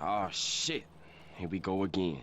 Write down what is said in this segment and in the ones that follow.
Oh shit. Here we go again.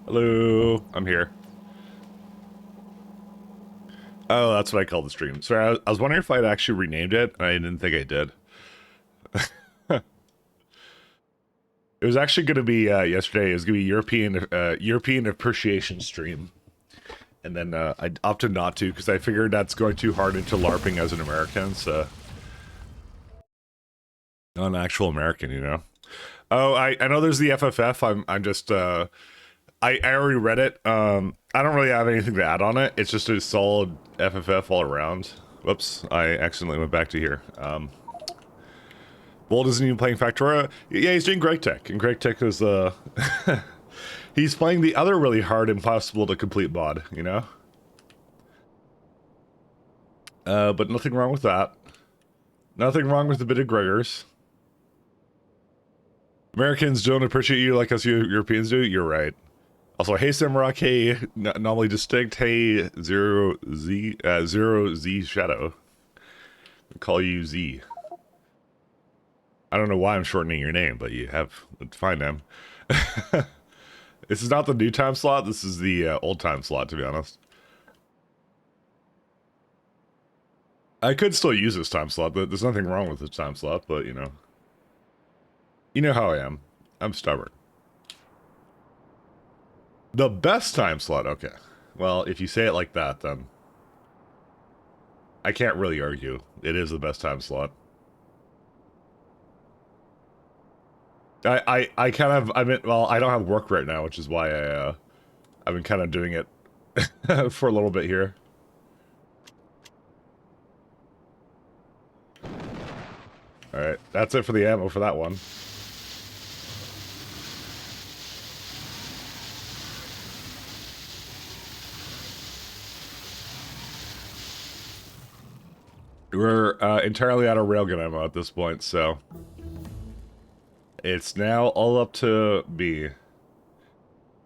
Hello, I'm here. Oh, that's what I call the stream. Sorry, I was wondering if I'd actually renamed it, and I didn't think I did. It was actually going to be yesterday. It was going to be European Appreciation Stream, and then I opted not to because I figured that's going too hard into LARPing as an American. So, not an actual American, you know. Oh, I know there's the FFF. I'm just I already read it. I don't really have anything to add on it. It's just a solid FFF all around. Whoops, I accidentally went back to here. Bold isn't even playing Factorio. Yeah, he's doing Great Tech, and Great Tech is he's playing the other really hard, impossible to complete mod. You know. But nothing wrong with that. Nothing wrong with a bit of Gregors. Americans don't appreciate you like us Europeans do. You're right. Also, hey Samrock, hey Anomaly Distinct, hey Zero Z Shadow. I call you Z. I don't know why I'm shortening your name, but you have fine name. This is not the new time slot. This is the old time slot, to be honest. I could still use this time slot, but there's nothing wrong with this time slot. But you know how I am. I'm stubborn. The best time slot, okay. Well, if you say it like that, then I can't really argue. It is the best time slot. I kind of, well, I don't have work right now, which is why I've been kind of doing it for a little bit here. Alright, that's it for the ammo for that one. We're entirely out of railgun ammo at this point, so it's now all up to me.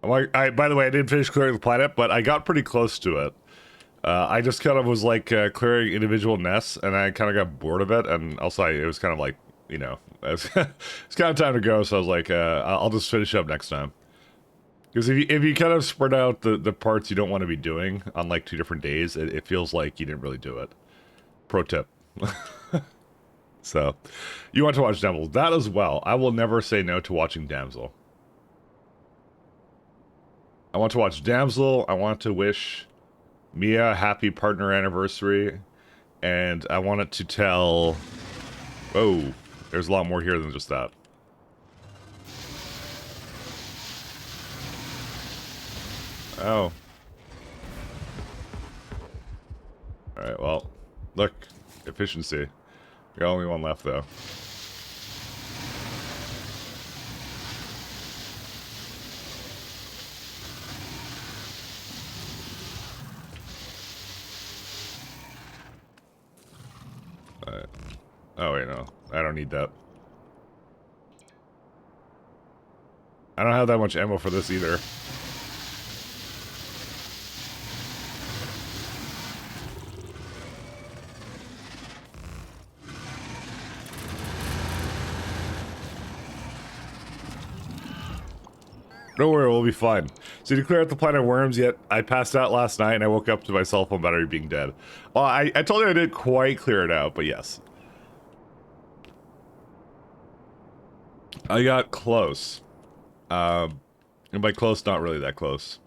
By the way, I didn't finish clearing the planet, but I got pretty close to it. I just kind of was like clearing individual nests, and I kind of got bored of it, and also it was kind of like, you know, it's kind of time to go, so I was like, I'll just finish up next time. Because if you kind of spread out the parts you don't want to be doing on like 2 different days, it feels like you didn't really do it. Pro tip. So, you want to watch Damsel. That as well. I will never say no to watching Damsel. I want to watch Damsel. I want to wish Mia a happy partner anniversary. And I wanted to tell... Whoa, there's a lot more here than just that. Oh. Alright, well, look, efficiency. We got only one left, though. Oh, wait, no. I don't need that. I don't have that much ammo for this either. Don't worry, we'll be fine. So to clear out the planet of worms, yet I passed out last night and I woke up to my cell phone battery being dead. Well, I told you I didn't quite clear it out, but yes. I got close. And by close, not really that close.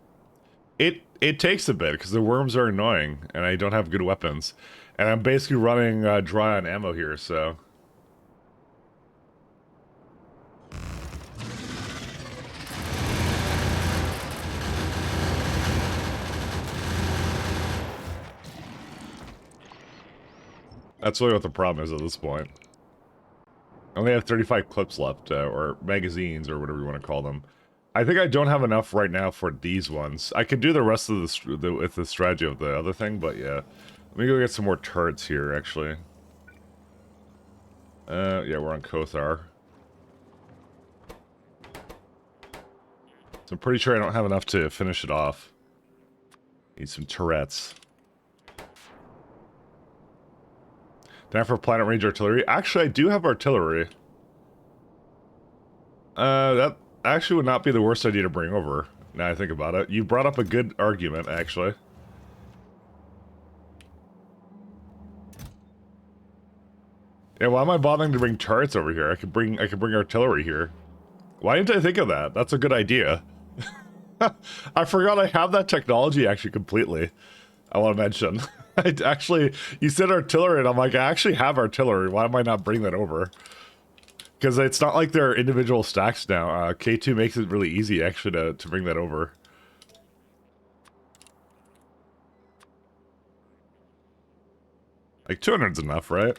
It takes a bit, because the worms are annoying, and I don't have good weapons. And I'm basically running dry on ammo here, so... That's really what the problem is at this point. I only have 35 clips left, or magazines, or whatever you want to call them. I think I don't have enough right now for these ones. I could do the rest of with the strategy of the other thing, but yeah. Let me go get some more turrets here, actually. Yeah, we're on Kothar. So I'm pretty sure I don't have enough to finish it off. Need some turrets. Time for Planet Range artillery. Actually, I do have artillery. That actually would not be the worst idea to bring over, now I think about it. You brought up a good argument, actually. Yeah, why am I bothering to bring turrets over here? I could bring artillery here. Why didn't I think of that? That's a good idea. I forgot I have that technology actually completely. I want to mention. You said artillery, and I'm like, I actually have artillery. Why am I not bringing that over? Because it's not like they're individual stacks now. K2 makes it really easy, actually, to bring that over. Like, 200's enough, right?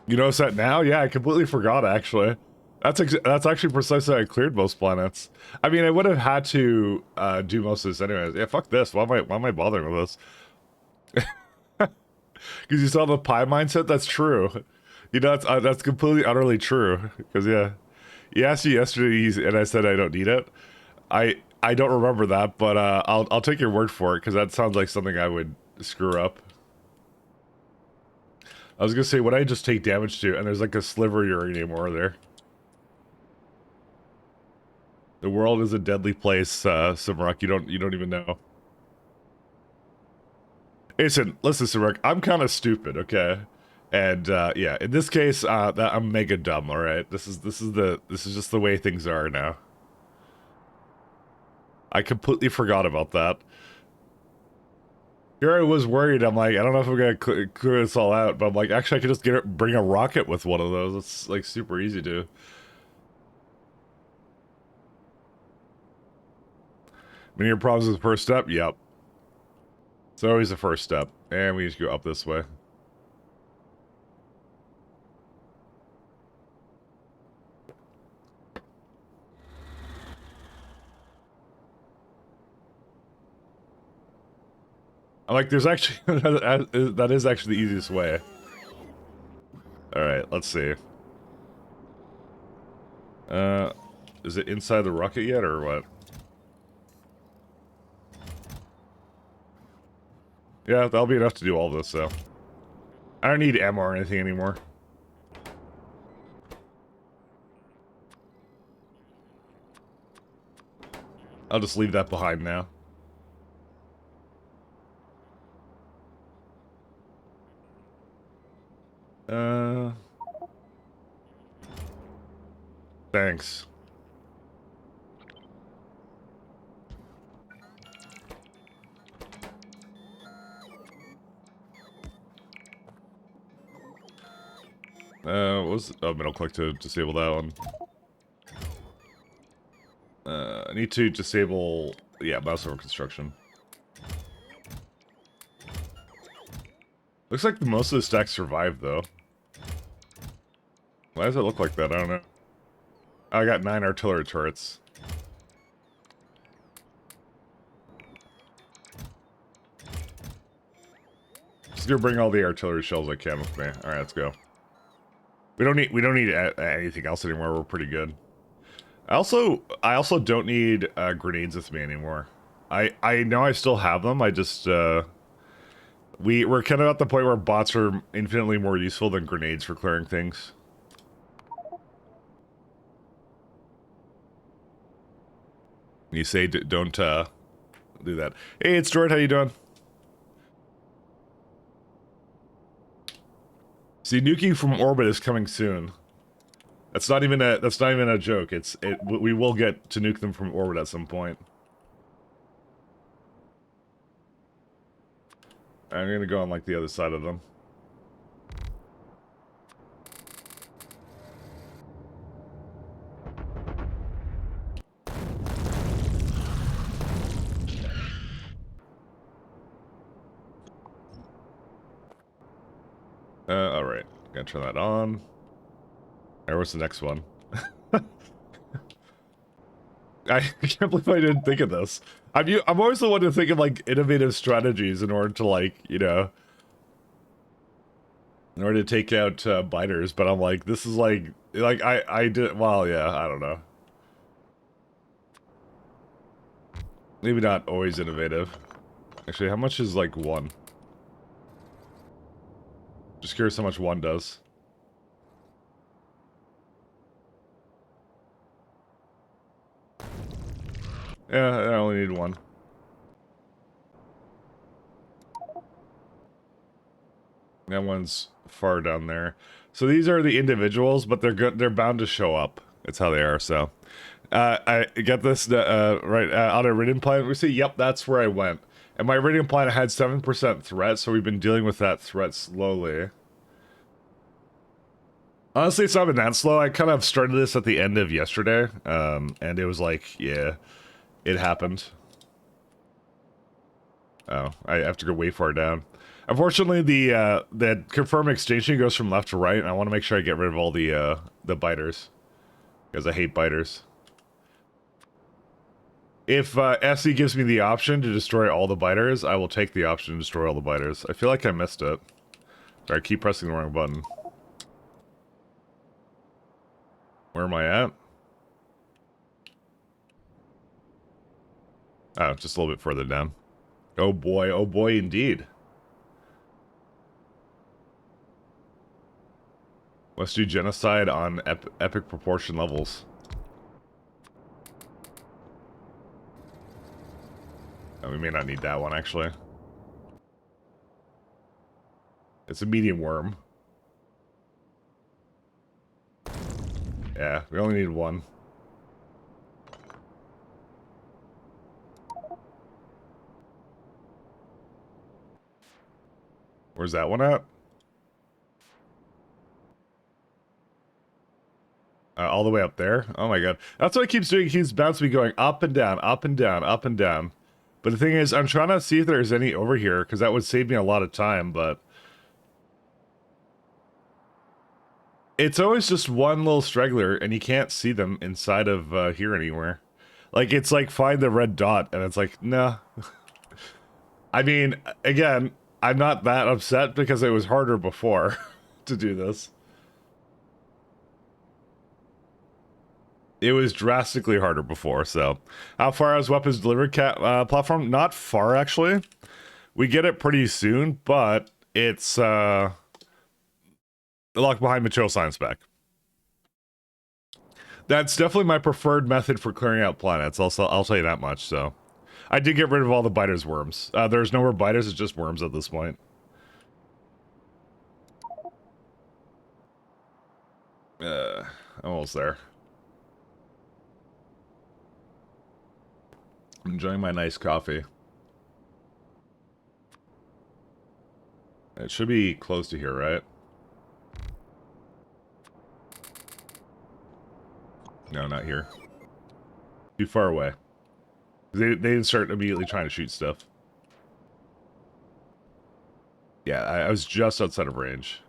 You notice that now? Yeah, I completely forgot, actually. That's actually precisely how I cleared most planets. I mean, I would have had to do most of this anyways. Yeah, fuck this. Why am I bothering with this? Because you saw the pie mindset? That's true. You know, that's completely, utterly true. Because, yeah. He asked you yesterday, and I said I don't need it. I don't remember that, but I'll take your word for it, because that sounds like something I would screw up. I was going to say, what I just take damage to, and there's like a sliver of uranium ore there. The world is a deadly place, Simrock. You don't even know. Listen, Simrock. I'm kind of stupid, okay? And yeah, in this case, I'm mega dumb. All right, this is just the way things are now. I completely forgot about that. Here I was worried. I'm like, I don't know if I'm gonna clear this all out, but I'm like, actually, I could just bring a rocket with one of those. It's like super easy to. Many of your problems is the first step. Yep. It's always the first step, and we just go up this way. I'm like, there's actually that is actually the easiest way. All right, let's see. Is it inside the rocket yet, or what? Yeah, that'll be enough to do all this, though. I don't need ammo or anything anymore. I'll just leave that behind now. Thanks. What was... Oh, middle click to disable that one. I need to disable... Yeah, mouse over construction. Looks like most of the stacks survived, though. Why does it look like that? I don't know. I got 9 artillery turrets. Just gonna bring all the artillery shells I can with me. All right, let's go. We don't need anything else anymore. We're pretty good. I also don't need grenades with me anymore. I know I still have them. I just we're kind of at the point where bots are infinitely more useful than grenades for clearing things. You say don't do that. Hey, it's Jordan. How you doing? See, nuking from orbit is coming soon. That's not even a joke. We will get to nuke them from orbit at some point. I'm gonna go on like the other side of them. Alright. Gotta turn that on. Alright, where's the next one? I can't believe I didn't think of this. I'm always the one to think of, like, innovative strategies in order to, like, you know... In order to take out, biters, but I'm like, this is like... I did... Well, yeah, I don't know. Maybe not always innovative. Actually, how much is, like, 1? Just curious how much 1 does. Yeah, I only need 1. That one's far down there. So these are the individuals, but they're good. They're bound to show up. It's how they are. So, I get this right on a Iridium planet. We see, yep, that's where I went. And my Iridium planet had 7% threat, so we've been dealing with that threat slowly. Honestly, it's not been that slow. I kind of started this at the end of yesterday, and it was like, yeah, it happened. Oh, I have to go way far down. Unfortunately, the confirm extinction goes from left to right, and I want to make sure I get rid of all the biters, because I hate biters. If SE gives me the option to destroy all the biters, I will take the option to destroy all the biters. I feel like I missed it. Sorry, I keep pressing the wrong button. Where am I at? Oh, just a little bit further down. Oh boy, indeed. Let's do genocide on epic proportion levels. Oh, we may not need that one, actually. It's a medium worm. Yeah, we only need 1. Where's that one at? All the way up there? Oh my god. That's what it keeps doing. It keeps bouncing me going up and down, up and down, up and down. But the thing is, I'm trying to see if there's any over here, because that would save me a lot of time, but... It's always just one little straggler, and you can't see them inside of here anywhere. Like, it's like, find the red dot, and it's like, nah. I mean, again, I'm not that upset because it was harder before to do this. It was drastically harder before, so. How far is weapons delivered platform? Not far, actually. We get it pretty soon, but it's, locked behind material science spec. That's definitely my preferred method for clearing out planets, I'll tell you that much, so. I did get rid of all the biters worms. There's no more biters, it's just worms at this point. Almost there. Enjoying my nice coffee. It should be close to here, right? No, not here. Too far away. They didn't start immediately trying to shoot stuff. Yeah, I was just outside of range.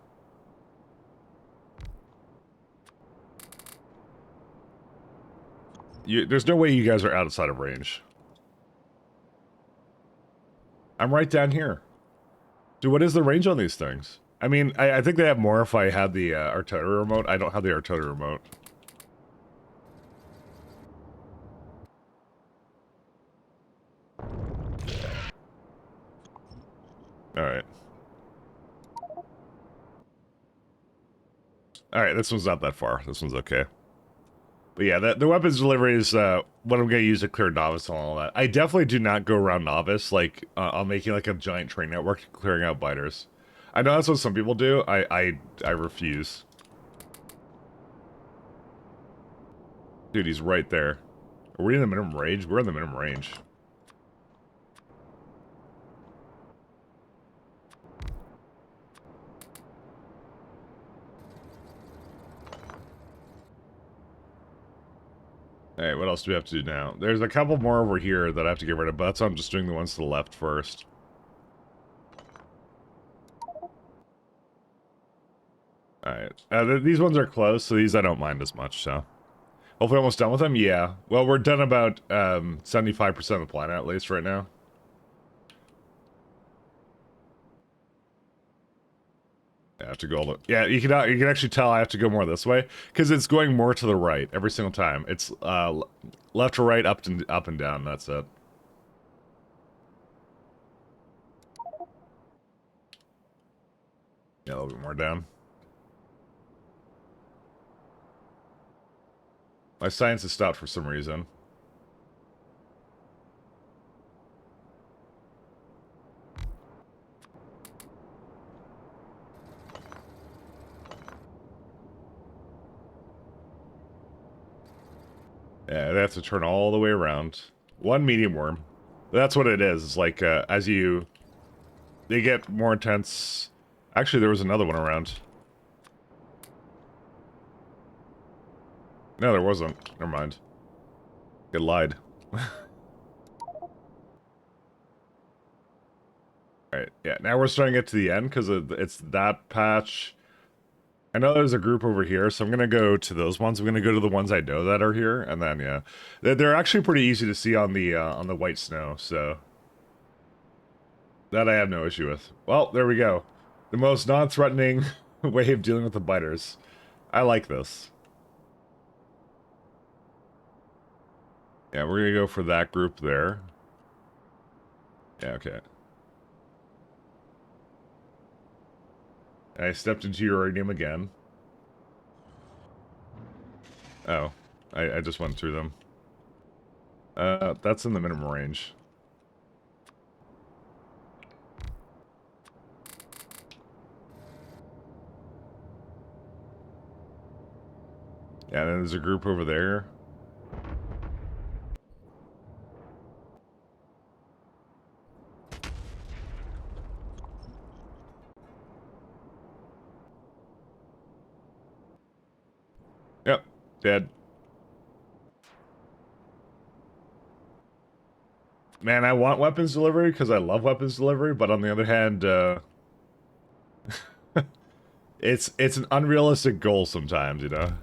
There's no way you guys are outside of range. I'm right down here. Dude, what is the range on these things? I mean, I think they have more if I had the artillery remote. I don't have the artillery remote. Alright. Alright, this one's not that far. This one's okay. But yeah, the weapons delivery is what I'm going to use to clear Novice and all that. I definitely do not go around Novice, like, on making, like, a giant train network clearing out biters. I know that's what some people do. I refuse. Dude, he's right there. Are we in the minimum range? We're in the minimum range. Hey, what else do we have to do now? There's a couple more over here that I have to get rid of, but that's why I'm just doing the ones to the left first. Alright. These ones are close, so these I don't mind as much, so. Hopefully almost done with them? Yeah. Well, we're done about 75% of the planet, at least, right now. I have to go all the... Yeah, you can actually tell I have to go more this way, because it's going more to the right every single time. It's left to right, up and down, that's it. Yeah, a little bit more down. My science has stopped for some reason. Yeah, they have to turn all the way around. One medium worm. That's what it is. It's like, as you... They get more intense... Actually, there was another one around. No, there wasn't. Never mind. It lied. Alright, yeah, now we're starting to get to the end, because it's that patch. I know there's a group over here, so I'm gonna go to those ones. I'm gonna go to the ones I know that are here, and then, yeah. They're actually pretty easy to see on the white snow, so... That I have no issue with. Well, there we go. The most non-threatening way of dealing with the biters. I like this. Yeah, we're gonna go for that group there. Yeah, okay. I stepped into uranium again. Oh. I just went through them. That's in the minimum range. Yeah, then there's a group over there. Dead. Man, I want weapons delivery because I love weapons delivery, but on the other hand, it's an unrealistic goal sometimes, you know?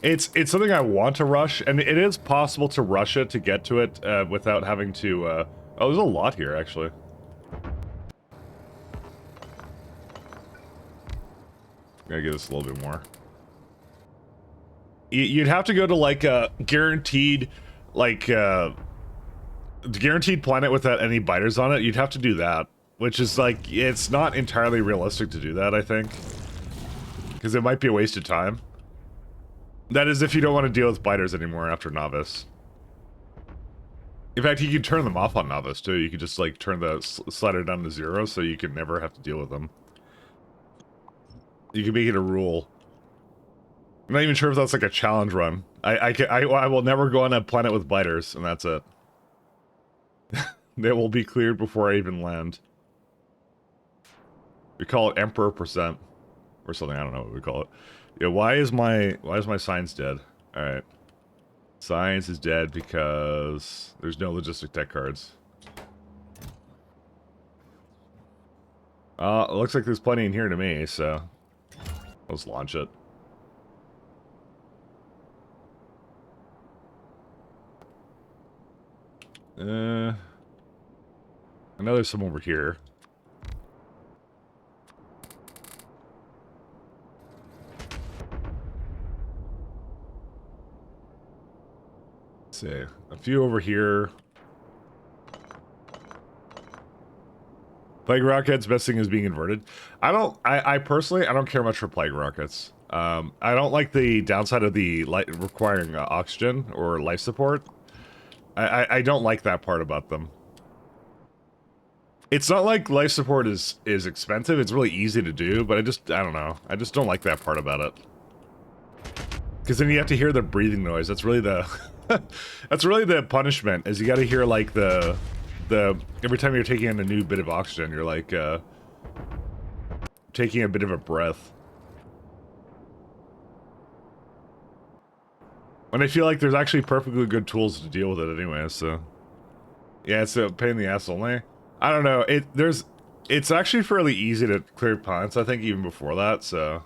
It's something I want to rush, and it is possible to rush it to get to it without having to, oh, there's a lot here, actually. Gotta get this a little bit more. You'd have to go to, like, a guaranteed, like, guaranteed planet without any biters on it. You'd have to do that, which is, like, it's not entirely realistic to do that, I think. Because it might be a waste of time. That is if you don't want to deal with biters anymore after Novice. In fact, you can turn them off on Novice, too. You can just, like, turn the slider down to 0 so you can never have to deal with them. You can make it a rule. I'm not even sure if that's, like, a challenge run. I will never go on a planet with biters, and that's it. They will be cleared before I even land. We call it Emperor %. Or something, I don't know what we call it. Yeah, why is my science dead? Alright. Science is dead because there's no logistic tech cards. It looks like there's plenty in here to me, so let's launch it. I know there's some over here. Let's see. A few over here. Plague rockets, best thing is being inverted. I personally, I don't care much for plague rockets. I don't like the downside of the requiring oxygen or life support. I don't like that part about them. It's not like life support is expensive. It's really easy to do, but I don't know. I just don't like that part about it. Because then you have to hear the breathing noise. That's really the that's really the punishment. Is you got to hear like the every time you're taking in a new bit of oxygen, you're like taking a bit of a breath. And I feel like there's actually perfectly good tools to deal with it anyway, so... Yeah, it's a pain in the ass only. I don't know, it's actually fairly easy to clear planets, I think, even before that, so...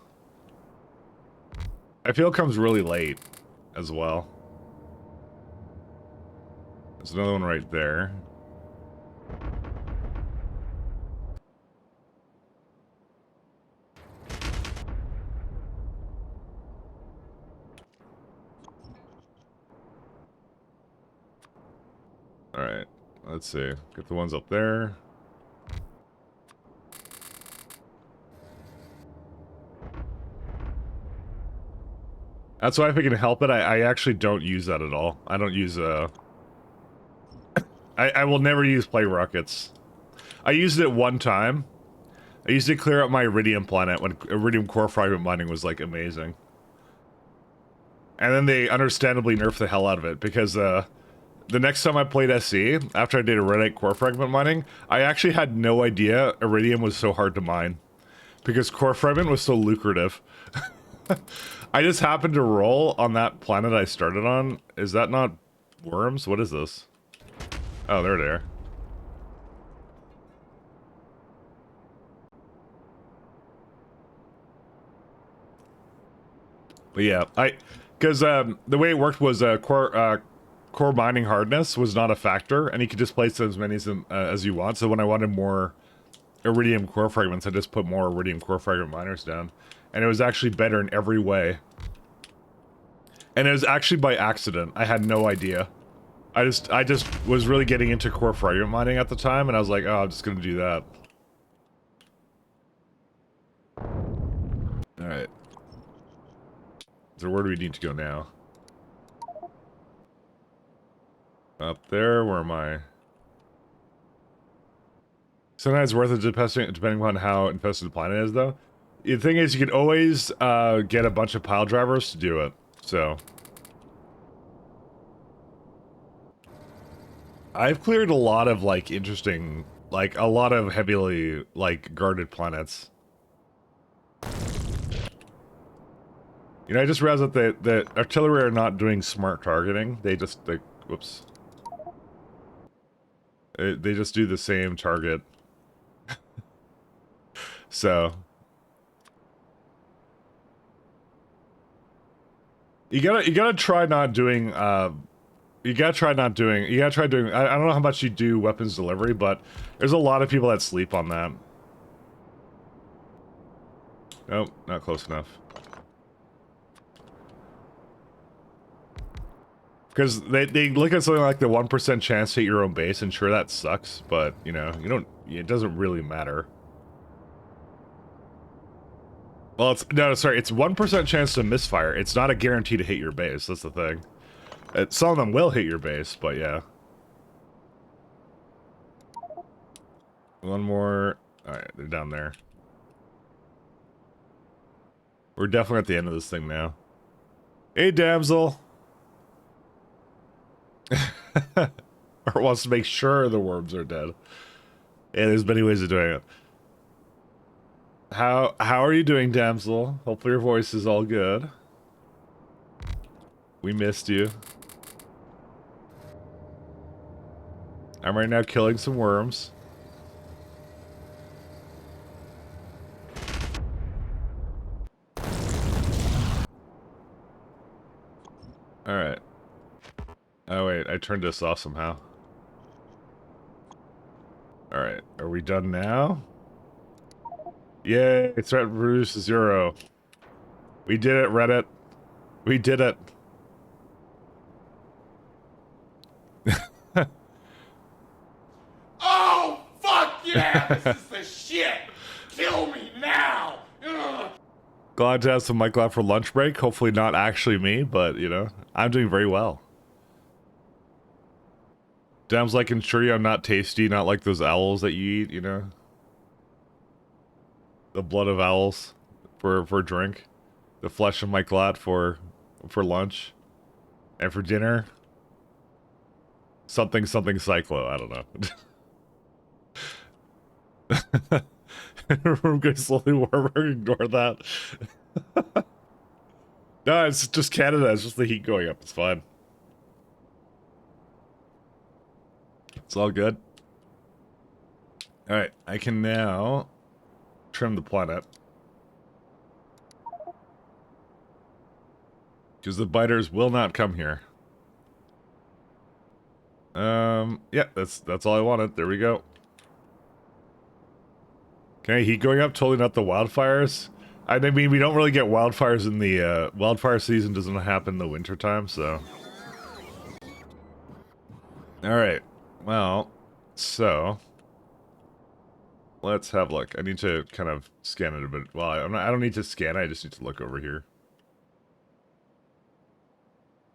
I feel it comes really late, as well. There's another one right there. Alright, let's see. Get the ones up there. That's why if I can help it, I actually don't use that at all. I don't use, I will never use plague rockets. I used it one time. I used to clear up my Iridium planet when Iridium core fragment mining was, like, amazing. And then they understandably nerfed the hell out of it, because, the next time I played SC, after I did Iridium core fragment mining, I actually had no idea Iridium was so hard to mine. Because core fragment was so lucrative. I just happened to roll on that planet I started on. Is that not worms? What is this? Oh, there they are. But yeah, because the way it worked was core mining hardness was not a factor, and you could just place as many as you want. So when I wanted more Iridium core fragments, I just put more Iridium core fragment miners down, and it was actually better in every way. And it was actually by accident. I had no idea. I just was really getting into core fragment mining at the time, and I was like, oh, I'm just gonna do that. All right. So where do we need to go now? Up there? Where am I? Sometimes it's worth it depending on how infested the planet is, though. The thing is, you can always get a bunch of pile drivers to do it, so... I've cleared a lot of, like, interesting... Like, a lot of heavily, like, guarded planets. You know, I just realized that the artillery are not doing smart targeting. They just, like, whoops. They just do the same target. So you gotta try not doing you gotta try doing I don't know how much you do weapons delivery, but there's a lot of people that sleep on that. Nope, not close enough. Because they look at something like the 1% chance to hit your own base, and sure, that sucks, but, you know, it doesn't really matter. Well, it's 1% chance to misfire. It's not a guarantee to hit your base, that's the thing. Some of them will hit your base, but yeah. One more. Alright, they're down there. We're definitely at the end of this thing now. Hey, damsel! Or wants to make sure the worms are dead. Yeah, there's many ways of doing it. How are you doing, damsel? Hopefully your voice is all good. We missed you. I'm right now killing some worms. Alright. Oh wait, I turned this off somehow. Alright, are we done now? Yay, threat reduced to 0. We did it, Reddit. We did it. Oh, fuck yeah! This is the shit! Kill me now! Ugh. Glad to have some Mike left for lunch break. Hopefully not actually me, but, you know, I'm doing very well. Dam's like, ensure you I'm not tasty, not like those owls that you eat, you know? The blood of owls for drink. The flesh of Mike Glatt for lunch. And for dinner, something cyclo, I don't know. Room goes slowly warmer, ignore that. No, it's just Canada, it's just the heat going up, it's fine. It's all good. Alright, I can now trim the planet. Because the biters will not come here. Yeah, that's all I wanted. There we go. Okay, heat going up, totally not the wildfires. I mean, we don't really get wildfires in the, wildfire season doesn't happen in the wintertime, so. Alright, well, so. Let's have a look. I need to kind of scan it a bit. Well, I don't need to scan, I just need to look over here.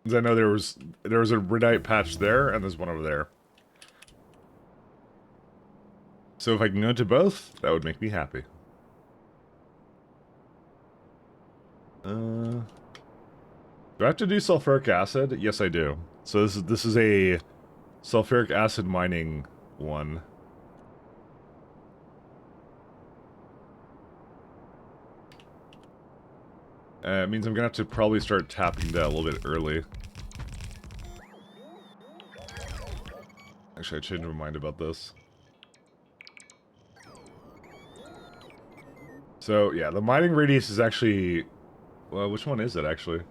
Because I know there was a Ridite patch there, and there's one over there. So if I can go to both, that would make me happy. Do I have to do sulfuric acid? Yes, I do. So this is a sulfuric acid mining one. It means I'm gonna have to probably start tapping that a little bit early. Actually, I changed my mind about this. So, yeah, the mining radius is actually... Well, which one is it, actually?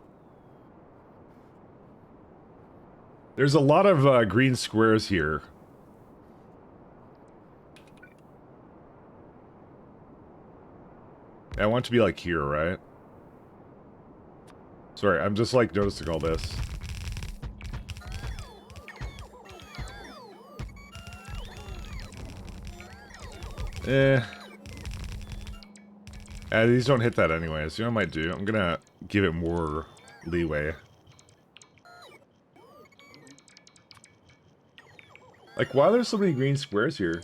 There's a lot of green squares here. I want it to be, like, here, right? Sorry, I'm just, like, noticing all this. These don't hit that anyways. You know what I might do? I'm gonna give it more leeway. Like, why are there so many green squares here?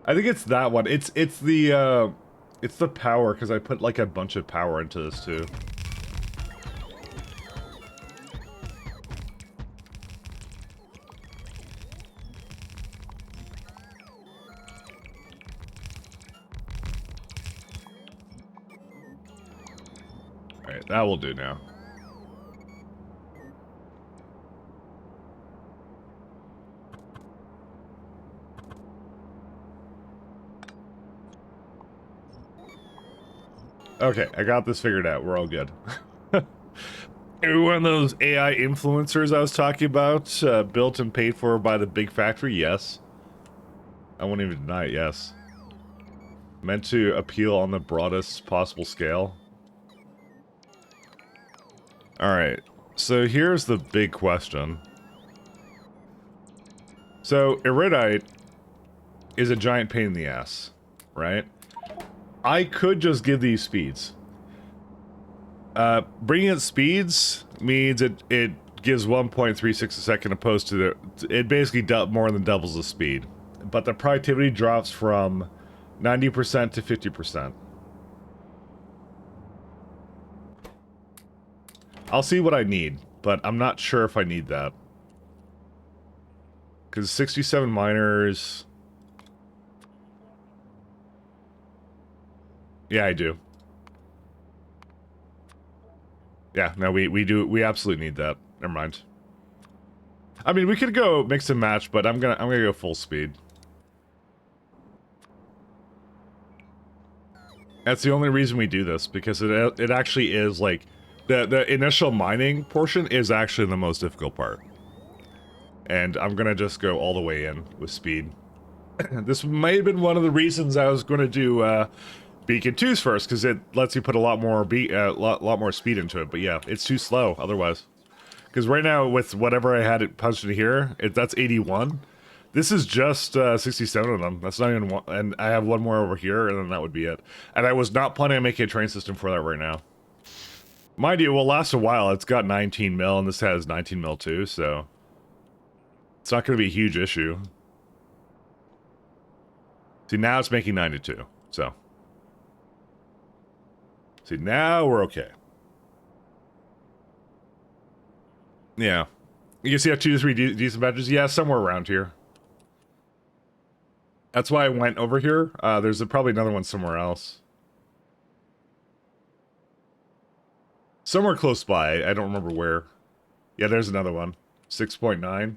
I think it's that one. It's the power, because I put, like, a bunch of power into this, too. Alright, that will do now. Okay, I got this figured out. We're all good. One of those AI influencers I was talking about, built and paid for by the big factory? Yes. I won't even deny it, yes. Meant to appeal on the broadest possible scale. Alright, so here's the big question. So, Iridite is a giant pain in the ass, right? I could just give these speeds. Bringing it speeds means it gives 1.36 a second opposed to it basically more than doubles the speed. But the productivity drops from 90% to 50%. I'll see what I need, but I'm not sure if I need that. Because 67 miners... Yeah, I do. Yeah, no, we absolutely need that. Never mind. I mean, we could go mix and match, but I'm gonna go full speed. That's the only reason we do this, because it actually is, like, the initial mining portion is actually the most difficult part. And I'm gonna just go all the way in with speed. This may have been one of the reasons I was gonna do, Beacon 2s first, because it lets you put a lot more lot more speed into it, but yeah, it's too slow otherwise. Because right now, with whatever I had it punched in here, that's 81. This is just 67 of them. That's not even one, and I have one more over here, and then that would be it. And I was not planning on making a train system for that right now. Mind you, it will last a while. It's got 19 mil, and this has 19 mil too, so... It's not going to be a huge issue. See, now it's making 92, so... See, now we're okay. Yeah. You can see I have 2 to 3 decent batches. Yeah, somewhere around here. That's why I went over here. There's probably another one somewhere else. Somewhere close by. I don't remember where. Yeah, there's another one. 6.9.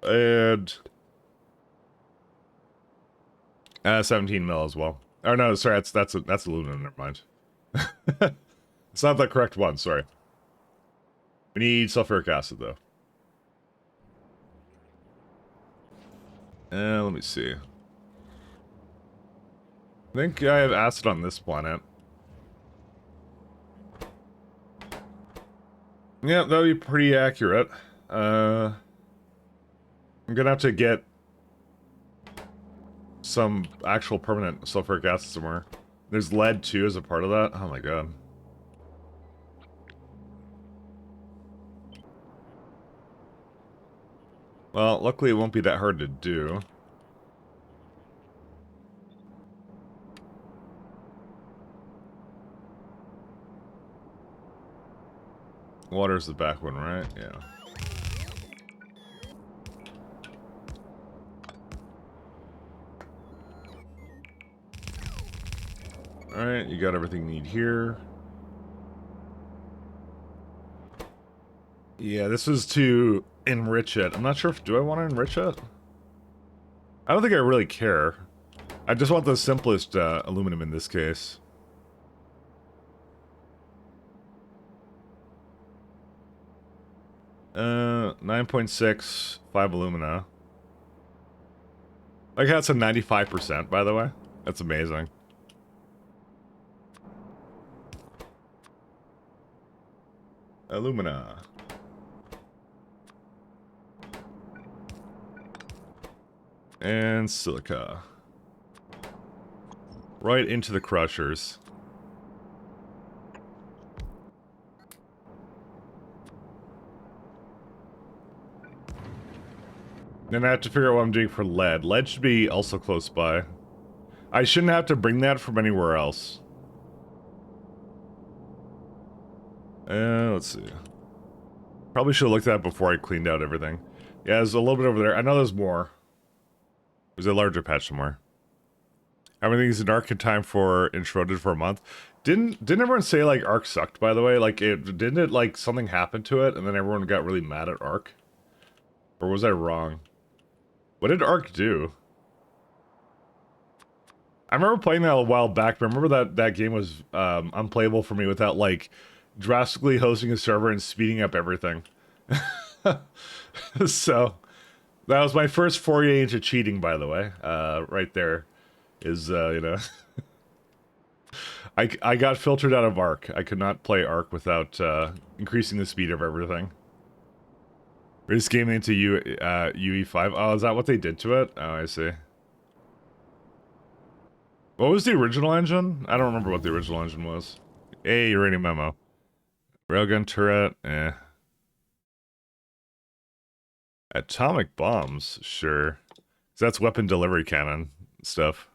And... 17 mil as well. Oh no, sorry, that's aluminum, never mind. It's not the correct one, sorry. We need sulfuric acid, though. Let me see. I think I have acid on this planet. Yeah, that would be pretty accurate. I'm gonna have to get some actual permanent sulfuric acid somewhere. There's lead, too, as a part of that. Oh my god. Well, luckily it won't be that hard to do. Water's the back one, right? Yeah. Alright, you got everything you need here. Yeah, this is to enrich it. I'm not sure if... Do I want to enrich it? I don't think I really care. I just want the simplest aluminum in this case. Uh, 9.6, 5 alumina. Like, that's a 95%, by the way. That's amazing. Alumina. And silica. Right into the crushers. Then I have to figure out what I'm doing for lead. Lead should be also close by. I shouldn't have to bring that from anywhere else. Let's see. Probably should have looked at that before I cleaned out everything. Yeah, there's a little bit over there. I know there's more. There's a larger patch somewhere. Everything's in Ark in time for Enshrouded for a month. Didn't everyone say like Ark sucked, by the way? Like didn't it like something happened to it and then everyone got really mad at Ark? Or was I wrong? What did Ark do? I remember playing that a while back, but I remember that game was unplayable for me without like drastically hosting a server and speeding up everything. So that was my first foray into cheating, by the way. Right there is you know, I got filtered out of Ark. I could not play Ark without increasing the speed of everything. We're just gaming into UE5. Oh, is that what they did to it? Oh, I see. What was the original engine? I don't remember what the original engine was. Hey, uranium memo. Railgun turret, eh. Atomic bombs, sure. So that's weapon delivery cannon stuff.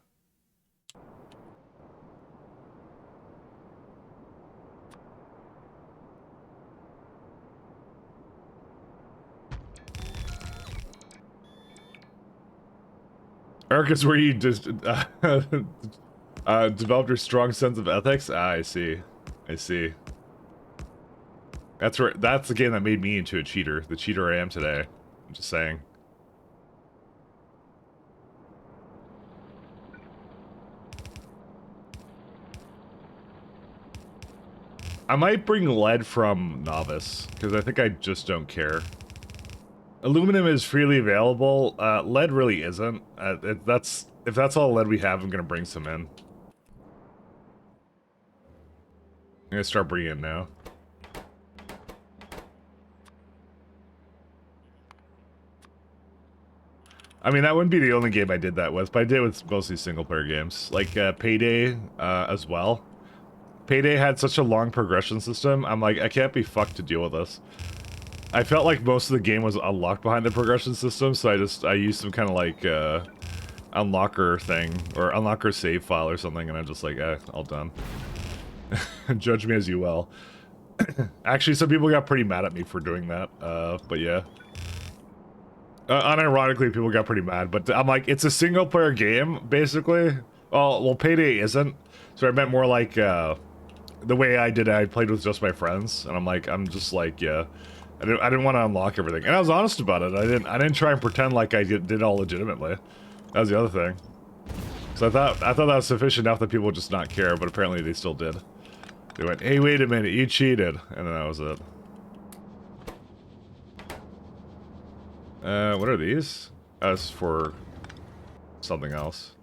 Ark is where you just developed your strong sense of ethics. Ah, I see. I see. That's the game that made me into a cheater. The cheater I am today. I'm just saying. I might bring lead from Novice, because I think I just don't care. Aluminum is freely available. Lead really isn't. If that's all lead we have, I'm gonna bring some in. I'm gonna start bringing it now. I mean, that wouldn't be the only game I did that with, but I did with mostly single-player games. Like, Payday, as well. Payday had such a long progression system, I'm like, I can't be fucked to deal with this. I felt like most of the game was unlocked behind the progression system, so I used some kind of like, unlocker thing, or unlocker save file or something, and I'm just like, all done. Judge me as you will. Actually, some people got pretty mad at me for doing that, but yeah. Unironically, people got pretty mad, but I'm like, it's a single-player game, basically. Well, Payday isn't, so I meant more like, the way I did it, I played with just my friends, and I'm just like, yeah, I didn't want to unlock everything, and I was honest about it. I didn't try and pretend like I did all legitimately. That was the other thing. So I thought that was sufficient enough that people would just not care, but apparently they still did. They went, hey, wait a minute, you cheated, and then that was it. What are these? That's for something else.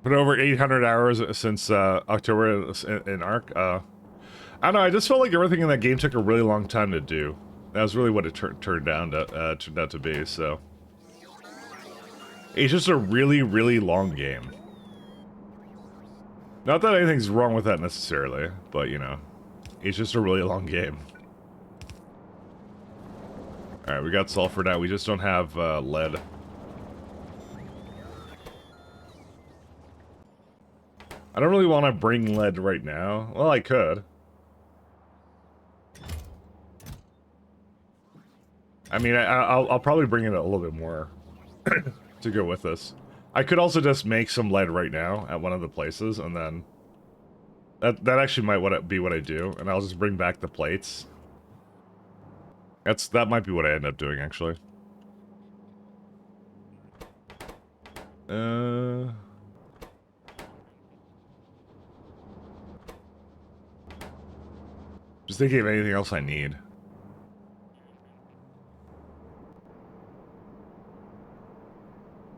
Been over 800 hours since October in Ark. I don't know. I just felt like everything in that game took a really long time to do. That was really what it turned out to be. So it's just a really, really long game. Not that anything's wrong with that necessarily, but you know, it's just a really long game. All right, we got sulfur now. We just don't have lead. I don't really want to bring lead right now. Well, I could. I mean, I'll probably bring in a little bit more to go with this. I could also just make some lead right now at one of the places, and then that actually might be what I do, and I'll just bring back the plates. That might be what I end up doing, actually. Just thinking of anything else I need.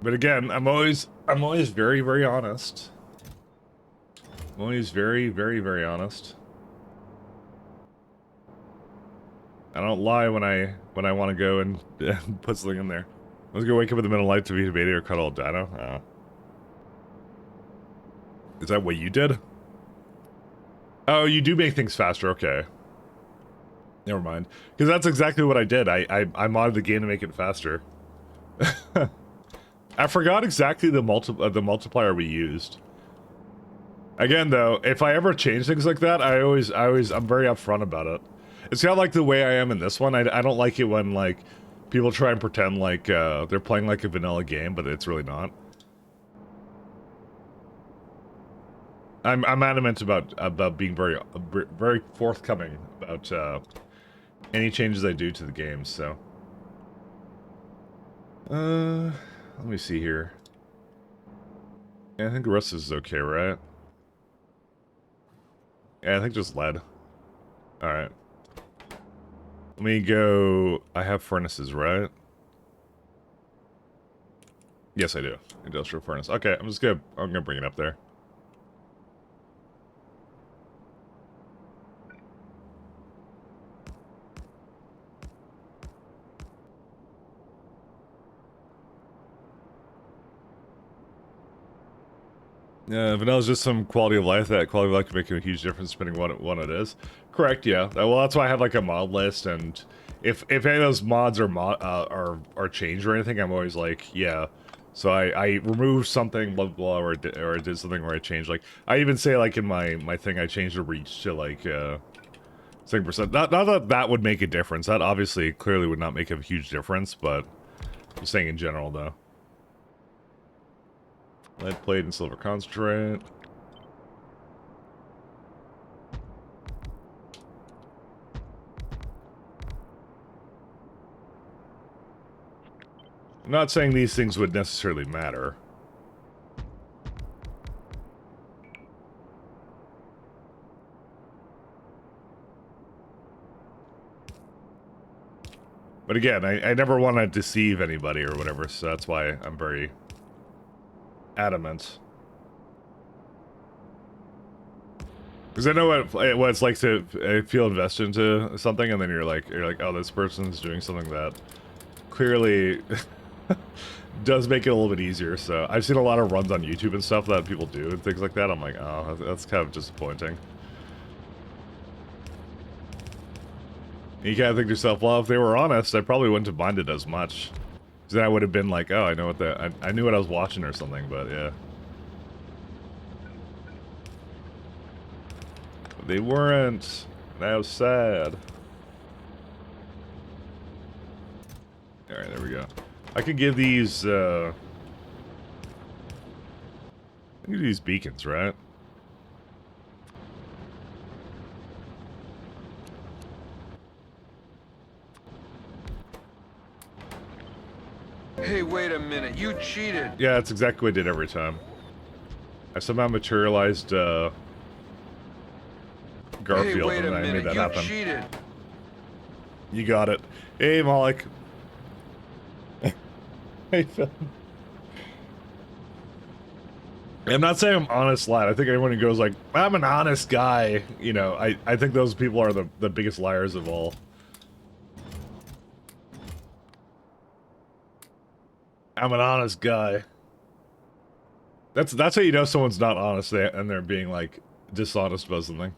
But again, I'm always very, very honest. I'm always very, very, very honest. I don't lie when I want to go and put something in there. I was gonna wake up in the middle of the night to be a beta or cuddle a dino. Oh. Is that what you did? Oh, you do make things faster. Okay. Never mind. Because that's exactly what I did. I modded the game to make it faster. I forgot exactly the multiplier we used. Again, though, if I ever change things like that, I'm very upfront about it. It's kind of like the way I am in this one. I don't like it when, like, people try and pretend like, they're playing like a vanilla game, but it's really not. I'm adamant about being very forthcoming about, any changes I do to the game, so. Let me see here. Yeah, I think the rest is okay, right? Yeah, I think just lead. Alright. Let me go... I have furnaces, right? Yes, I do. Industrial furnace. Okay, I'm gonna bring it up there. Yeah, vanilla's just some quality of life. That quality of life can make a huge difference depending on what it is. Correct, yeah. Well, that's why I have like a mod list, and if any of those mods are changed or anything, I'm always like, yeah. So I removed something, blah blah, or I did something where I changed. Like I even say like in my thing, I changed the reach to like 7%. Not that that would make a difference. That obviously clearly would not make a huge difference, but I'm saying in general though. Lead plate and silver concentrate. I'm not saying these things would necessarily matter. But again, I never want to deceive anybody or whatever, so that's why I'm very adamant. Because I know what it's like to feel invested into something, and then you're like, oh, this person's doing something that clearly does make it a little bit easier. So I've seen a lot of runs on YouTube and stuff that people do and things like that. I'm like, oh, that's kind of disappointing. You kind of think to yourself, well, if they were honest, I probably wouldn't have minded as much. Because then I would have been like, oh, I know what I knew what I was watching or something, but yeah. But they weren't. That was sad. Alright, there we go. I could give these, I can give these beacons, right? Hey, wait a minute, you cheated! Yeah, that's exactly what I did every time. I somehow materialized, Garfield, hey, wait and a I made minute, that you happen. cheated! You got it. Hey, Malik. Hey, Phil. I'm not saying I'm honest, lad. I think anyone who goes like, I'm an honest guy, you know, I think those people are the biggest liars of all. I'm an honest guy. That's how you know someone's not honest and they're being like dishonest about something.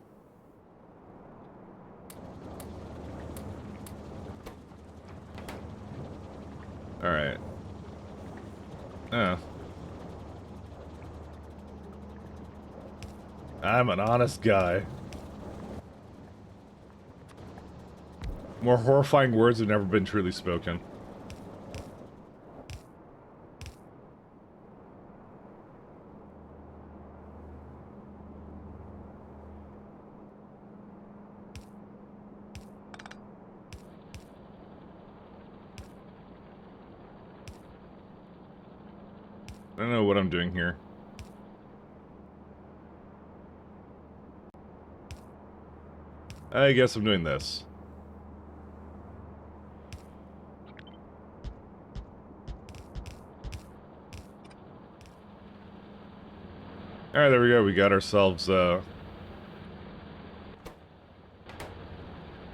All right. Yeah. I'm an honest guy. More horrifying words have never been truly spoken. I don't know what I'm doing here. I guess I'm doing this. Alright, there we go. We got ourselves, yeah,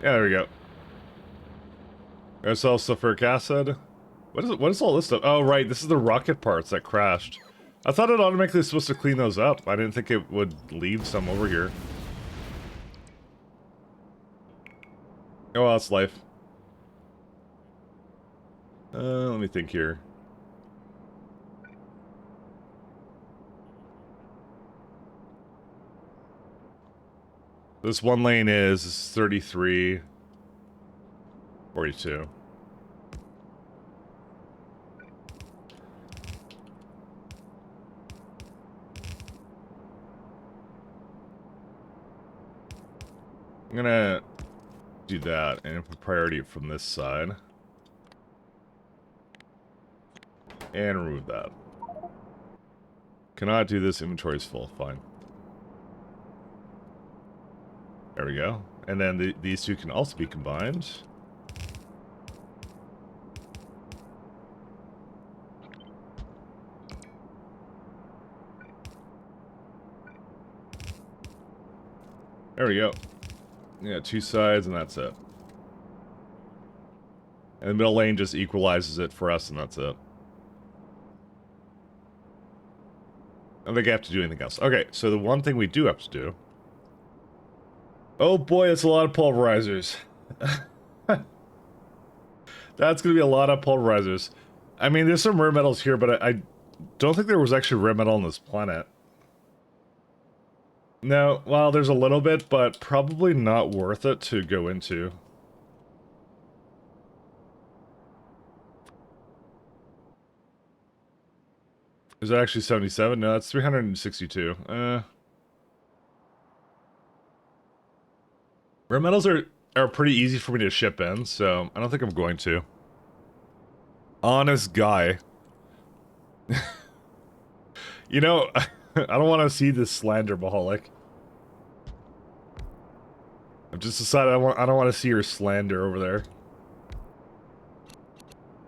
there we go. Got ourselves sulfuric acid. What is all this stuff? Oh, right, this is the rocket parts that crashed. I thought it automatically was supposed to clean those up. I didn't think it would leave some over here. Oh, well, that's life. Let me think here. This one lane is 33, 42. I'm gonna do that and put priority from this side. And remove that. Cannot do this, inventory is full, fine. There we go. And then these two can also be combined. There we go. Yeah, two sides and that's it. And the middle lane just equalizes it for us and that's it. I don't think I have to do anything else. Okay, so the one thing we do have to do... Oh boy, that's a lot of pulverizers. That's gonna be a lot of pulverizers. I mean, there's some rare metals here, but I don't think there was actually rare metal on this planet. No, well, there's a little bit, but probably not worth it to go into. Is it actually 77? No, it's 362. Rare metals are pretty easy for me to ship in, so I don't think I'm going to. Honest guy. You know, I don't want to see this slander, Maholic. I've just decided I don't want to see your slander over there.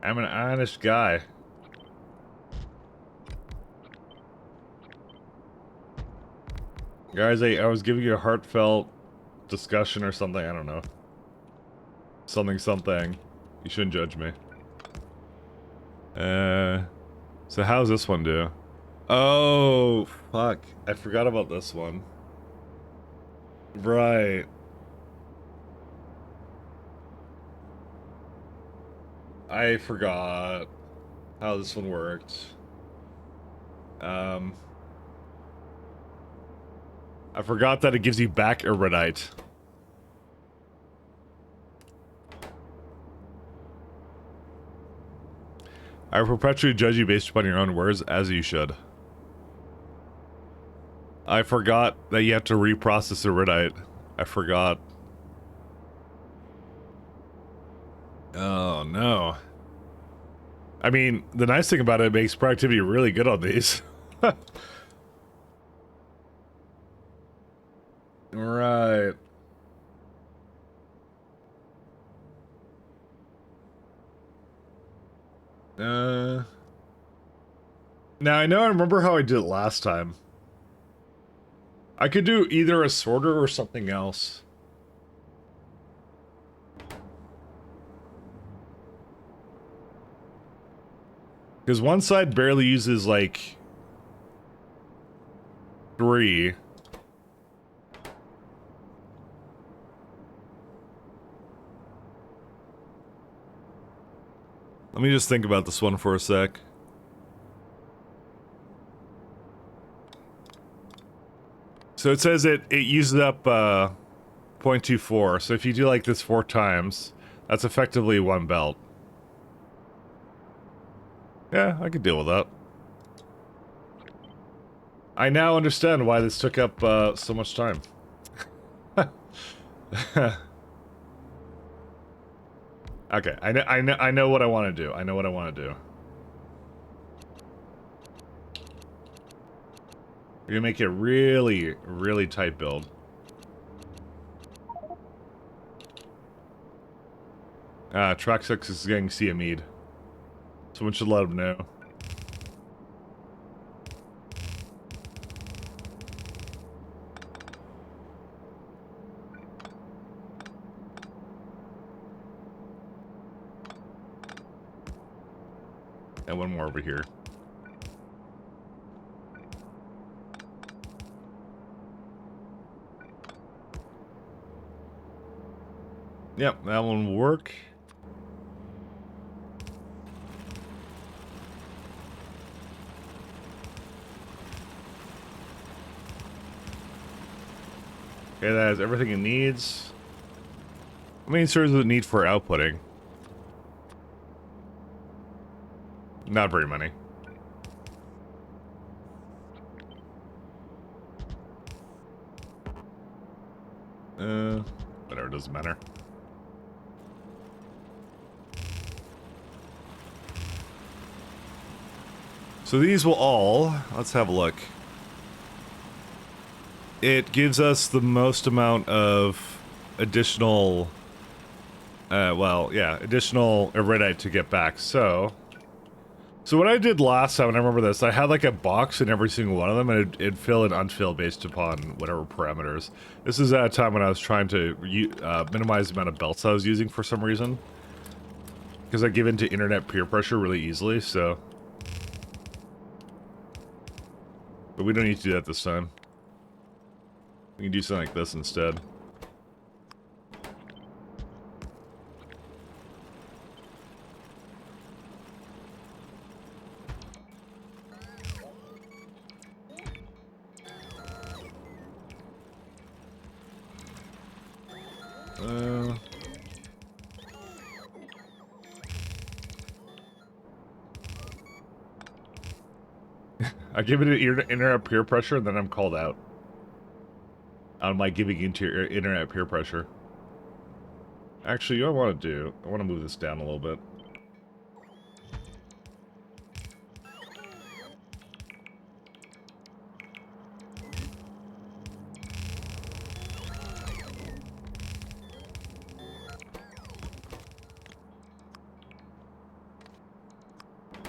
I'm an honest guy. Guys, I was giving you a heartfelt discussion or something, I don't know. Something. You shouldn't judge me. So how's this one do? Oh, fuck. I forgot about this one. Right. I forgot how this one worked. I forgot that it gives you back Iridite. I perpetually judge you based upon your own words, as you should. I forgot that you have to reprocess Iridite. I forgot. Oh, no. I mean, the nice thing about it makes productivity really good on these. Right. Now I know I remember how I did it last time. I could do either a sorter or something else. Because one side barely uses, like, 3. Let me just think about this one for a sec. So it says it uses up 0.24. So if you do like this 4 times, that's effectively 1 belt. Yeah, I could deal with that. I now understand why this took up so much time. Okay, I know what I want to do. I know what I want to do. We're gonna make it really, really tight build. Track 6 is getting CME'd. Someone should let him know. And one more over here. Yep, that one will work. Okay, that has everything it needs. How many servers does it need for outputting? Not very many. Whatever, doesn't matter. So these will all, let's have a look. It gives us the most amount of additional, additional iridium to get back. So what I did last time, and I remember this, I had like a box in every single one of them, and it'd fill and unfill based upon whatever parameters. This is at a time when I was trying to minimize the amount of belts I was using for some reason. Because I give in to internet peer pressure really easily, so... But we don't need to do that this time. We can do something like this instead. I give it an internet peer pressure, and then I'm called out on my giving into your internet peer pressure. Actually, you know what I want to do? I want to move this down a little bit.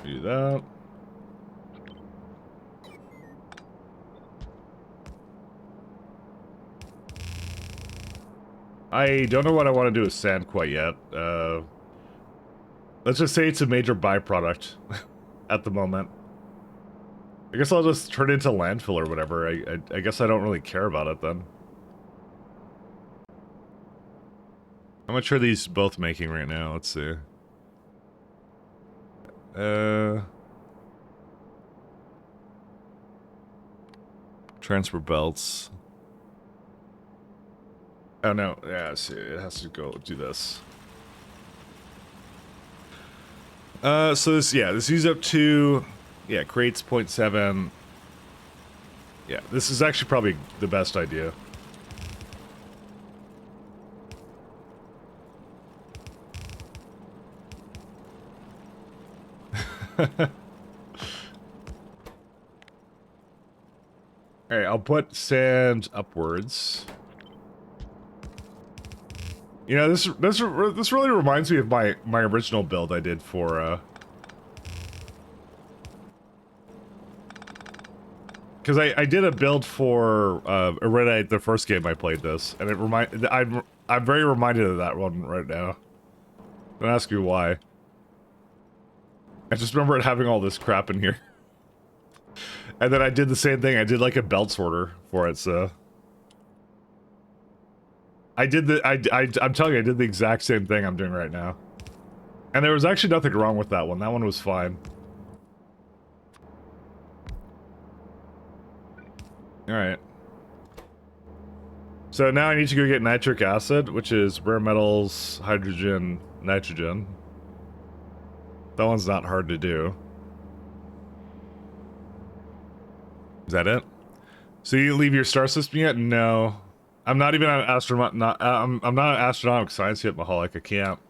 Do that. I don't know what I want to do with sand quite yet. Let's just say it's a major byproduct at the moment. I guess I'll just turn it into landfill or whatever. I guess I don't really care about it then. How much are these both making right now? Let's see. Transfer belts. Oh no, yeah, see, it has to go do this. So this, yeah, this uses up to, yeah, creates 0.7. Yeah, this is actually probably the best idea. Alright, I'll put sand upwards. You know, this really reminds me of my original build I did for because I did a build for Iridium the first game I played this, and I'm very reminded of that one right now. Don't ask me why. I just remember it having all this crap in here. And then I did the same thing. I did like a belt sorter for it, so I'm telling you, I did the exact same thing I'm doing right now. And there was actually nothing wrong with that one. That one was fine. Alright. So now I need to go get nitric acid, which is rare metals, hydrogen, nitrogen. That one's not hard to do. Is that it? So you didn't leave your star system yet? No. I'm not even an astronaut. I'm not an astronomic science yet, Mahalik. I can't.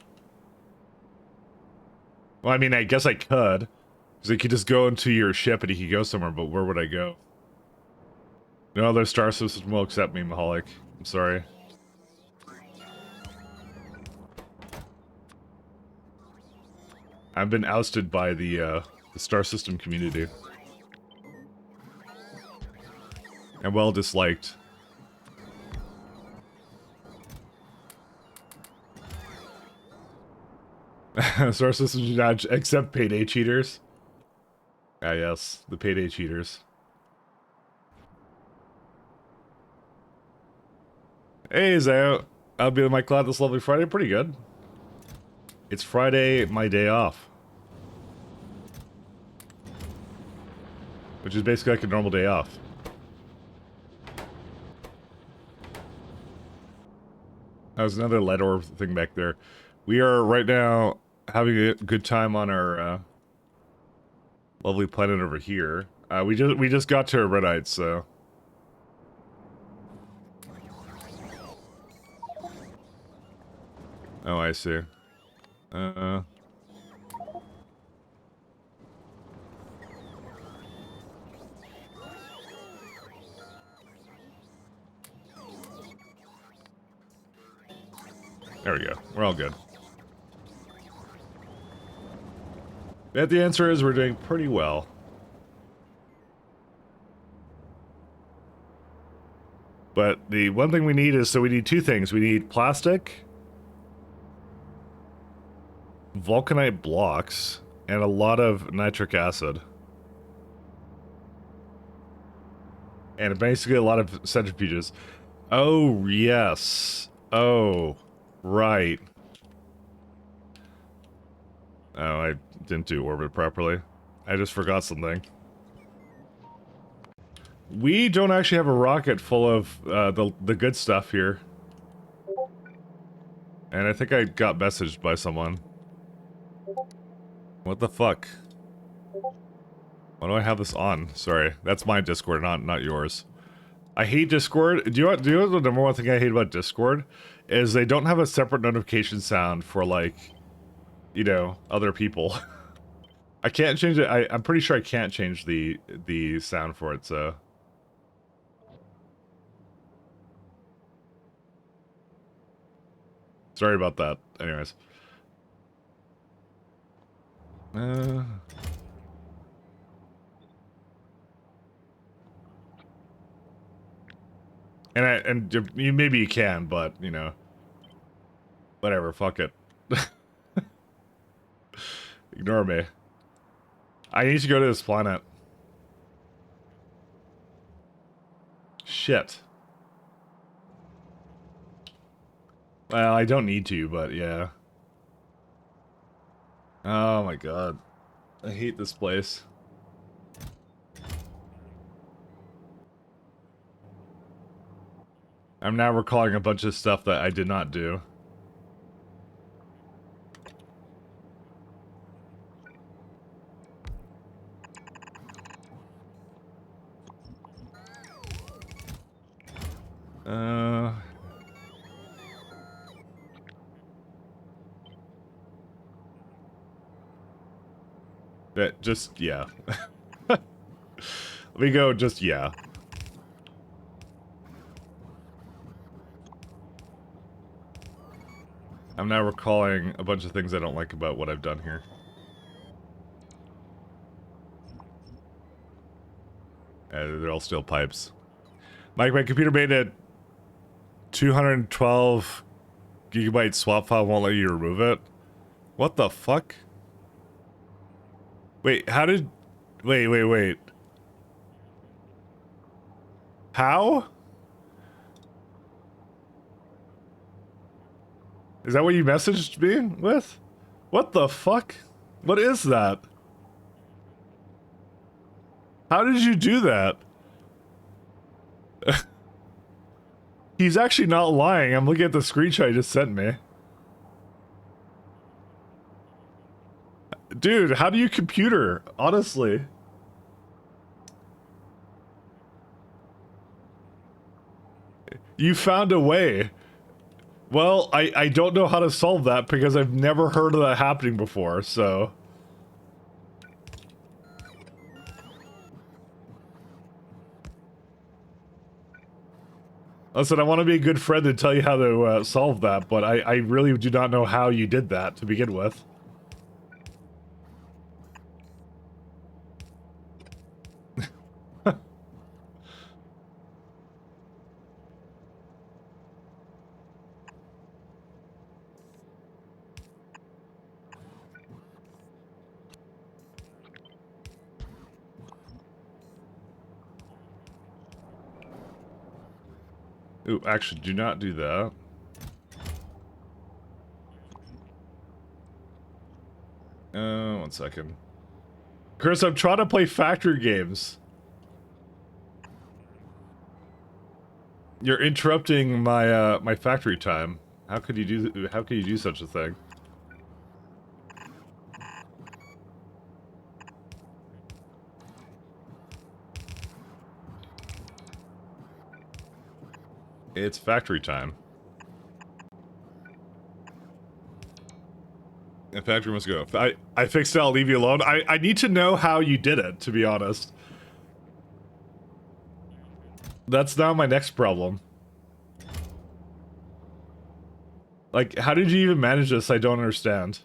Well, I mean, I guess I could. Because I could just go into your ship and he could go somewhere, but where would I go? No other star system will accept me, Mahalik. I'm sorry. I've been ousted by the star system community. And well disliked. Star systems do not accept payday cheaters. Ah yes, the payday cheaters. Hey Zao, I'll be with my cloud this lovely Friday. Pretty good. It's Friday, my day off. Which is basically like a normal day off. There's another lead orb thing back there. We are right now having a good time on our lovely planet over here. We just got to a redite, so. Oh, I see. There we go. We're all good. But the answer is we're doing pretty well. But the one thing we need is, so we need two things. We need plastic, vulcanite blocks, and a lot of nitric acid. And basically a lot of centrifuges. Oh, yes. Oh, right. Oh, I didn't do orbit properly. I just forgot something. We don't actually have a rocket full of the good stuff here. And I think I got messaged by someone. What the fuck? Why do I have this on? Sorry, that's my Discord, not yours. I hate Discord. Do you know the number one thing I hate about Discord? Is they don't have a separate notification sound for, like, you know, other people. I can't change it. I'm pretty sure I can't change the sound for it, so. Sorry about that. Anyways. And you maybe you can, but you know, whatever. Fuck it. Ignore me. I need to go to this planet. Shit. Well, I don't need to, but yeah. Oh my god. I hate this place. I'm now recalling a bunch of stuff that I did not do. That just, yeah. Let me go, just, yeah. I'm now recalling a bunch of things I don't like about what I've done here. They're all steel pipes. My computer made a 212 gigabyte swap file, won't let you remove it. What the fuck? Wait, how did... Wait. How? Is that what you messaged me with? What the fuck? What is that? How did you do that? He's actually not lying. I'm looking at the screenshot he just sent me. Dude, how do you computer? Honestly. You found a way. Well, I don't know how to solve that because I've never heard of that happening before, so... Listen, I want to be a good friend and tell you how to solve that, but I really do not know how you did that to begin with. Ooh, actually, do not do that. One second. Chris, I'm trying to play factory games. You're interrupting my my factory time. How could you do such a thing? It's factory time. The factory must go. I fixed it, I'll leave you alone. I need to know how you did it, to be honest. That's now my next problem. Like, how did you even manage this? I don't understand.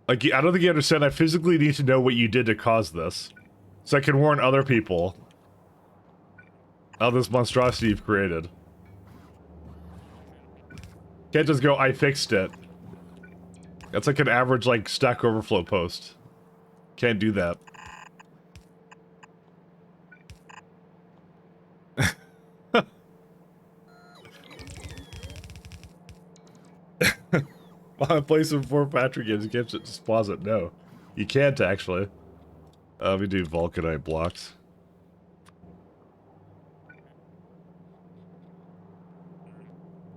Like, I don't think you understand. I physically need to know what you did to cause this, so I can warn other people of this monstrosity you've created. Can't just go, I fixed it. That's like an average, like, Stack Overflow post. Can't do that. I play some before Patrick games, you can't just pause it. No. You can't, actually. We do Vulcanite blocks.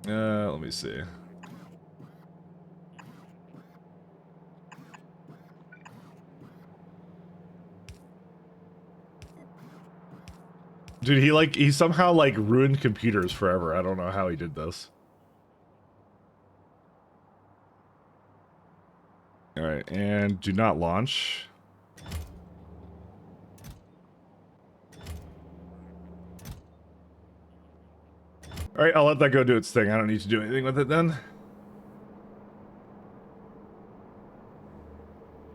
Let me see. Dude, he somehow, like, ruined computers forever. I don't know how he did this. Alright, and do not launch. Alright, I'll let that go do its thing. I don't need to do anything with it then.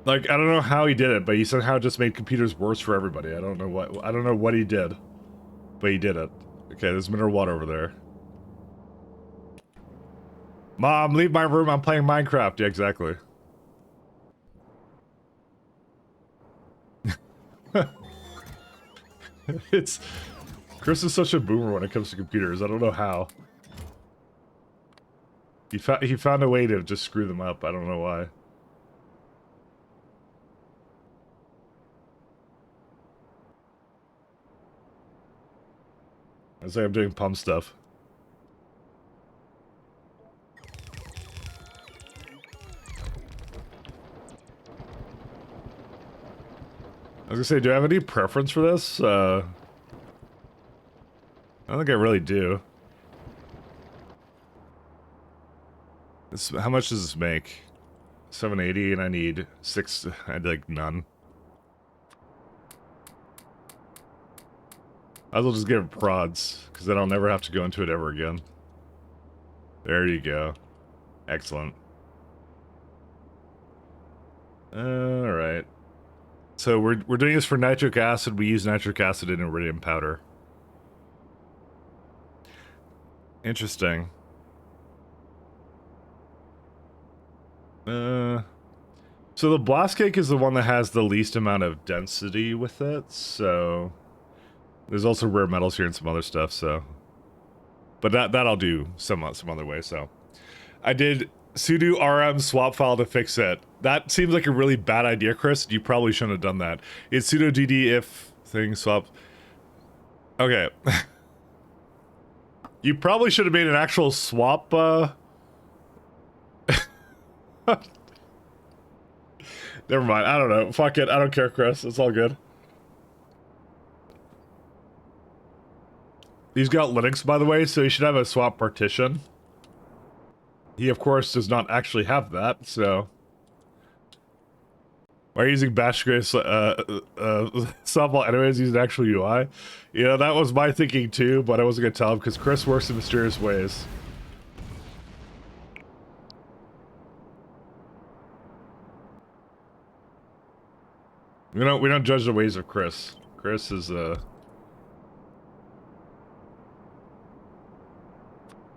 Like, I don't know how he did it, but he somehow just made computers worse for everybody. I don't know what he did. But he did it. Okay, there's mineral water over there. Mom, leave my room, I'm playing Minecraft. Yeah, exactly. Chris is such a boomer when it comes to computers. I don't know how. He found a way to just screw them up. I don't know why. I say I'm doing pump stuff. I was gonna say, do I have any preference for this? I don't think I really do. How much does this make? 780, and I need 6. I'd like none. Might as well just give it prods, because then I'll never have to go into it ever again. There you go. Excellent. Alright. So we're doing this for nitric acid. We use nitric acid in iridium powder. Interesting. So the blast cake is the one that has the least amount of density with it, so there's also rare metals here and some other stuff, so but that I'll do some other way. So I did sudo rm swap file to fix it. That seems like a really bad idea, Chris. You probably shouldn't have done that. It's sudo dd if thing swap. Okay. You probably should have made an actual swap, Never mind, I don't know. Fuck it, I don't care, Chris. It's all good. He's got Linux, by the way, so he should have a swap partition. He, of course, does not actually have that, so... Why are you using bash scripts, softball anyways, using actual UI? You know, that was my thinking too, but I wasn't gonna tell him, because Chris works in mysterious ways. We don't judge the ways of Chris. Chris is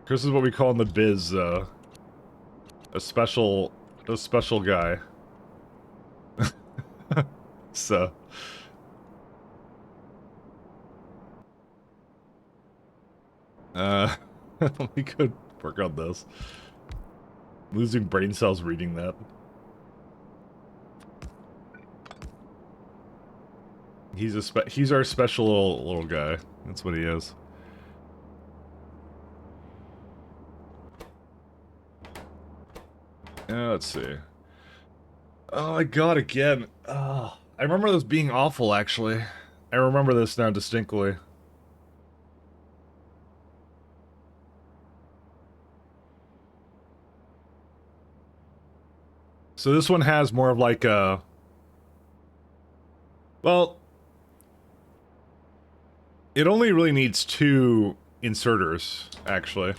Chris is what we call in the biz a special guy. So we could work on this. Losing brain cells reading that. He's our special little guy. That's what he is. Let's see. Oh my god, again. Oh, I remember this being awful, actually. I remember this now distinctly. So this one has more of like a... Well... It only really needs 2 inserters, actually.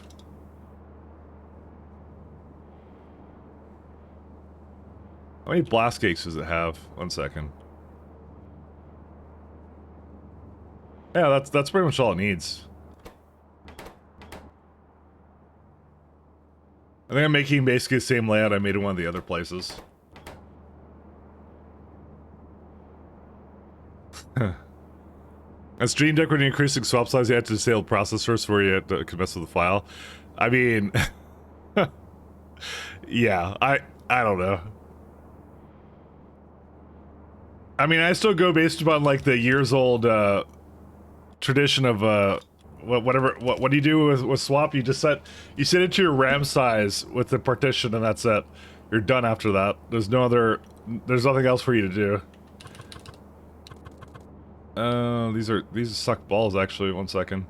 How many blast gates does it have? 1 second. Yeah, that's pretty much all it needs. I think I'm making basically the same layout I made in one of the other places. As Stream Deck, when you're increasing swap size, you have to disable processors before you can mess with the file. I mean... yeah, I don't know. I mean, I still go based upon, like, the years-old, tradition of, what do you do with swap? You just set it to your RAM size with the partition, and that's it. You're done after that. There's nothing else for you to do. These suck balls, actually. 1 second.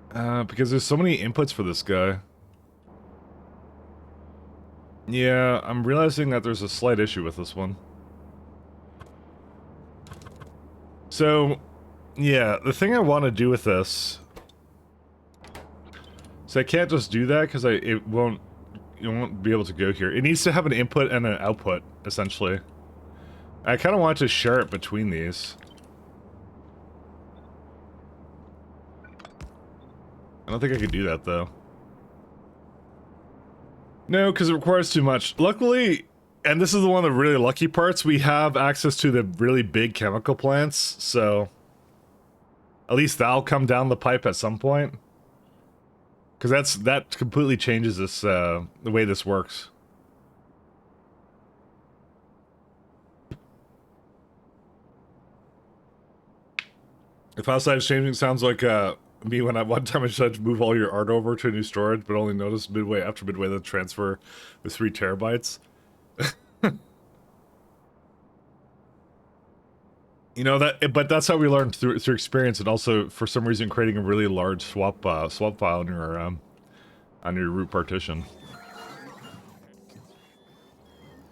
Because there's so many inputs for this guy. Yeah, I'm realizing that there's a slight issue with this one. So, yeah, the thing I want to do with this... So I can't just do that, because it won't be able to go here. It needs to have an input and an output, essentially. I kind of want to share it between these. I don't think I could do that, though. No, because it requires too much. Luckily, and this is one of the really lucky parts, we have access to the really big chemical plants, so... At least that'll come down the pipe at some point. Because that completely changes this, the way this works. If outside changing sounds like, me when one time I tried to move all your art over to a new storage, but only noticed after midway the transfer was 3 terabytes. You know, but that's how we learn through experience, and also for some reason creating a really large swap file on your root partition.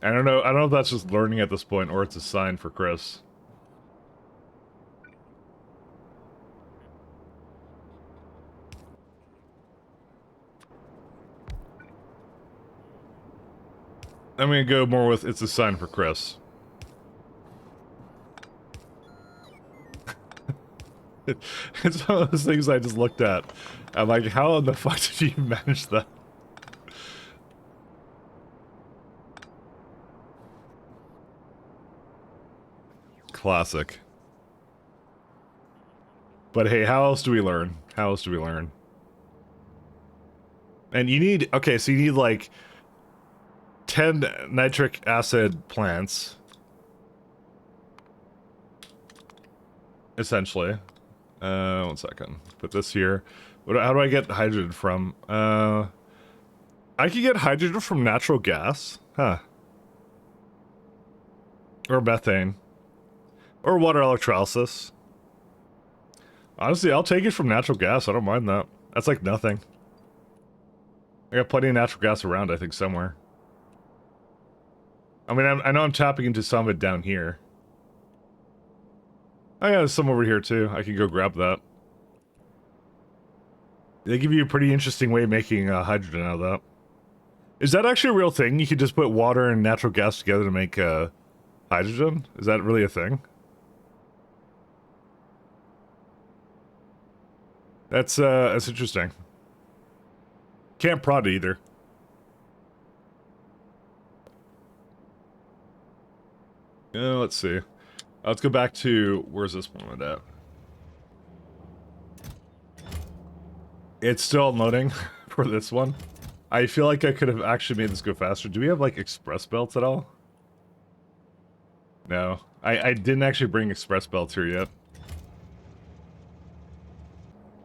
I don't know if that's just learning at this point or it's a sign for Chris. I'm gonna go more with it's a sign for Chris. It's one of those things I just looked at. I'm like, how in the fuck did you manage that? Classic. But hey, how else do we learn? How else do we learn? And you need, okay, so you need like 10 nitric acid plants. Essentially. 1 second. Put this here. How do I get hydrogen from? I can get hydrogen from natural gas. Huh. Or methane. Or water electrolysis. Honestly, I'll take it from natural gas. I don't mind that. That's like nothing. I got plenty of natural gas around, I think, somewhere. I mean, I know I'm tapping into some of it down here. Oh yeah, there's some over here too. I can go grab that. They give you a pretty interesting way of making hydrogen out of that. Is that actually a real thing? You could just put water and natural gas together to make hydrogen? Is that really a thing? That's interesting. Can't prod it either. Let's see. Let's go back to... Where's this one at? It's still unloading for this one. I feel like I could have actually made this go faster. Do we have, like, express belts at all? No. I didn't actually bring express belts here yet.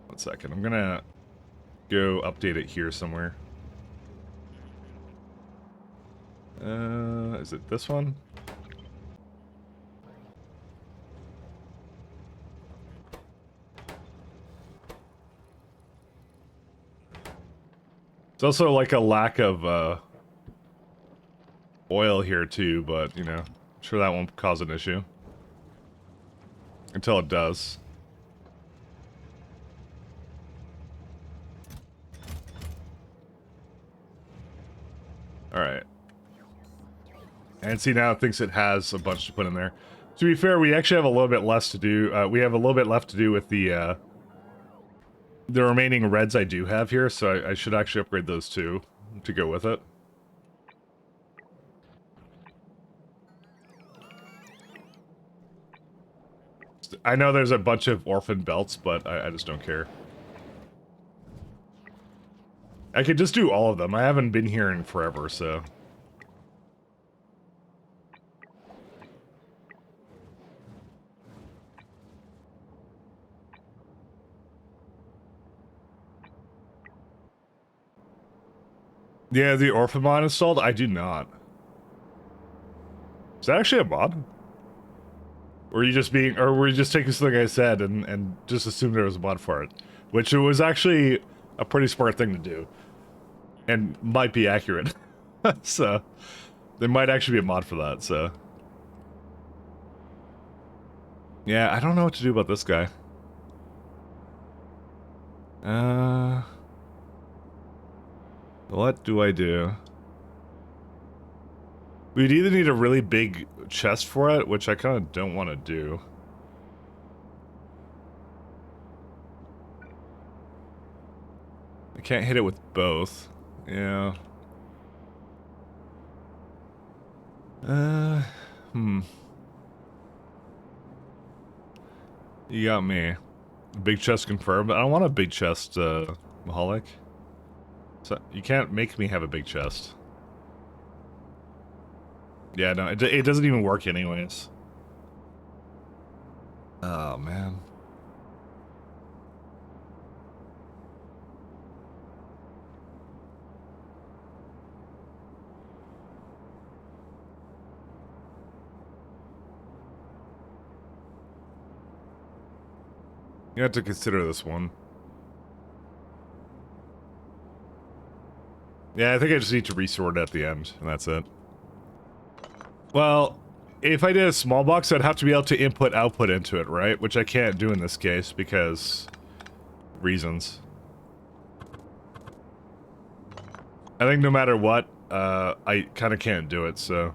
1 second. I'm gonna go update it here somewhere. Is it this one? It's also like a lack of oil here too, but you know, I'm sure that won't cause an issue. Until it does. Alright. And see, now it thinks it has a bunch to put in there. To be fair, we actually have a little bit less to do. We have a little bit left to do with the remaining reds I do have here, so I should actually upgrade those too to go with it. I know there's a bunch of orphan belts, but I just don't care. I could just do all of them. I haven't been here in forever, so... Yeah, the orphan mod installed? I do not. Is that actually a mod? Or were you just being, or were you just taking something I said and just assumed there was a mod for it? Which it was actually a pretty smart thing to do. And might be accurate. So, there might actually be a mod for that, so. Yeah, I don't know what to do about this guy. What do I do? We'd either need a really big chest for it, which I kind of don't want to do. I can't hit it with both. Yeah. You got me. Big chest confirmed. I don't want a big chest, Mahalik. So, you can't make me have a big chest. Yeah, no, it doesn't even work anyways. Oh, man. You have to consider this one. Yeah, I think I just need to resort at the end, and that's it. Well, if I did a small box, I'd have to be able to input-output into it, right? Which I can't do in this case, because... reasons. I think no matter what, I kind of can't do it, so...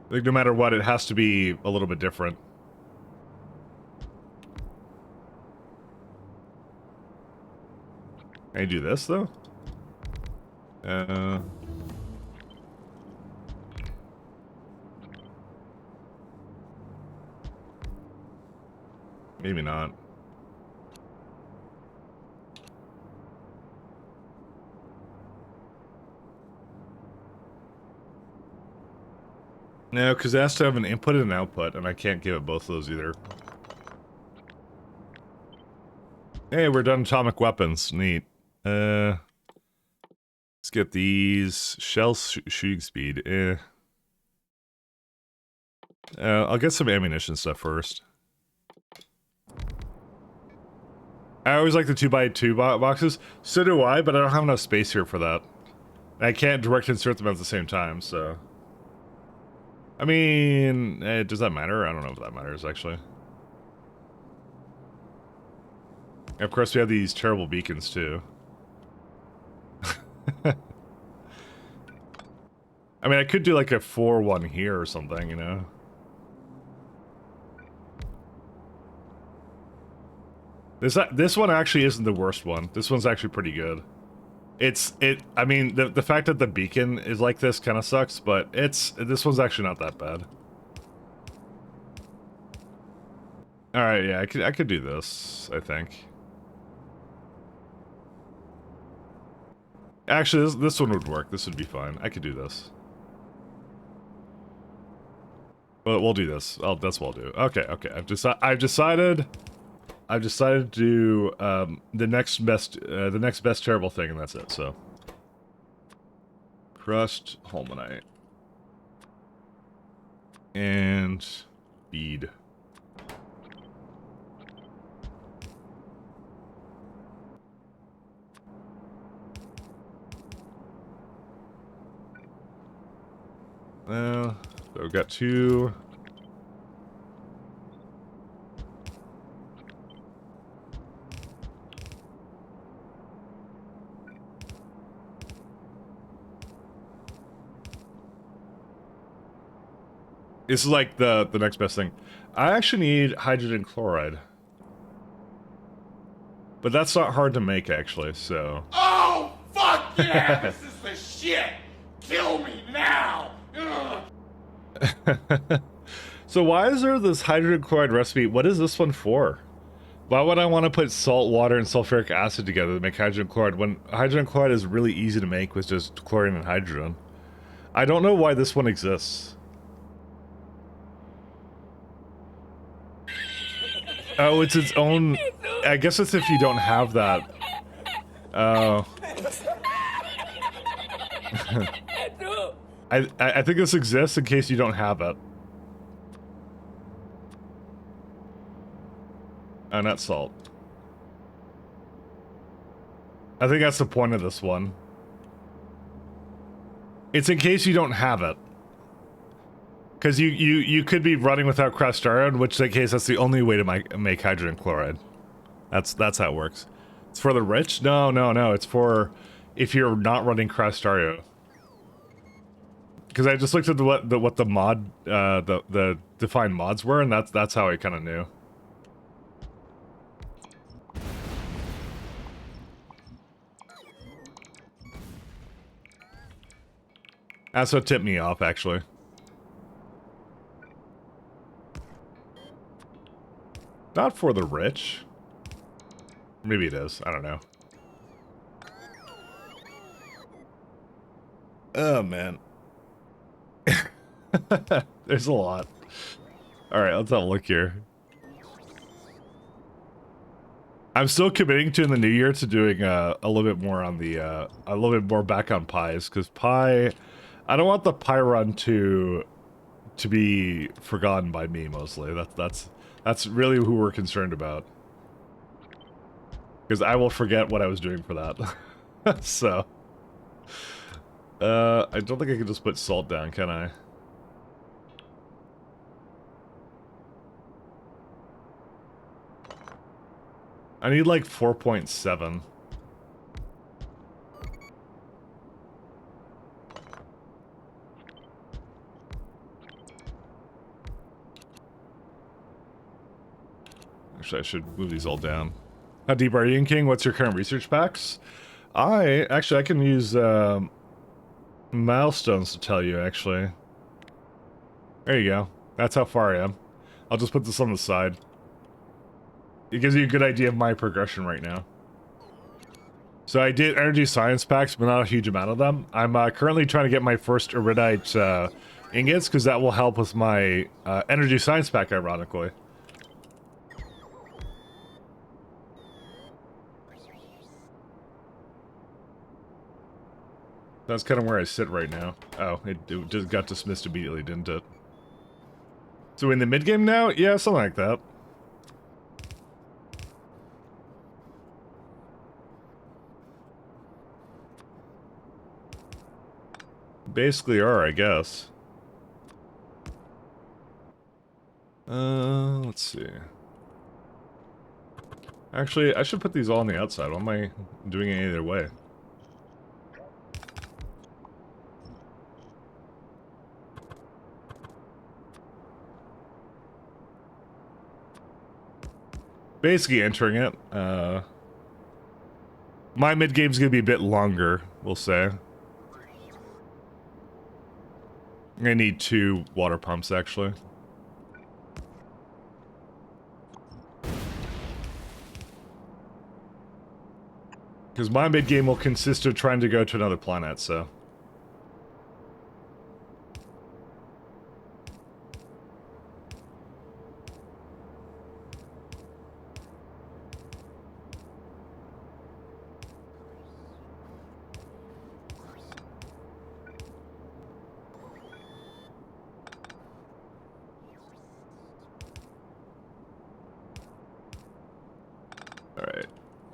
I think no matter what, it has to be a little bit different. Can I do this, though? Maybe not. No, because it has to have an input and an output, and I can't give it both of those either. Hey, we're done atomic weapons. Neat. Let's get these. Shell shooting speed. I'll get some ammunition stuff first. I always like the 2x2 boxes. So do I, but I don't have enough space here for that. And I can't direct insert them at the same time, so... I mean, does that matter? I don't know if that matters, actually. And of course, we have these terrible beacons, too. I mean, I could do like a 4-1 here or something, you know? This one actually isn't the worst one. This one's actually pretty good. I mean, the fact that the beacon is like this kind of sucks, but this one's actually not that bad. Alright, yeah, I could do this, I think. Actually, this one would work. This would be fine. I could do this. Well, we'll do this. That's what we'll do. Okay, okay. I've decided to do the next best terrible thing, and that's it. So, crushed holmanite and bead. So we've got 2. This is like the next best thing. I actually need hydrogen chloride. But that's not hard to make, actually, so... Oh, fuck yeah! This is the shit! Kill me now! Ugh. So why is there this hydrogen chloride recipe? What is this one for? Why would I want to put salt, water, and sulfuric acid together to make hydrogen chloride when hydrogen chloride is really easy to make with just chlorine and hydrogen? I don't know why this one exists. Oh, it's its own... I guess it's if you don't have that. Oh. I think this exists in case you don't have it. Oh, not salt. I think that's the point of this one. It's in case you don't have it. Because you could be running without Crastario, in which case that's the only way to make hydrogen chloride. That's how it works. It's for the rich? No. It's for if you're not running Crastario. Because I just looked at what the mod the defined mods were, and that's how I kind of knew. That's what tipped me off, actually. Not for the rich. Maybe it is. I don't know. Oh, man. There's a lot. Alright, let's have a look here. I'm still committing to in the new year to doing a little bit more on the, a little bit more back on pies, because pie... I don't want the pie run to be forgotten by me, mostly. That's really who we're concerned about. Because I will forget what I was doing for that. So... I don't think I can just put salt down, can I? I need like 4.7. Actually, I should move these all down. How deep are you in King? What's your current research packs? I can use milestones to tell you, actually. There you go. That's how far I am. I'll just put this on the side. It gives you a good idea of my progression right now. So I did energy science packs, but not a huge amount of them. I'm currently trying to get my first iridite ingots, because that will help with my energy science pack, ironically. That's kind of where I sit right now. Oh, it just got dismissed immediately, didn't it? So in the mid-game now? Yeah, something like that. Basically are, I guess. Let's see. Actually, I should put these all on the outside. Why am I doing it either way? Basically entering it. My mid-game's gonna be a bit longer, we'll say. I'm gonna need 2 water pumps, actually. Because my mid-game will consist of trying to go to another planet, so...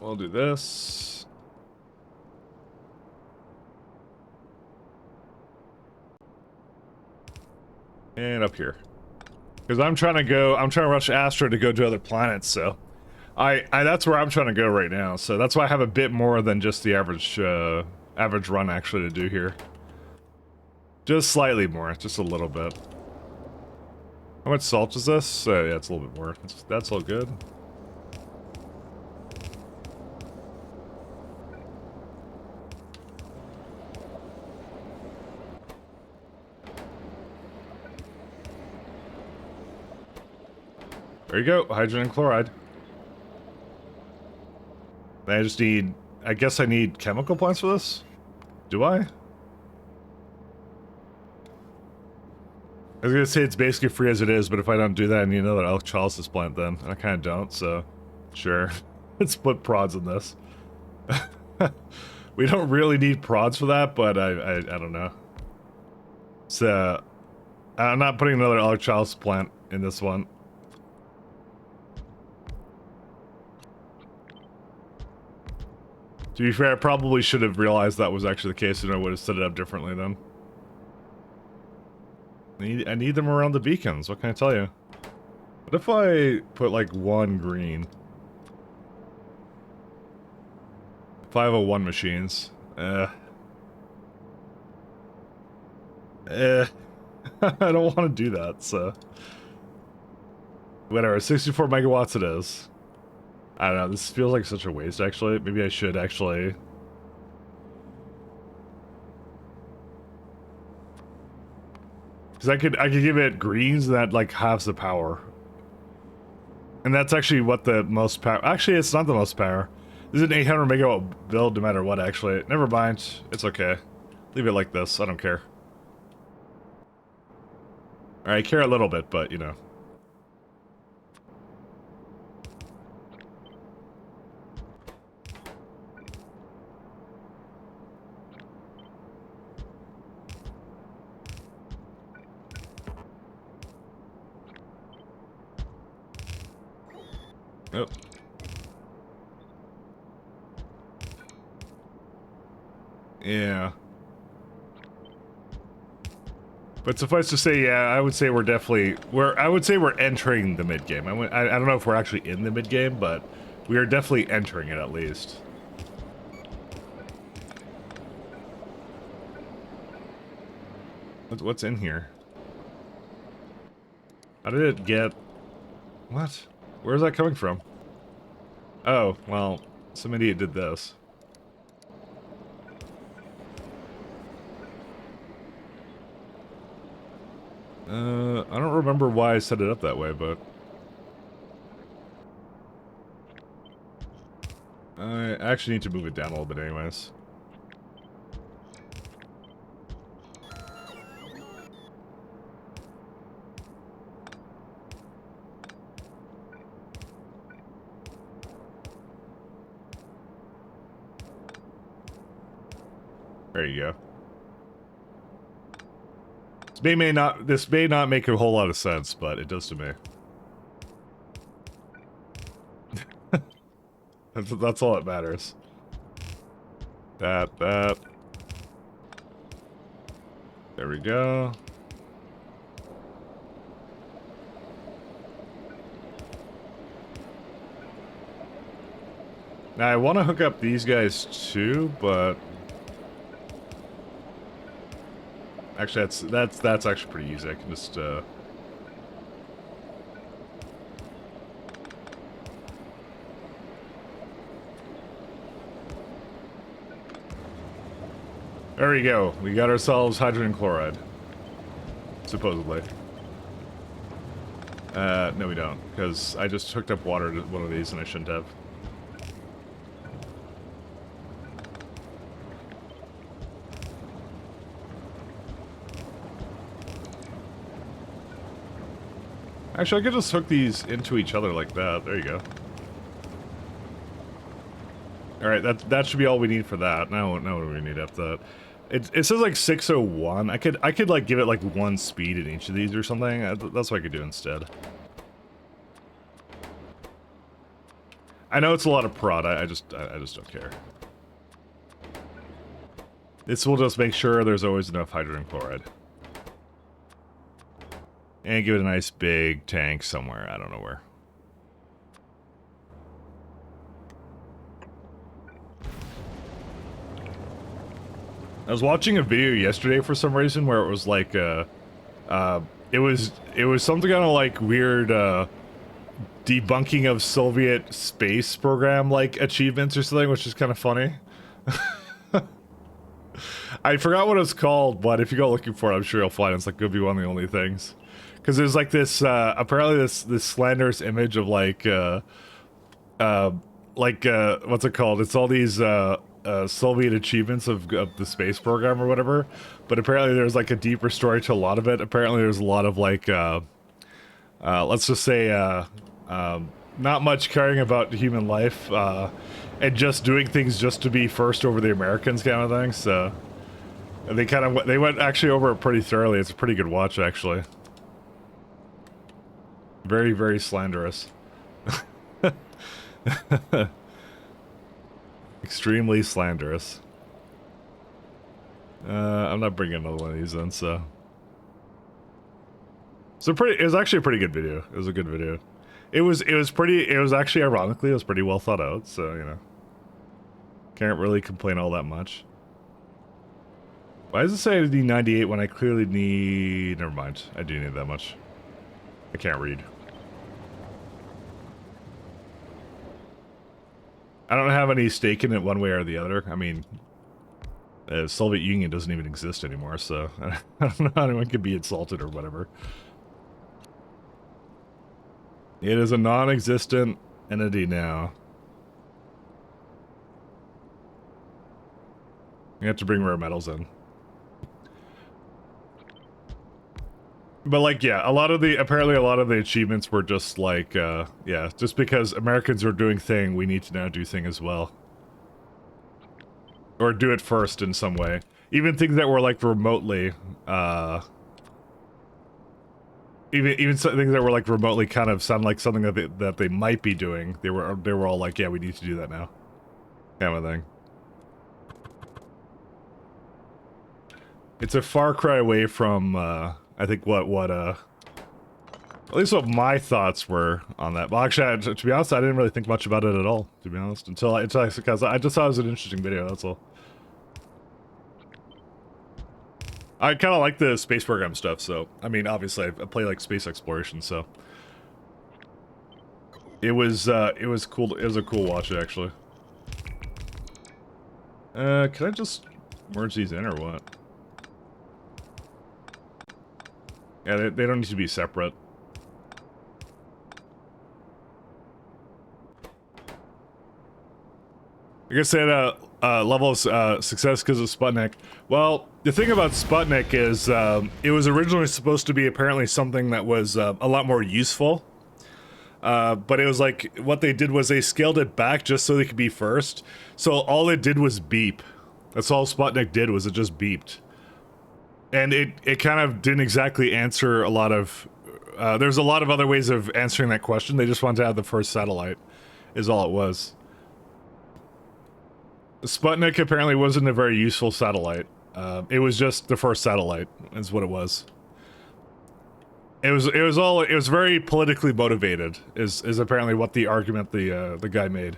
we'll do this. And up here. Because I'm trying to rush Astro to go to other planets, so that's where I'm trying to go right now. So that's why I have a bit more than just the average run actually to do here. Just slightly more, just a little bit. How much salt is this? Yeah, it's a little bit more. That's all good. There you go, hydrogen chloride. I just need... I guess I need chemical plants for this? Do I? I was gonna say it's basically free as it is, but if I don't do that, I need another electrolysis plant then. I kinda don't, so... Sure. Let's put prods in this. We don't really need prods for that, but I don't know. So... I'm not putting another electrolysis plant in this one. To be fair, I probably should have realized that was actually the case, and I would have set it up differently then. I need them around the beacons, what can I tell you? What if I put like one green? 501 machines. I don't want to do that, so... Whatever, 64 megawatts it is. I don't know, this feels like such a waste, actually. Maybe I should actually... Because I could give it greens and that, like, halves the power. And that's actually what the most power... Actually, it's not the most power. This is an 800 megawatt build no matter what, actually. Never mind. It's okay. Leave it like this. I don't care. I care a little bit, but, you know. Oh. Yeah. But suffice to say, yeah, I would say we're definitely... I would say we're entering the mid-game. I don't know if we're actually in the mid-game, but we are definitely entering it at least. What's in here? How did it get... What? Where's that coming from? Oh, well, some idiot did this. I don't remember why I set it up that way, but... I actually need to move it down a little bit anyways. There you go. This may not make a whole lot of sense, but it does to me. That's all that matters. That. There we go. Now I want to hook up these guys too, but actually that's actually pretty easy. I can just there we go. We got ourselves hydrogen chloride. Supposedly. No we don't, because I just hooked up water to one of these and I shouldn't have. Actually, I could just hook these into each other like that. There you go. Alright, that should be all we need for that. Now what do we need after that? It says like 601. I could like give it like 1 speed in each of these or something. That's what I could do instead. I know it's a lot of prod. I just don't care. This will just make sure there's always enough hydrogen chloride. And give it a nice big tank somewhere. I don't know where. I was watching a video yesterday for some reason where it was like, it was something kind of like weird, debunking of Soviet space program, like, achievements or something, which is kind of funny. I forgot what it's called, but if you go looking for it, I'm sure you'll find it. It's like, gonna be one of the only things. Because there's like this, apparently this slanderous image of like, what's it called? It's all these, Soviet achievements of the space program or whatever, but apparently there's like a deeper story to a lot of it. Apparently there's a lot of like, let's just say, not much caring about human life, and just doing things just to be first over the Americans kind of thing, so they went actually over it pretty thoroughly. It's a pretty good watch, actually. Very, very slanderous. Extremely slanderous. I'm not bringing another one of these in, so... it was actually a pretty good video. It was a good video. It was actually, ironically, it was pretty well thought out, so, you know. Can't really complain all that much. Why does it say I need 98 when I clearly need... Never mind, I do need that much. I can't read. I don't have any stake in it one way or the other. I mean, the Soviet Union doesn't even exist anymore, so I don't know how anyone could be insulted or whatever. It is a non-existent entity now. You have to bring rare metals in. But like, yeah, apparently a lot of the achievements were just like, yeah, just because Americans are doing thing, we need to now do thing as well. Or do it first in some way. Even things that were like remotely, even some things that were like remotely kind of sound like something that they might be doing. They were all like, yeah, we need to do that now. Kind of thing. It's a far cry away from, I think at least what my thoughts were on that. Well, actually, to be honest, I didn't really think much about it at all, to be honest, because I just thought it was an interesting video, that's all. I kind of like the space program stuff, so, I mean, obviously, I play, like, space exploration, so. It was cool, it was a cool watch, actually. Can I just merge these in, or what? Yeah, they don't need to be separate. I guess they had a level of success because of Sputnik. Well, the thing about Sputnik is it was originally supposed to be apparently something that was a lot more useful. But it was like, what they did was they scaled it back just so they could be first. So all it did was beep. That's all Sputnik did, was it just beeped. And it kind of didn't exactly answer a lot of... there's a lot of other ways of answering that question. They just wanted to have the first satellite, is all it was. Sputnik apparently wasn't a very useful satellite. It was just the first satellite, is what it was. It was very politically motivated, is apparently what the argument the guy made.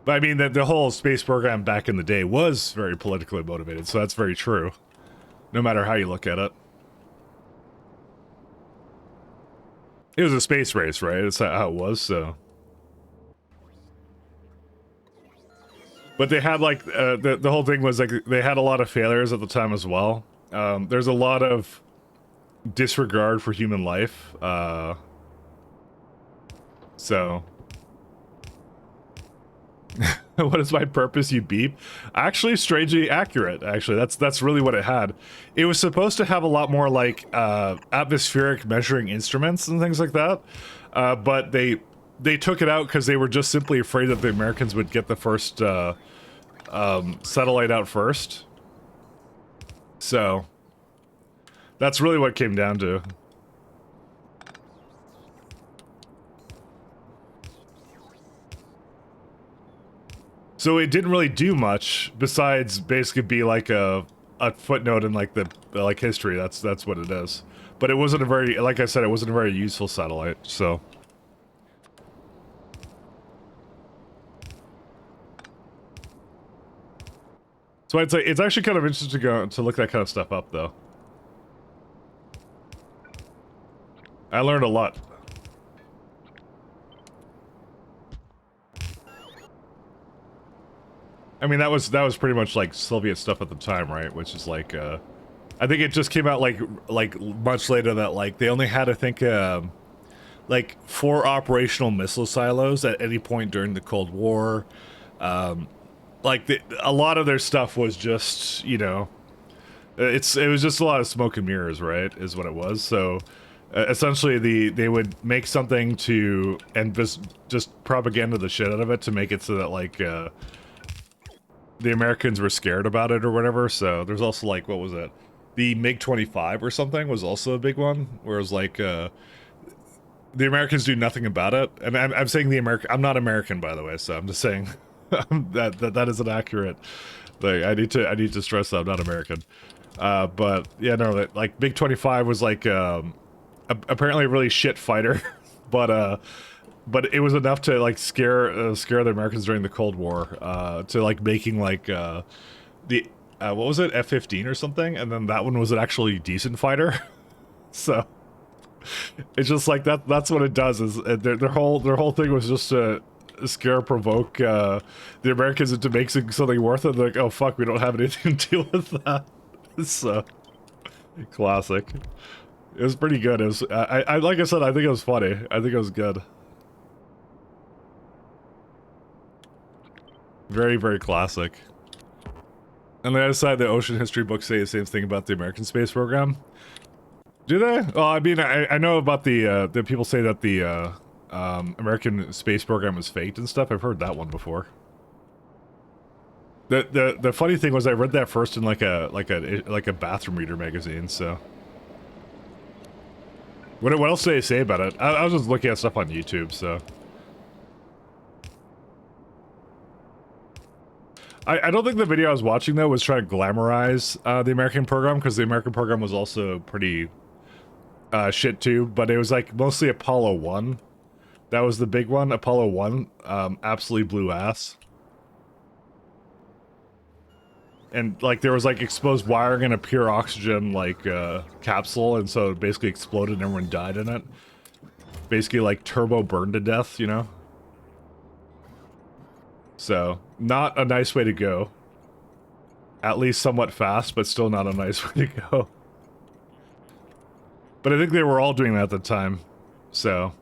But I mean, the whole space program back in the day was very politically motivated, so that's very true. No matter how you look at it. It was a space race, right? That's how it was, so... But they had, like, the whole thing was, like, they had a lot of failures at the time as well. There's a lot of disregard for human life, so... What is my purpose, you beep? Actually, strangely accurate, actually. That's really what it had. It was supposed to have a lot more, like, atmospheric measuring instruments and things like that, but they took it out because they were just simply afraid that the Americans would get the first satellite out first. So, that's really what it came down to. So it didn't really do much besides basically be like a footnote in like the like history. That's what it is. But it wasn't a very, like I said, it wasn't a very useful satellite. So. So I'd say it's actually kind of interesting to look that kind of stuff up, though. I learned a lot. I mean, that was pretty much like Soviet stuff at the time, right? Which is like, I think it just came out like much later that like they only had, I think, like 4 operational missile silos at any point during the Cold War. Like a lot of their stuff was just, you know, it was just a lot of smoke and mirrors, right? Is what it was. So essentially, they would make something to and just propaganda the shit out of it to make it so that like the Americans were scared about it or whatever. So there's also like, what was it? The MiG-25 or something was also a big one, where it was like the Americans do nothing about it. And I'm saying I'm not American, by the way, so I'm just saying. that isn't accurate. Like, I need to stress that I'm not American. But yeah, no, like MiG-25 was like apparently a really shit fighter, but it was enough to like scare the Americans during the Cold War to like making like the what was it, F-15 or something, and then that one was an actually decent fighter. So it's just like that's what it does. Is their whole thing was just to scare, provoke the Americans into making something worth it. They're like, oh fuck, we don't have anything to deal with that. So classic. It was pretty good. It was I like I said, I think it was funny. I think it was good. Very, very classic. On the other side, the ocean history books say the same thing about the American space program. Do they? Well, I mean, I know about the people say that the American space program was faked and stuff. I've heard that one before. The funny thing was I read that first in like a bathroom reader magazine. So what else do they say about it? I was just looking at stuff on YouTube. So I don't think the video I was watching though was trying to glamorize the American program, because the American program was also pretty shit too. But it was like mostly Apollo 1. That was the big one. Apollo 1 absolutely blew ass. And like there was like exposed wiring in a pure oxygen like capsule, and so it basically exploded and everyone died in it. Basically like turbo burned to death, you know? So not a nice way to go. At least somewhat fast, but still not a nice way to go. But I think they were all doing that at the time. So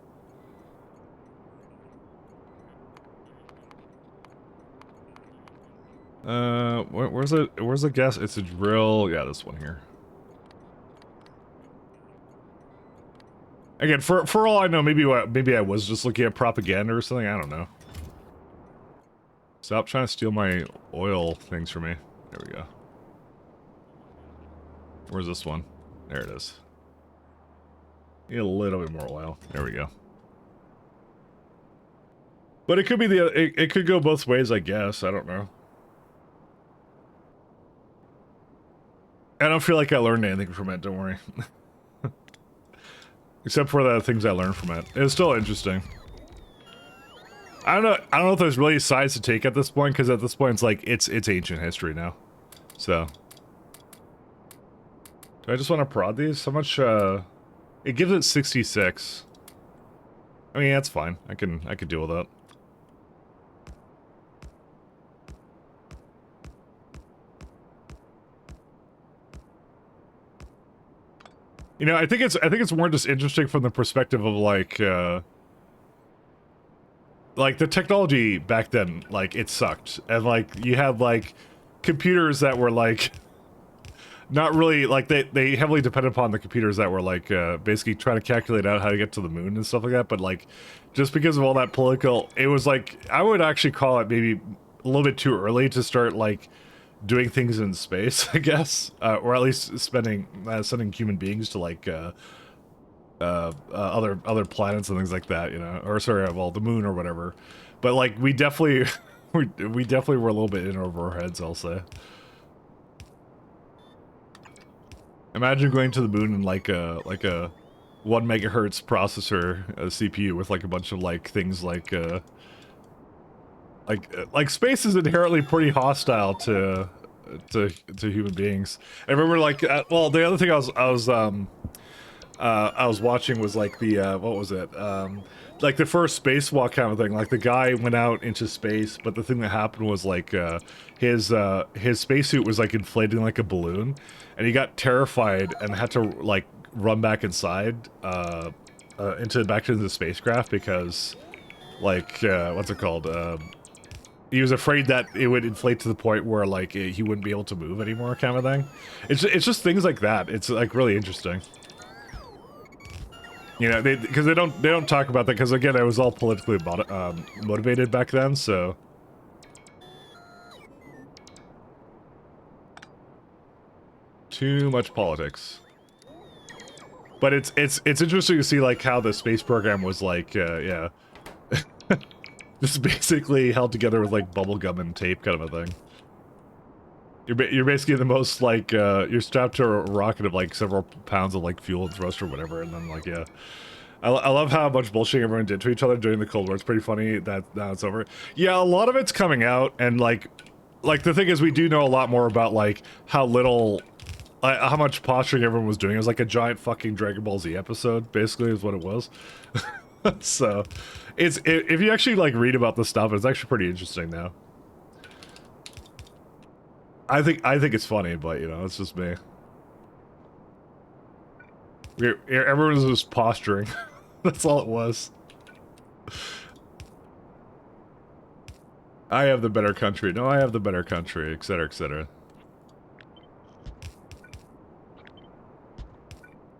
where's the gas? It's a drill. Yeah, this one here. Again, for all I know, maybe I was just looking at propaganda or something. I don't know. Stop trying to steal my oil things from me. There we go. Where's this one? There it is. Need a little bit more oil. There we go. But it could be it could go both ways, I guess. I don't know. I don't feel like I learned anything from it, don't worry. Except for the things I learned from it. It's still interesting. I don't know if there's really sides to take at this point, because at this point it's like it's ancient history now. So do I just want to prod these? How much it gives it 66. I mean, that's fine. I can deal with that. You know, I think it's more just interesting from the perspective of like the technology back then, like it sucked, and like you had like computers that were like not really like they heavily depended upon the computers that were like basically trying to calculate out how to get to the moon and stuff like that. But like just because of all that political, it was like I would actually call it maybe a little bit too early to start like doing things in space, I guess, or at least sending human beings to like other planets and things like that, you know, or sorry, well, the moon or whatever. But like we definitely we definitely were a little bit in over our heads, I'll say. Imagine going to the moon in like a 1 megahertz processor, a CPU with like a bunch of like things like space is inherently pretty hostile to human beings. I remember like well, the other thing I was watching was like the what was it? Like the first spacewalk kind of thing. Like the guy went out into space, but the thing that happened was like his spacesuit was like inflating like a balloon, and he got terrified and had to like run back inside back into the spacecraft because like what's it called? He was afraid that it would inflate to the point where like he wouldn't be able to move anymore, kind of thing. It's just things like that. It's like really interesting. You know, because they don't talk about that because again, I was all politically motivated back then, so. Too much politics. But it's interesting to see like how the space program was like, yeah, just basically held together with like bubble gum and tape kind of a thing. You're basically the most like you're strapped to a rocket of like several pounds of like fuel and thrust or whatever, and then like yeah. I love how much bullshit everyone did to each other during the Cold War. It's pretty funny that now it's over. Yeah, a lot of it's coming out, and like the thing is, we do know a lot more about like how much posturing everyone was doing. It was like a giant fucking Dragon Ball Z episode, basically, is what it was. So, if you actually like read about the stuff, it's actually pretty interesting now. I think it's funny, but you know, it's just me. Everyone was just posturing. That's all it was. I have the better country. No, I have the better country, etc., etc.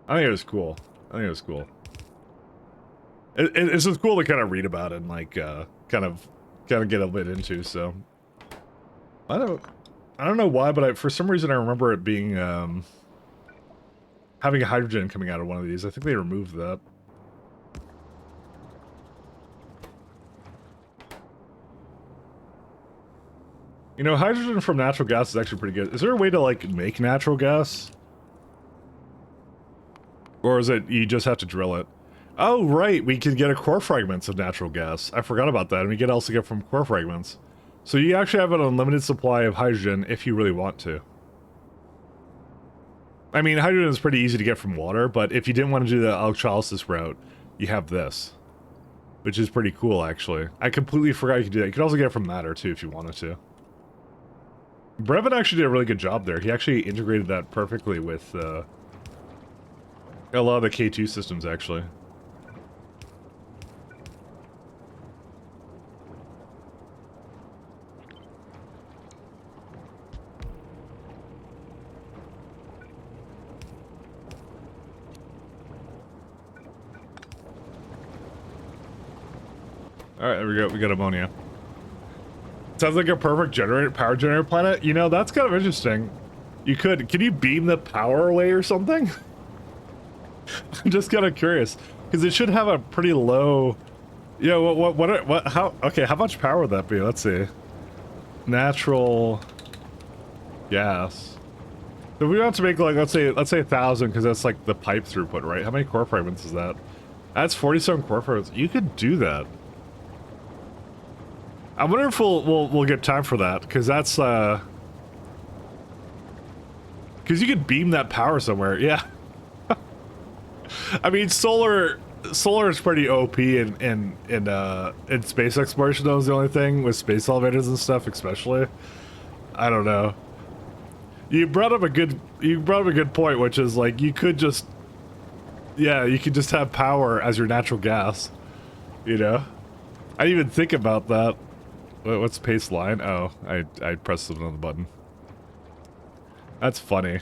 I think it was cool. It's just cool to kind of read about it and like kind of get a bit into. So I don't know why, but for some reason I remember it being having a hydrogen coming out of one of these. I think they removed that. You know, hydrogen from natural gas is actually pretty good. Is there a way to like make natural gas? Or is it you just have to drill it? Oh, right, we can get a core fragments of natural gas. I forgot about that, and we can also get from core fragments. So you actually have an unlimited supply of hydrogen if you really want to. I mean, hydrogen is pretty easy to get from water, but if you didn't want to do the electrolysis route, you have this. Which is pretty cool, actually. I completely forgot you could do that. You could also get it from matter, too, if you wanted to. Brevin actually did a really good job there. He actually integrated that perfectly with a lot of the K2 systems, actually. Alright, there we go. We got ammonia. Sounds like a perfect power generator planet. You know, that's kind of interesting. Can you beam the power away or something? I'm just kind of curious. Because it should have a pretty low... Yeah, how much power would that be? Let's see. Natural gas. So if we want to make like, let's say 1,000, because that's like the pipe throughput, right? How many core fragments is that? That's 47 core fragments. You could do that. I wonder if we'll get time for that, because that's because you could beam that power somewhere. Yeah. I mean, solar is pretty OP in space exploration. That was the only thing with space elevators and stuff, especially. I don't know. You brought up a good point, which is like you could just have power as your natural gas. You know, I didn't even think about that. What's pace line? Oh, I pressed something on the button. That's funny.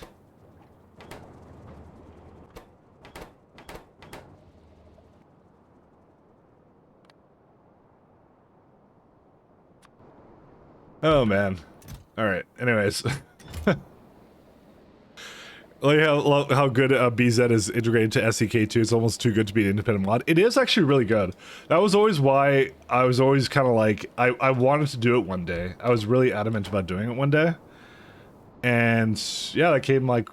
Oh man. Alright, anyways. Like how good BZ is integrated to SEK2. It's almost too good to be an independent mod. It is actually really good. That was always why I was always kind of like, I wanted to do it one day. I was really adamant about doing it one day. And yeah, that came like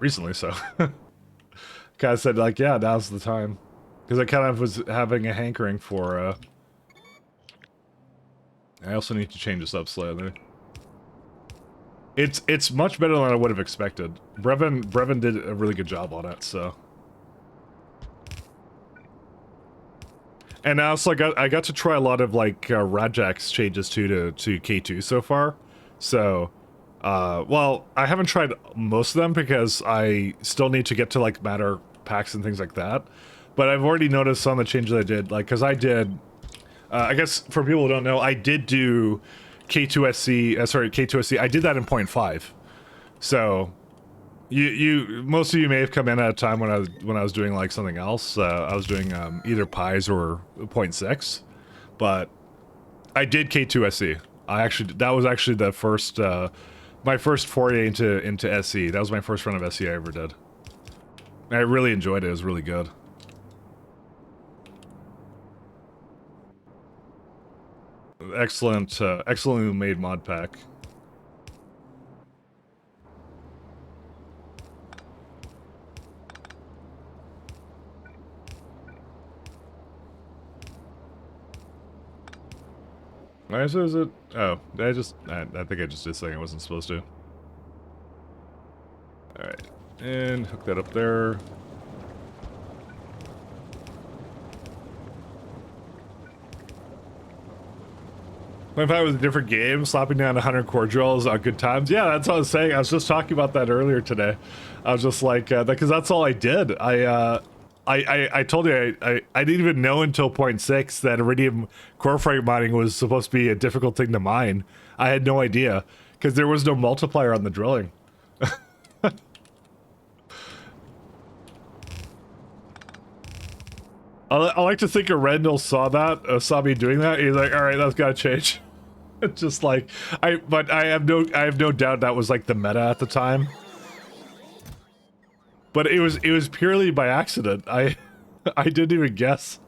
recently, so. Kind of said like, yeah, now's the time. Because I kind of was having a hankering for, I also need to change this up slightly. It's much better than I would have expected. Brevin did a really good job on it, so. And also I got to try a lot of like Rajax changes too to K2 so far. So, well, I haven't tried most of them because I still need to get to like matter packs and things like that. But I've already noticed some of the changes I did, like, because I did, I guess for people who don't know, I did do K2SC, I did that in 0.5. So, most of you may have come in at a time when I was doing like something else. I was doing either pies or 0.6, but I did K2SC. That was actually the first, my first foray into SC. That was my first run of SC I ever did. I really enjoyed it. It was really good. Excellent, excellently made mod pack. Why is it? Oh, I think I just did something I wasn't supposed to. Alright, and hook that up there. If I was a different game, slapping down 100 cordials on good times. Yeah, that's what I was saying. I was just talking about that earlier today. I was just like, because that's all I did. I told you, I didn't even know until 0.6 that iridium core frame mining was supposed to be a difficult thing to mine. I had no idea, because there was no multiplier on the drilling. I like to think a Rendell saw that, saw me doing that. He's like, all right, that's gotta change. It's just like, but I have no doubt that was like the meta at the time. But it was purely by accident. I didn't even guess.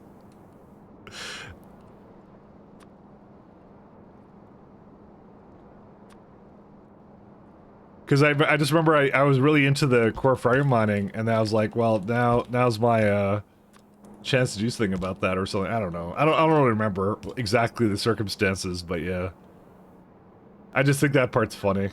Because I just remember I was really into the core frame mining, and I was like, well, now's my chance to do something about that or something. I don't know. I don't really remember exactly the circumstances, but yeah. I just think that part's funny.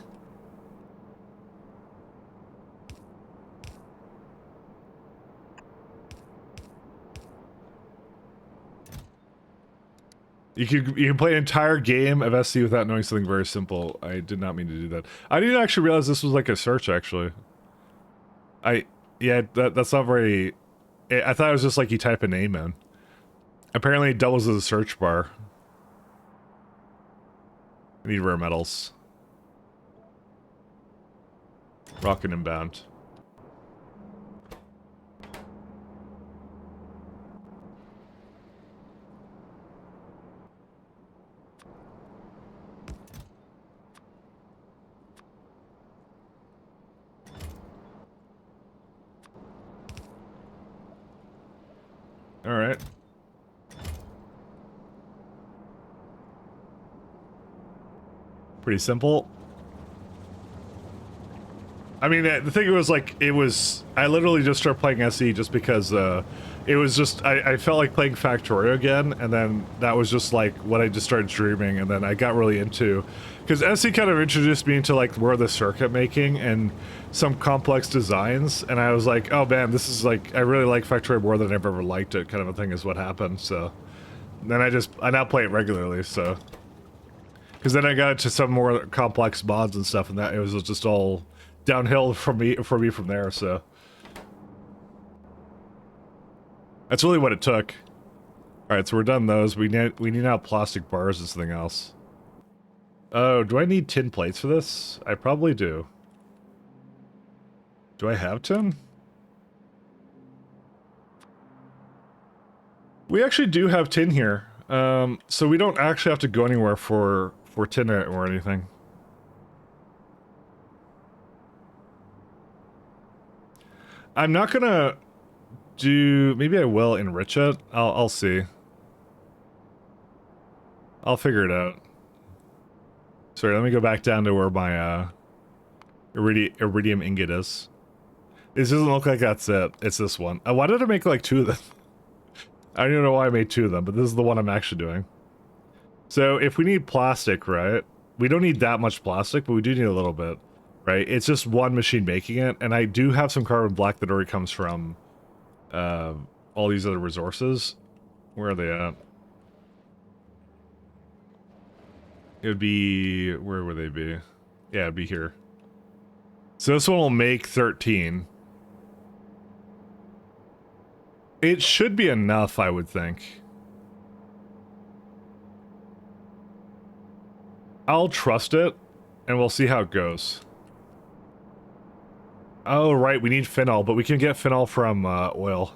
You can play an entire game of SC without knowing something very simple. I did not mean to do that. I didn't actually realize this was like a search, actually. Yeah, that's not very... I thought it was just like you type a name in. Apparently it doubles as a search bar. I need rare metals. Rocket inbound. Alright. Pretty simple. I mean, the thing was, like, I literally just started playing SE just because, it was just, I felt like playing Factorio again, and then that was just, like, what I just started dreaming, and then I got really into, because SE kind of introduced me into, like, more of the circuit making and some complex designs, and I was like, oh man, this is, like, I really like Factorio more than I've ever liked it, kind of a thing is what happened, so. And then I now play it regularly, so. Because then I got into some more complex mods and stuff, and that, it was just all downhill for me from there, so. That's really what it took. Alright, so we're done those. We need now plastic bars and something else. Oh, do I need tin plates for this? I probably do. Do I have tin? We actually do have tin here. So we don't actually have to go anywhere for tin or anything. I'm not gonna do... Maybe I will enrich it. I'll see. I'll figure it out. Sorry, let me go back down to where my iridium ingot is. This doesn't look like that's it. It's this one. Why did I make like 2 of them? I don't even know why I made 2 of them, but this is the one I'm actually doing. So if we need plastic, right? We don't need that much plastic, but we do need a little bit, right? It's just one machine making it, and I do have some carbon black that already comes from all these other resources. Where are they at? It would be... Where would they be? Yeah, it'd be here. So this one will make 13. It should be enough, I would think. I'll trust it, and we'll see how it goes. Oh, right, we need phenol, but we can get phenol from oil.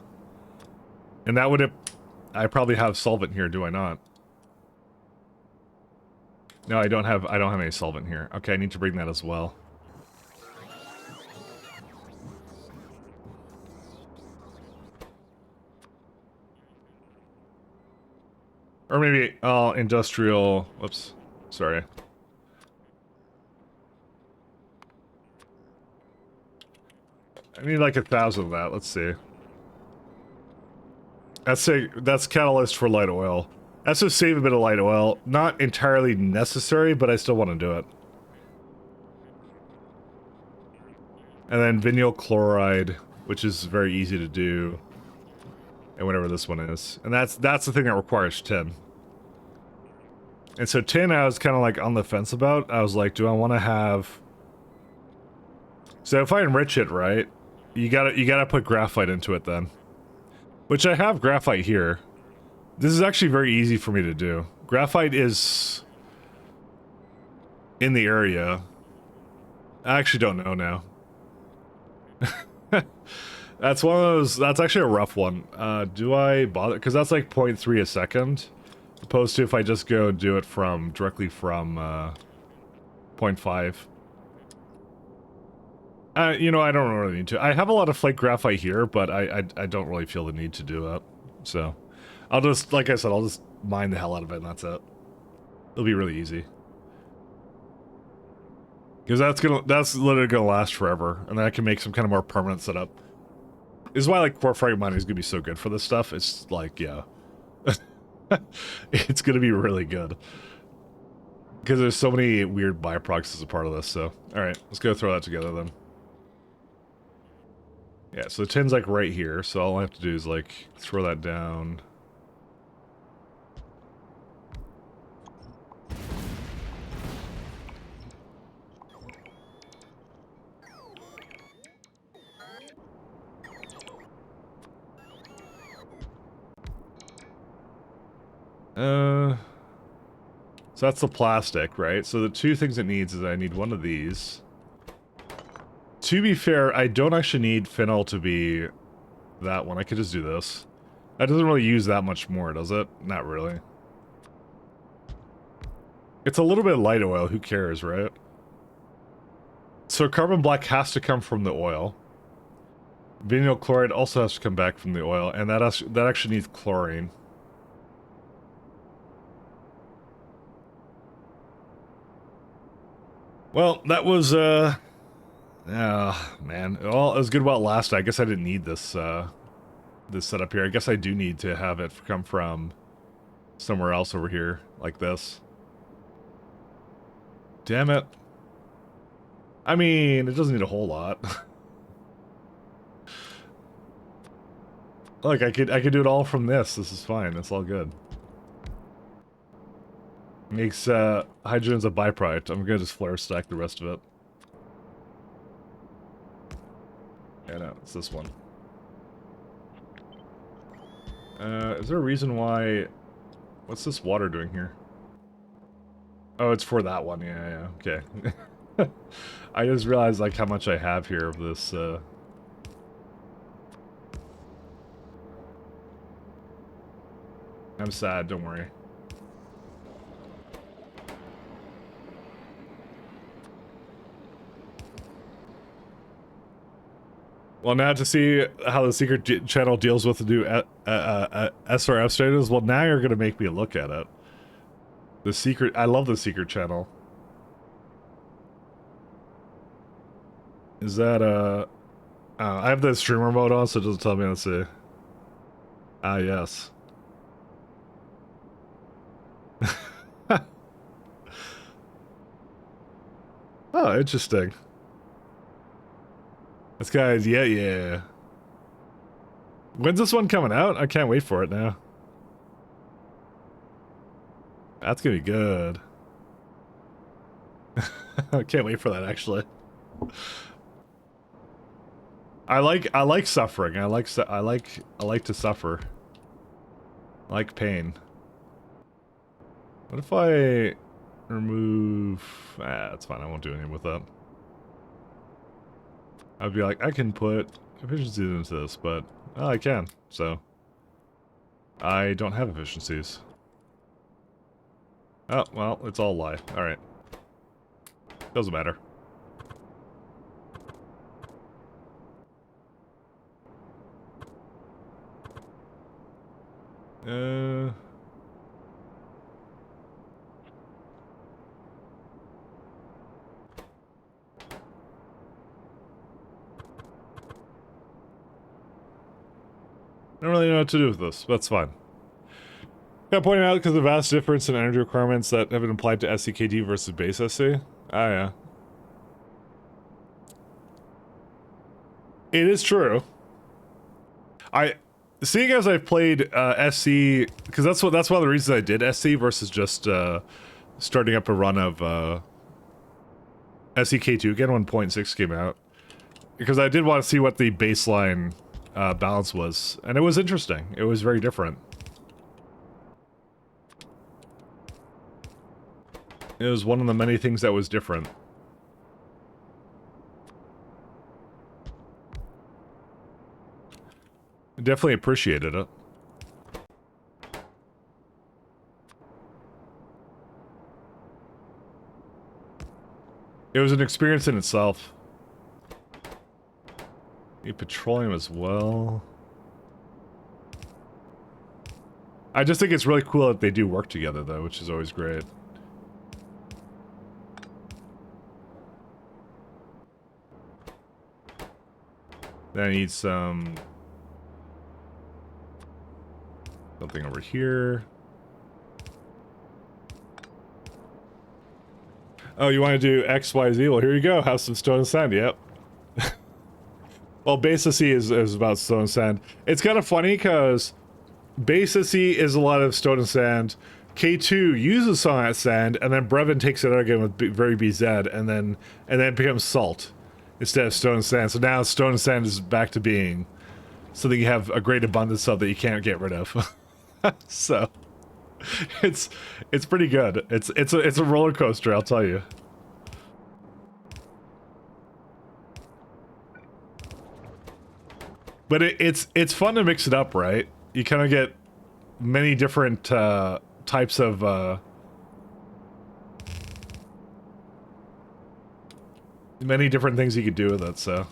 And that would... I probably have solvent here, do I not? No, I don't have any solvent here. Okay, I need to bring that as well. Or maybe, industrial... Whoops. Sorry. I need like 1,000 of that. Let's see. That's catalyst for light oil. That's just save a bit of light oil. Not entirely necessary, but I still want to do it. And then vinyl chloride, which is very easy to do. And whatever this one is. And that's the thing that requires tin. And so tin I was kind of like on the fence about. I was like, do I want to have... So if I enrich it, right? You gotta put graphite into it then. Which I have graphite here. This is actually very easy for me to do. Graphite is... in the area. I actually don't know now. That's one of those... That's actually a rough one. Do I bother? Because that's like 0.3 a second. Opposed to if I just go do it from... directly from, 0.5. You know, I don't really need to. I have a lot of flake graphite here, but I don't really feel the need to do it. So, I'll just... Like I said, I'll just mine the hell out of it and that's it. It'll be really easy. Because that's literally gonna last forever, and then I can make some kind of more permanent setup. This is why, like, core fragment mining is gonna be so good for this stuff. It's like, yeah. It's gonna be really good. Because there's so many weird byproducts as a part of this, so... Alright, let's go throw that together then. Yeah, so the tin's like right here, so all I have to do is like, throw that down... So that's the plastic, right? So the 2 things it needs is I need one of these. To be fair, I don't actually need phenol to be that one. I could just do this. That doesn't really use that much more, does it? Not really. It's a little bit of light oil, who cares, right? So carbon black has to come from the oil. Vinyl chloride also has to come back from the oil, and that actually needs chlorine. Well, that was, oh, man. Well, it was good while it lasted. I guess I didn't need this, this setup here. I guess I do need to have it come from somewhere else over here, like this. Damn it. I mean, it doesn't need a whole lot. Look, I could do it all from this. This is fine. It's all good. Makes hydrogen's a byproduct. I'm gonna just flare stack the rest of it. Yeah, no, it's this one. Is there a reason why... What's this water doing here? Oh, it's for that one. Yeah, okay. I just realized, like, how much I have here of this, I'm sad, don't worry. Well, now to see how the secret channel deals with the new SRF status, well, now you're going to make me look at it. The secret, I love the secret channel. Is that, I have the streamer mode on, so it doesn't tell me, let's see. Ah, yes. Oh, interesting. This guy's, yeah. When's this one coming out? I can't wait for it now. That's gonna be good. I can't wait for that, actually. I like suffering. I like to suffer. I like pain. What if I remove... that's fine. I won't do anything with that. I'd be like, I can put efficiencies into this, but I can. So I don't have efficiencies. Oh, well, it's all a lie. All right. Doesn't matter. I don't really know what to do with this. That's fine. Yeah, pointing out because of the vast difference in energy requirements that have been applied to SCKD versus base SC. Ah, yeah. It is true. Seeing as I've played SC, because that's one of the reasons I did SC versus just starting up a run of SCK2 again when 0.6 came out, because I did want to see what the baseline balance was, and it was interesting. It was very different. It was one of the many things that was different. I definitely appreciated it. It was an experience in itself. Need petroleum as well. I just think it's really cool that they do work together, though, which is always great. Then I need something over here. Oh, you want to do X, Y, Z? Well, here you go. Have some stone and sand. Yep. Well, base SC is about stone and sand. It's kind of funny because base SC is a lot of stone and sand. K2 uses some of that sand, and then Brevin takes it out again with very BZ, and then it becomes salt instead of stone and sand. So now stone and sand is back to being something you have a great abundance of that you can't get rid of. So it's pretty good. It's a roller coaster, I'll tell you. But it's fun to mix it up, right? You kind of get many different types of many different things you could do with it, so.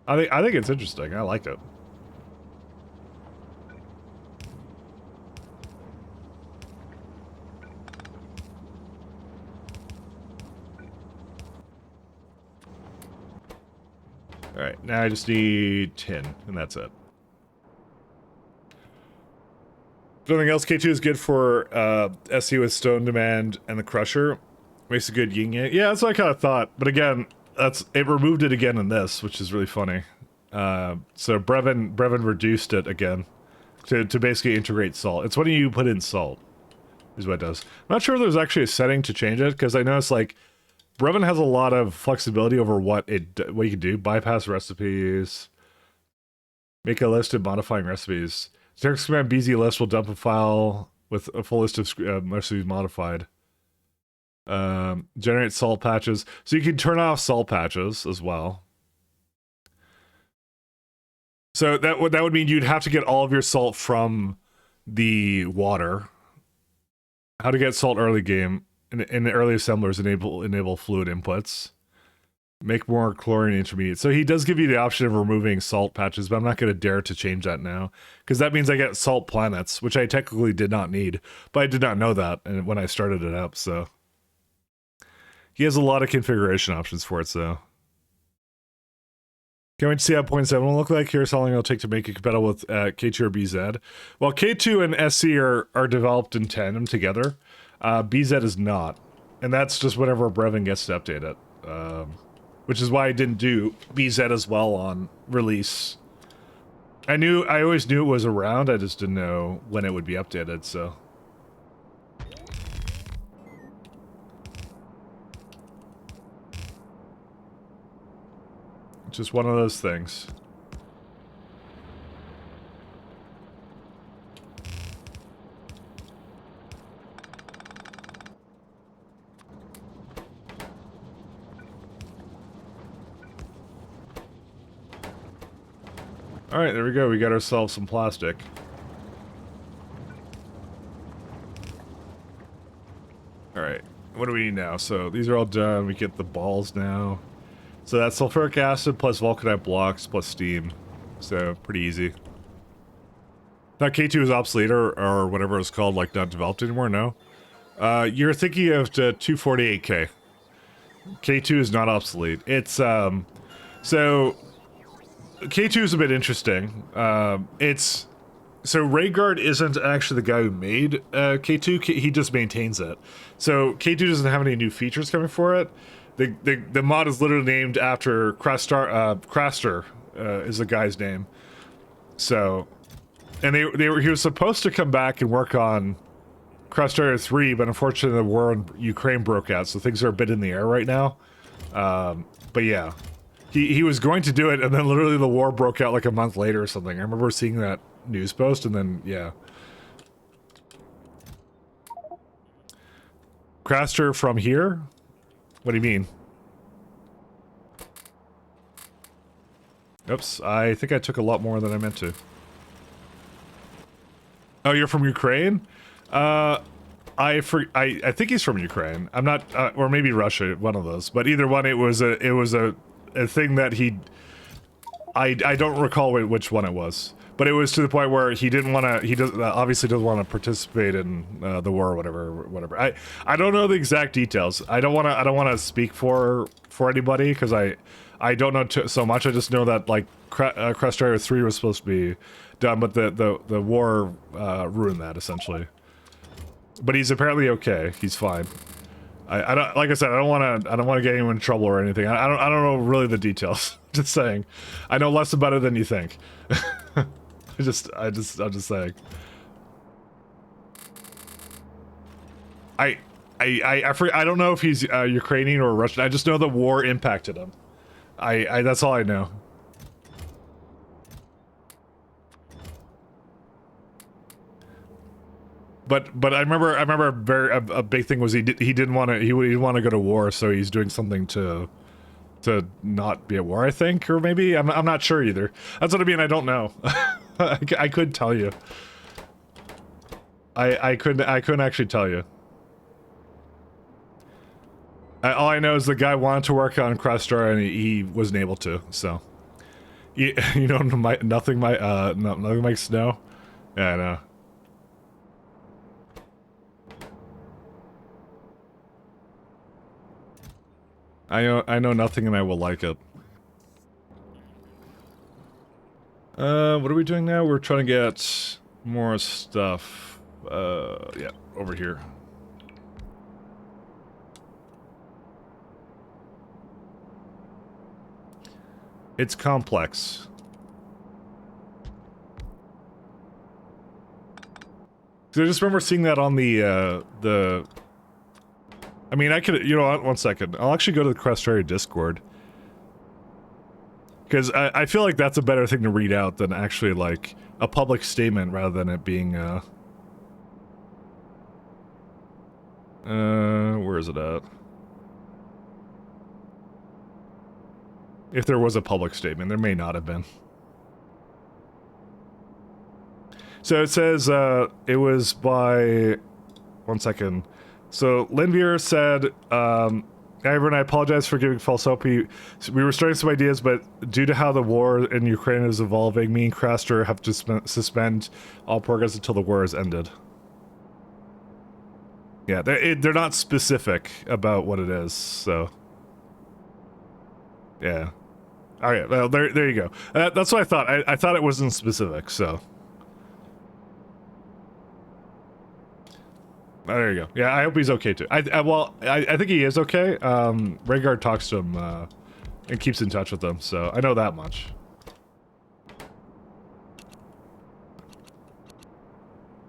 I think it's interesting. I like it. Alright, now I just need tin, and that's it. Something else, K2 is good for SC with stone demand and the crusher. Makes a good yin yang. Yeah, that's what I kind of thought. But again, it removed it again in this, which is really funny. So Brevin reduced it again to basically integrate salt. It's when you put in salt, is what it does. I'm not sure if there's actually a setting to change it, because I noticed like Brevin has a lot of flexibility over what you can do. Bypass recipes, make a list of modifying recipes. Text command BZ list will dump a file with a full list of recipes modified. Generate salt patches, so you can turn off salt patches as well. So that would mean you'd have to get all of your salt from the water. How to get salt early game. in the early assemblers enable fluid inputs. Make more chlorine intermediate. So he does give you the option of removing salt patches, but I'm not going to dare to change that now because that means I get salt planets, which I technically did not need, but I did not know that when I started it up. So he has a lot of configuration options for it. So can't wait to see how 0.7 will look like. Here's how long it'll take to make it compatible with K2 or BZ. Well, K2 and SC are developed in tandem together. BZ is not, and that's just whenever Brevin gets to update it. Which is why I didn't do BZ as well on release. I always knew it was around, I just didn't know when it would be updated, so. Just one of those things. Alright, there we go. We got ourselves some plastic. Alright, what do we need now? So these are all done. We get the balls now. So that's sulfuric acid plus vulcanite blocks plus steam. So pretty easy. Now K2 is obsolete or whatever it's called, like not developed anymore, no? You're thinking of the 248K. K2 is not obsolete. It's, so K2 is a bit interesting. So Rhaegar isn't actually the guy who made K2. He just maintains it. So K2 doesn't have any new features coming for it. The mod is literally named after Craster is the guy's name. So, and he was supposed to come back and work on Craster 3, but unfortunately the war in Ukraine broke out, so things are a bit in the air right now. But yeah. He was going to do it, and then literally the war broke out like a month later or something. I remember seeing that news post, and then, yeah. Craster from here? What do you mean? Oops, I think I took a lot more than I meant to. Oh, you're from Ukraine? I think he's from Ukraine. I'm not, or maybe Russia, one of those. But either one, it was a thing that I don't recall which one it was, but it was to the point where he didn't want to, obviously doesn't want to participate in the war or whatever. I don't know the exact details. I don't want to speak for anybody because I don't know so much. I just know that like Crest 3 was supposed to be done, but the war ruined that essentially. But he's apparently okay. He's fine. I don't, like I said, I don't want to get anyone in trouble or anything. I don't know really the details. Just saying, I know less about it than you think. I'm just saying. I don't know if he's Ukrainian or Russian. I just know the war impacted him. That's all I know. But I remember a big thing was he didn't want to go to war, so he's doing something to not be at war, I think, or maybe I'm not sure either. That's what I mean. I don't know. I couldn't tell you. I couldn't actually tell you. All I know is the guy wanted to work on Crastar and he wasn't able to. So, you know, nothing makes snow. Yeah, I know. I know nothing and I will like it. What are we doing now? We're trying to get more stuff. Yeah, over here. It's complex. So I just remember seeing that on the I mean, I could, you know, one second. I'll actually go to the Crestary Discord. Because I feel like that's a better thing to read out than actually, like, a public statement rather than it being, where is it at? If there was a public statement, there may not have been. So it says, it was by, one second, So Linvier said, everyone, I apologize for giving false hope. We were starting some ideas, but due to how the war in Ukraine is evolving, me and Craster have to suspend all progress until the war has ended. Yeah, they're not specific about what it is, so... Yeah. Alright, well, there you go. That's what I thought. I thought it wasn't specific, so... Oh, there you go. Yeah, I hope he's okay too. I think he is okay. Rhaegar talks to him and keeps in touch with them, so I know that much.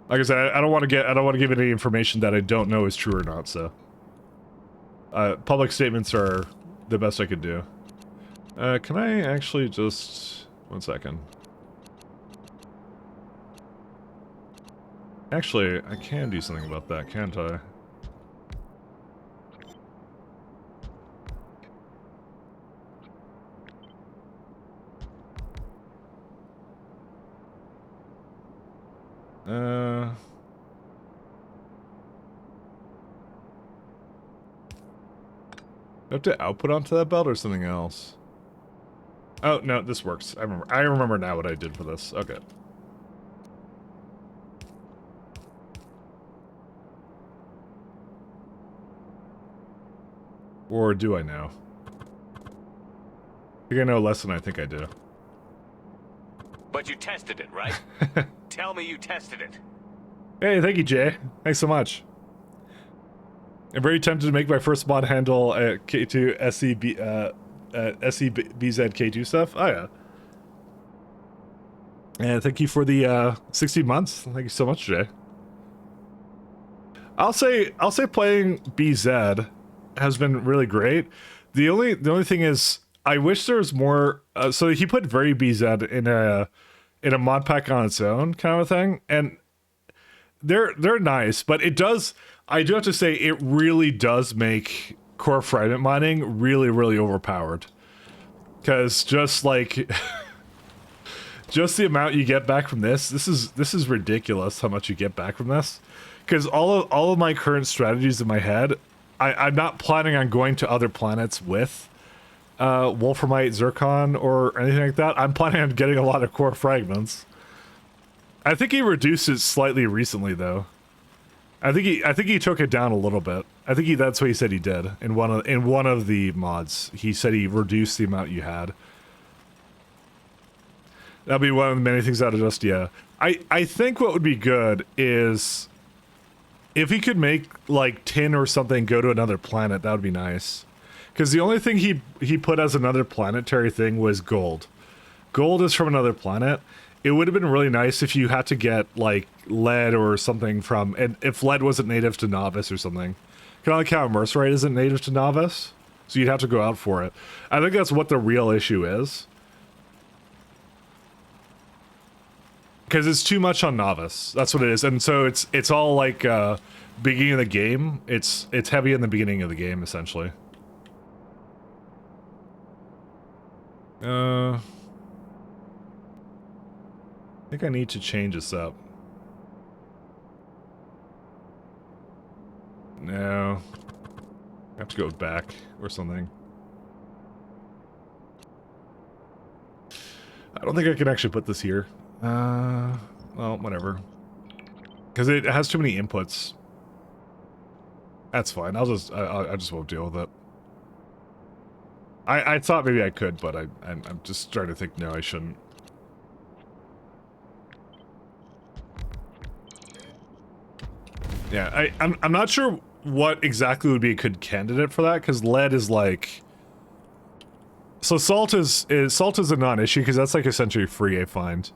Like I said, I don't want to give any information that I don't know is true or not. So, public statements are the best I could do. Can I actually just 1 second? Actually, I can do something about that, can't I? Do I have to output onto that belt or something else? Oh, no, this works. I remember now what I did for this. Okay. Or do I know? I think I know less than I think I do. But you tested it, right? Tell me you tested it. Hey, thank you, Jay. Thanks so much. I'm very tempted to make my first mod handle K2 SCBZK2 stuff. Oh, yeah. And thank you for the 60 months. Thank you so much, Jay. I'll say playing BZ has been really great. The only thing is, I wish there was more. So he put very BZ in a mod pack on its own kind of a thing, and they're nice, but it does. I do have to say, it really does make core fragment mining really, really overpowered. Because just like, just the amount you get back from this is ridiculous how much you get back from this. Because all of my current strategies in my head, I'm not planning on going to other planets with Wolframite, Zircon, or anything like that. I'm planning on getting a lot of core fragments. I think he reduced it slightly recently, though. I think he took it down a little bit. I think that's what he said he did in one of the mods. He said he reduced the amount you had. That'll be one of the many things out of just, yeah. I think what would be good is if he could make like tin or something go to another planet. That would be nice. Because the only thing he put as another planetary thing was gold. Gold is from another planet. It would have been really nice if you had to get, like, lead or something from... And if lead wasn't native to Novice or something. Kind of like how Mercerite isn't native to Novice. So you'd have to go out for it. I think that's what the real issue is. Because it's too much on Novice. That's what it is. And so it's all, like, beginning of the game. It's heavy in the beginning of the game, essentially. I think I need to change this up. No. I have to go back or something. I don't think I can actually put this here. Well, whatever. Because it has too many inputs. That's fine. I just won't deal with it. I thought maybe I could, but I'm just starting to think no, I shouldn't. Yeah, I'm not sure what exactly would be a good candidate for that, because lead is like... So salt is a non-issue, because that's like essentially free, I find.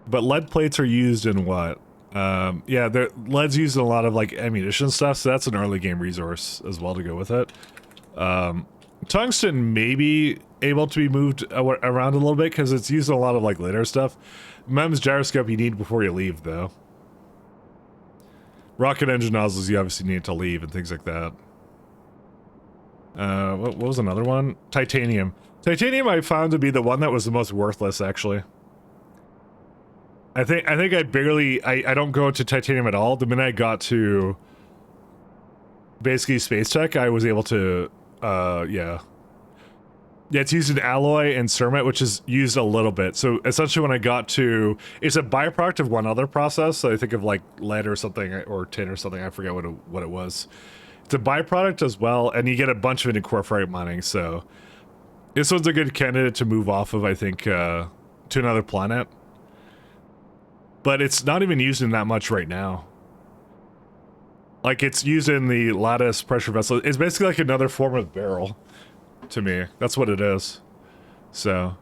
But lead plates are used in what? Yeah, lead's used in a lot of like ammunition stuff, so that's an early game resource as well to go with it. Tungsten may be able to be moved around a little bit, because it's used in a lot of like later stuff. MEMS gyroscope you need before you leave, though. Rocket engine nozzles you obviously need to leave and things like that. What was another one? Titanium. Titanium I found to be the one that was the most worthless, actually. I think I barely... I don't go to titanium at all. The minute I got to basically space tech, I was able to, yeah. Yeah, it's used in alloy and cermet, which is used a little bit. So essentially when I got to, it's a byproduct of one other process. So I think of like lead or something, or tin or something. I forget what it was. It's a byproduct as well, and you get a bunch of it in core fragment mining. So this one's a good candidate to move off of, I think, to another planet. But it's not even used in that much right now. Like, it's used in the lattice pressure vessel. It's basically like another form of barrel. To me, that's what it is. So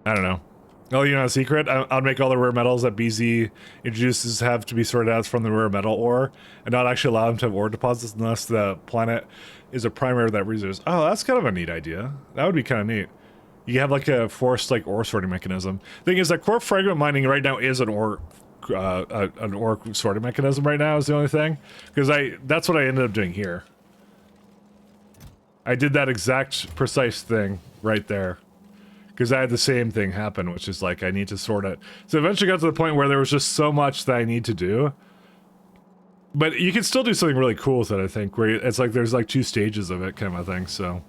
I don't know. Oh, you know a secret? I'll make all the rare metals that BZ introduces have to be sorted out from the rare metal ore, and not actually allow them to have ore deposits unless the planet is a primary of that resource. Oh, that's kind of a neat idea. That would be kind of neat. You have like a forced like ore sorting mechanism. Thing is that core fragment mining right now is an ore sorting mechanism right now is the only thing, because that's what I ended up doing here. I did that exact precise thing right there because I had the same thing happen, which is like I need to sort it. So eventually got to the point where there was just so much that I need to do. But you can still do something really cool with it, I think, where it's like there's like 2 stages of it kind of a thing. So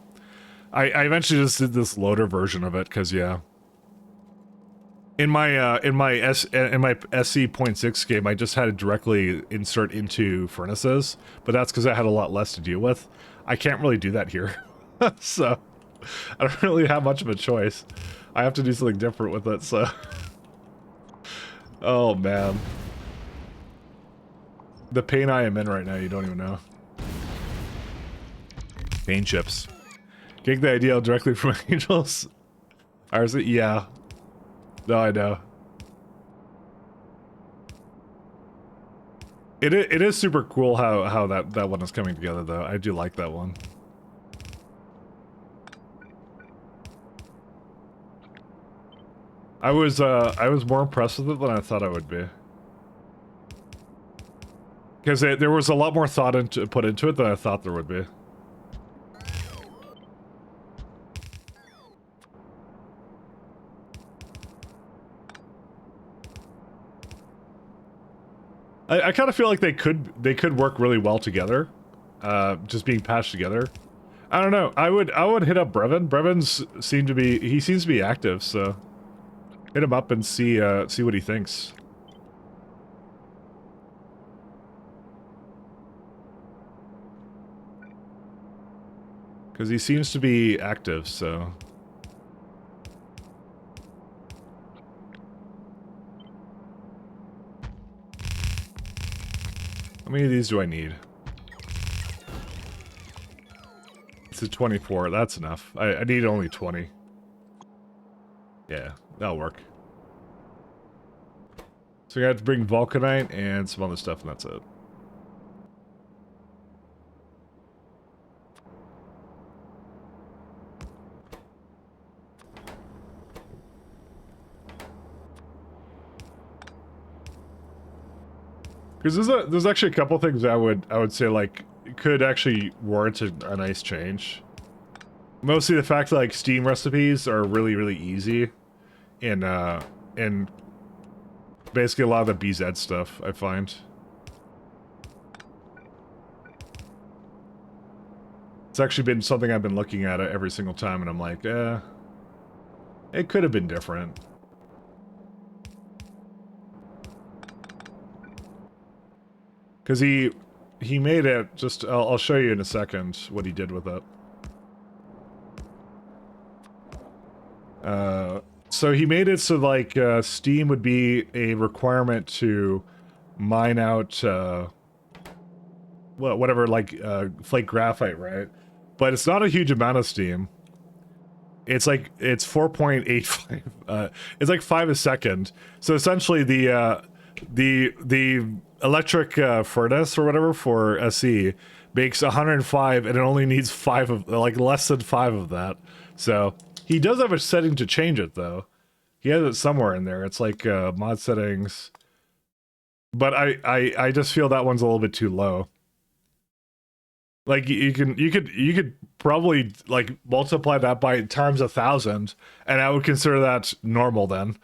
I eventually just did this loader version of it because, yeah. In my SC.6 game, I just had to directly insert into furnaces, but that's because I had a lot less to deal with. I can't really do that here, so I don't really have much of a choice. I have to do something different with it, so... Oh, man. The pain I am in right now, you don't even know. Pain chips. Getting the idea directly from angels? Ours, yeah. No, I know. It is super cool how that one is coming together, though. I do like that one. I was more impressed with it than I thought I would be, because there was a lot more thought put into it than I thought there would be. I kind of feel like they could work really well together, just being patched together. I don't know. I would hit up Brevin. He seems to be active, so hit him up and see what he thinks. Because he seems to be active, so. How many of these do I need? It's a 24. That's enough. I need only 20. Yeah, that'll work. So I have to bring Vulcanite and some other stuff, and that's it. Because there's actually a couple things I would say like could actually warrant a nice change. Mostly the fact that like Steam recipes are really easy, and basically a lot of the BZ stuff I find. It's actually been something I've been looking at every single time, and I'm like, it could have been different. Because he made it, just, I'll show you in a second what he did with it. So he made it so, like, Steam would be a requirement to mine out, whatever, like, flake graphite, right? But it's not a huge amount of Steam. It's like, it's 4.85, it's like 5 a second. So essentially the electric furnace or whatever for SE makes 105, and it only needs 5 of, like, less than 5 of that. So he does have a setting to change it, though. He has it somewhere in there. It's like mod settings, but I just feel that one's a little bit too low. Like, you could probably like multiply that by times 1,000, and I would consider that normal then.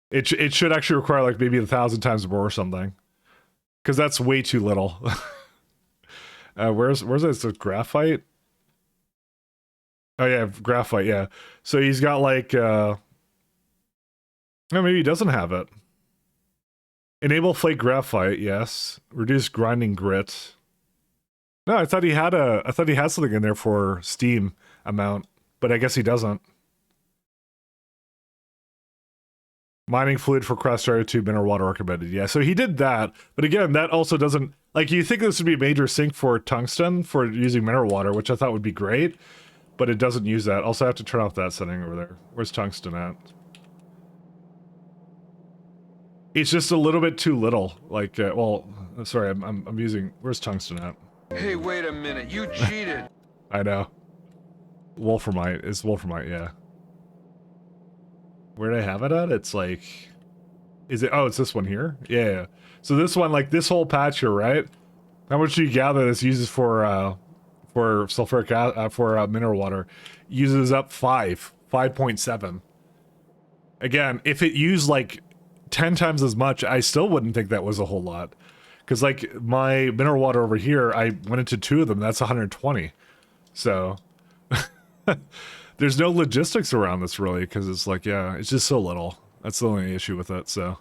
It should actually require like maybe 1,000 times more or something. Because that's way too little. Where's this? The graphite? Oh yeah, graphite, yeah. So he's got like, no, maybe he doesn't have it. Enable flake graphite, yes. Reduce grinding grit. No, I thought he had something in there for steam amount, but I guess he doesn't. Mining fluid for cross starter tube mineral water recommended. Yeah, so he did that, but again, that also doesn't, like, you think this would be a major sink for tungsten for using mineral water, which I thought would be great, but it doesn't use that. Also, I have to turn off that setting over there. Where's tungsten at? It's just a little bit too little. Like, well, sorry, I'm using, where's tungsten at? Hey, wait a minute, you cheated! I know. Wolframite, it's Wolframite, yeah. Where did I have it at? It's like, is it, oh, it's this one here? Yeah. So this one, like this whole patch here, right? How much do you gather this uses for sulfuric, for mineral water? Uses up 5.7. Again, if it used like 10 times as much, I still wouldn't think that was a whole lot. Because like my mineral water over here, I went into 2 of them, that's 120. So there's no logistics around this really, because it's like, yeah, it's just so little. That's the only issue with it, so.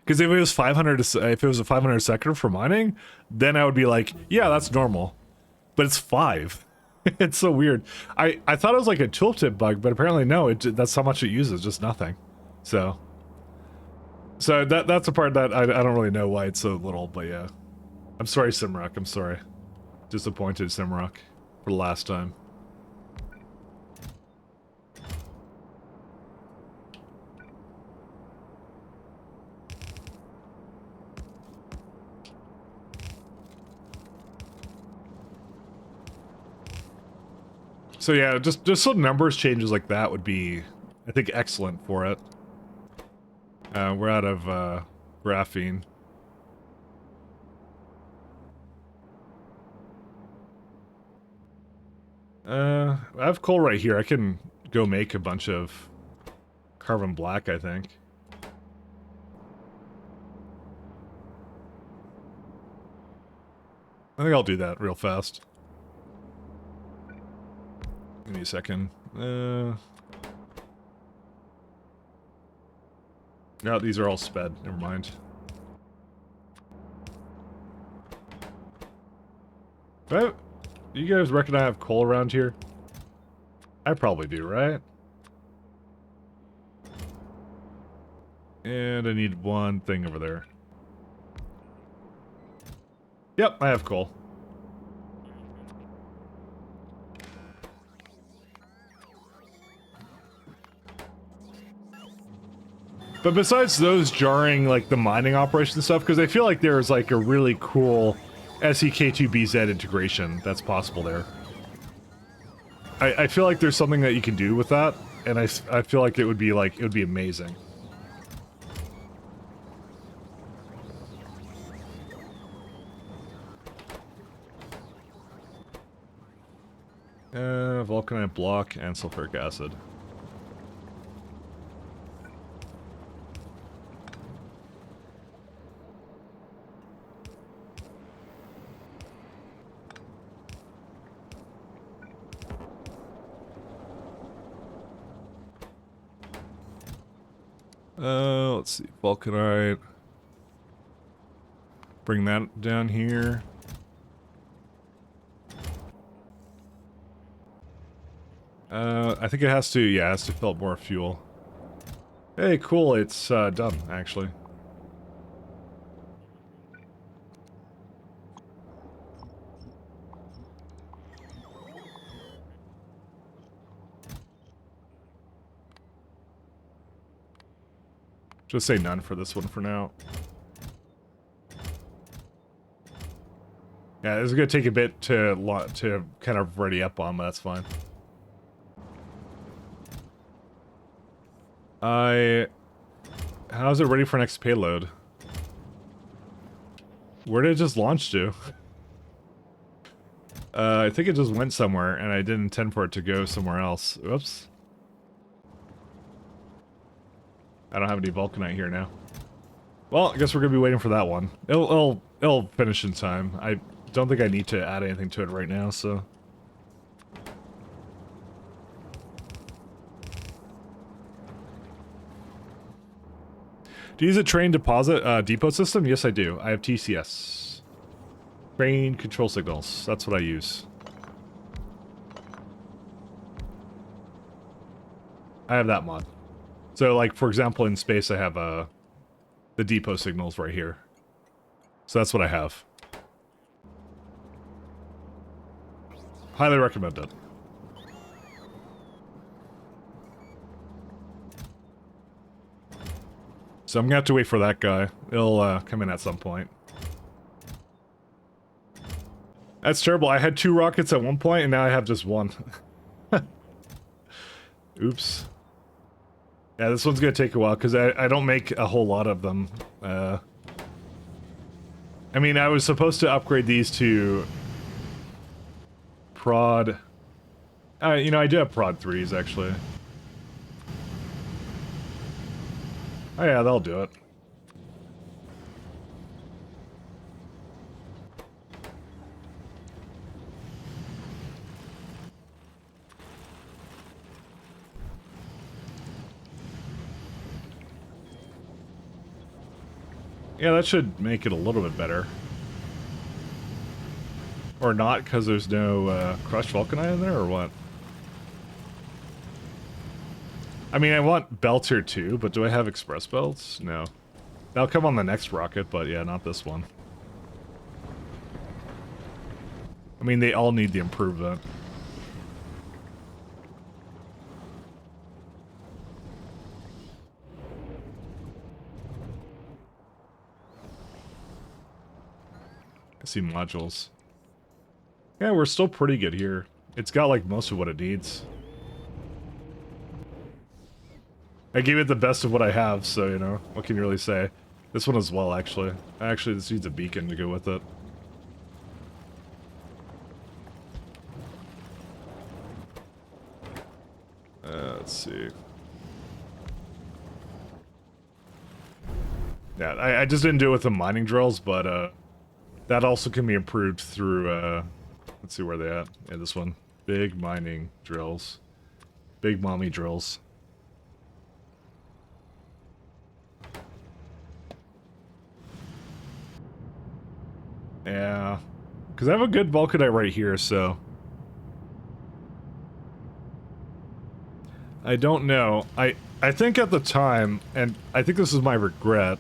Because if it was 500, if it was a 500 second for mining, then I would be like, yeah, that's normal. But it's 5. It's so weird. I thought it was like a tooltip bug, but apparently no, that's how much it uses, just nothing. So that's a part that I don't really know why it's so little, but yeah. I'm sorry, Simrock, I'm sorry. Disappointed, Simrock, for the last time. So yeah, just some numbers changes like that would be, I think, excellent for it. We're out of graphene. I have coal right here. I can go make a bunch of carbon black, I think. I think I'll do that real fast. Give me a second. No, these are all sped. Never mind. Do you guys reckon I have coal around here? I probably do, right? And I need one thing over there. Yep, I have coal. But besides those jarring, like, the mining operation stuff, because I feel like there's, like, a really cool SEK2BZ integration that's possible there. I feel like there's something that you can do with that, and I feel like it would be, like, it would be amazing. Vulcanite block and sulfuric acid. Let's see, Vulcanite. Bring that down here. I think it has to, yeah, it has to fill up more fuel. Hey, cool, it's done, actually. Just say none for this one for now. Yeah, this is gonna take a bit to kind of ready up on, but that's fine. How's it ready for next payload? Where did it just launch to? I think it just went somewhere, and I didn't intend for it to go somewhere else. Oops. I don't have any vulcanite here now. Well, I guess we're gonna be waiting for that one. It'll finish in time. I don't think I need to add anything to it right now, so... Do you use a train deposit depot system? Yes, I do. I have TCS. Train control signals. That's what I use. I have that mod. So, like, for example, in space, I have the depot signals right here. So that's what I have. Highly recommend it. So I'm gonna have to wait for that guy. He'll come in at some point. That's terrible. I had 2 rockets at one point, and now I have just 1. Oops. Yeah, this one's gonna take a while, because I don't make a whole lot of them. I mean, I was supposed to upgrade these to... Prod... you know, I do have Prod 3s, actually. Oh yeah, that'll do it. Yeah, that should make it a little bit better. Or not, because there's no crushed vulcanite in there, or what? I mean, I want belts here too, but do I have express belts? No. They'll come on the next rocket, but yeah, not this one. I mean, they all need the improvement. I see modules. Yeah, we're still pretty good here. It's got like most of what it needs. I gave it the best of what I have, so, you know, what can you really say? This one as well, actually. Actually, this needs a beacon to go with it. Let's see. Yeah, I just didn't do it with the mining drills, but, that also can be improved through, let's see where they at. Yeah, this one. Big mining drills. Big mommy drills. Yeah, because I have a good vulcanite right here, so... I don't know. I think at the time, and I think this is my regret,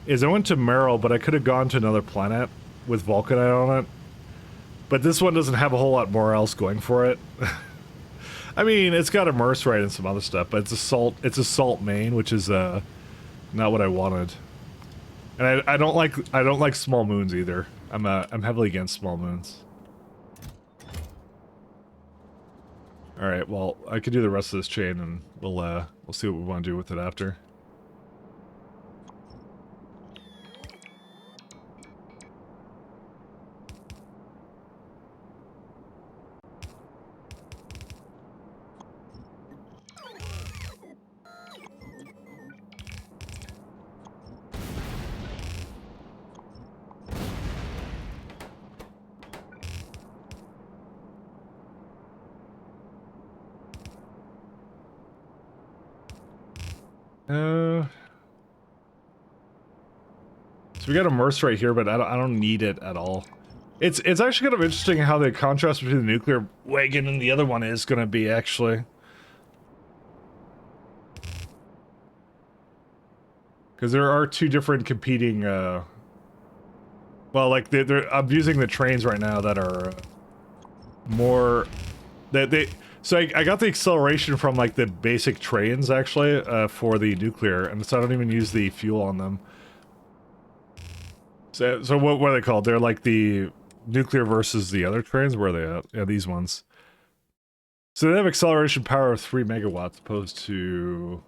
is I went to Merrill, but I could have gone to another planet with vulcanite on it. But this one doesn't have a whole lot more else going for it. I mean, it's got immerse and some other stuff, but it's a salt main, which is not what I wanted. And I don't like small moons either. I'm heavily against small moons. All right, well, I could do the rest of this chain, and we'll see what we want to do with it after. So we got immerse right here, but I don't need it at all. It's actually kind of interesting how the contrast between the nuclear wagon and the other one is going to be, actually. Because there are 2 different competing, well, like, I'm using the trains right now that are more... So I got the acceleration from, like, the basic trains, actually, for the nuclear, and so I don't even use the fuel on them. So what are they called? They're like the nuclear versus the other trains? Where are they at? Yeah, these ones. So they have acceleration power of 3 megawatts opposed to...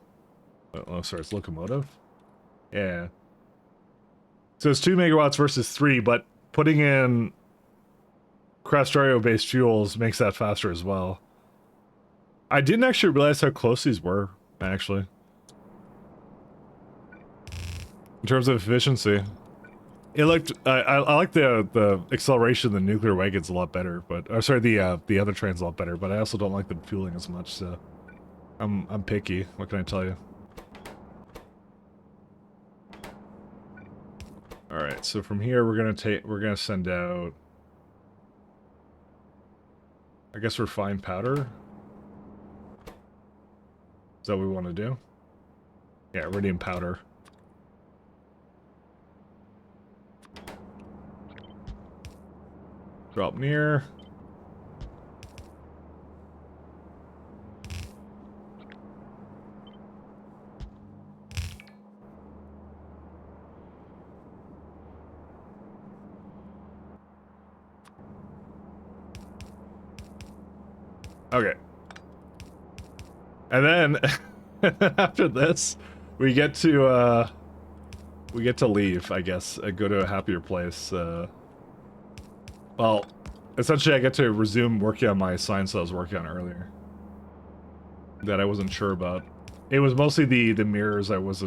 Oh, sorry, it's locomotive? Yeah. So it's 2 megawatts versus 3, but putting in Craftario-based fuels makes that faster as well. I didn't actually realize how close these were, actually. In terms of efficiency, it looked. I like the acceleration of the nuclear wagons a lot better, but or sorry, the other trains a lot better. But I also don't like the fueling as much. So I'm picky. What can I tell you? All right. So from here, we're gonna send out. I guess refined powder. Is that what we want to do? Yeah, iridium powder. Drop near. Okay. And then after this, we get to leave, I guess, go to a happier place. Well, essentially I get to resume working on my science that I was working on earlier. That I wasn't sure about. It was mostly the mirrors. I was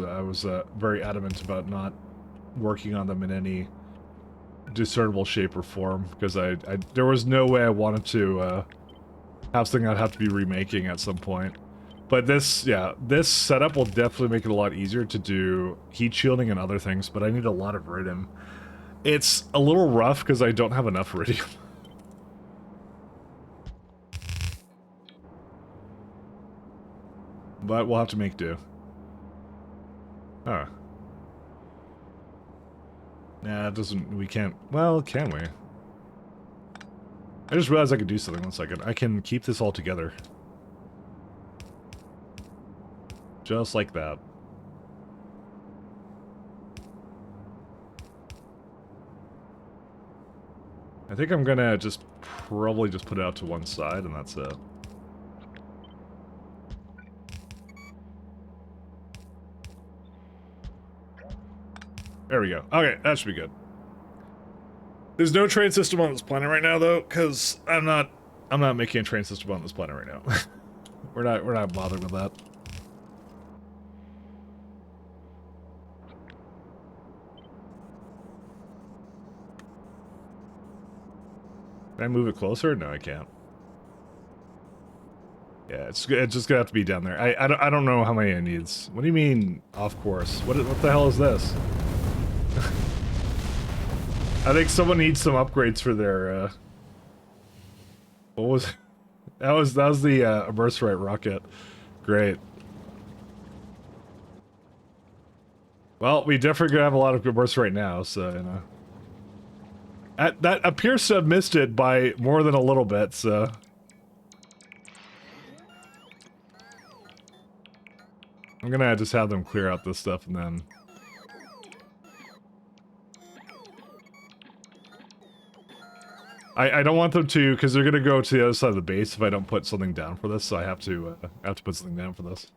very adamant about not working on them in any discernible shape or form, because there was no way I wanted to have something I'd have to be remaking at some point. But this setup will definitely make it a lot easier to do heat shielding and other things, but I need a lot of iridium. It's a little rough because I don't have enough iridium. But we'll have to make do. Huh. Nah, it doesn't, we can't, well, can we? I just realized I could do something. 1 second. I can keep this all together. Just like that. I think I'm gonna probably just put it out to one side and that's it. There we go. Okay, that should be good. There's no train system on this planet right now, though, because I'm not making a train system on this planet right now. we're not bothered with that. Can I move it closer? No, I can't. Yeah, it's just gonna have to be down there. I don't know how many it needs. What do you mean off course? What the hell is this? I think someone needs some upgrades for their what was that was the Mercerite rocket. Great. Well, we definitely gonna have a lot of Mercerite now, so you know. That appears to have missed it by more than a little bit, so. I'm gonna just have them clear out this stuff and then. I don't want them to, because they're gonna go to the other side of the base if I don't put something down for this, so I have to put something down for this.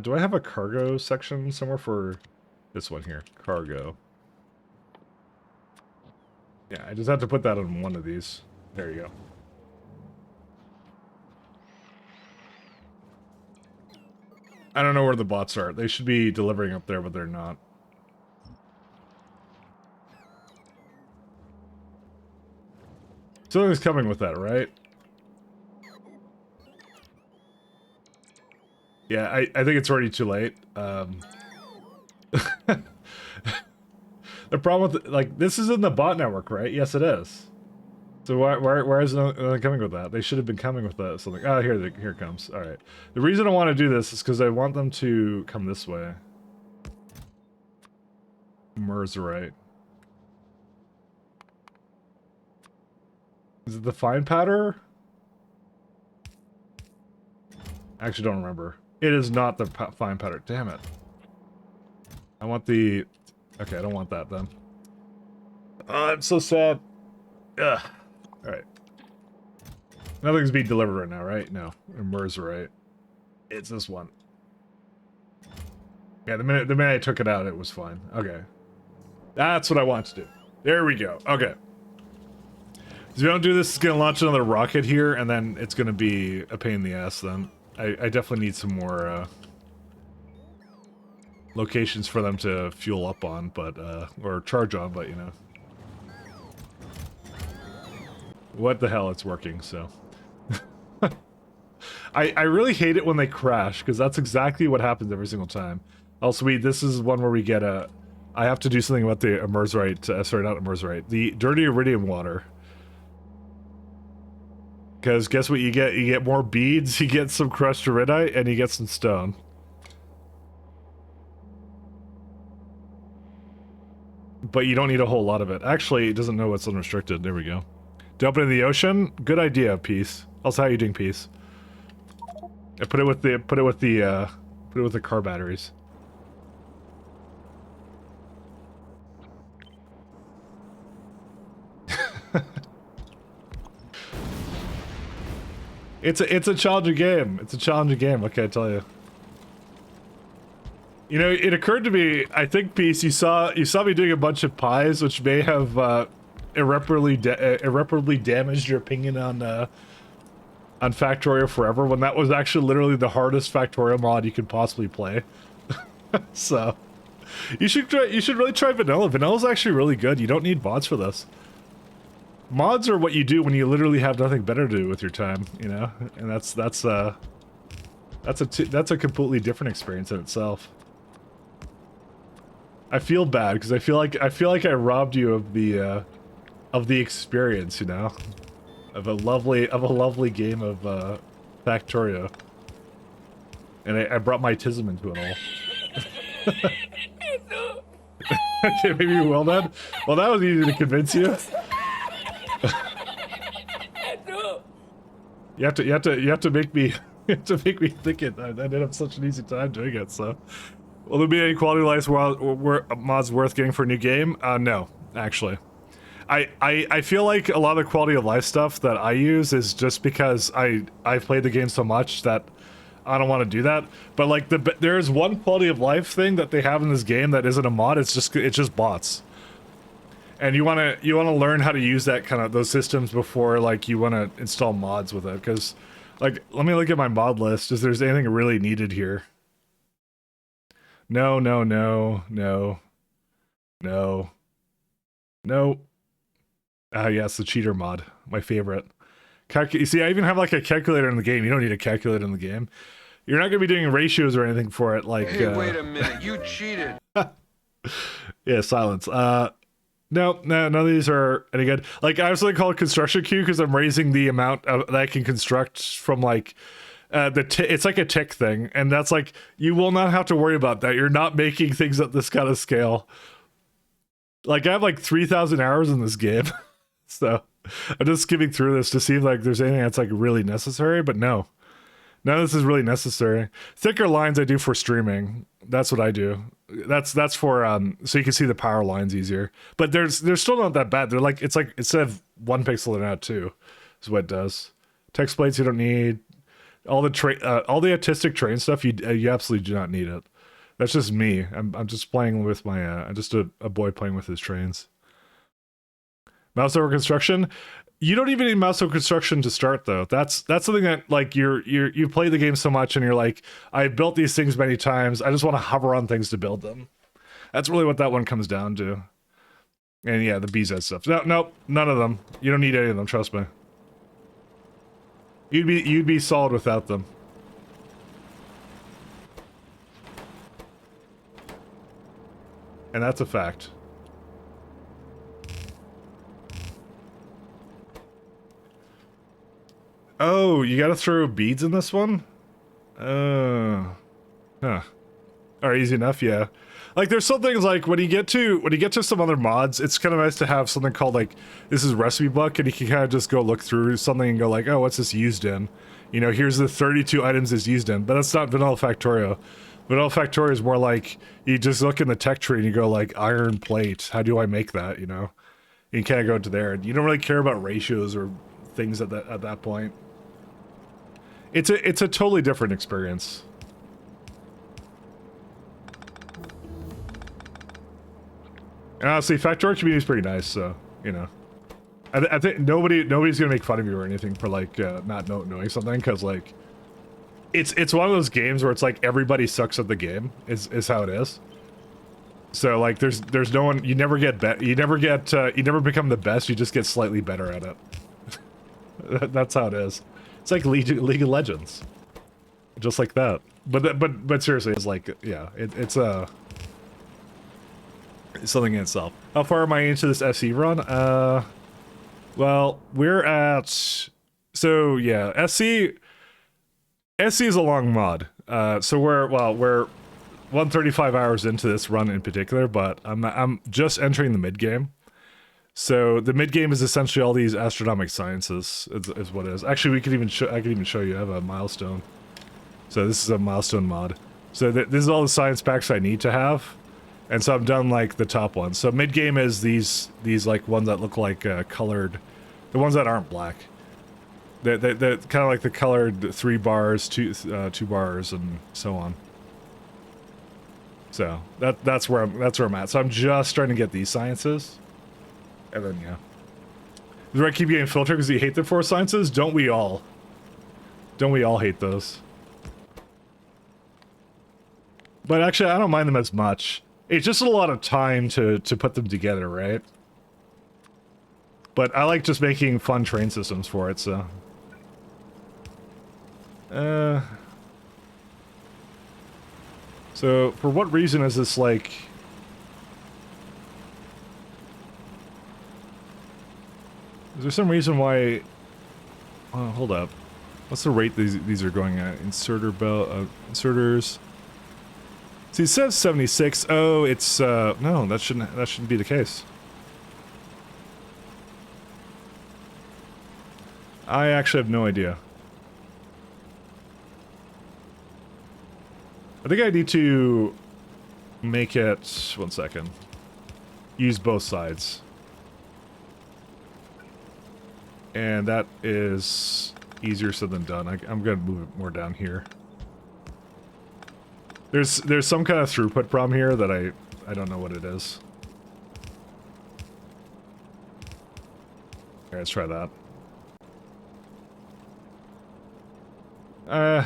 Do I have a cargo section somewhere for this one here? Cargo. Yeah, I just have to put that on one of these. There you go. I don't know where the bots are. They should be delivering up there, but they're not. Something's coming with that, right? Yeah, I think it's already too late. The problem with, like, this is in the bot network, right? Yes, it is. So why is it coming with that? They should have been coming with that something. Oh, here it comes. All right. The reason I want to do this is because I want them to come this way. Mercerite. Is it the fine powder? I actually don't remember. It is not the fine powder. Damn it. I want the... Okay, I don't want that then. Oh, I'm so sad. Ugh. Alright. Nothing's being delivered right now, right? No. Mercerite. It's this one. Yeah, the minute I took it out, it was fine. Okay. That's what I want to do. There we go. Okay. If you don't do this, it's gonna launch another rocket here, and then it's gonna be a pain in the ass then. I definitely need some more, locations for them to fuel up on, but, or charge on, but, you know. What the hell, it's working, so. I really hate it when they crash, because that's exactly what happens every single time. Also, this is one where we get a... I have to do something about the immersite, sorry, not immersite, the dirty iridium water. Because guess what you get? You get more beads, you get some crushed iridite, and you get some stone. But you don't need a whole lot of it. Actually, it doesn't know what's unrestricted. There we go. Dump it in the ocean? Good idea, Peace. Also, how are you doing, Peace? I put it with the car batteries. It's a challenging game. It's a challenging game, what can I tell you? You know, it occurred to me, I think, Peace, you saw me doing a bunch of pies, which may have irreparably damaged your opinion on Factorio Forever, when that was actually literally the hardest Factorio mod you could possibly play. So, you should really try Vanilla. Vanilla's actually really good. You don't need mods for this. Mods are what you do when you literally have nothing better to do with your time, you know? And that's a completely different experience in itself. I feel bad because I feel like I robbed you of the experience, you know? Of a lovely game of Factorio. And I brought my tism into it all. Okay, maybe you will then? Well, that was easy to convince you. You have to make me think it. I didn't have such an easy time doing it, so. Will there be any quality of life mods worth getting for a new game? No, actually. I feel like a lot of the quality of life stuff that I use is just because I've played the game so much that I don't want to do that. But like there is one quality of life thing that they have in this game that isn't a mod. It's just bots. And you wanna learn how to use those systems before like you wanna install mods with it, because like let me look at my mod list. Is there's anything really needed here? No. Yes, the cheater mod, my favorite. You see, I even have like a calculator in the game. You don't need a calculator in the game. You're not gonna be doing ratios or anything for it. Like, hey, wait a minute, you cheated. Yeah, silence. No, none of these are any good. Like, I have something called construction queue because I'm raising the amount that I can construct from like, it's like a tick thing, and that's like, you will not have to worry about that. You're not making things at this kind of scale. Like, I have like 3,000 hours in this game, so I'm just skimming through this to see if like there's anything that's like really necessary, but no. None of this is really necessary. Thicker lines I do for streaming. That's what I do. That's for so you can see the power lines easier. But they're still not that bad. They're like, it's like instead of 1 pixel and out 2 is what it does. Text plates you don't need. All the autistic train stuff you absolutely do not need it. That's just me. I'm just playing with my I'm just a boy playing with his trains. Mouse over construction. You don't even need mouse over construction to start though. That's something that like you play the game so much and you're like, I built these things many times. I just want to hover on things to build them. That's really what that one comes down to. And yeah, the BZ stuff. Nope, none of them. You don't need any of them, trust me. You'd be solid without them. And that's a fact. Oh, you gotta throw beads in this one? Huh. Alright, easy enough, yeah. Like, there's some things like, when you get to some other mods, it's kind of nice to have something called, like, this is recipe book, and you can kind of just go look through something and go like, oh, what's this used in? You know, here's the 32 items it's used in, but that's not Vanilla Factorio. Vanilla Factorio is more like, you just look in the tech tree and you go like, iron plate, how do I make that, you know? You can kind of go into there, and you don't really care about ratios or things at that point. It's a totally different experience. And honestly, Factorio community is pretty nice, so, you know. I think nobody's gonna make fun of you or anything for like not knowing something, because like it's one of those games where it's like everybody sucks at the game is how it is. So like there's no one, you never get you never become the best, you just get slightly better at it. That's how it is. It's like League of Legends, just like that. But seriously, it's like, yeah, it's something in itself. How far am I into this SE run? Well, we're at, so yeah, SC is a long mod. So we're 135 hours into this run in particular, but I'm just entering the mid game. So the mid game is essentially all these astronomic sciences is what it is. Actually, I could even show you. I have a milestone. So this is a milestone mod. So this is all the science packs I need to have. And so I've done like the top ones. So mid game is these like ones that look like colored, the ones that aren't black. They're kind of like the colored 3 bars, 2 bars, and so on. So that's where I'm at. So I'm just trying to get these sciences, and then yeah. Do I keep getting filtered because you hate the 4 sciences? Don't we all? Don't we all hate those? But actually, I don't mind them as much. It's just a lot of time to put them together, right? But I like just making fun train systems for it, so... So, for what reason is this, like... Is there some reason why... Oh, hold up. What's the rate these are going at? Inserter belt... inserters... See, it says 76. Oh, it's, no, that shouldn't be the case. I actually have no idea. I think I need to make it, 1 second, use both sides. And that is easier said than done. I'm gonna move it more down here. There's some kind of throughput problem here that I don't know what it is. Okay, let's try that. I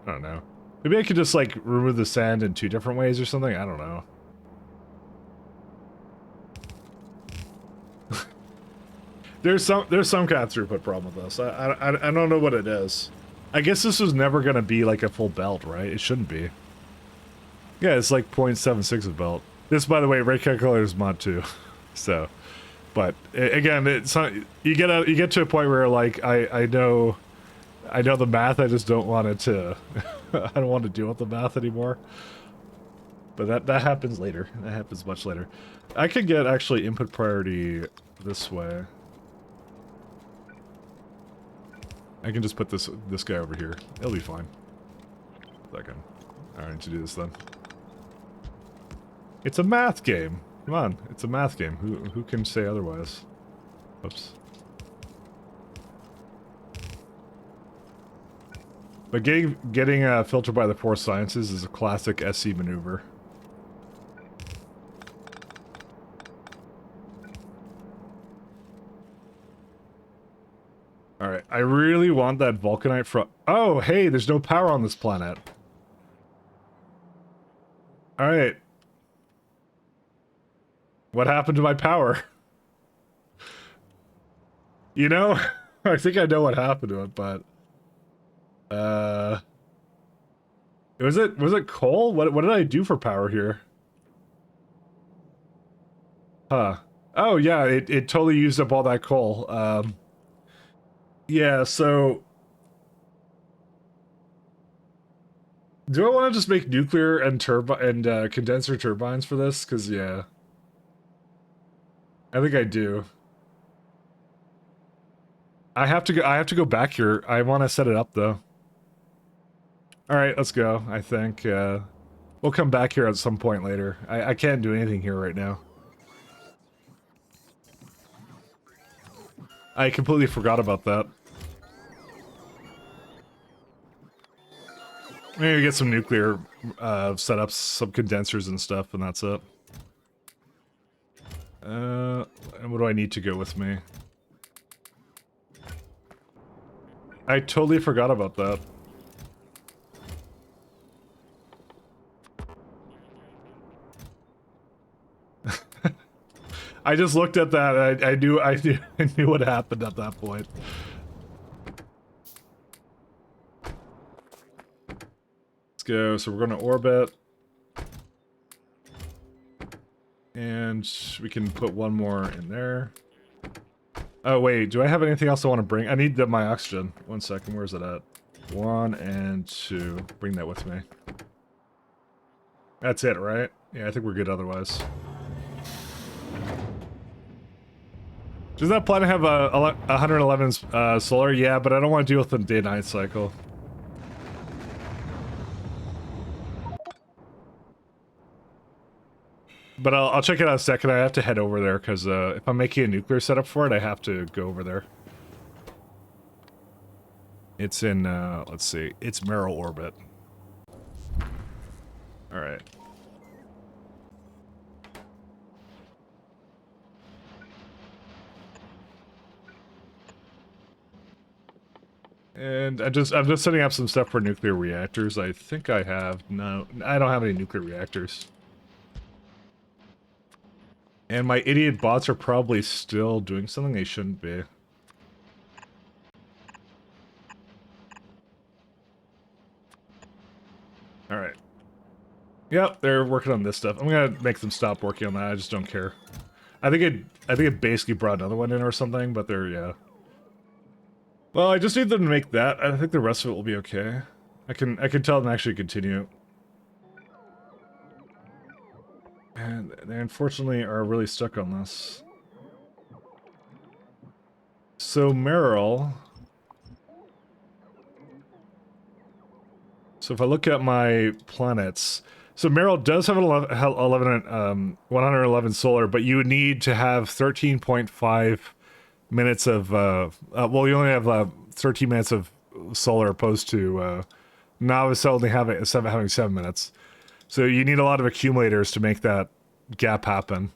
don't know. Maybe I could just like remove the sand in 2 different ways or something. I don't know. There's some kind of throughput problem with this. I don't know what it is. I guess this was never gonna be like a full belt, right? It shouldn't be. Yeah, it's like 0.76 of belt. This, by the way, Ray Calculator's mod too. So, but again, it's not, you get to a point where like I know the math. I just don't want it to. I don't want to deal with the math anymore. But that happens later. That happens much later. I could get actually input priority this way. I can just put this guy over here. It'll be fine. Second. Alright, I need to do this then. It's a math game. Come on, it's a math game. Who can say otherwise? Oops. But getting filtered by the 4 sciences is a classic SC maneuver. Alright, I really want that vulcanite from... Oh, hey, there's no power on this planet. Alright. What happened to my power? You know? I think I know what happened to it, but... Was it coal? What did I do for power here? Huh. Oh, yeah, it totally used up all that coal. Yeah, so... Do I want to just make nuclear and condenser turbines for this? Because, yeah. I think I do. I have to go back here. I want to set it up, though. Alright, let's go, I think. We'll come back here at some point later. I can't do anything here right now. I completely forgot about that. Maybe get some nuclear setups, some condensers and stuff, and that's it. And what do I need to go with me? I totally forgot about that. I just looked at that. I knew I knew what happened at that point. Let's go. So we're going to orbit. And we can put one more in there. Oh, wait. Do I have anything else I want to bring? I need my oxygen. 1 second. Where's it at? 1 and 2. Bring that with me. That's it, right? Yeah, I think we're good otherwise. Does that planet have a 111 solar? Yeah, but I don't want to deal with the day-night cycle. But I'll check it out in a second. I have to head over there because if I'm making a nuclear setup for it, I have to go over there. It's in, let's see, it's Merrill orbit. Alright. And I'm just setting up some stuff for nuclear reactors. I think I have, no, I don't have any nuclear reactors. And my idiot bots are probably still doing something they shouldn't be. Alright. Yep, they're working on this stuff. I'm gonna make them stop working on that, I just don't care. I think it basically brought another one in or something, but they're, yeah. Well, I just need them to make that. I think the rest of it will be okay. I can tell them to actually continue. And they unfortunately are really stuck on this. So Merrill. So if I look at my planets, so Merrill does have an 111 solar, but you would need to have 13.5 minutes of, well, you only have 13 minutes of solar opposed to Novice only having 7 minutes. So you need a lot of accumulators to make that gap happen.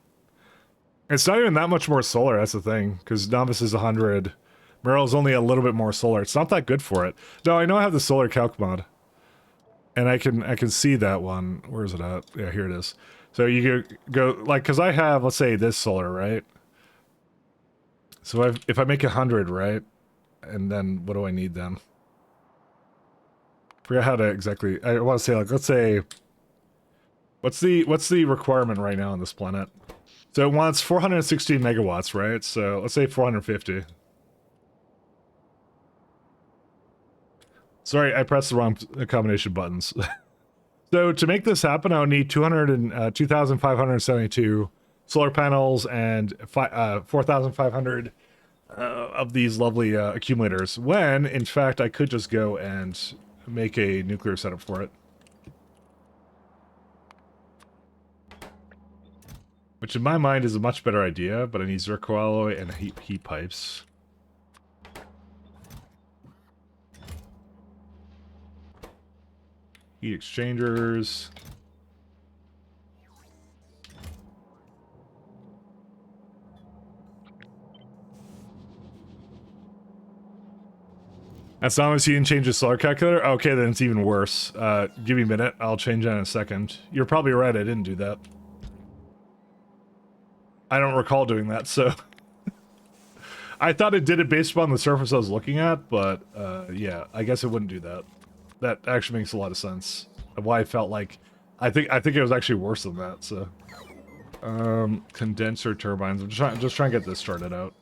It's not even that much more solar, that's the thing, because Novice is 100. Merrill's only a little bit more solar. It's not that good for it. No, I know I have the solar calc mod. And I can see that one. Where is it at? Yeah, here it is. So you go like, because I have, let's say, this solar, right? So if I make 100, right? And then what do I need then? Forget how to exactly. I want to say, like, let's say, what's the requirement right now on this planet? So it wants 416 megawatts, right? So let's say 450. Sorry, I pressed the wrong combination buttons. So to make this happen, I would need 2,572 solar panels and 4,500 of these lovely accumulators. When, in fact, I could just go and make a nuclear setup for it. Which in my mind is a much better idea, but I need zircon alloy and heat pipes. Heat exchangers. That's not as you didn't change the solar calculator? Okay, then it's even worse. Give me a minute. I'll change that in a second. You're probably right, I didn't do that. I don't recall doing that, so... I thought it did it based upon the surface I was looking at, but, yeah, I guess it wouldn't do that. That actually makes a lot of sense of why I felt like... I think it was actually worse than that, so... condenser turbines. I'm just trying to get this started out.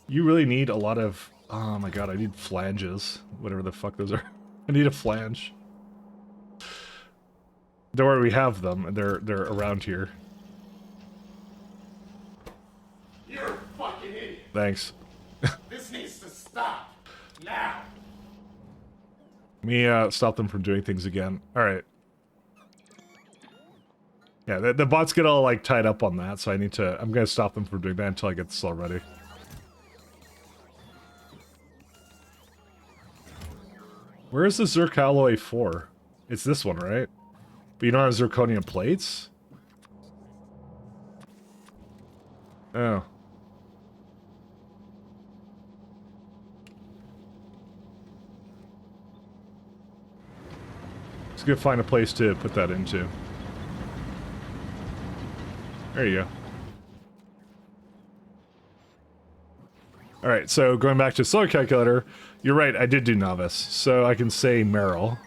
You really need a lot of... Oh my god, I need flanges. Whatever the fuck those are. I need a flange. Don't worry, we have them. They're around here. You're a fucking idiot. Thanks. This needs to stop. Now. Let me stop them from doing things again. Alright. Yeah, the bots get all like tied up on that, so I'm gonna stop them from doing that until I get this all ready. Where is the zircalloy for? It's this one, right? But you don't have zirconium plates? Oh. Let's go find a place to put that into. There you go. Alright, so going back to solar calculator, you're right, I did do novice. So I can say Merrill.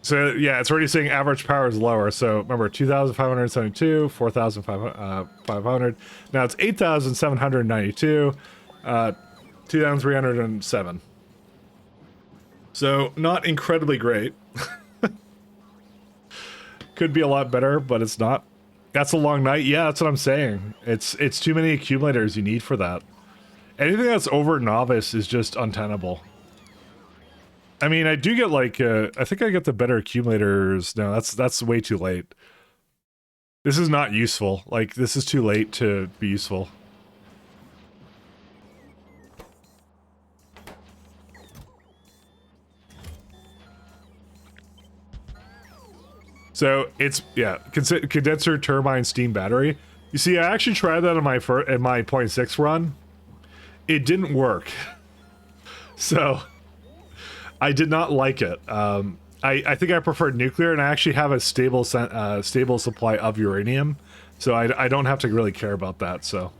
So yeah, it's already saying average power is lower. So remember, 2,572, 4,500. Now it's 8,792, 2,307. So not incredibly great. Could be a lot better, but it's not. That's a long night. Yeah, that's what I'm saying. It's too many accumulators you need for that. Anything that's over novice is just untenable. I mean, I do get like, I think I get the better accumulators. No, that's way too late. This is not useful. Like, this is too late to be useful. So it's, yeah, condenser turbine steam battery. You see, I actually tried that in my 0.6 run. It didn't work. So I did not like it. I think I prefer nuclear, and I actually have a stable supply of uranium, so I don't have to really care about that. So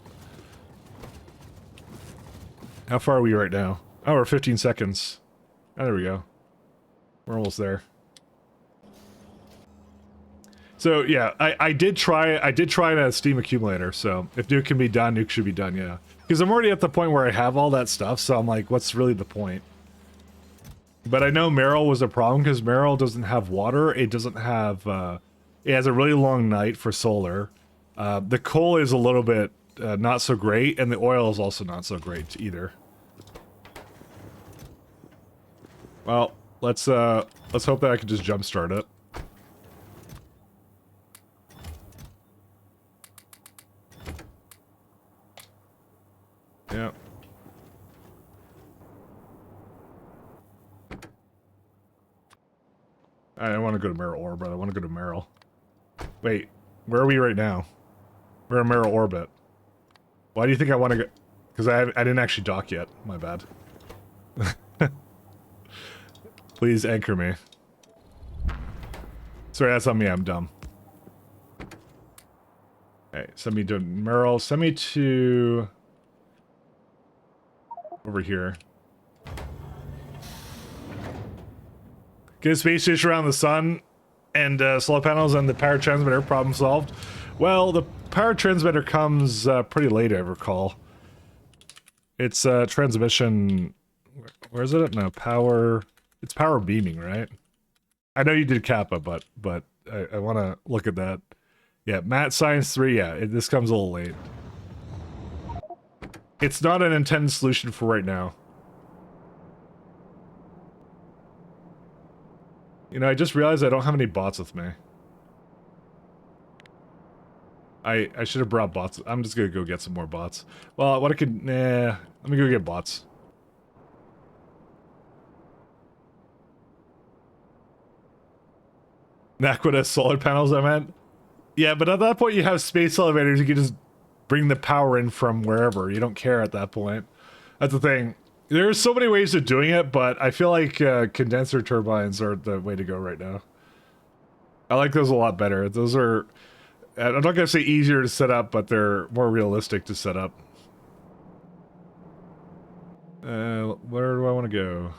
how far are we right now? Oh, we're 15 seconds. Oh, there we go. We're almost there. So yeah, I did try a steam accumulator. So if nuke can be done, nuke should be done. Yeah, because I'm already at the point where I have all that stuff. So I'm like, what's really the point? But I know Merrill was a problem because Merrill doesn't have water. It doesn't have. It has a really long night for solar. The coal is a little bit not so great, and the oil is also not so great either. Well, let's hope that I can just jumpstart it. Yeah. I don't want to go to Merrill Orbit. I want to go to Merrill. Wait, where are we right now? We're in Merrill Orbit. Why do you think I want to go? Because I didn't actually dock yet. My bad. Please anchor me. Sorry, that's on me. I'm dumb. Okay, send me to Merrill. Send me to over here. Get a space station around the sun and solar panels and the power transmitter, problem solved. Well, the power transmitter comes pretty late, I recall. It's transmission. Where is it? No, power. It's power beaming, right? I know you did Kappa, but I want to look at that. Yeah, Math Science 3, yeah, this comes a little late. It's not an intended solution for right now. You know, I just realized I don't have any bots with me. I should have brought bots. I'm just gonna go get some more bots. Well, what I could... Nah, let me go get bots. Naquita solar panels, I meant? Yeah, but at that point you have space elevators, you can just bring the power in from wherever. You don't care at that point. That's the thing. There's so many ways of doing it, but I feel like condenser turbines are the way to go right now. I like those a lot better. Those are... I'm not going to say easier to set up, but they're more realistic to set up. Where do I want to go?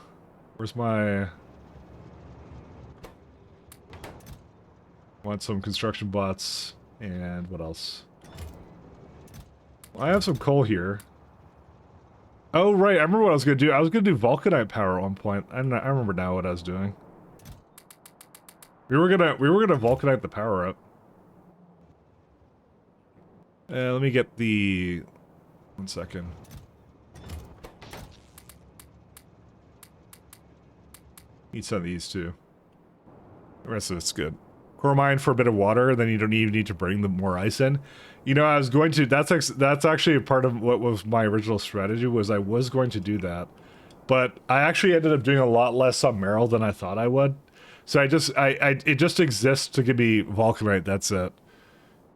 Where's my... Want some construction bots, and what else? Well, I have some coal here. Oh, right, I remember what I was going to do. I was going to do vulcanite power at one point. I remember now what I was doing. We were gonna vulcanite the power up. Let me get the... 1 second. Need some of these too. The rest of it's good. Core mine for a bit of water, then you don't even need to bring the more ice in. You know, I was going to... That's actually a part of what was my original strategy, was I was going to do that. But I actually ended up doing a lot less on Merrill than I thought I would. So it just exists to give me vulcanite, that's it.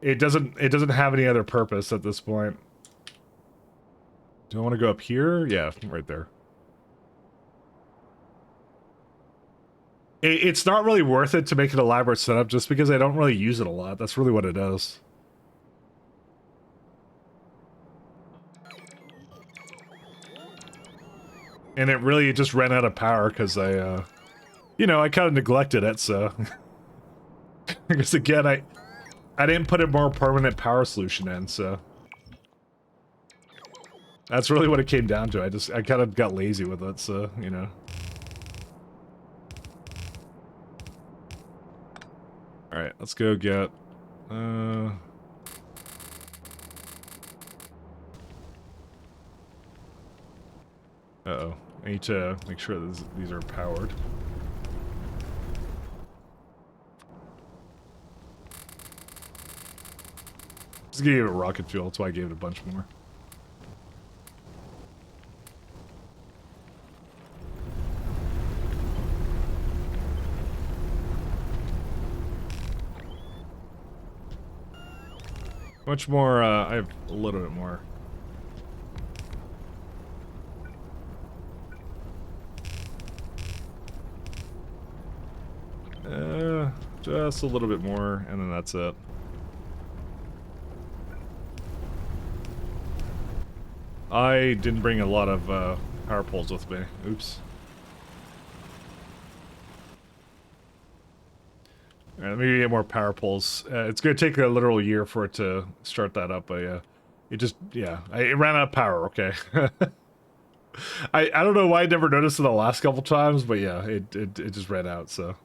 It doesn't have any other purpose at this point. Do I want to go up here? Yeah, right there. It's not really worth it to make an elaborate setup just because I don't really use it a lot. That's really what it is. And it really just ran out of power because I, you know, I kind of neglected it, so... I guess again, I didn't put a more permanent power solution in, so... That's really what it came down to. I kind of got lazy with it, so, you know. Alright, let's go get... Uh-oh. I need to make sure these are powered. Just gave it rocket fuel, that's why I gave it a bunch more. Much more, I have a little bit more. Just a little bit more, and then that's it. I didn't bring a lot of power poles with me. Oops. Alright, let me get more power poles. It's gonna take a literal year for it to start that up, but yeah. It just, yeah. It ran out of power, okay. I don't know why I never noticed it the last couple times, but yeah, it just ran out, so.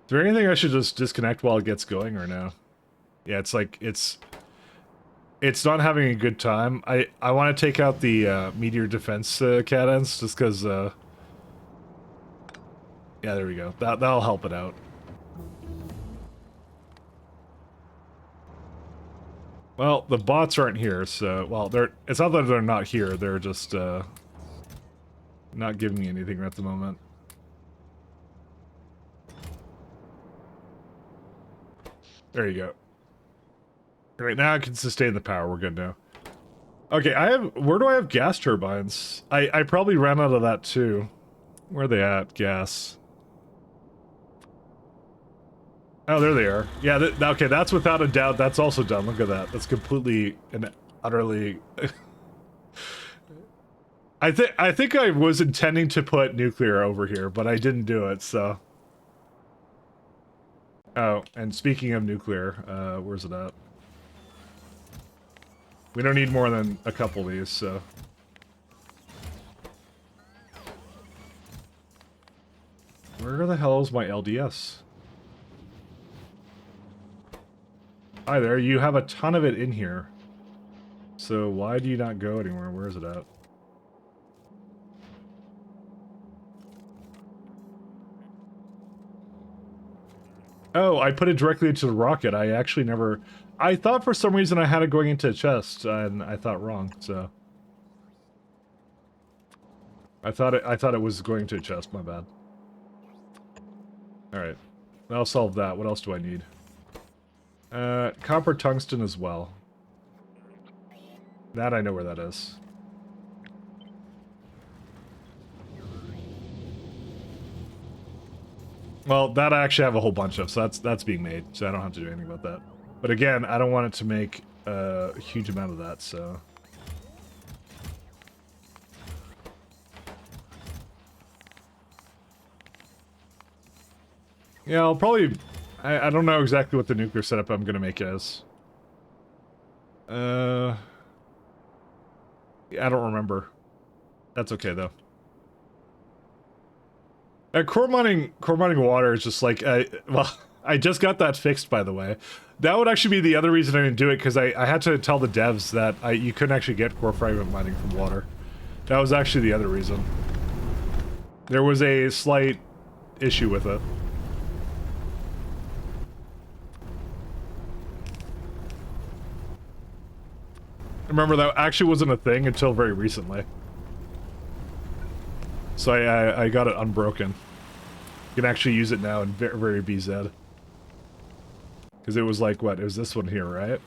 Is there anything I should just disconnect while it gets going, or no? Yeah, it's like, it's not having a good time. I want to take out the meteor defense cannons, just because, yeah, there we go. That'll help it out. Well, the bots aren't here, so, well, it's not that they're not here, they're just, not giving me anything at the moment. There you go. Alright, now I can sustain the power, we're good now. Okay, where do I have gas turbines? I probably ran out of that too. Where are they at, gas? Oh, there they are. Yeah, okay, that's without a doubt, that's also done. Look at that. That's completely and utterly... I think I was intending to put nuclear over here, but I didn't do it, so... Oh, and speaking of nuclear, where's it at? We don't need more than a couple of these, so... Where the hell is my LDS? Hi there, you have a ton of it in here. So why do you not go anywhere? Where is it at? Oh, I put it directly into the rocket. I actually never... I thought for some reason I had it going into a chest, and I thought wrong, so... I thought it was going to a chest, my bad. Alright. I'll solve that. What else do I need? Copper tungsten as well. That I know where that is. Well, that I actually have a whole bunch of, so that's being made, so I don't have to do anything about that. But again, I don't want it to make a huge amount of that, so... Yeah, I'll probably... I don't know exactly what the nuclear setup I'm gonna make is. Yeah, I don't remember. That's okay, though. Core mining water is just like, well, I just got that fixed, by the way. That would actually be the other reason I didn't do it, because I had to tell the devs that you couldn't actually get core fragment mining from water. That was actually the other reason. There was a slight issue with it. Remember, that actually wasn't a thing until very recently. So I got it unbroken. You can actually use it now in very BZ. Because it was like, what? It was this one here, right?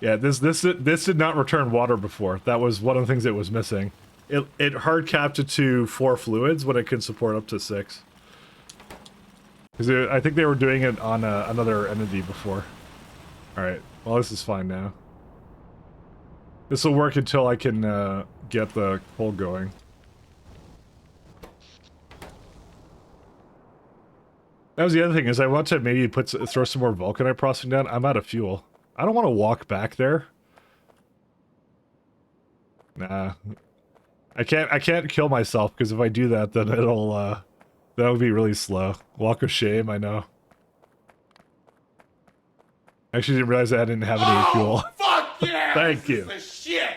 Yeah, this did not return water before. That was one of the things it was missing. it hard capped it to 4 fluids when it could support up to 6. Because I think they were doing it on another entity before. Alright, well this is fine now. This will work until I can get the coal going. That was the other thing, is I want to maybe throw some more vulcanite processing down. I'm out of fuel. I don't want to walk back there. Nah. I can't kill myself, because if I do that, then it'll, that would be really slow. Walk of shame, I know. I actually didn't realize I didn't have any fuel. Fuck yeah! Thank you. This is the shit!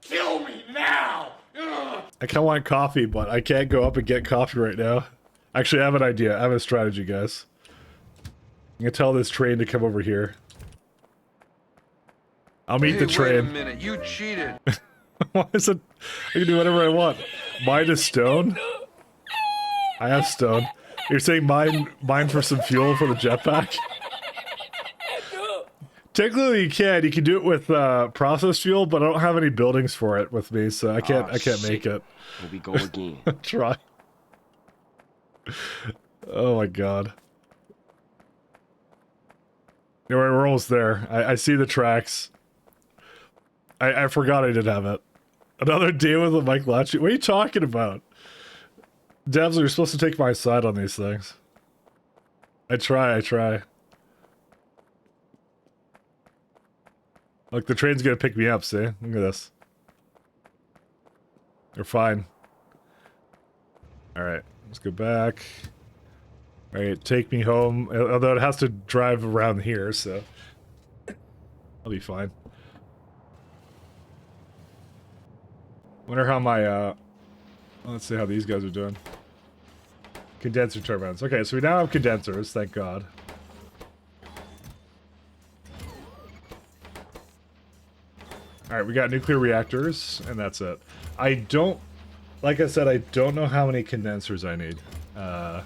Kill me now! Ugh. I kind of want coffee, but I can't go up and get coffee right now. Actually, I have an idea. I have a strategy, guys. I'm gonna tell this train to come over here. I'll meet the train. Wait a minute, you cheated. Why is it? I can do whatever I want. Mine is stone. I have stone. You're saying mine for some fuel for the jetpack? Technically, you can. You can do it with process fuel, but I don't have any buildings for it with me, so I can't. I can't make it. Here we go again. Try. Oh my god. Anyway, we're almost there. I see the tracks. I forgot I did have it. Another day with the Mike Lachie. What are you talking about? Devs, you're supposed to take my side on these things. I try. Look, the train's gonna pick me up, see? Look at this. You're fine. Alright, let's go back. Alright, take me home. Although it has to drive around here, so... I'll be fine. Wonder how my, let's see how these guys are doing. Condenser turbines. Okay, so we now have condensers, thank God. Alright, we got nuclear reactors, and that's it. I don't... Like I said, I don't know how many condensers I need. How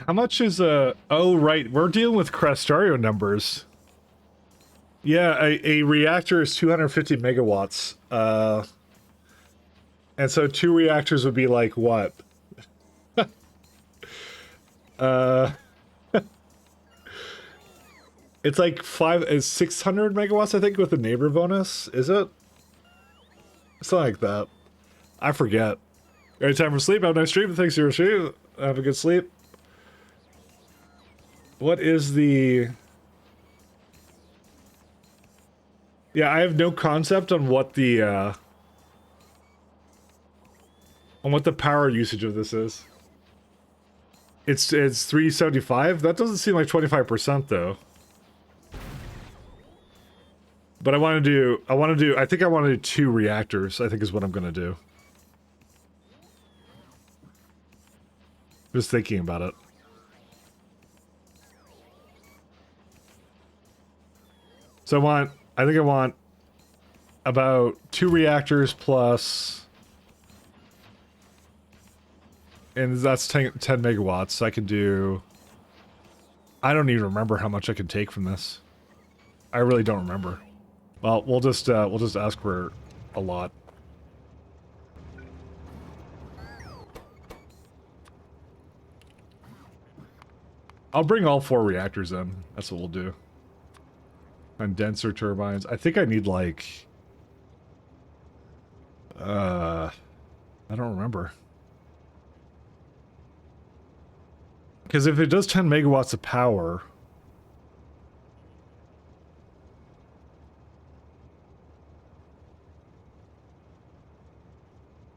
much is a... Oh, right, we're dealing with Crastario numbers. Yeah, a reactor is 250 megawatts. And so 2 reactors would be like, what? It's like 600 megawatts, I think, with the neighbor bonus. Is it? Something like that. I forget. Any time for sleep? Have a nice stream. Thanks for your stream. Have a good sleep. What is the... Yeah, I have no concept on what the, on what the power usage of this is. It's 375? That doesn't seem like 25% though. But I want to do, I think I want to do 2 reactors, I think is what I'm going to do. Just thinking about it. So I think I want about 2 reactors plus, and that's 10 megawatts. So I can do, I don't even remember how much I can take from this. I really don't remember. Well, we'll just ask for a lot. I'll bring all 4 reactors in. That's what we'll do. Condenser turbines. I think I need like... I don't remember. Because if it does 10 megawatts of power...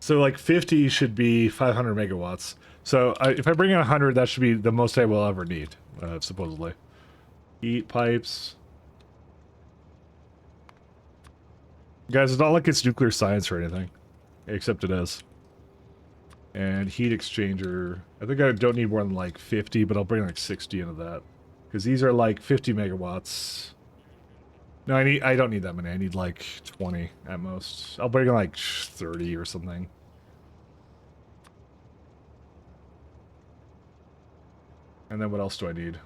So like 50 should be 500 megawatts. So if I bring in 100, that should be the most I will ever need, supposedly. Heat pipes. Guys, it's not like it's nuclear science or anything. Except it is. And heat exchanger. I think I don't need more than like 50, but I'll bring like 60 into that. Because these are like 50 megawatts. No, I don't need that many. I need like 20 at most. I'll bring in like 30 or something. And then what else do I need?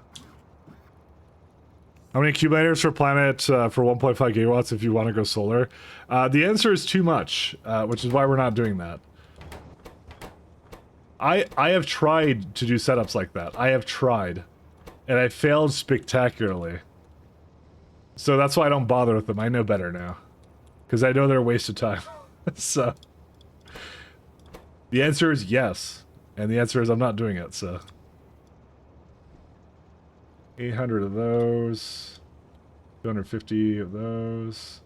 How many accumulators for planet for 1.5 gigawatts if you want to go solar? The answer is too much, which is why we're not doing that. I have tried to do setups like that. I have tried. And I failed spectacularly. So that's why I don't bother with them. I know better now. Because I know they're a waste of time. So... the answer is yes. And the answer is I'm not doing it, so... 800 of those. 250 of those.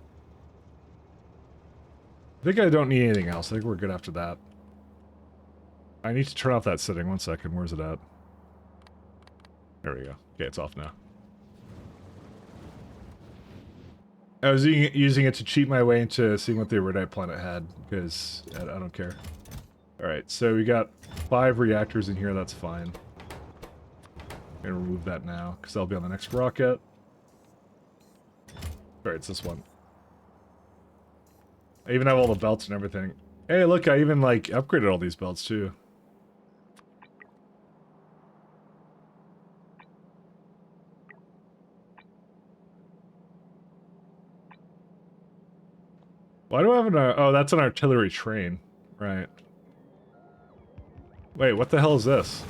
I think I don't need anything else. I think we're good after that. I need to turn off that setting. 1 second. Where's it at? There we go. Okay, it's off now. I was using it to cheat my way into seeing what the Iridite planet had, because I don't care. Alright, so we got 5 reactors in here. That's fine. I'm gonna remove that now, because that'll be on the next rocket. Alright, it's this one. I even have all the belts and everything. Hey, look, I even, like, upgraded all these belts, too. Why do I have an... oh, that's an artillery train. Right. Wait, what the hell is this?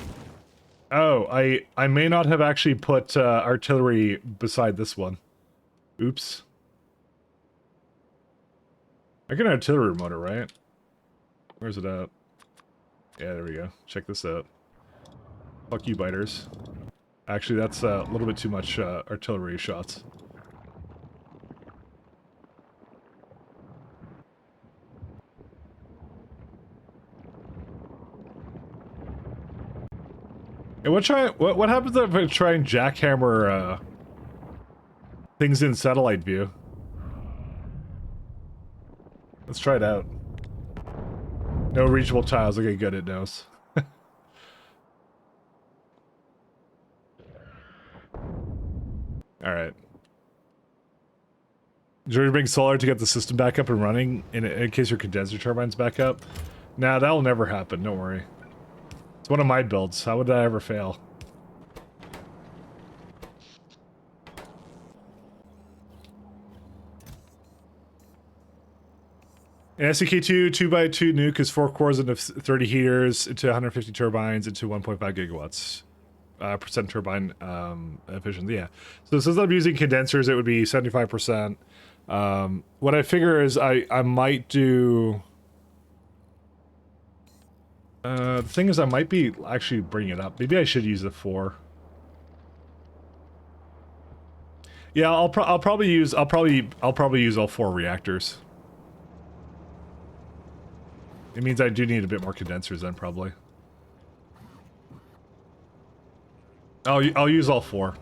Oh, I may not have actually put artillery beside this one. Oops. I get an artillery motor, right? Where's it at? Yeah, there we go. Check this out. Fuck you, biters. Actually, that's a little bit too much artillery shots. And what happens if I try and jackhammer things in satellite view? Let's try it out. No reachable tiles. Okay, good, it knows. Alright. Did you bring solar to get the system back up and running in case your condenser turbine's back up? Nah, that'll never happen, don't worry. It's one of my builds. How would I ever fail? An SEK2 2x2 nuke is 4 cores into 30 heaters, into 150 turbines, into 1.5 gigawatts. Percent turbine efficiency, yeah. So since I'm using condensers, it would be 75%. What I figure is I might do... the thing is, I might be actually bringing it up. Maybe I should use the 4. Yeah, I'll probably use all 4 reactors. It means I do need a bit more condensers then, probably. I'll use all 4.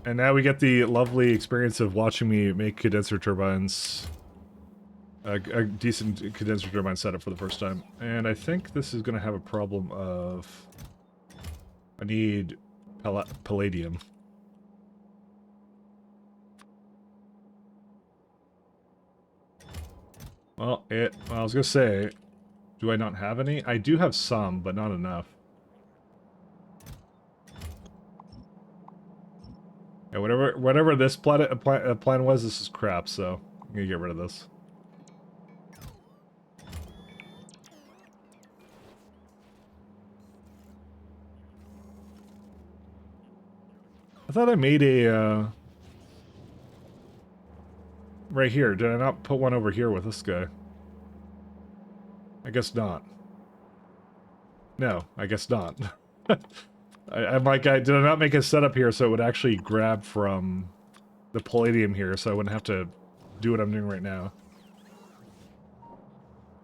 And now we get the lovely experience of watching me make condenser turbines. A decent condenser turbine setup for the first time. And I think this is going to have a problem of... I need palladium. Well, I was going to say, do I not have any? I do have some, but not enough. Yeah, whatever this plan was, this is crap, so I'm going to get rid of this. I thought I made a, right here. Did I not put one over here with this guy? I guess not. No, I guess not. I'm like, did I not make a setup here so it would actually grab from the palladium here so I wouldn't have to do what I'm doing right now?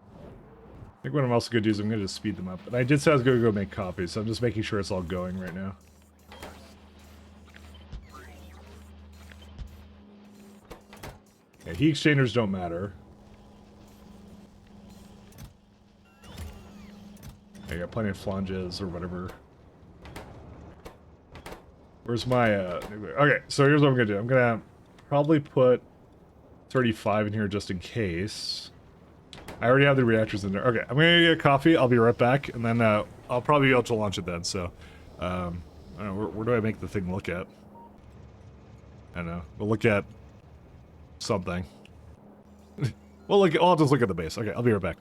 I think what I'm also going to do is I'm going to just speed them up. And I did say I was going to go make copies, so I'm just making sure it's all going right now. Yeah, heat exchangers don't matter. I got plenty of flanges or whatever. Where's my, okay, so here's what I'm gonna do. I'm gonna probably put 35 in here just in case. I already have the reactors in there. Okay, I'm gonna get a coffee. I'll be right back, and then I'll probably be able to launch it then, so I don't know, where do I make the thing look at? I don't know. We'll look at something. I'll just look at the base. Okay, I'll be right back.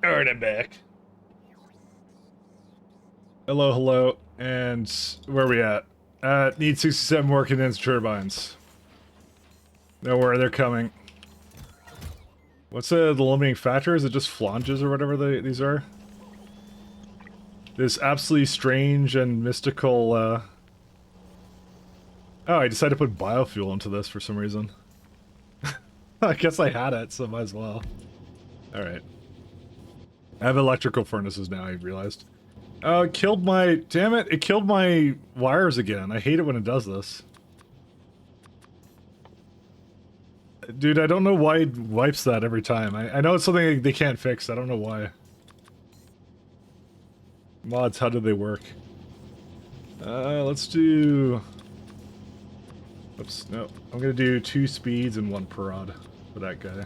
Alright, I'm back. Hello, and where are we at? Need 67 more condensed turbines. Know where they're coming. What's the limiting factor? Is it just flanges or whatever these are? This absolutely strange and mystical, Oh, I decided to put biofuel into this for some reason. I guess I had it, so might as well. Alright. I have electrical furnaces now, I realized. Oh, it killed my... Damn it, it killed my wires again. I hate it when it does this. Dude, I don't know why it wipes that every time. I know it's something they can't fix. I don't know why. Mods, how do they work? Let's do... Oops, no. I'm gonna do 2 speeds and 1 prod for that guy.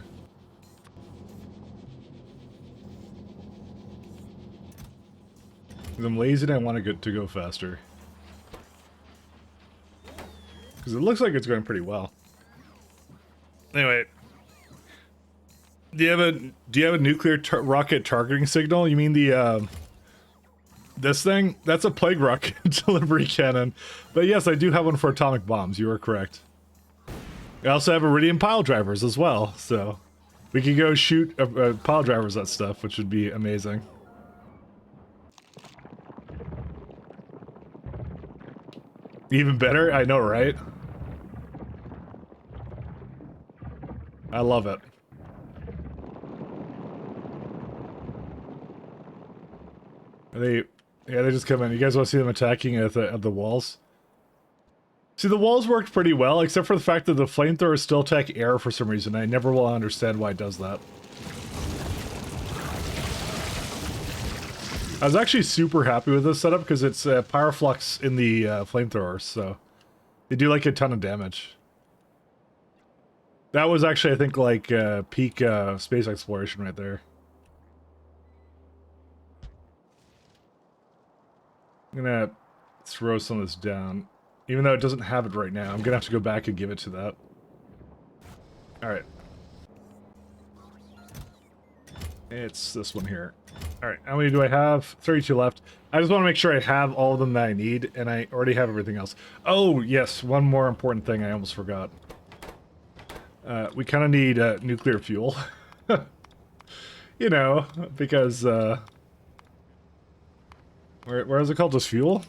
Because I'm lazy and I want to go faster. Because it looks like it's going pretty well. Anyway, do you have a nuclear rocket targeting signal? You mean the this thing? That's a plague rocket delivery cannon. But yes, I do have one for atomic bombs. You are correct. I also have iridium pile drivers as well, so we could go shoot pile drivers at stuff, which would be amazing. Even better? I know, right? I love it. Yeah, they just come in. You guys want to see them attacking at the walls? See, the walls worked pretty well, except for the fact that the flamethrowers still attack air for some reason. I never will understand why it does that. I was actually super happy with this setup because it's power flux in the flamethrowers, so they do like a ton of damage. That was actually, I think, like peak space exploration right there. I'm gonna throw some of this down. Even though it doesn't have it right now, I'm gonna have to go back and give it to that. Alright. It's this one here. Alright, how many do I have? 32 left. I just want to make sure I have all of them that I need, and I already have everything else. Oh, yes, one more important thing I almost forgot. We kind of need nuclear fuel. You know, because, where is it called? Just fuel?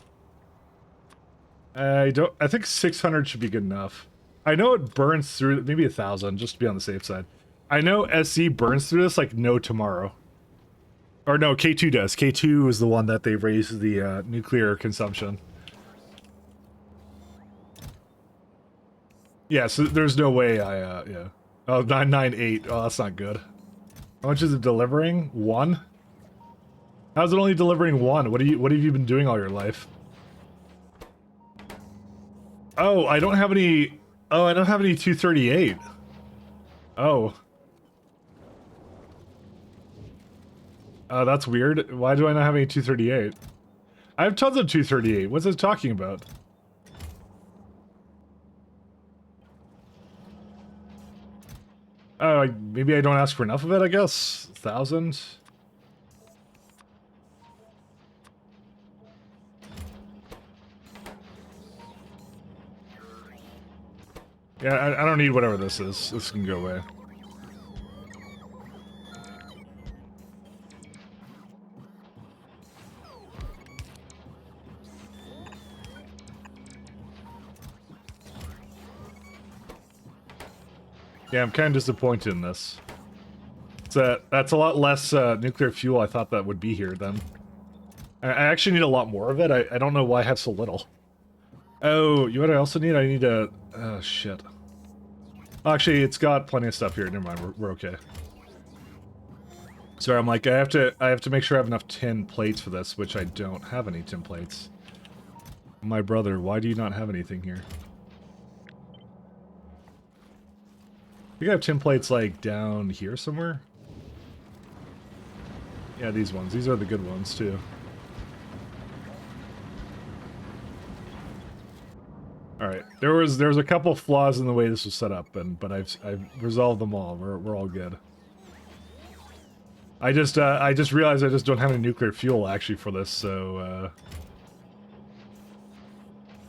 I think 600 should be good enough. I know it burns through, maybe 1,000, just to be on the safe side. I know SC burns through this like no tomorrow. Or no, K2 does. K2 is the one that they raised the nuclear consumption. Yeah, so there's no way I, yeah. Oh, 998. Oh, that's not good. How much is it delivering? 1? How's it only delivering 1? What have you been doing all your life? Oh, I don't have any... Oh, I don't have any 238. Oh. That's weird. Why do I not have any 238? I have tons of 238. What's it talking about? Oh, maybe I don't ask for enough of it, I guess? 1,000? Yeah, I don't need whatever this is. This can go away. Yeah, I'm kind of disappointed in this. That's a lot less nuclear fuel I thought that would be here then. I actually need a lot more of it. I don't know why I have so little. Oh, you know what I also need? I need a... Oh, shit. Actually, it's got plenty of stuff here. Never mind, we're okay. Sorry, I'm like, I have to make sure I have enough tin plates for this, which I don't have any tin plates. My brother, why do you not have anything here? I think I have tin plates, like, down here somewhere? Yeah, these ones. These are the good ones, too. Alright, there was a couple flaws in the way this was set up, but I've resolved them all. We're all good. I just realized I just don't have any nuclear fuel, actually, for this, so,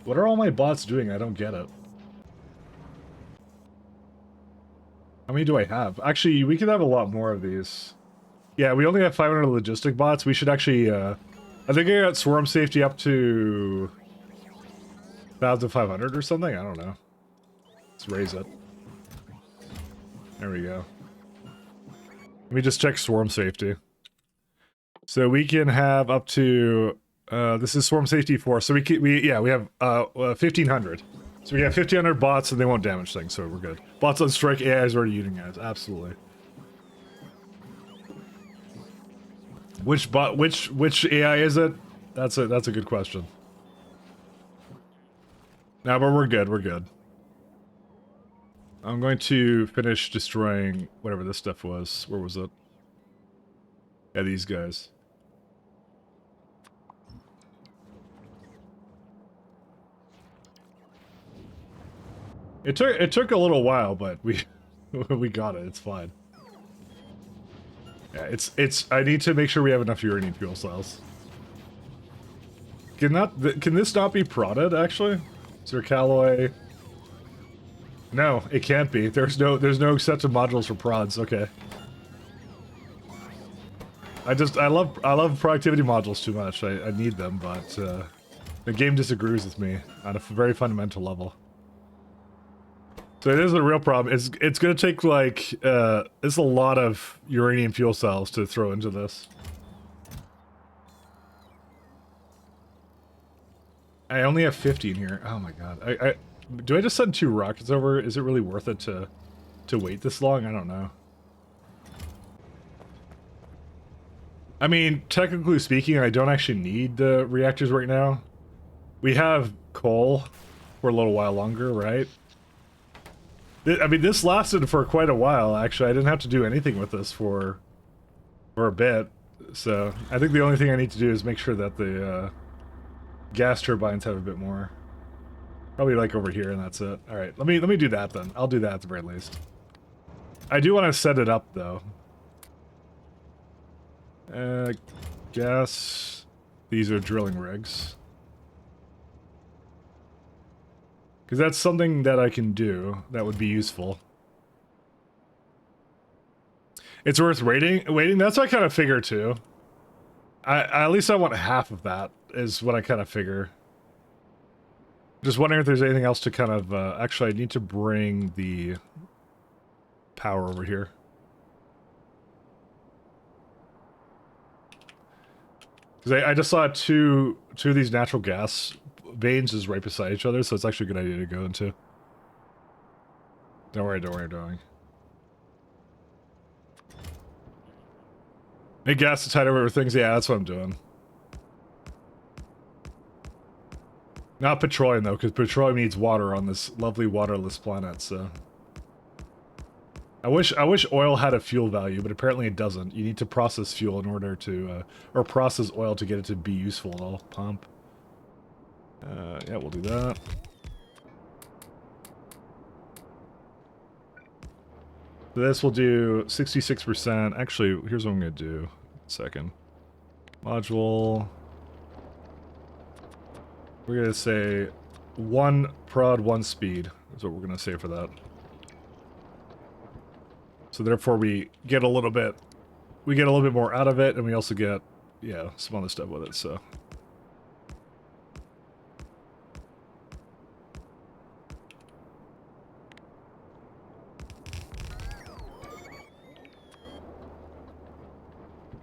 what are all my bots doing? I don't get it. How many do I have? Actually, we could have a lot more of these. Yeah, we only have 500 logistic bots. We should actually, I think I got swarm safety up to... 1,500 or something? I don't know. Let's raise it. There we go. Let me just check swarm safety. So we can have up to this is swarm safety 4. So we have 1,500. So we have 1,500 bots and they won't damage things, so we're good. Bots on strike, AI is already eating guys. Absolutely. Which bot? Which AI is it? That's a good question. No, but we're good. We're good. I'm going to finish destroying whatever this stuff was. Where was it? Yeah, these guys. It took a little while, but we we got it. It's fine. Yeah, it's. I need to make sure we have enough uranium fuel cells. Can this not be prodded actually? Zircaloy. No, it can't be. There's no accepted modules for prods. Okay. I love productivity modules too much. I need them, but the game disagrees with me on a very fundamental level. So it is a real problem. It's gonna take like it's a lot of uranium fuel cells to throw into this. I only have 50 in here. Oh my god. Do I just send 2 rockets over? Is it really worth it to wait this long? I don't know. I mean, technically speaking, I don't actually need the reactors right now. We have coal for a little while longer, right? I mean, this lasted for quite a while, actually. I didn't have to do anything with this for a bit. So, I think the only thing I need to do is make sure that the gas turbines have a bit more. Probably like over here, and that's it. Alright, let me do that then. I'll do that at the very least. I do want to set it up, though. Gas... These are drilling rigs. Because that's something that I can do that would be useful. It's worth waiting. That's what I kind of figure too. At least I want half of that is what I kind of figure. Just wondering if there's anything else to kind of actually I need to bring the power over here. Because I just saw two of these natural gas veins is right beside each other, so it's actually a good idea to go into. Don't worry. Make gas to tide over things. Yeah, that's what I'm doing. Not petroleum though, because petroleum needs water on this lovely waterless planet. So I wish oil had a fuel value, but apparently it doesn't. You need to process fuel in order to, or process oil to get it to be useful at all. Pump. Yeah, we'll do that. So this will do 66%. Actually, here's what I'm going to do. Second. Module. We're going to say 1 prod, 1 speed. That's what we're going to say for that. So therefore we get a little bit more out of it, and we also get, yeah, some other stuff with it, so.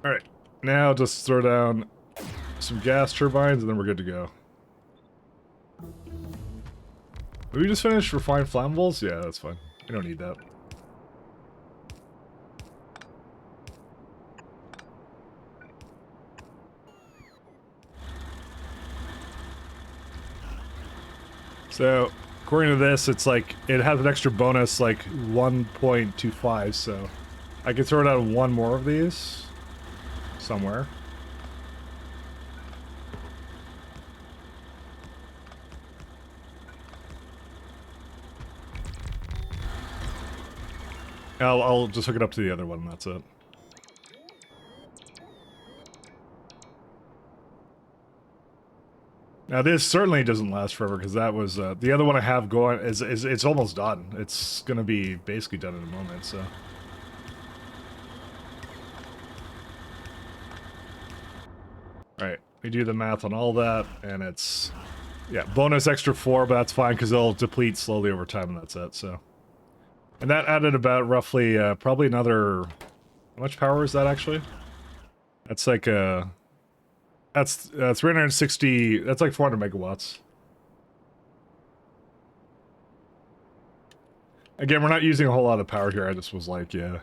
Alright, now just throw down some gas turbines and then we're good to go. Did we just finish refined flammables? Yeah, that's fine. We don't need that. So, according to this, it's like, it has an extra bonus, like 1.25, so I could throw down 1 more of these somewhere. I'll just hook it up to the other one, that's it. Now this certainly doesn't last forever because that was the other one I have going is it's almost done. It's gonna be basically done in a moment. So. All right, we do the math on all that, and it's Yeah, bonus extra 4, but that's fine because it'll deplete slowly over time, and that's it. So, and that added about roughly probably another. How much power is that actually? That's like that's 360. That's like 400 megawatts. Again, we're not using a whole lot of power here. I just was like, yeah.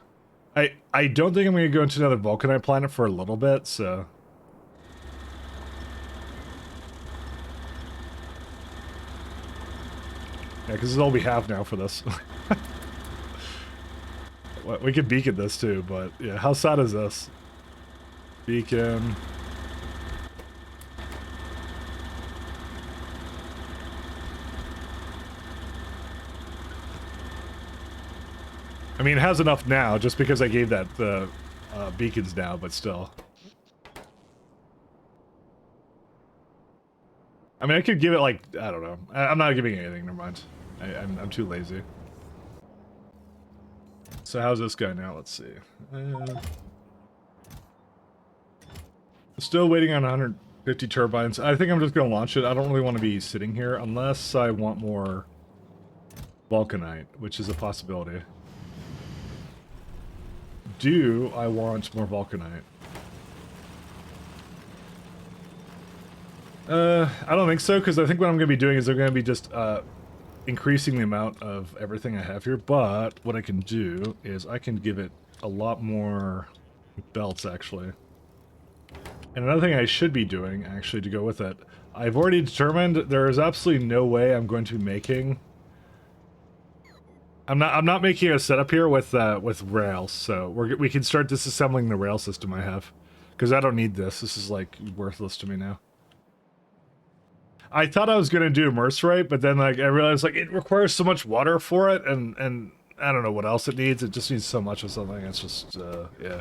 I don't think I'm going to go into another Vulcanite planet for a little bit, so... Yeah, because this is all we have now for this. We could beacon this too, but yeah, how sad is this? Beacon... I mean, it has enough now, just because I gave that beacons now, but still. I mean, I could give it, like, I don't know. I'm not giving anything, never mind. I'm too lazy. So how's this guy now? Let's see. Still waiting on 150 turbines. I think I'm just going to launch it. I don't really want to be sitting here, unless I want more Vulcanite, which is a possibility. Do I want more Vulcanite? I don't think so, because I think what I'm going to be doing is I'm going to be just increasing the amount of everything I have here, but what I can do is I can give it a lot more belts, actually. And another thing I should be doing, actually, to go with it, I've already determined there is absolutely no way I'm going to be making... I'm not making a setup here with rails, so we can start disassembling the rail system I have, because I don't need this. This is like worthless to me now. I thought I was gonna do immerse, but then like I realized like it requires so much water for it, and I don't know what else it needs. It just needs so much of something. It's just yeah.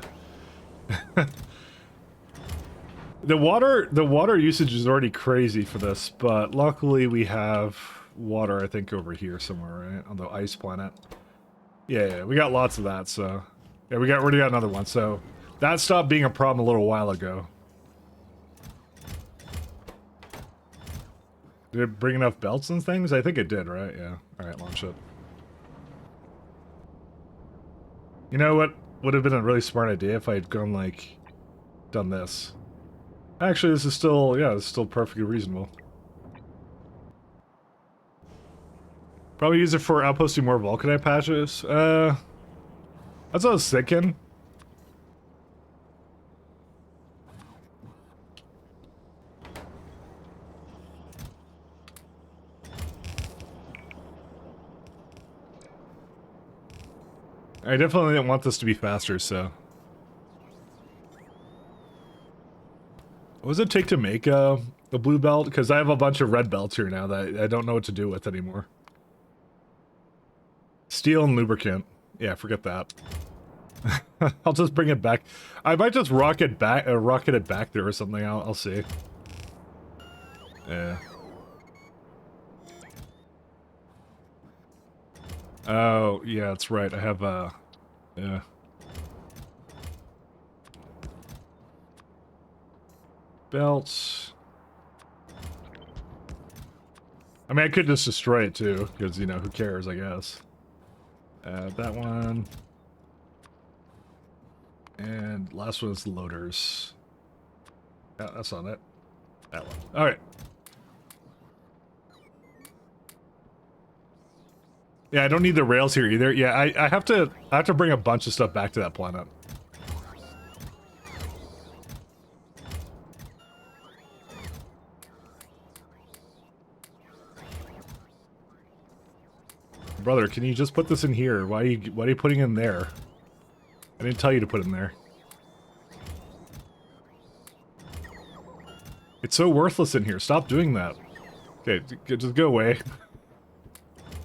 The water usage is already crazy for this, but luckily we have water, I think, over here somewhere, right? On the ice planet. Yeah, we got lots of that, so... Yeah, we already got another one, so... That stopped being a problem a little while ago. Did it bring enough belts and things? I think it did, right? Yeah. Alright, launch it. You know what would have been a really smart idea if I had gone, like... done this. Actually, this is still... yeah, this is still perfectly reasonable. Probably use it for outposting more Vulcanite patches. That's what I was thinking. I definitely didn't want this to be faster, so... What does it take to make a blue belt? Because I have a bunch of red belts here now that I don't know what to do with anymore. Steel and lubricant. Yeah, forget that. I'll just bring it back. I might just rocket it back there or something. I'll see. Yeah. Oh, yeah, that's right. I have, yeah. Belts. I mean, I could just destroy it, too, because, you know, who cares, I guess. That one. And last one is loaders. Yeah, that's on it. That one. Alright. Yeah, I don't need the rails here either. Yeah, I have to bring a bunch of stuff back to that planet. Brother, can you just put this in here? Why are you putting it in there? I didn't tell you to put it in there. It's so worthless in here. Stop doing that. Okay, just go away.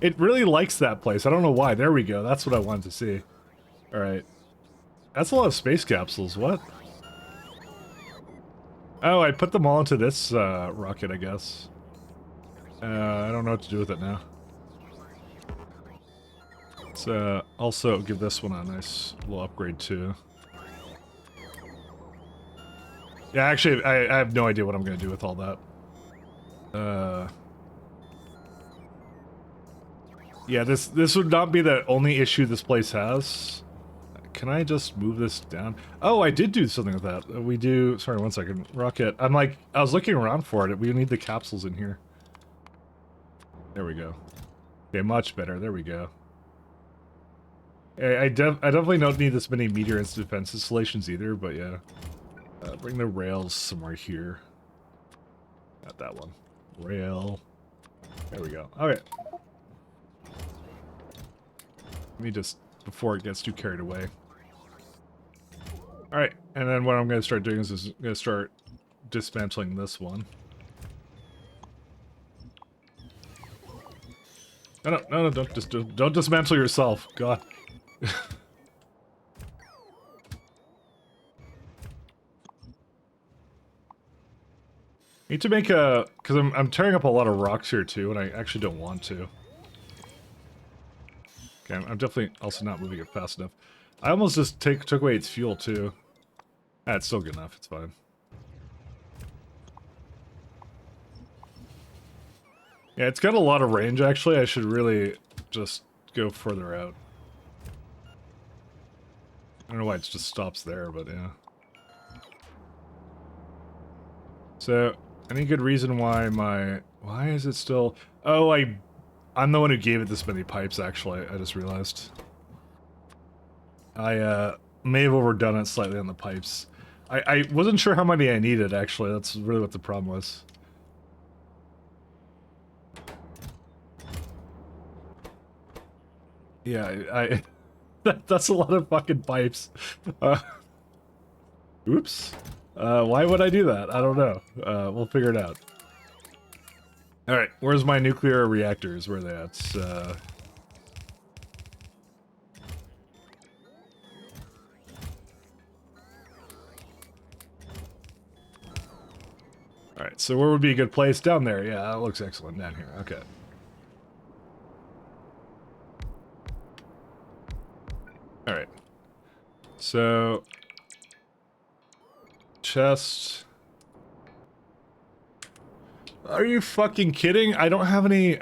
It really likes that place. I don't know why. There we go. That's what I wanted to see. Alright. That's a lot of space capsules. What? Oh, I put them all into this rocket, I guess. I don't know what to do with it now. Let's also give this one a nice little upgrade too. Yeah, actually, I have no idea what I'm going to do with all that. Yeah, this would not be the only issue this place has. Can I just move this down? Oh, I did do something with that. We do... Sorry, one second. Rocket. I'm like... I was looking around for it. We need the capsules in here. There we go. Okay, much better. There we go. I definitely don't need this many meteor and defense installations either, but yeah. Bring the rails somewhere here. Not that one. Rail. There we go. Okay. Let me just... Before it gets too carried away. Alright, and then what I'm going to start doing is I'm going to start dismantling this one. No, don't dismantle yourself. God. Need to make a... Because I'm tearing up a lot of rocks here too, and I actually don't want to. Okay, I'm definitely also not moving it fast enough. I almost just took away its fuel too. Ah, it's still good enough, it's fine. Yeah, it's got a lot of range actually. I should really just go further out. I don't know why it just stops there, but yeah. So, any good reason why my... Why is it still... Oh, I'm the one who gave it this many pipes, actually. I just realized. I may have overdone it slightly on the pipes. I wasn't sure how many I needed, actually. That's really what the problem was. Yeah, that's a lot of fucking pipes. Oops. Why would I do that? I don't know. We'll figure it out. Alright, where's my nuclear reactors? Where are they at? Alright, so where would be a good place? Down there. Yeah, that looks excellent down here. Okay. Alright. So... Chest... Are you fucking kidding? I don't have any...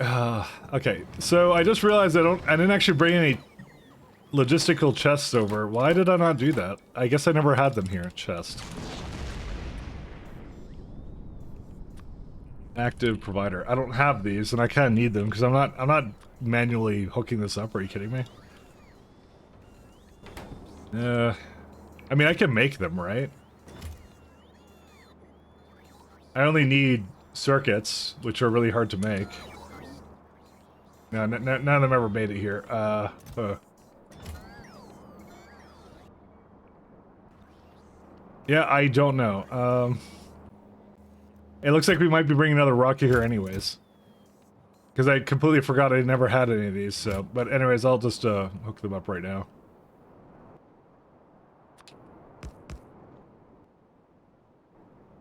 okay, so I just realized I didn't actually bring any logistical chests over. Why did I not do that? I guess I never had them here. Chest. Active provider. I don't have these, and I kind of need them because I'm not manually hooking this up. Are you kidding me? I mean, I can make them, right? I only need circuits, which are really hard to make. No, none of them ever made it here. Yeah, I don't know. It looks like we might be bringing another rocket here anyways. Because I completely forgot I never had any of these, so... But anyways, I'll just hook them up right now.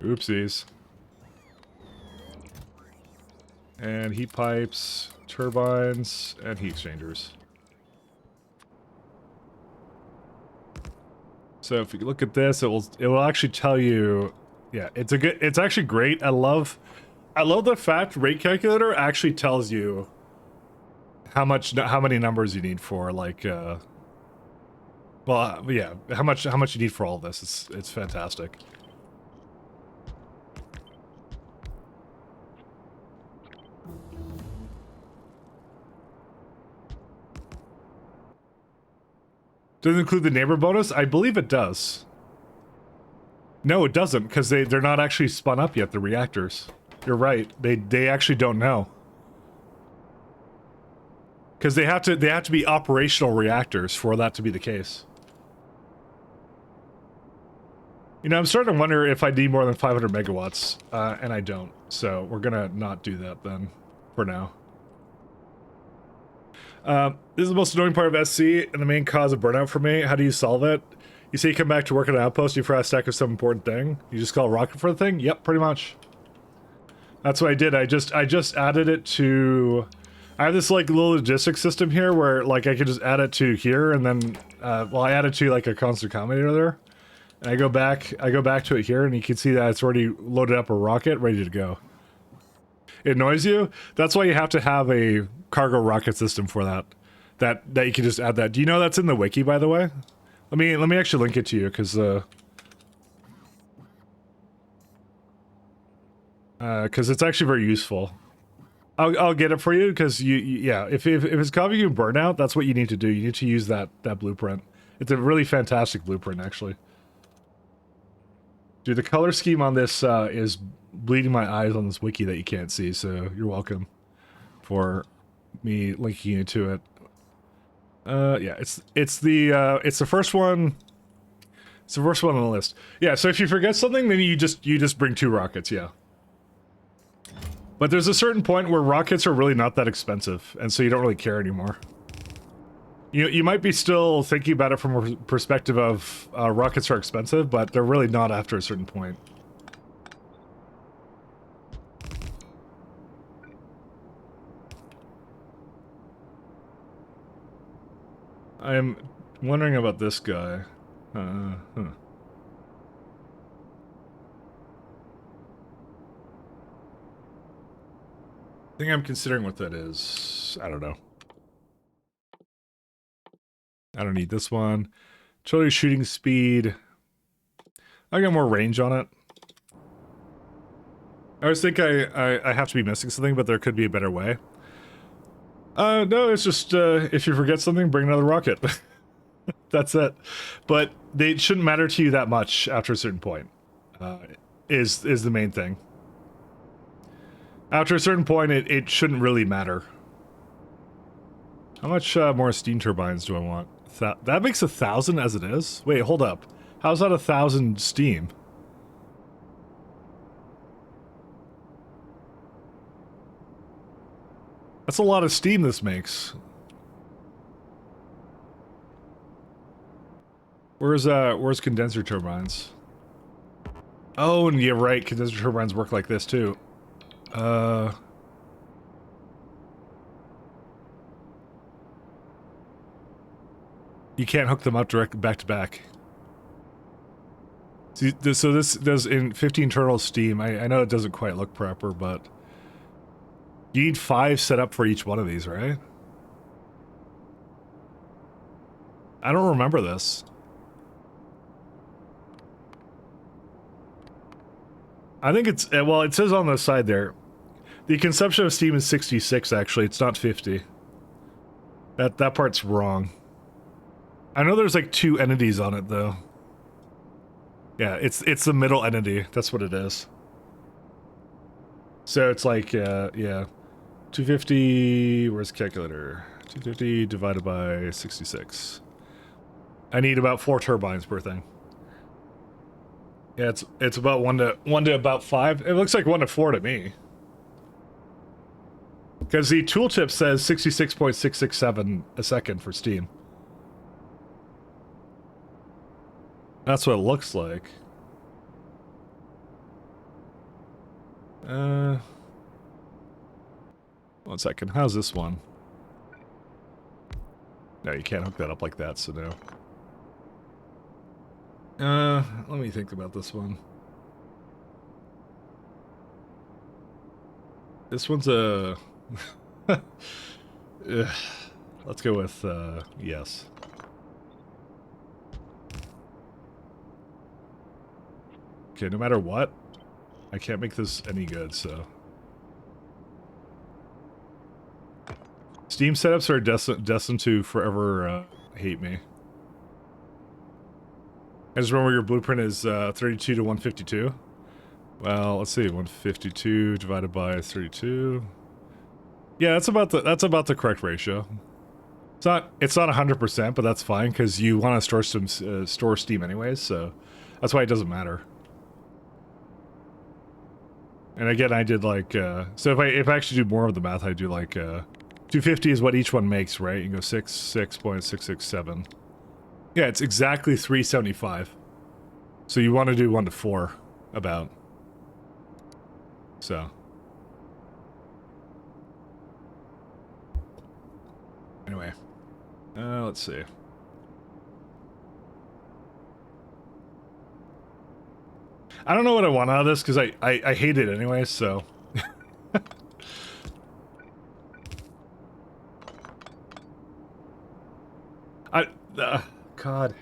Oopsies. And heat pipes, turbines, and heat exchangers. So if you look at this, it will actually tell you, yeah, it's actually great. I love the fact rate calculator actually tells you how many numbers you need for like yeah, how much you need for all this. It's fantastic. Does it include the neighbor bonus? I believe it does. No, it doesn't, because they're not actually spun up yet, the reactors. You're right. They actually don't know. Because they have to be operational reactors for that to be the case. You know, I'm starting to wonder if I need more than 500 megawatts, and I don't. So we're gonna not do that then, for now. This is the most annoying part of SC and the main cause of burnout for me. How do you solve it? You say you come back to work at an outpost, you forgot a stack of some important thing. You just call a rocket for the thing? Yep, pretty much. That's what I did. I just added it to... I have this like little logistics system here where like I could just add it to here and then well, I added to like a constant combinator there. And I go back to it here and you can see that it's already loaded up a rocket ready to go. It annoys you? That's why you have to have a cargo rocket system for that. That you can just add that. Do you know that's in the wiki, by the way? Let me actually link it to you, because it's actually very useful. I'll get it for you, because yeah, if it's causing you burnout, that's what you need to do. You need to use that blueprint. It's a really fantastic blueprint, actually. Dude, the color scheme on this is bleeding my eyes on this wiki that you can't see, so you're welcome for me linking you to it. Yeah, it's the first one. It's the first one on the list. Yeah, so if you forget something, then you just bring 2 rockets, yeah. But there's a certain point where rockets are really not that expensive, and so you don't really care anymore. You might be still thinking about it from a perspective of rockets are expensive, but they're really not after a certain point. I'm wondering about this guy. I think I'm considering what that is. I don't know. I don't need this one. Totally shooting speed. I got more range on it. I always think I have to be missing something, but there could be a better way. No, it's just, if you forget something, bring another rocket. That's it. But they shouldn't matter to you that much after a certain point, is the main thing. After a certain point, it shouldn't really matter. How much more steam turbines do I want? That makes 1,000 as it is? Wait, hold up. How's that 1,000 steam? That's a lot of steam this makes. Where's condenser turbines? Oh, and yeah, right, condenser turbines work like this too. You can't hook them up direct back to back. See, so this does in 50 internal steam. I know it doesn't quite look proper, but you need 5 set up for each one of these, right? I don't remember this. I think it's, well, it says on the side there, the consumption of steam is 66, actually. It's not 50. That part's wrong. I know there's like 2 entities on it, though. Yeah, it's the middle entity. That's what it is. So it's like, yeah. 250, where's the calculator? 250 divided by 66. I need about 4 turbines per thing. Yeah, it's about 1 to about 5. It looks like 1 to 4 to me. Because the tooltip says 66.667 a second for steam. That's what it looks like. 1 second. How's this one? No, you can't hook that up like that, so no. Let me think about this one. This one's a... Let's go with, yes. Okay, no matter what, I can't make this any good, so... Steam setups are destined to forever hate me. I just remember your blueprint is 32 to 152. Well, let's see, 152 divided by 32. Yeah, that's about the correct ratio. It's not 100%, but that's fine because you want to store steam anyways, so that's why it doesn't matter. And again, I did like so if I actually do more of the math, I do like 250 is what each one makes, right? You go 6.667. Yeah, it's exactly 375. So you want to do 1 to 4 about. So. Anyway. Let's see. I don't know what I want out of this because I hate it anyway, so. God.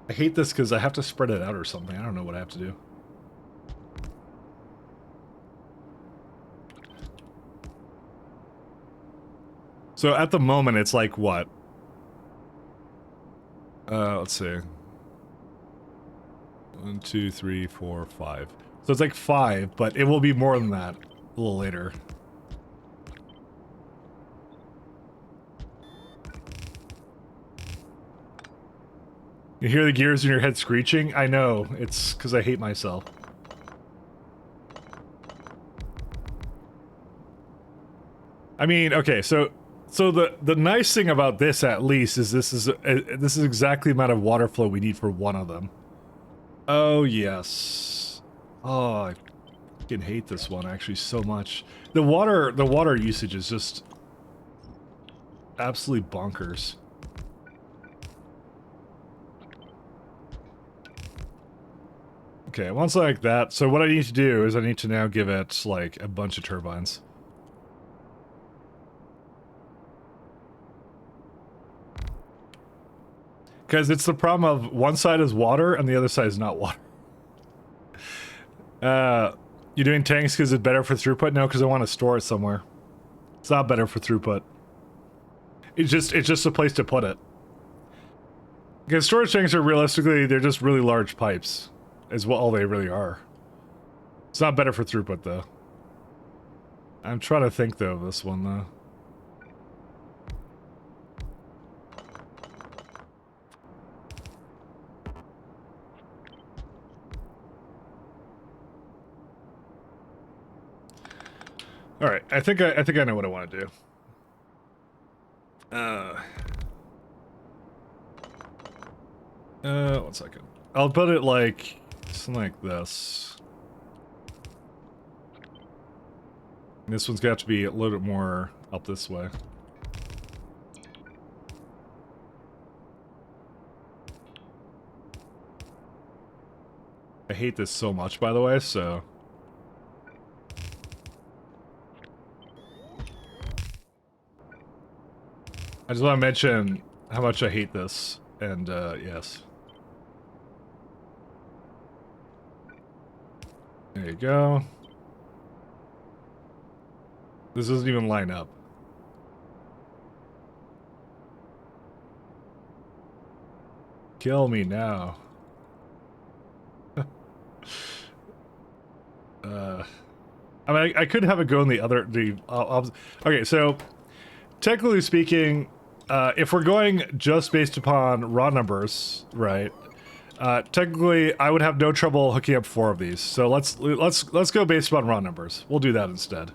I hate this because I have to spread it out or something. I don't know what I have to do. So at the moment, it's like what? Let's see. 1, 2, 3, 4, 5. So it's like 5, but it will be more than that a little later. You hear the gears in your head screeching? I know. It's because I hate myself. I mean, okay, so the nice thing about this, at least, is this is exactly the amount of water flow we need for one of them. Oh yes. Oh, I fucking hate this one actually so much. The water usage is just absolutely bonkers. Okay, once like that, so what I need to do is I need to now give it, like, a bunch of turbines. Because it's the problem of one side is water and the other side is not water. You're doing tanks because it's better for throughput? No, because I want to store it somewhere. It's not better for throughput. It's just a place to put it. Because storage tanks are realistically, they're just really large pipes. Is what all they really are. It's not better for throughput, though. I'm trying to think, though, of this one, though. All right, I think I know what I want to do. 1 second. I'll put it like something like this. And this one's got to be a little bit more up this way. I hate this so much, by the way, so... I just want to mention how much I hate this, and, yes. There you go. This doesn't even line up. Kill me now. I mean, I could have it go in the other... okay, so... Technically speaking, if we're going just based upon raw numbers, right? Technically, I would have no trouble hooking up 4 of these. So let's go based upon raw numbers. We'll do that instead,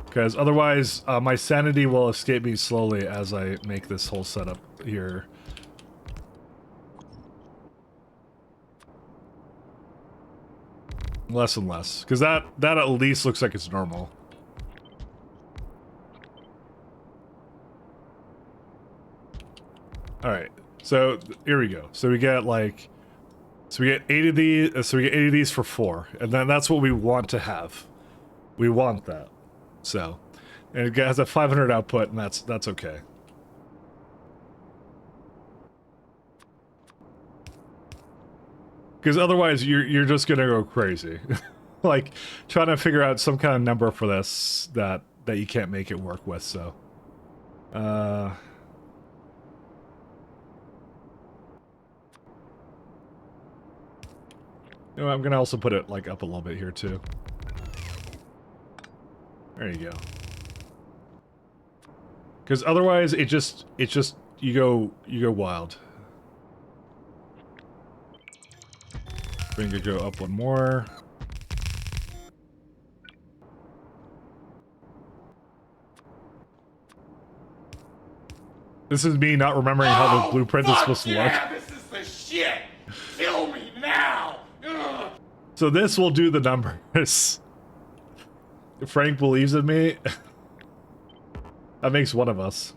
because otherwise, my sanity will escape me slowly as I make this whole setup here. Less and less, because that at least looks like it's normal. Alright, so here we go. So we get like... So we get 8 of these, so we get 8 of these for 4. And then that's what we want to have. We want that. So... And it has a 500 output, and that's okay. Because otherwise, you're just gonna go crazy. Like, trying to figure out some kind of number for this that you can't make it work with, so... You know, I'm gonna also put it like up a little bit here too. There you go. Because otherwise, it just you go wild. We're gonna go up 1 more. This is me not remembering how the blueprint is supposed to look. Yeah, this is the shit. Kill me now. Ugh. So this will do the numbers. If Frank believes in me. That makes one of us.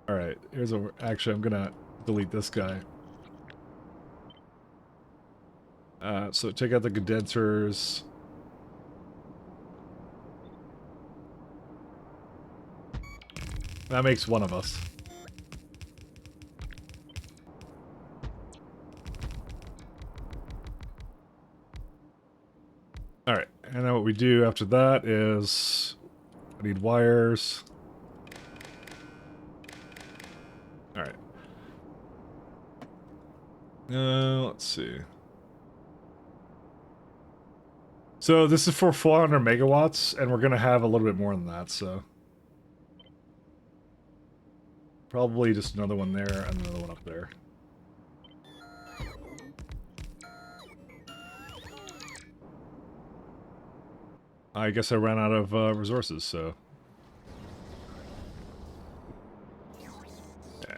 Alright, here's a... Actually, I'm gonna delete this guy. So take out the condensers. That makes one of us. we do after that is I need wires. All right. Let's see. So this is for 400 megawatts, and we're gonna have a little bit more than that. So probably just another one there and another one up there. I guess I ran out of resources, so.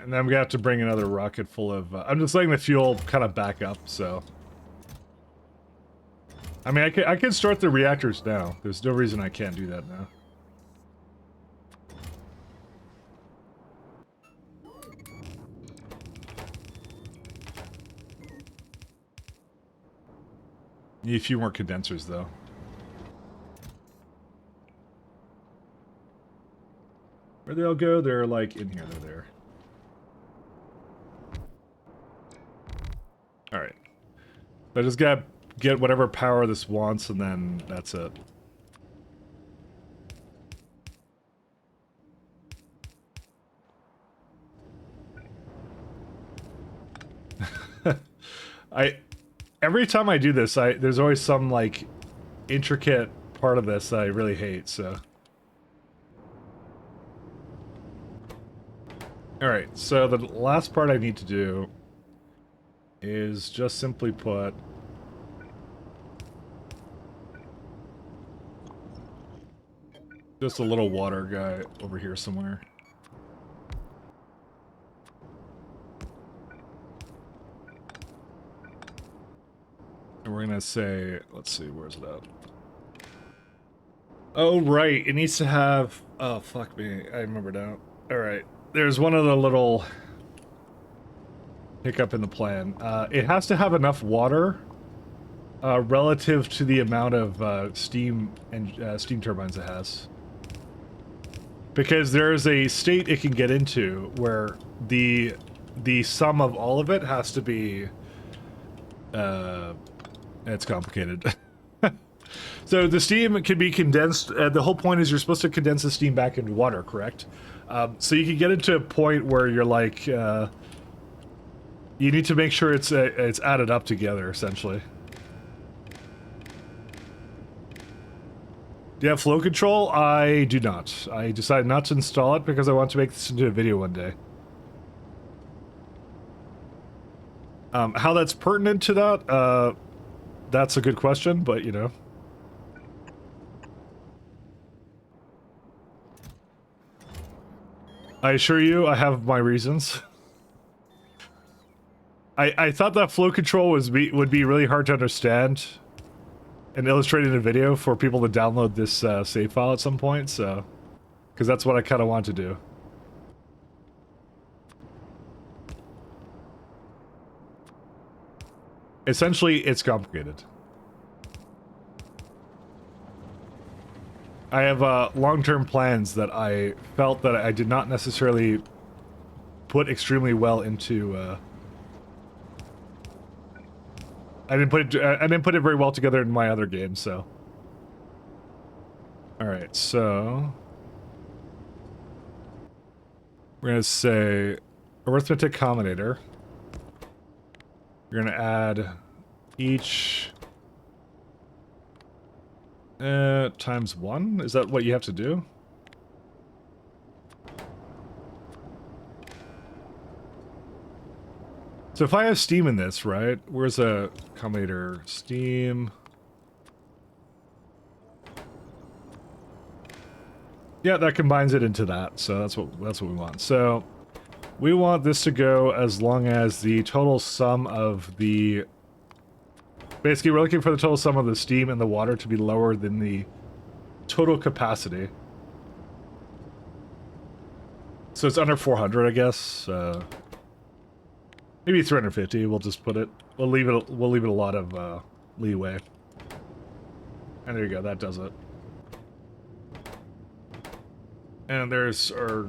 And then I'm gonna have to bring another rocket full of... I'm just letting the fuel kind of back up, so... I mean, I can start the reactors now. There's no reason I can't do that now. Need a few more condensers, though. Where'd they all go? They're, like, in here. They're there. Alright. I just gotta get whatever power this wants, and then that's it. Every time I do this, there's always some, like, intricate part of this that I really hate, so... Alright, so the last part I need to do is just simply put just a little water guy over here somewhere. And we're gonna say, let's see, where's it at? Oh, right, it needs to have... Oh, fuck me, I remember now. Alright, there's one of the little... hiccup in the plan. It has to have enough water relative to the amount of steam and steam turbines it has. Because there's a state it can get into where the sum of all of it has to be it's complicated. So the steam can be condensed. The whole point is you're supposed to condense the steam back into water, correct? So you can get into a point where you're like you need to make sure it's added up together, essentially. Do you have flow control? I do not. I decided not to install it because I want to make this into a video one day. How that's pertinent to that? That's a good question, but you know. I assure you, I have my reasons. I thought that flow control would be really hard to understand and illustrate in a video for people to download this save file at some point, so... Because that's what I kind of want to do. Essentially, it's complicated. I have long-term plans that I felt that I did not necessarily put extremely well into... I didn't put it very well together in my other games, so. Alright, so we're gonna say arithmetic combinator. We're gonna add each times 1? Is that what you have to do? So if I have steam in this, right? Where's a combinator? Steam. Yeah, that combines it into that. So that's what we want. So we want this to go as long as the total sum of the... Basically, we're looking for the total sum of the steam and the water to be lower than the total capacity. So it's under 400, I guess. Maybe 350. We'll just put it. We'll leave it a lot of leeway. And there you go. That does it. And there's our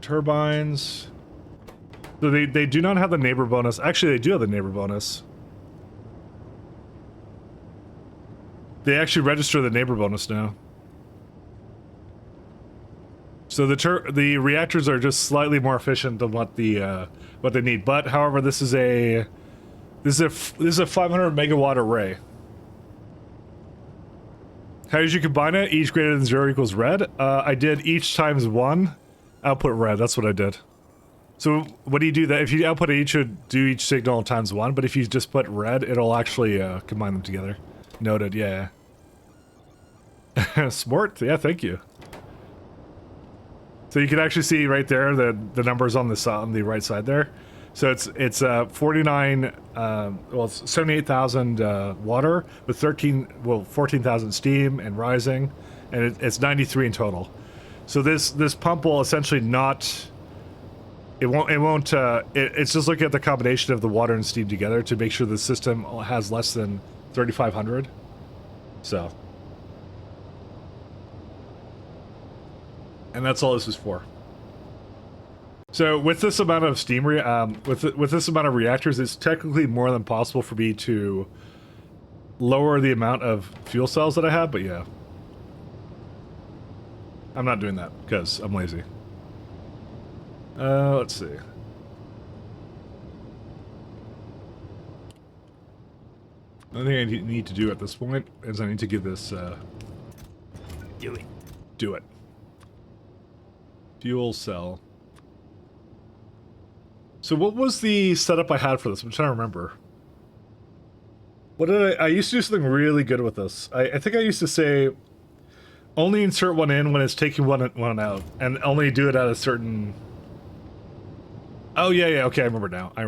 turbines. So they do not have the neighbor bonus. Actually, they do have the neighbor bonus. They actually register the neighbor bonus now. So the reactors are just slightly more efficient than what they need. But however, this is a 500 megawatt array. How did you combine it? Each greater than 0 equals red. I did each times 1, output red. That's what I did. So what do you do that? If you output each, would do each signal times 1. But if you just put red, it'll actually combine them together. Noted. Yeah. Smart. Yeah. Thank you. So you can actually see right there the numbers on the right side there. So it's 49, well, it's 78,000 water with 14,000 steam and rising, and it's 93 in total. So this pump will essentially not, it's just looking at the combination of the water and steam together to make sure the system has less than 3,500. So, and that's all this is for. So with this amount of steam, with this amount of reactors, it's technically more than possible for me to lower the amount of fuel cells that I have, but yeah. I'm not doing that because I'm lazy. Let's see. The only thing I need to do at this point is I need to give this, Do it. do it. Fuel cell. So what was the setup I had for this? I'm trying to remember. What did I used to do something really good with this. I think I used to say only insert one in when it's taking one out, and only do it at a certain... Oh yeah, okay, I remember now. I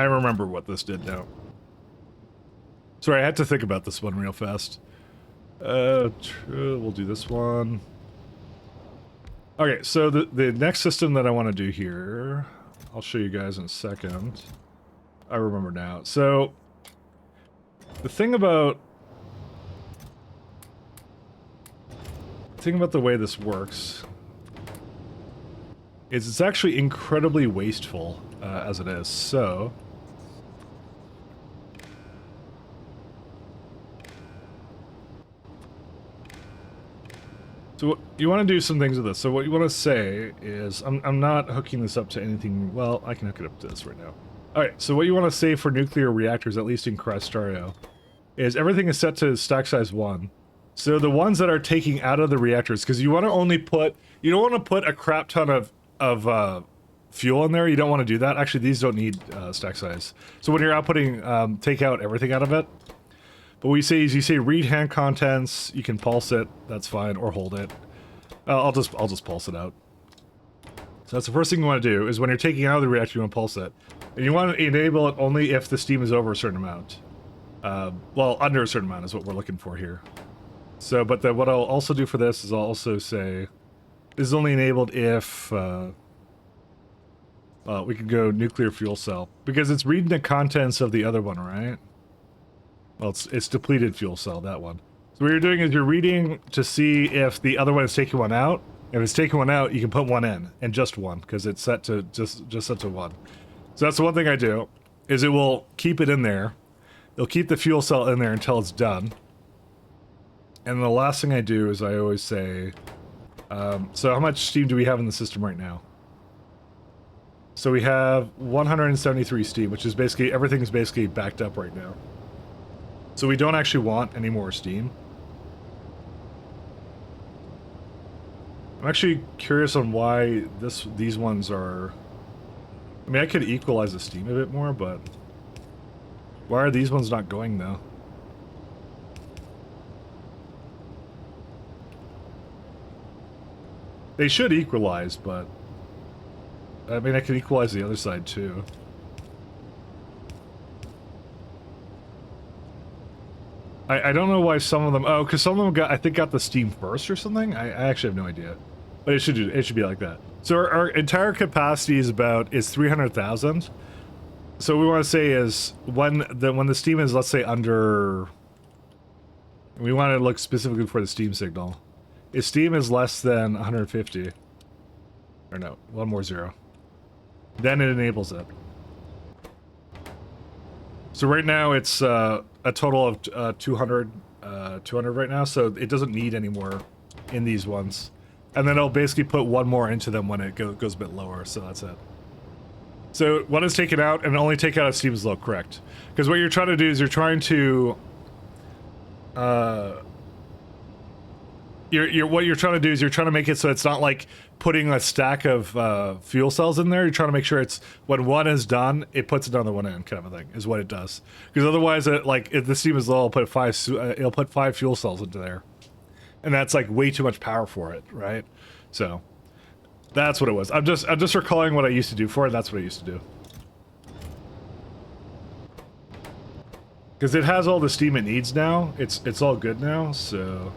remember what this did now. Sorry, I had to think about this one real fast. We'll do this one. Okay, so the next system that I want to do here, I'll show you guys in a second. I remember now. So, the thing about the way this works is it's actually incredibly wasteful as it is. So, you want to do some things with this. So what you want to say is, I'm not hooking this up to anything. Well, I can hook it up to this right now. All right. So what you want to say for nuclear reactors, at least in Crystario, is everything is set to stack size 1. So the ones that are taking out of the reactors, because you want to only put, you don't want to put a crap ton of fuel in there. You don't want to do that. Actually, these don't need stack size. So when you're outputting, take out everything out of it. But what you say is you say read hand contents. You can pulse it. That's fine, or hold it. I'll just pulse it out. So that's the first thing you want to do is when you're taking out of the reactor, you want to pulse it, and you want to enable it only if the steam is over a certain amount. Well, under a certain amount is what we're looking for here. So, but then what I'll also do for this is I'll also say this is only enabled if we can go nuclear fuel cell because it's reading the contents of the other one, right? Well, it's depleted fuel cell, that one. So what you're doing is you're reading to see if the other one is taking one out. If it's taking one out, you can put one in, and just one, because it's set to just set to 1. So that's the one thing I do, is it will keep it in there. It'll keep the fuel cell in there until it's done. And the last thing I do is I always say, so how much steam do we have in the system right now? So we have 173 steam, which is basically, everything is basically backed up right now. So we don't actually want any more steam. I'm actually curious on why these ones are... I mean, I could equalize the steam a bit more, but... Why are these ones not going, though? They should equalize, but... I mean, I could equalize the other side, too. I don't know why some of them... Oh, because some of them I think got the steam first or something? I actually have no idea. But it should be like that. So our entire capacity is 300,000. So what we want to say is when the steam is, let's say, under... We want to look specifically for the steam signal. If steam is less than 150... Or no, one more 0. Then it enables it. So right now it's a total of 200 right now, so it doesn't need any more in these ones. And then it'll basically put one more into them when it goes a bit lower, so that's it. So one is taken out, and only take out if steam is low, correct? Because what you're trying to do is you're trying to... what you're trying to do is you're trying to make it so it's not like putting a stack of fuel cells in there. You're trying to make sure it's when one is done, it puts another one in, kind of a thing, is what it does. Because otherwise, if the steam is low, it'll put 5 fuel cells into there, and that's like way too much power for it, right? So that's what it was. I'm just recalling what I used to do for it. That's what I used to do. Because it has all the steam it needs now. It's all good now, so...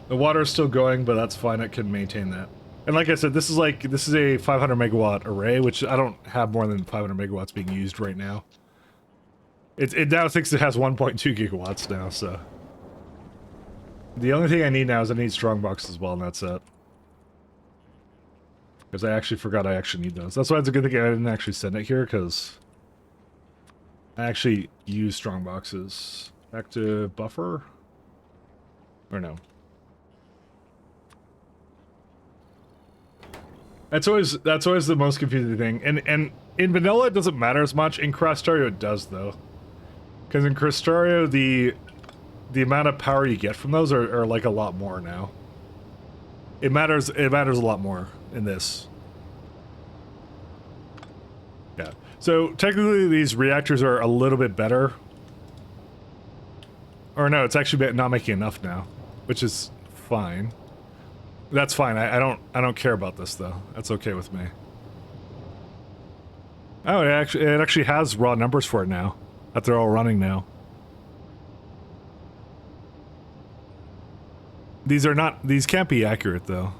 The water is still going, but that's fine. It can maintain that. And like I said, this is a 500 megawatt array, which I don't have more than 500 megawatts being used right now. It now thinks it has 1.2 gigawatts now, so... The only thing I need now is I need strongbox as well, and that's it. Because I actually forgot I actually need those. That's why it's a good thing I didn't actually send it here, because... I actually use strongboxes. Back to buffer? Or no? That's always the most confusing thing. And in vanilla it doesn't matter as much. In Crastario it does though. Because in Crastario the amount of power you get from those are like a lot more now. It matters a lot more in this. Yeah. So technically these reactors are a little bit better. Or no, it's actually not making enough now, which is fine. That's fine. I don't care about this though. That's okay with me. Oh, it actually has raw numbers for it now. That they're all running now. These can't be accurate though.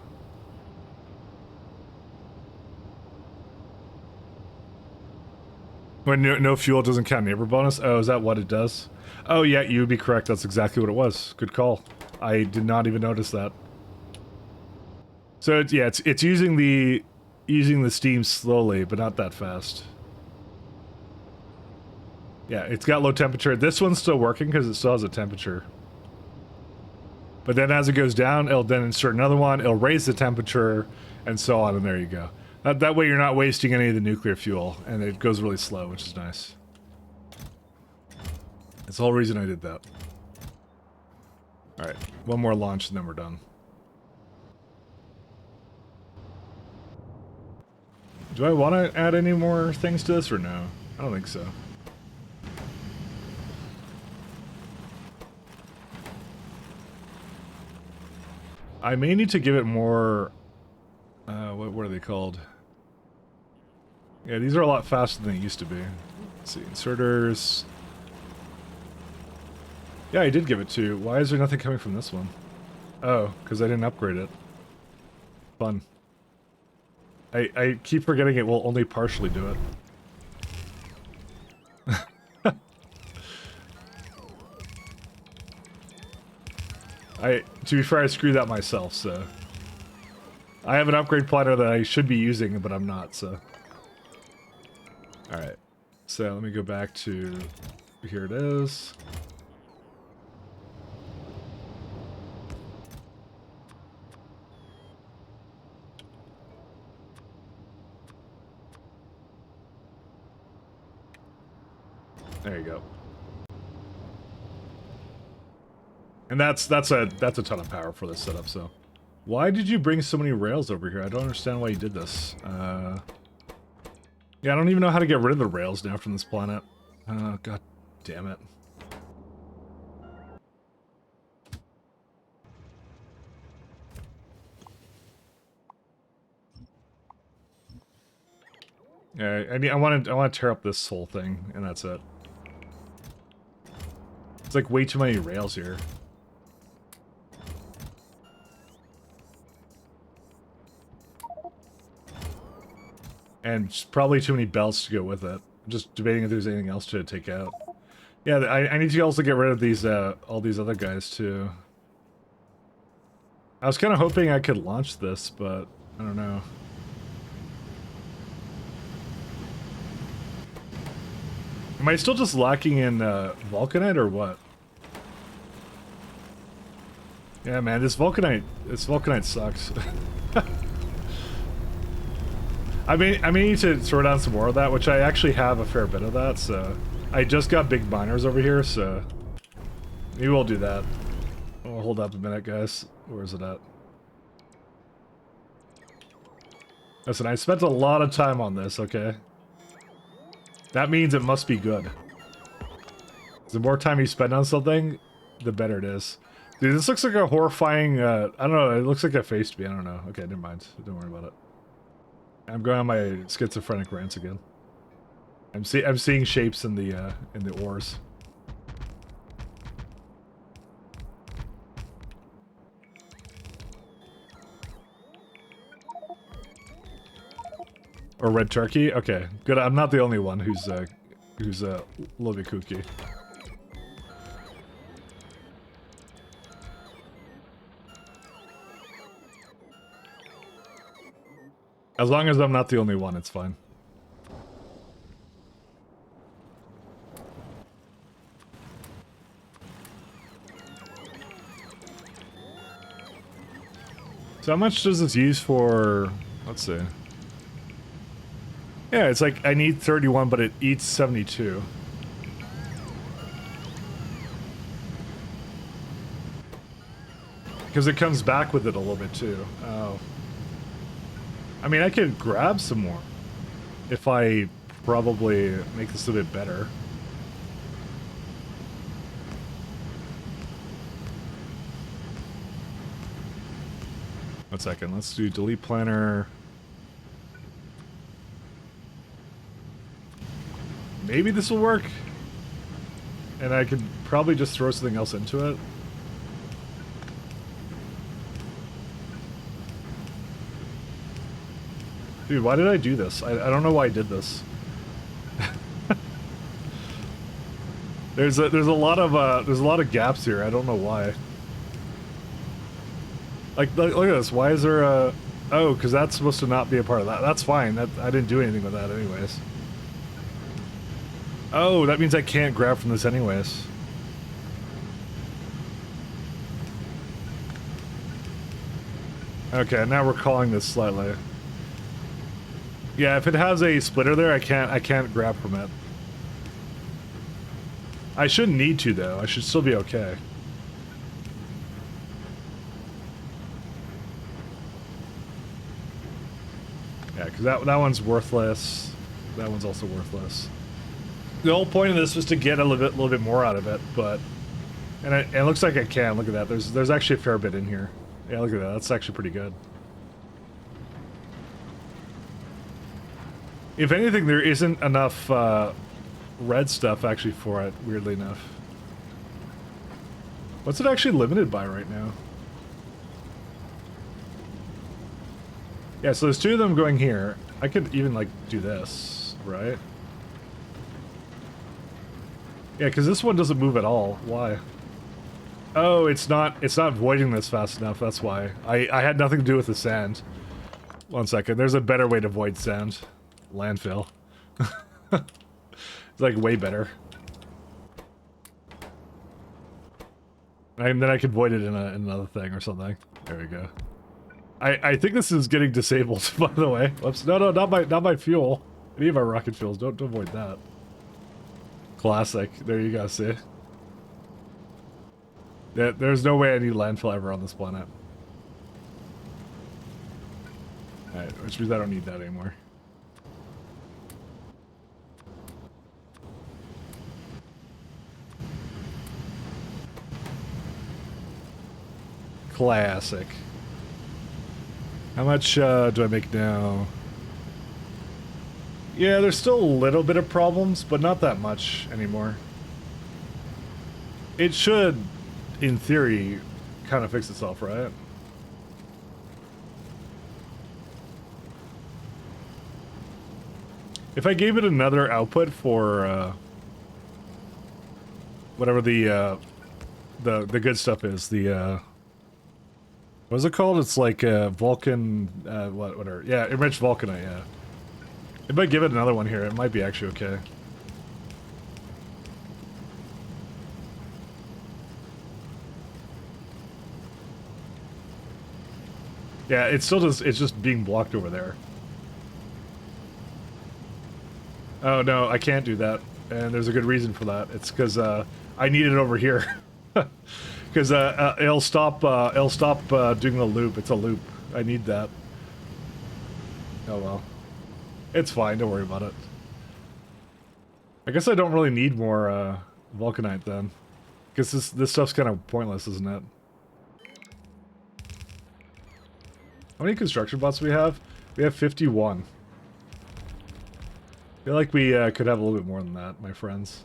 When no fuel doesn't count neighbor bonus? Oh, is that what it does? Oh yeah, you would be correct. That's exactly what it was. Good call. I did not even notice that. So it's using the steam slowly, but not that fast. Yeah, it's got low temperature. This one's still working because it still has a temperature. But then as it goes down, it'll then insert another one, it'll raise the temperature, and so on, and there you go. That way you're not wasting any of the nuclear fuel, and it goes really slow, which is nice. That's the whole reason I did that. Alright, one more launch and then we're done. Do I want to add any more things to this or no? I don't think so. I may need to give it more... what are they called? Yeah, these are a lot faster than they used to be. Let's see, inserters... Yeah, I did give it 2. Why is there nothing coming from this one? Oh, because I didn't upgrade it. Fun. I keep forgetting it will only partially do it. To be fair, I screwed that myself, so... I have an upgrade planner that I should be using, but I'm not, so... Alright. So, let me go back to... Here it is. There you go. And that's a ton of power for this setup, so. Why did you bring so many rails over here? I don't understand why you did this. Yeah, I don't even know how to get rid of the rails now from this planet. God damn it. Yeah, I want to tear up this whole thing, and that's it. It's like way too many rails here. And probably too many belts to go with it. I'm just debating if there's anything else to take out. Yeah, I need to also get rid of these, all these other guys too. I was kind of hoping I could launch this, but I don't know. Am I still just lacking in Vulcanite or what? Yeah, man, this Vulcanite sucks. I need to throw down some more of that, which I actually have a fair bit of that, so... I just got big miners over here, so... Maybe we'll do that. We'll hold up a minute, guys. Where is it at? Listen, I spent a lot of time on this, okay? That means it must be good. The more time you spend on something, the better it is. Dude, this looks like a horrifying, I don't know, it looks like a face to me, I don't know. Okay, never mind. Don't worry about it. I'm going on my schizophrenic rants again. I'm seeing shapes in the ores. Or red turkey? Okay, good. I'm not the only one who's a little bit kooky. As long as I'm not the only one, it's fine. So how much does this use for... Let's see. Yeah, it's like I need 31, but it eats 72. Because it comes back with it a little bit too. Oh. I mean, I could grab some more if I probably make this a bit better. One second, let's do delete planner. Maybe this will work. And I could probably just throw something else into it. Dude, why did I do this? I don't know why I did this. there's a lot of gaps here. I don't know why. Like look at this. Why is there a... Oh, because that's supposed to not be a part of that. That's fine. I didn't do anything with that anyways. Oh, that means I can't grab from this anyways. Okay, now we're calling this slightly. Yeah, if it has a splitter there, I can't grab from it. I shouldn't need to though. I should still be okay. Yeah, because that one's worthless. That one's also worthless. The whole point of this was to get a little bit more out of it, but and it looks like I can. Look at that. There's actually a fair bit in here. Yeah, look at that. That's actually pretty good. If anything, there isn't enough red stuff actually for it, weirdly enough. What's it actually limited by right now? Yeah, so there's two of them going here. I could even, like, do this, right? Yeah, because this one doesn't move at all. Why? Oh, it's not voiding this fast enough, that's why. I had nothing to do with the sand. One second, there's a better way to void sand. Landfill. It's like way better. And then I could void it in another thing or something. There we go. I think this is getting disabled, by the way. Whoops. No, not my fuel. Any of our rocket fuels. Don't avoid that. Classic. There you go, see? There's no way I need landfill ever on this planet. Alright, which means I don't need that anymore. Classic. How much do I make now? Yeah, there's still a little bit of problems, but not that much anymore. It should, in theory, kind of fix itself, right? If I gave it another output for whatever the good stuff is, the What's it called? It's like Vulcan, whatever. Yeah, enriched vulcanite, yeah. It might give it another one here. It might be actually okay. Yeah, it's still just, it's just being blocked over there. Oh no, I can't do that. And there's a good reason for that. It's because I need it over here. Because it'll stop doing the loop. It's a loop. I need that. Oh well. It's fine, don't worry about it. I guess I don't really need more vulcanite then. Because this stuff's kind of pointless, isn't it? How many construction bots do we have? We have 51. I feel like we could have a little bit more than that, my friends.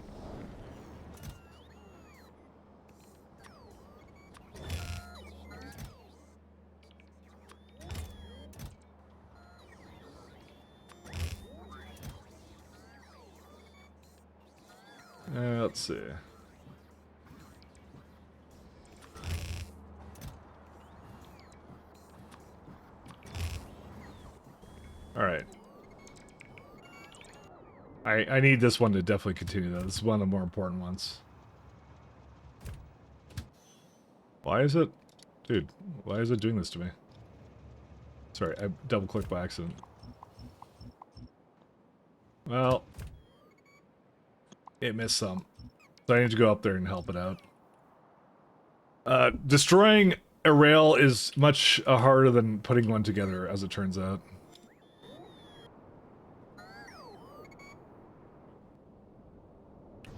Let's see. Alright. I need this one to definitely continue though. This is one of the more important ones. Why is it... Dude, why is it doing this to me? Sorry, I double-clicked by accident. Well... It missed some. So I need to go up there and help it out. Destroying a rail is much harder than putting one together, as it turns out.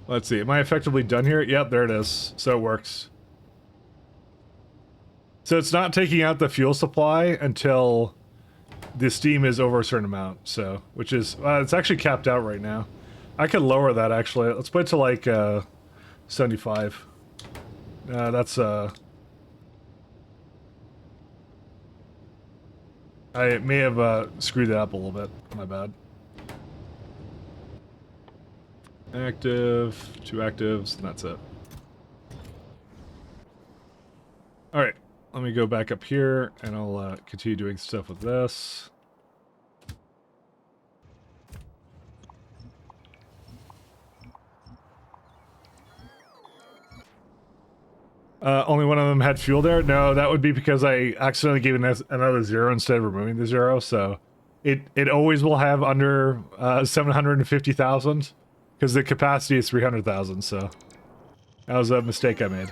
Let's see, am I effectively done here? Yep, there it is. So it works. So it's not taking out the fuel supply until the steam is over a certain amount, so, which is, it's actually capped out right now. I could lower that, actually. Let's put it to, like, 75. That's, I may have, screwed it up a little bit. My bad. Active, 2 actives, and that's it. Alright, let me go back up here, and I'll, continue doing stuff with this. Only one of them had fuel there? No, that would be because I accidentally gave it another 0 instead of removing the 0, so... It always will have under 750,000, because the capacity is 300,000, so... That was a mistake I made.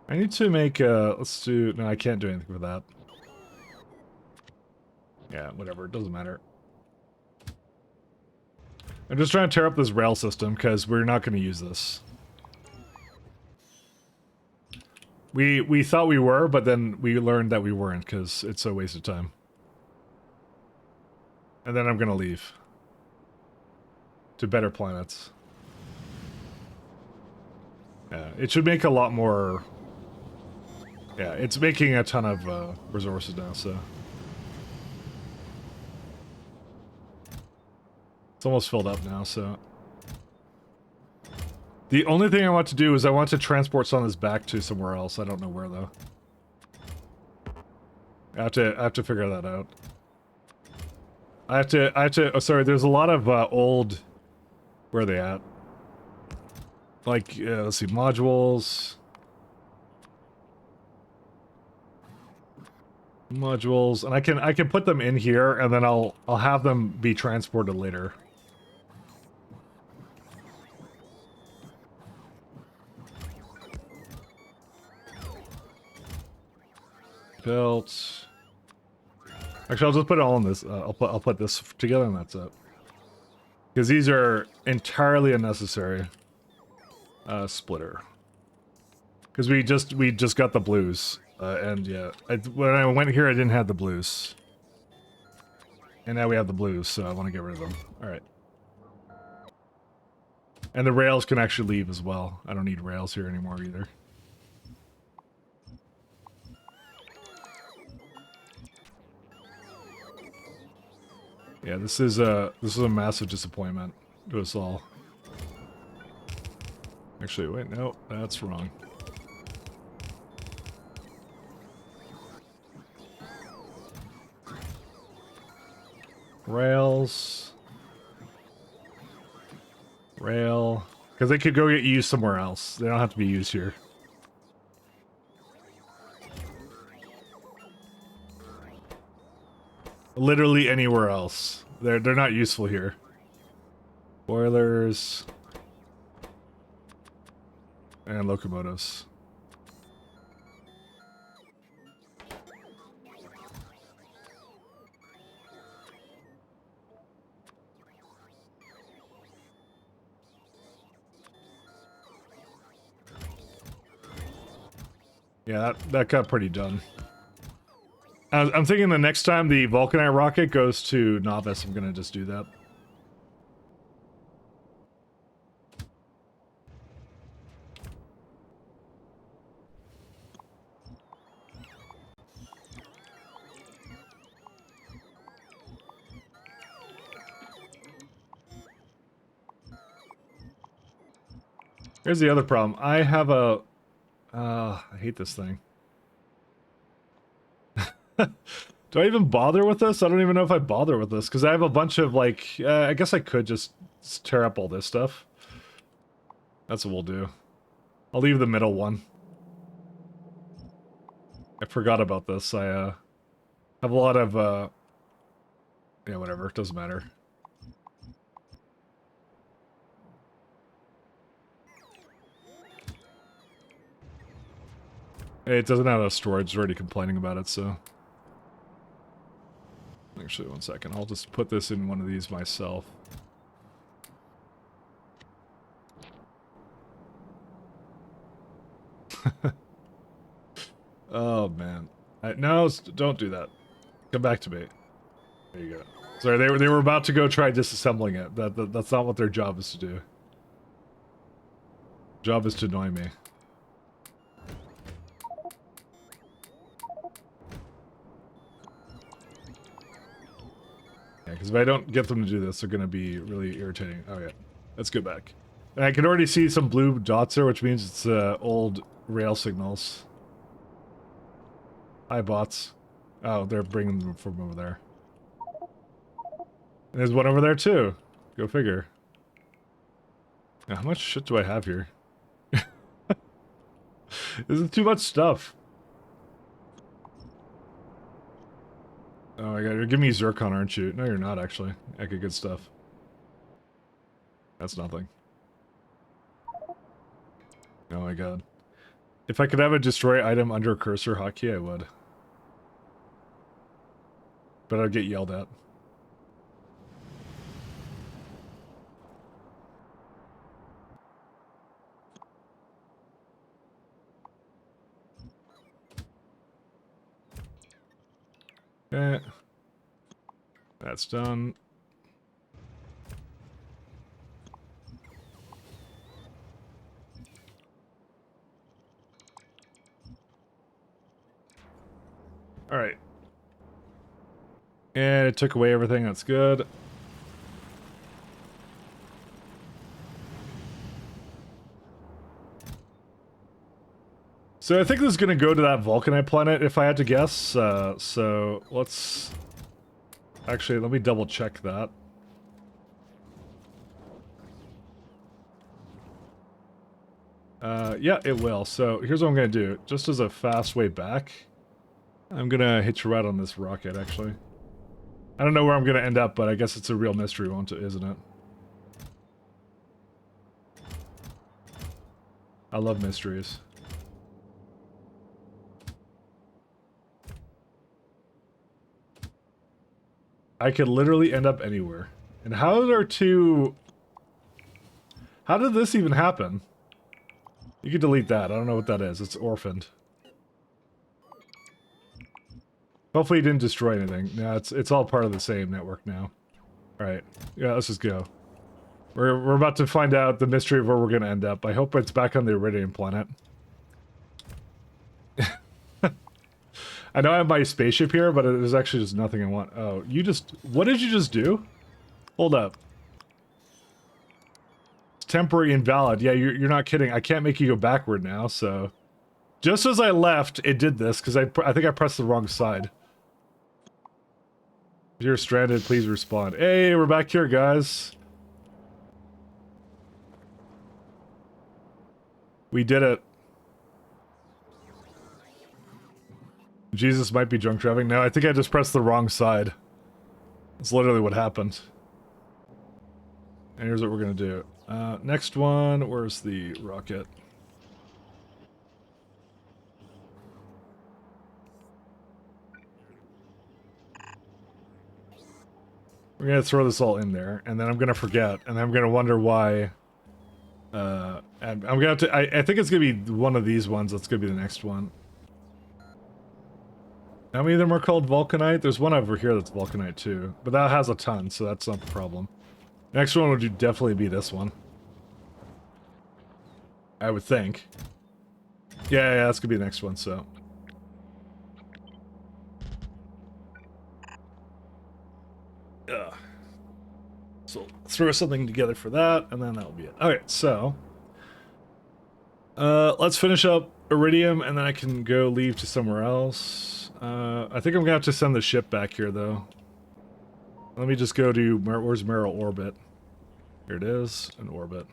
I need to make, let's do... No, I can't do anything with that. Yeah, whatever, it doesn't matter. I'm just trying to tear up this rail system, because we're not going to use this. We thought we were, but then we learned that we weren't, because it's a waste of time. And then I'm going to leave. To better planets. Yeah, it should make a lot more... Yeah, it's making a ton of resources now, so... It's almost filled up now, so... The only thing I want to do is I want to transport some of this back to somewhere else. I don't know where, though. I have to figure that out. I have to, oh, sorry, there's a lot of, old... Where are they at? Like, let's see, modules... Modules, and I can put them in here, and then I'll have them be transported later. Built. Actually, I'll just put it all in this. I'll put this together, and that's it. Because these are entirely unnecessary. Splitter. Because we just got the blues, and yeah, when I went here, I didn't have the blues, and now we have the blues, so I want to get rid of them. All right. And the rails can actually leave as well. I don't need rails here anymore either. Yeah, this is a massive disappointment to us all. Actually, wait, no, that's wrong. Rails. Rail. Because they could go get used somewhere else. They don't have to be used here. Literally anywhere else. They're not useful here. Boilers. And locomotives. Yeah, that got pretty done. I'm thinking the next time the Vulcanite rocket goes to Novice, I'm gonna just do that. Here's the other problem. I have a... I hate this thing. Do I even bother with this? I don't even know if I bother with this, because I have a bunch of, like... I guess I could just tear up all this stuff. That's what we'll do. I'll leave the middle one. I forgot about this. I have a lot of... yeah, whatever. It doesn't matter. It doesn't have enough storage. It's already complaining about it, so... Actually, one second. I'll just put this in one of these myself. Oh, man. No, don't do that. Come back to me. There you go. Sorry, they were about to go try disassembling it. That's not what their job is to do. Job is to annoy me. Yeah, because if I don't get them to do this, they're going to be really irritating. Oh, yeah. Let's go back. And I can already see some blue dots there, which means it's old rail signals. Hi, bots. Oh, they're bringing them from over there. And there's one over there, too. Go figure. Now, how much shit do I have here? This is too much stuff. Oh my god, you're giving me zircon, aren't you? No, you're not, actually. Okay, good stuff. That's nothing. Oh my god. If I could have a destroy item under a cursor hotkey, I would. But I'd get yelled at. Okay. That's done. Alright. And it took away everything, that's good. So I think this is going to go to that Vulcanite planet, if I had to guess. So let's... Actually, let me double check that. Yeah, it will. So here's what I'm going to do. Just as a fast way back, I'm going to hitch a ride on this rocket, actually. I don't know where I'm going to end up, but I guess it's a real mystery, isn't it? I love mysteries. I could literally end up anywhere. And how did how did this even happen? You can delete that. I don't know what that is. It's orphaned. Hopefully it didn't destroy anything. No, it's all part of the same network now. Alright. Yeah, let's just go. We're about to find out the mystery of where we're gonna end up. I hope it's back on the Iridium planet. I know I have my spaceship here, but there's actually just nothing I want. Oh, you just... What did you just do? Hold up. It's temporary invalid. Yeah, you're not kidding. I can't make you go backward now, so... Just as I left, it did this, because I think I pressed the wrong side. If you're stranded, please respond. Hey, we're back here, guys. We did it. Jesus might be drunk driving. No, I think I just pressed the wrong side. That's literally what happened. And here's what we're gonna do. Next one, where's the rocket? We're gonna throw this all in there, and then I'm gonna forget, and then I'm gonna wonder why. And I'm gonna have to. I think it's gonna be one of these ones. That's gonna be the next one. How many of them are called Vulcanite? There's one over here that's Vulcanite too, but that has a ton, so that's not the problem. Next one would definitely be this one. I would think. Yeah, that's gonna be the next one, so. So throw something together for that, and then that'll be it. Okay, so let's finish up Iridium, and then I can go leave to somewhere else. I think I'm gonna have to send the ship back here, though. Let me just go to where's Merrill Orbit? Here it is, an orbit.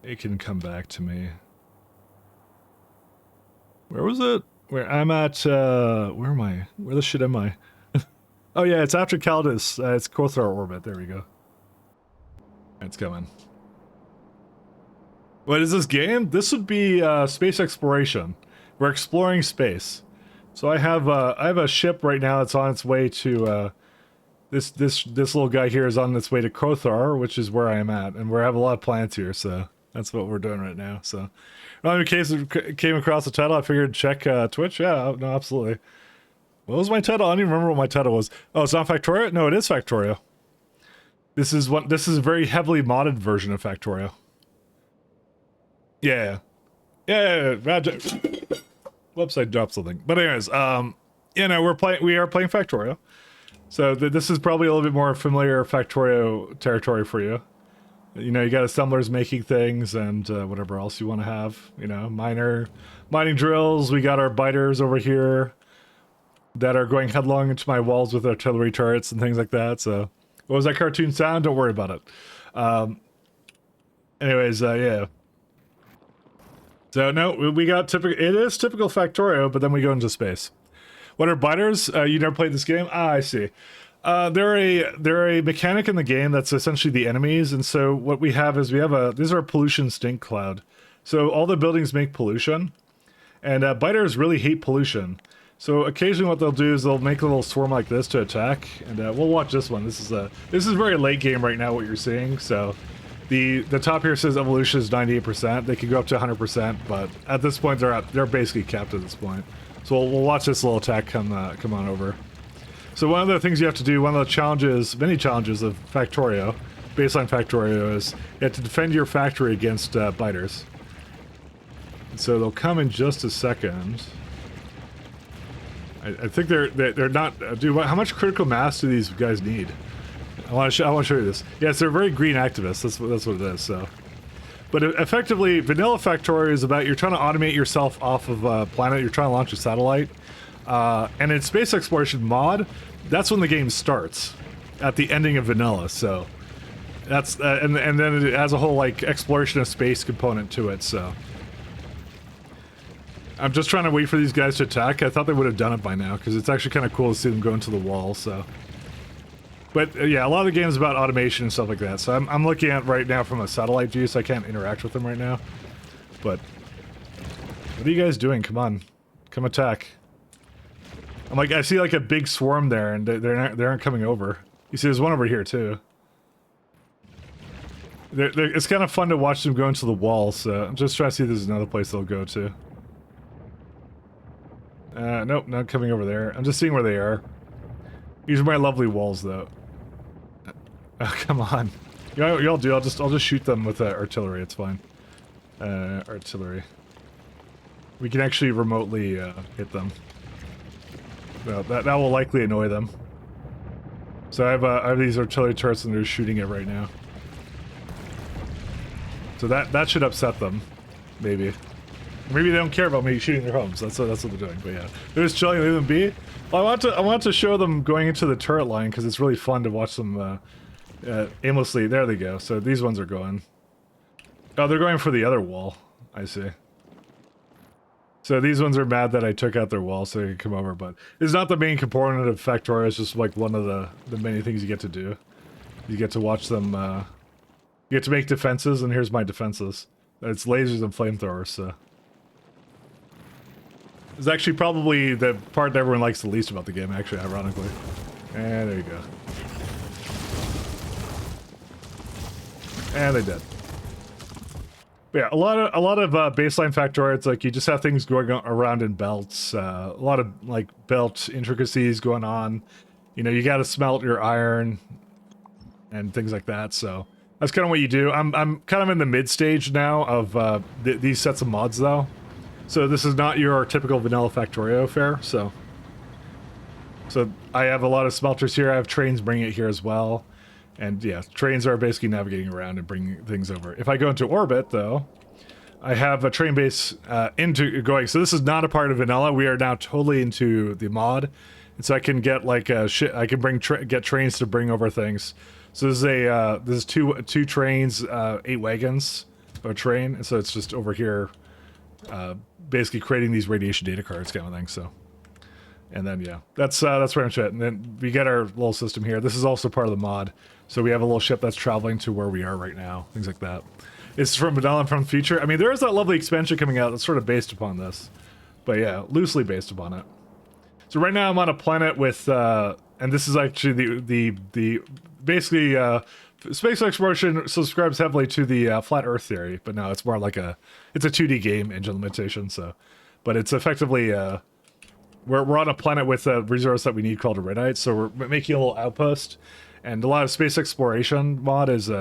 It can come back to me. Where was it? Where I'm at? Where am I? Where the shit am I? Oh yeah, it's after Caldus. It's Kothar orbit. There we go. It's coming. What is this game? This would be space exploration. We're exploring space. So I have a ship right now that's on its way to this little guy here is on its way to Kothar, which is where I am at, and we have a lot of plants here, so that's what we're doing right now. So, in case it came across the title, I figured check Twitch. Yeah, no, absolutely. What was my title? I don't even remember what my title was. Oh, it's not Factorio? No, it is Factorio. This is a very heavily modded version of Factorio. Yeah. Yeah. Whoops, I dropped something. But anyways, you know, we are playing Factorio. So this is probably a little bit more familiar Factorio territory for you. You know, you got assemblers making things and whatever else you want to have. You know, mining drills. We got our biters over here that are going headlong into my walls with artillery turrets and things like that. So, what was that cartoon sound? Don't worry about it. Anyways, yeah. So no, we got typical. It is typical Factorio, but then we go into space. What are biters? You never played this game? Ah, I see. They're a mechanic in the game that's essentially the enemies, and so what we have is these are a pollution stink cloud. So all the buildings make pollution, and biters really hate pollution. So occasionally what they'll do is they'll make a little swarm like this to attack, and we'll watch this one. This is very late game right now, what you're seeing. So the top here says evolution is 98%. They can go up to 100%, but at this point they're basically capped at this point. So we'll watch this little attack come on over. So one of the things you have to do, one of the challenges, many challenges of Factorio, baseline Factorio, is you have to defend your factory against biters. And so they'll come in just a second. I think they're not. Dude, how much critical mass do these guys need? I want to show you this. Yes, they're very green activists. That's what it is. So, but effectively, vanilla Factorio is about you're trying to automate yourself off of a planet. You're trying to launch a satellite, and in space exploration mod, that's when the game starts, at the ending of vanilla. So, that's and then it has a whole like exploration of space component to it. So. I'm just trying to wait for these guys to attack. I thought they would have done it by now, because it's actually kind of cool to see them go into the wall, so... But, yeah, a lot of the game's about automation and stuff like that, so I'm looking at right now from a satellite view, so I can't interact with them right now. But... What are you guys doing? Come on. Come attack. I'm like, I see like a big swarm there, and they aren't coming over. You see, there's one over here, too. It's kind of fun to watch them go into the wall, so I'm just trying to see if there's another place they'll go to. Nope, not coming over there. I'm just seeing where they are. These are my lovely walls, though. Oh, come on. You know what y'all do? I'll just shoot them with artillery. It's fine. Artillery. We can actually remotely hit them. No, that will likely annoy them. So I have these artillery turrets and they're shooting it right now. So that should upset them, maybe. Maybe they don't care about me shooting their homes. That's what they're doing. But yeah, they're just chilling. Leave them be. Well, I want to show them going into the turret line because it's really fun to watch them aimlessly. There they go. So these ones are going. Oh, they're going for the other wall. I see. So these ones are mad that I took out their wall so they can come over, but it's not the main component of Factorio. It's just like one of the many things you get to do. You get to watch them. You get to make defenses, and here's my defenses. It's lasers and flamethrowers. So it's actually probably the part that everyone likes the least about the game. Actually, ironically. And there you go. And they did. But yeah, a lot of baseline Factorio, it's like you just have things going around in belts. A lot of like belt intricacies going on. You know, you got to smelt your iron and things like that. So that's kind of what you do. I'm kind of in the mid stage now of these sets of mods though. So this is not your typical vanilla Factorio fare. So I have a lot of smelters here. I have trains bringing it here as well. And yeah, trains are basically navigating around and bringing things over. If I go into orbit, though, I have a train base into going. So this is not a part of vanilla. We are now totally into the mod, and so I can get like I can bring get trains to bring over things. So this is two trains, 8 wagons, a train, and so it's just over here, basically creating these radiation data cards kind of thing. So. And then, yeah, that's where I'm at. And then we get our little system here. This is also part of the mod. So we have a little ship that's traveling to where we are right now. Things like that. It's from vanilla and from the future. I mean, there is that lovely expansion coming out that's sort of based upon this. But yeah, loosely based upon it. So right now I'm on a planet with, and this is actually the basically, space exploration subscribes heavily to the flat Earth theory. But no, it's more like it's a 2D game engine limitation. So, but it's effectively, we're on a planet with a resource that we need called Iridite, so we're making a little outpost, and a lot of space exploration mod is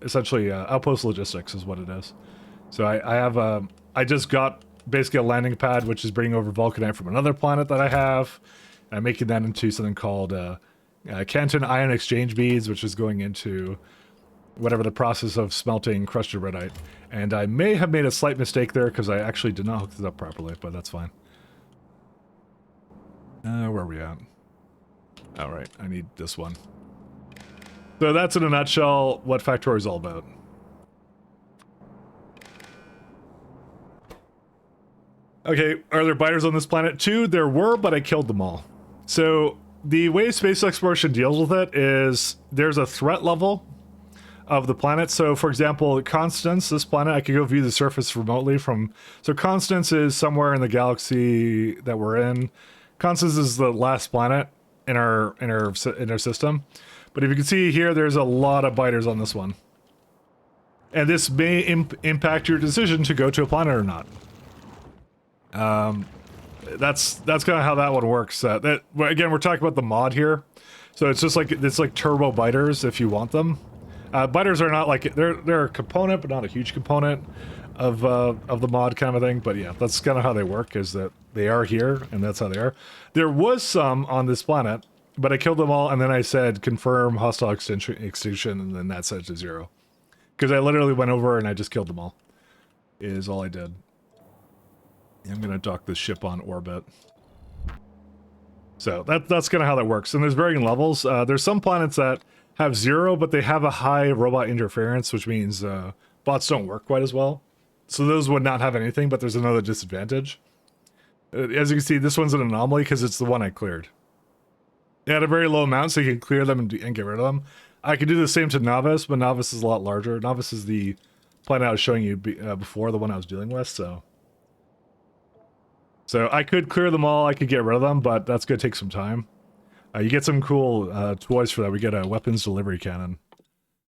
essentially outpost logistics is what it is. So I just got basically a landing pad which is bringing over vulcanite from another planet that I have. I'm making that into something called Canton Ion Exchange Beads, which is going into whatever the process of smelting crushed Iridite. And I may have made a slight mistake there because I actually did not hook this up properly, but that's fine. Where are we at? All right, I need this one. So that's in a nutshell what Factorio is all about. Okay, are there biters on this planet? 2, there were, but I killed them all. So the way space exploration deals with it is there's a threat level of the planet. So for example, Constance, this planet, I could go view the surface remotely from... So Constance is somewhere in the galaxy that we're in. Constance is the last planet in our system, but if you can see here, there's a lot of biters on this one, and this may impact your decision to go to a planet or not. That's kind of how that one works. Again, we're talking about the mod here, so it's just like turbo biters if you want them. Biters are not like they're a component, but not a huge component of the mod kind of thing. But yeah, that's kind of how they work. Is that they are here, and that's how they are. There was some on this planet, but I killed them all, and then I said confirm hostile extinction, and then that set to 0. Because I literally went over and I just killed them all. Is all I did. I'm gonna dock this ship on orbit. So that's kind of how that works. And there's varying levels. There's some planets that have 0, but they have a high robot interference, which means bots don't work quite as well. So those would not have anything, but there's another disadvantage. As you can see, this one's an anomaly because it's the one I cleared. It had a very low amount, so you can clear them and get rid of them. I could do the same to Novice, but Novice is a lot larger. Novice is the planet I was showing you before, the one I was dealing with, so I could clear them all, I could get rid of them, but that's going to take some time. You get some cool toys for that. We get a weapons delivery cannon.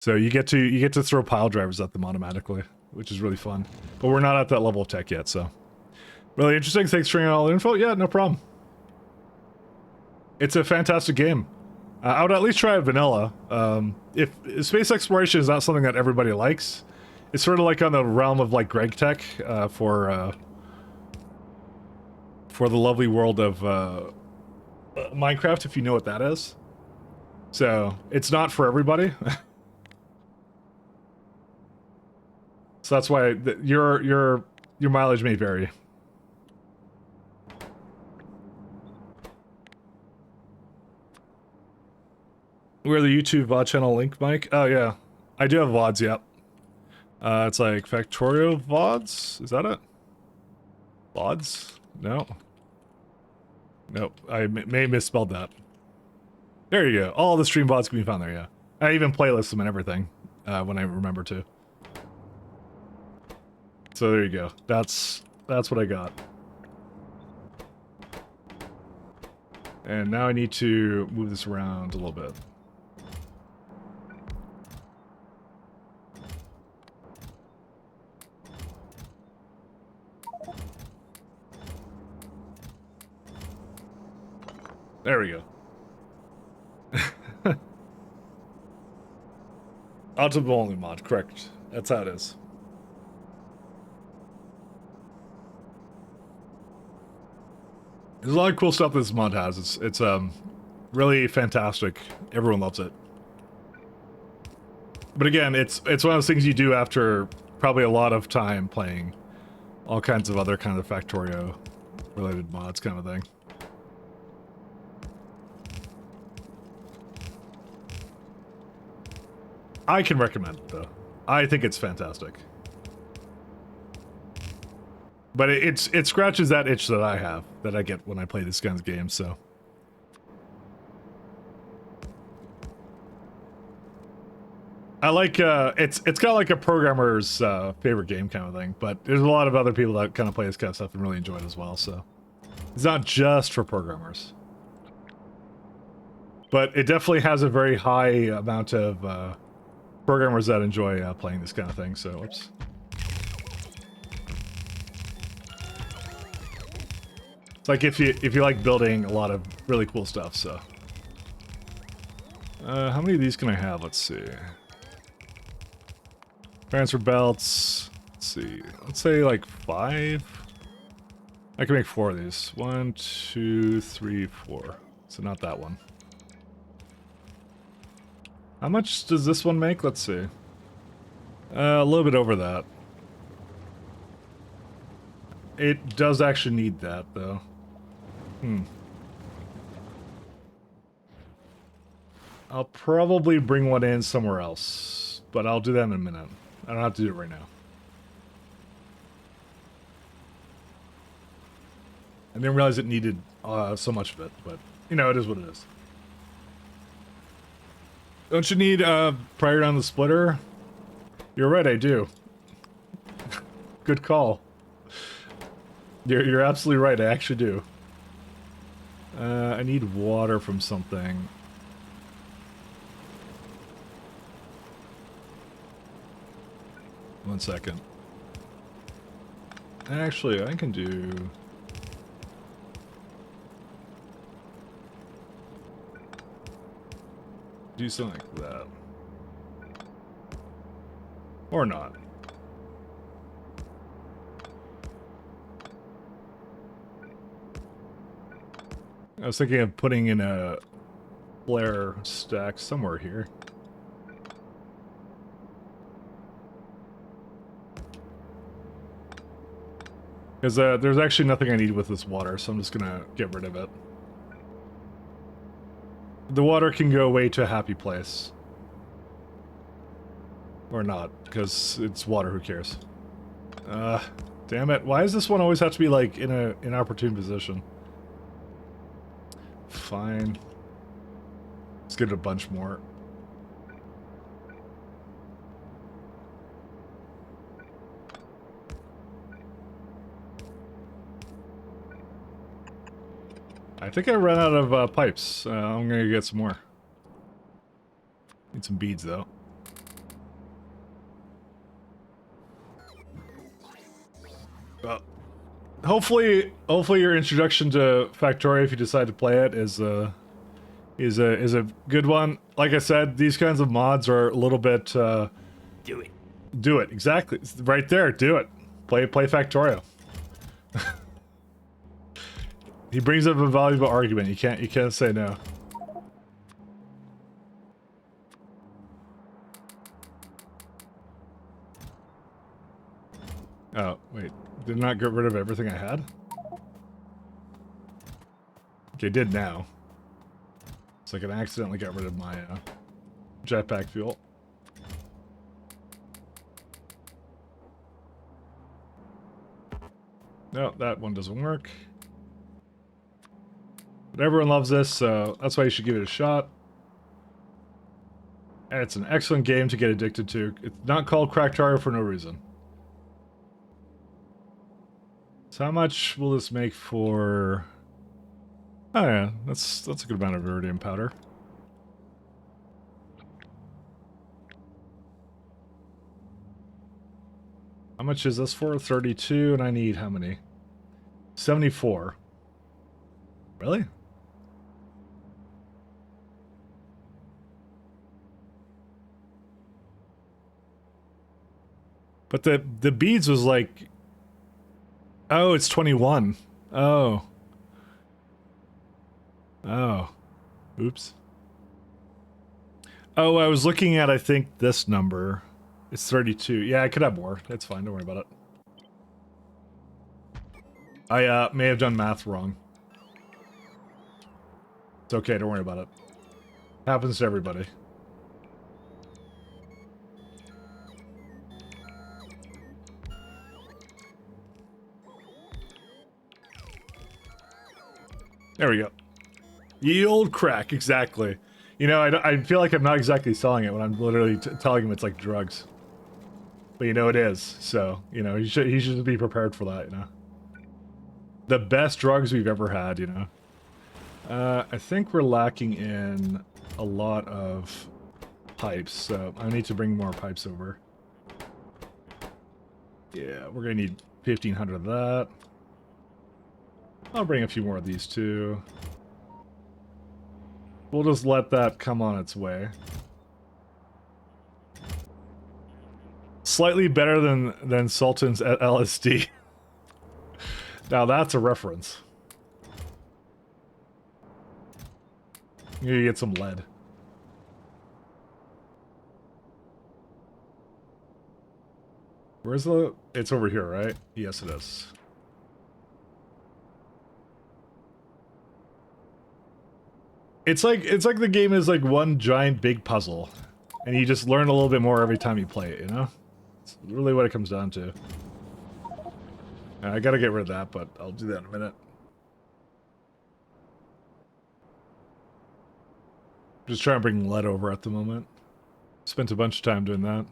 So you get to throw pile drivers at them automatically, which is really fun. But we're not at that level of tech yet, so... Really interesting. Thanks for sharing all the info. Yeah, no problem. It's a fantastic game. I would at least try a vanilla. If space exploration is not something that everybody likes, it's sort of like on the realm of like Greg Tech for the lovely world of Minecraft, if you know what that is. So it's not for everybody. So that's why your mileage may vary. Where the YouTube VOD channel link, Mike? Oh yeah, I do have VODs. Yep. It's like factorio VODs. Is that it? VODs? No. Nope. I may have misspelled that. There you go. All the stream VODs can be found there. Yeah. I even playlist them and everything when I remember to. So there you go. That's what I got. And now I need to move this around a little bit. There we go. Ultimate only mod, correct. That's how it is. There's a lot of cool stuff this mod has. It's really fantastic. Everyone loves it. But again, it's one of those things you do after probably a lot of time playing all kinds of other kind of Factorio related mods kind of thing. I can recommend it though. I think it's fantastic. But it scratches that itch that I have, that I get when I play these kinds of games, so. I like, it's kind of like a programmer's favorite game kind of thing, but there's a lot of other people that kind of play this kind of stuff and really enjoy it as well, so. It's not just for programmers. But it definitely has a very high amount of programmers that enjoy playing this kind of thing, so, whoops. It's like if you like building a lot of really cool stuff, so. How many of these can I have? Let's see. Transfer belts. Let's see. Let's say like 5. I can make 4 of these. 1, 2, 3, 4. So not that one. How much does this one make? Let's see. A little bit over that. It does actually need that, though. I'll probably bring one in somewhere else, but I'll do that in a minute. I don't have to do it right now. I didn't realize it needed so much of it, but, you know, it is what it is. Don't you need prior on the splitter? You're right, I do. Good call. You're absolutely right, I actually do. I need water from something. One second. Actually, I can do... do something like that. Or not. I was thinking of putting in a flare stack somewhere here. Because there's actually nothing I need with this water, so I'm just gonna get rid of it. The water can go away to a happy place. Or not, because it's water, who cares? Damn it. Why does this one always have to be, like, in an inopportune position? Fine. Let's get a bunch more. I think I ran out of pipes. I'm gonna get some more. Need some beads, though. Hopefully your introduction to Factorio, if you decide to play it, is a good one. Like I said, these kinds of mods are a little bit. Do it. Do it, exactly. It's right there. Do it. Play Factorio. He brings up a valuable argument. You can't say no. Oh, wait. Did not get rid of everything I had? Okay, did now. So I can accidentally get rid of my jetpack fuel. No, that one doesn't work. But everyone loves this, so that's why you should give it a shot. And it's an excellent game to get addicted to. It's not called Factorio for no reason. So how much will this make for... Oh yeah, that's a good amount of iridium powder. How much is this for? 32, and I need how many? 74. Really? But the beads was like... Oh, it's 21. Oh. Oh. Oops. Oh, I was looking at, I think, this number. It's 32. Yeah, I could have more. That's fine. Don't worry about it. I may have done math wrong. It's okay. Don't worry about it. Happens to everybody. There we go. Ye old crack, exactly. You know, I feel like I'm not exactly selling it when I'm literally telling him it's like drugs. But you know it is, so, you know, he should be prepared for that, you know. The best drugs we've ever had, you know. I think we're lacking in a lot of pipes, so I need to bring more pipes over. Yeah, we're gonna need 1,500 of that. I'll bring a few more of these too. We'll just let that come on its way. Slightly better than Sultan's at LSD. Now that's a reference. You get some lead. Where's the... It's over here, right? Yes, it is. It's like the game is like one giant big puzzle, and you just learn a little bit more every time you play it, you know? It's really what it comes down to. I gotta get rid of that, but I'll do that in a minute. Just trying to bring lead over at the moment. Spent a bunch of time doing that.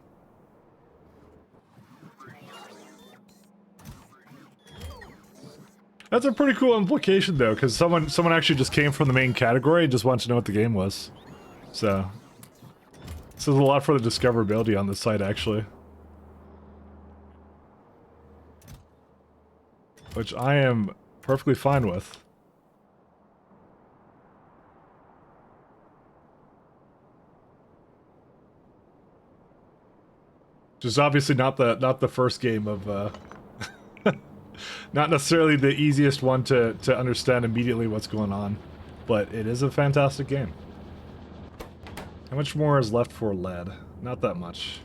That's a pretty cool implication, though, because someone actually just came from the main category and just wanted to know what the game was. So, this is a lot for the discoverability on this site, actually. Which I am perfectly fine with. Just obviously not the first game of not necessarily the easiest one to understand immediately what's going on, but it is a fantastic game. How much more is left for lead? Not that much.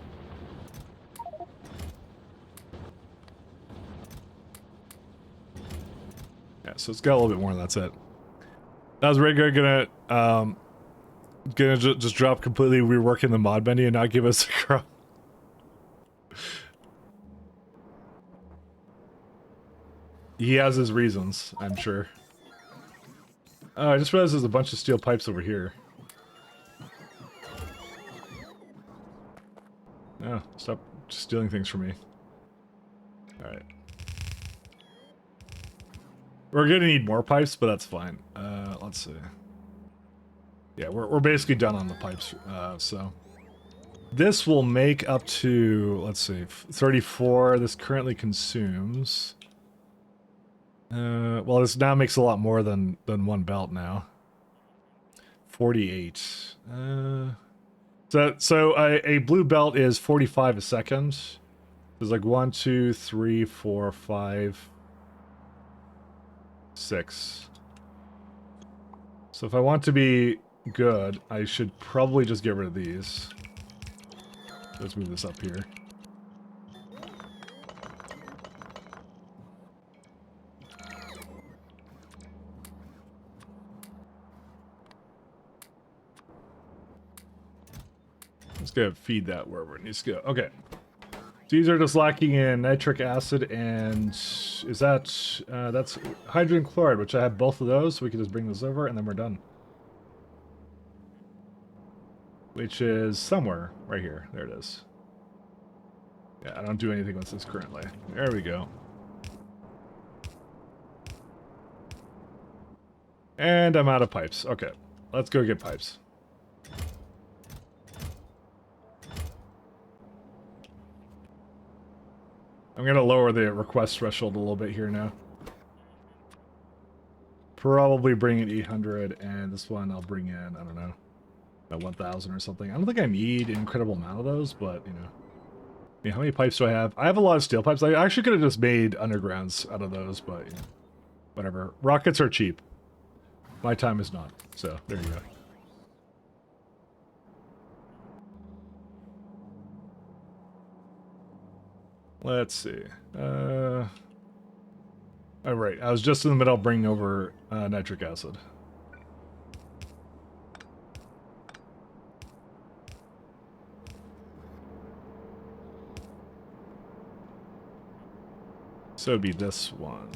Yeah, so it's got a little bit more and that's it. I was regular gonna just drop completely reworking the mod menu and not give us a crow. He has his reasons, I'm sure. Oh, I just realized there's a bunch of steel pipes over here. Oh, stop stealing things from me. Alright. We're gonna need more pipes, but that's fine. Let's see. Yeah, we're basically done on the pipes, so... This will make up to, let's see, 34. This currently consumes... well, this now makes a lot more than one belt now. 48. So a blue belt is 45 a second. There's like 1, 2, 3, 4, 5, 6. So if I want to be good, I should probably just get rid of these. Let's move this up here. Let's go feed that wherever it needs to go. Okay. These are just lacking in nitric acid and is that that's hydrogen chloride, which I have both of those, so we can just bring those over and then we're done. Which is somewhere right here. There it is. Yeah, I don't do anything with this currently. There we go. And I'm out of pipes. Okay, let's go get pipes. I'm gonna lower the request threshold a little bit here now. Probably bring in 800, and this one I'll bring in, I don't know, 1,000 or something. I don't think I need an incredible amount of those, but, you know. Yeah, how many pipes do I have? I have a lot of steel pipes. I actually could have just made undergrounds out of those, but, you know, whatever. Rockets are cheap. My time is not, so there you go. Let's see. Oh, right. I was just in the middle of bringing over nitric acid. So it'd be this one.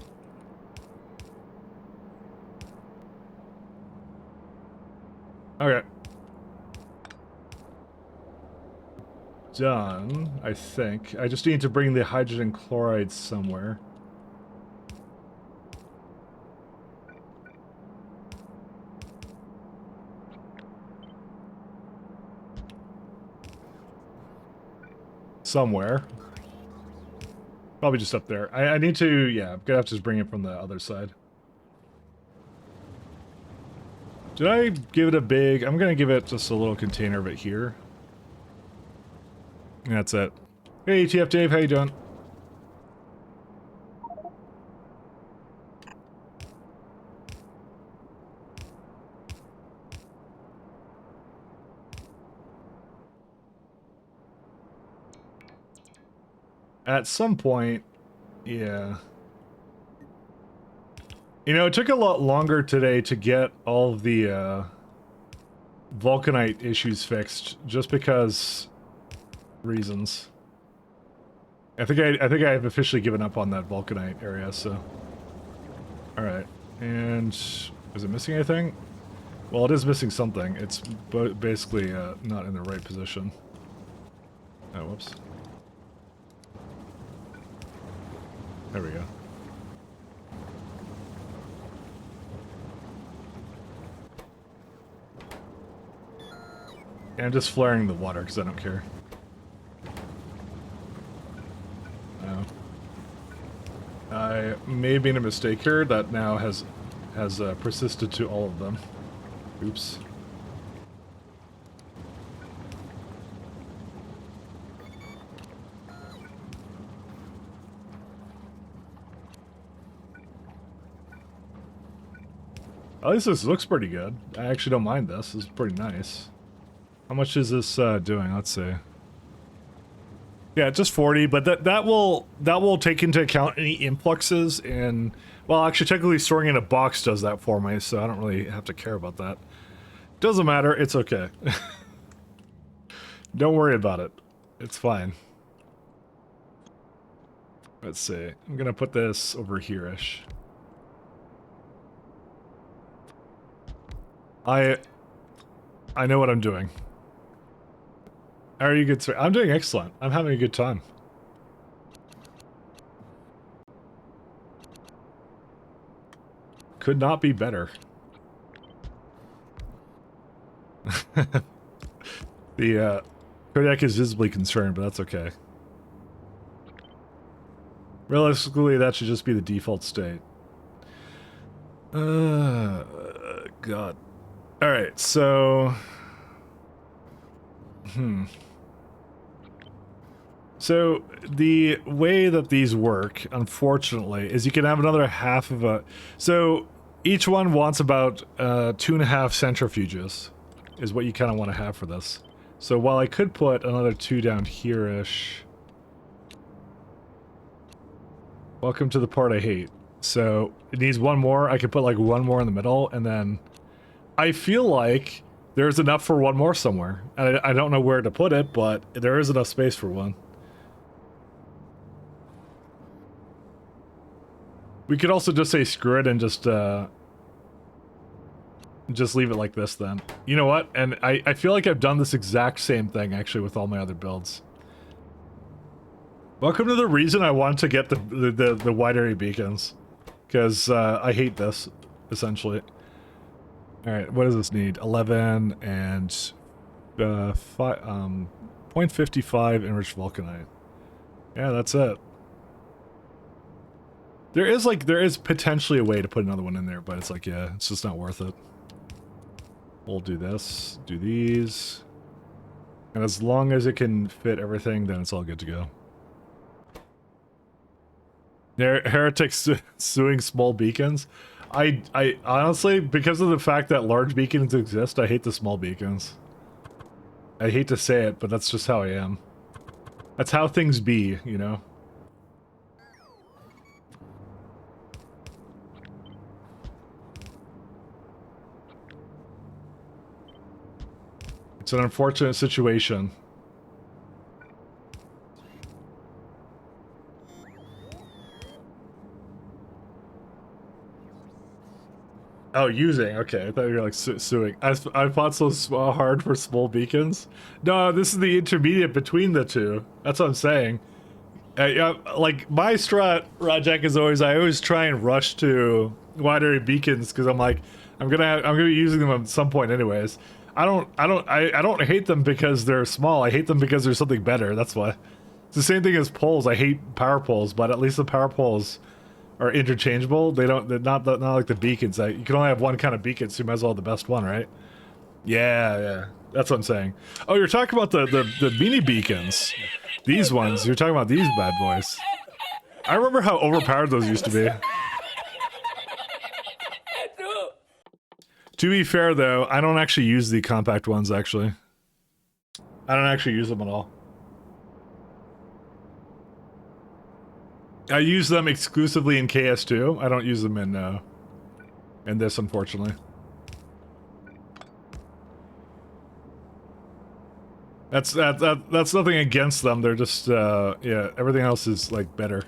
Okay. Done, I think. I just need to bring the hydrogen chloride somewhere. Somewhere. Probably just up there. I need to, yeah, I'm gonna have to just bring it from the other side. Did I give it a big, I'm gonna give it just a little container of it here. That's it. Hey, TF Dave, how you doing? At some point, yeah. You know, it took a lot longer today to get all of the vulcanite issues fixed, just because reasons. I think I've officially given up on that vulcanite area. So, all right. And is it missing anything? Well, it is missing something. It's basically not in the right position. Oh, whoops. There we go. And I'm just flaring the water because I don't care. I may have made a mistake here that now has persisted to all of them. Oops. At least this looks pretty good. I actually don't mind this. This is pretty nice. How much is this doing? Let's see. Yeah, just 40, but that will take into account any influxes and, well, actually technically storing in a box does that for me, so I don't really have to care about that. Doesn't matter, it's okay. Don't worry about it. It's fine. Let's see. I'm gonna put this over here-ish. I know what I'm doing. How are you good, sir? I'm doing excellent. I'm having a good time. Could not be better. The Kodiak is visibly concerned, but that's okay. Realistically, that should just be the default state. God. Alright, so... So, the way that these work, unfortunately, is you can have another half of a... So, each one wants about 2.5 centrifuges, is what you kind of want to have for this. So while I could put another 2 down here-ish... Welcome to the part I hate. So, it needs one more. I could put like one more in the middle, and then... I feel like there's enough for one more somewhere. And I don't know where to put it, but there is enough space for one. We could also just say screw it and just leave it like this then. You know what? And I feel like I've done this exact same thing actually with all my other builds. Welcome to the reason I wanted to get the wide area beacons. Because I hate this, essentially. Alright, what does this need? 11 and 0.55 enriched vulcanite. Yeah, that's it. There is potentially a way to put another one in there, but it's like, yeah, it's just not worth it. We'll do this, do these. And as long as it can fit everything, then it's all good to go. Heretics suing small beacons. I honestly, because of the fact that large beacons exist, I hate the small beacons. I hate to say it, but that's just how I am. That's how things be, you know? It's an unfortunate situation. Oh, using. Okay, I thought you were like suing. I fought so hard for small beacons. No, this is the intermediate between the two. That's what I'm saying. Like my strat, Rajek, is always I always try and rush to wide area beacons because I'm like I'm gonna be using them at some point anyways. I don't hate them because they're small. I hate them because there's something better. That's why. It's the same thing as poles. I hate power poles, but at least the power poles are interchangeable. They're not like the beacons. You can only have one kind of beacon, so you might as well have the best one, right? Yeah. That's what I'm saying. Oh, you're talking about the mini beacons. These ones. You're talking about these bad boys. I remember how overpowered those used to be. To be fair, though, I don't actually use the compact ones, actually. I don't actually use them at all. I use them exclusively in KS2. I don't use them in this, unfortunately. That's nothing against them. They're just yeah. Everything else is like better.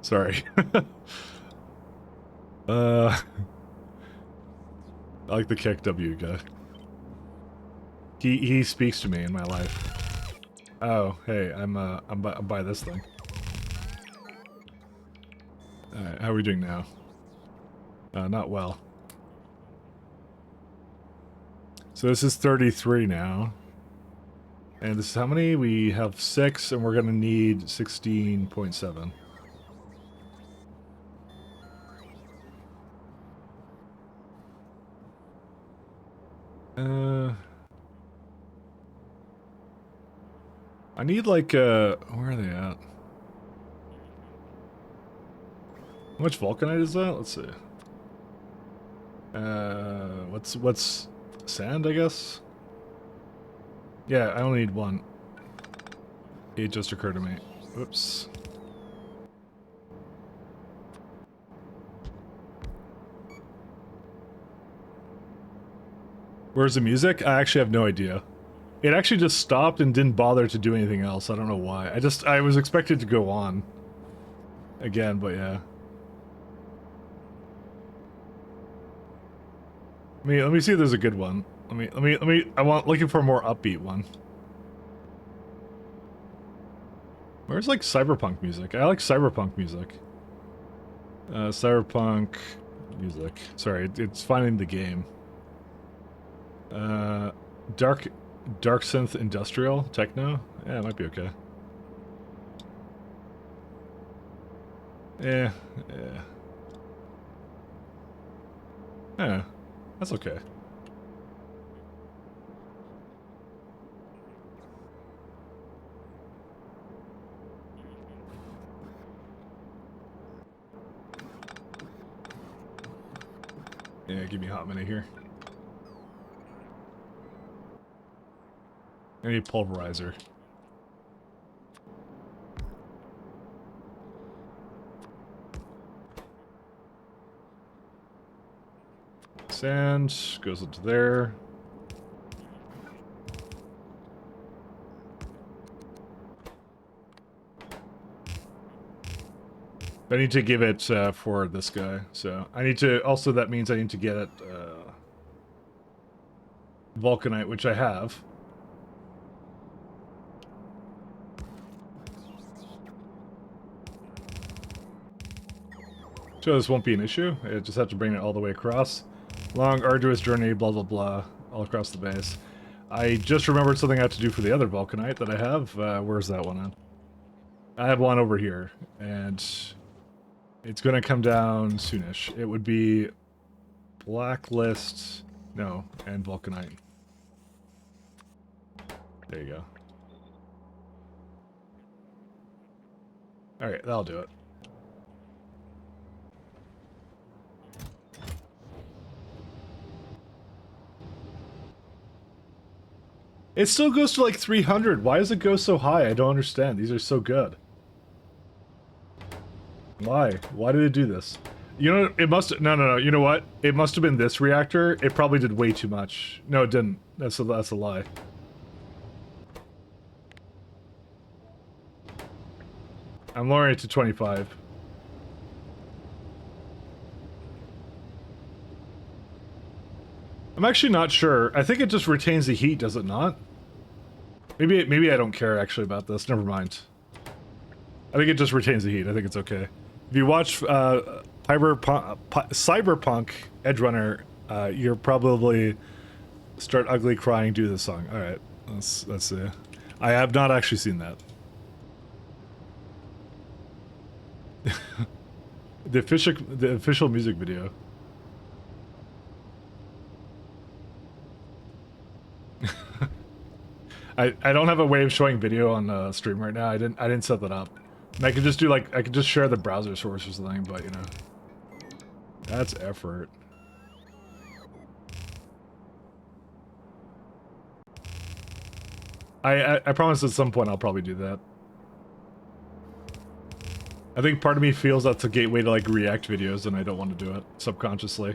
Sorry. I like the kick W guy. He speaks to me in my life. Oh, hey, I'm by this thing. Alright, how are we doing now? Not well. So this is 33 now. And this is how many? We have 6, and we're gonna need 16.7. I need like where are they at? How much vulcanite is that? Let's see. What's sand, I guess? Yeah, I only need 1. It just occurred to me. Whoops. Where's the music? I actually have no idea. It actually just stopped and didn't bother to do anything else. I don't know why. I was expected to go on. Again, but yeah. Let me see if there's a good one. Looking for a more upbeat one. Where's like cyberpunk music? I like cyberpunk music. Cyberpunk music. Sorry, it's finding the game. Dark synth industrial techno? Yeah, it might be okay. Yeah. Yeah, that's okay. Yeah, give me a hot minute here. I need a pulverizer. Sand goes into there. I need to give it for this guy, so I need to. Also, that means I need to get it vulcanite, which I have. So this won't be an issue. I just have to bring it all the way across. Long, arduous journey, blah blah blah, all across the base. I just remembered something I have to do for the other vulcanite that I have. Where's that one on? I have one over here, and it's going to come down soonish. It would be blacklist, no, and vulcanite. There you go. Alright, that'll do it. It still goes to like 300. Why does it go so high? I don't understand. These are so good. Why? Why did it do this? You know, it must... No. You know what? It must have been this reactor. It probably did way too much. No, it didn't. That's a lie. I'm lowering it to 25. I'm actually not sure. I think it just retains the heat, does it not? Maybe I don't care actually about this. Never mind. I think it just retains the heat. I think it's okay. If you watch Cyberpunk Edgerunner, you'll probably start ugly crying due to the song. All right, let's see. I have not actually seen that. the official music video. I don't have a way of showing video on stream right now. I didn't set that up. And I could just do like I could just share the browser source or something, but you know, that's effort. I promise at some point I'll probably do that. I think part of me feels that's a gateway to like react videos, and I don't want to do it subconsciously.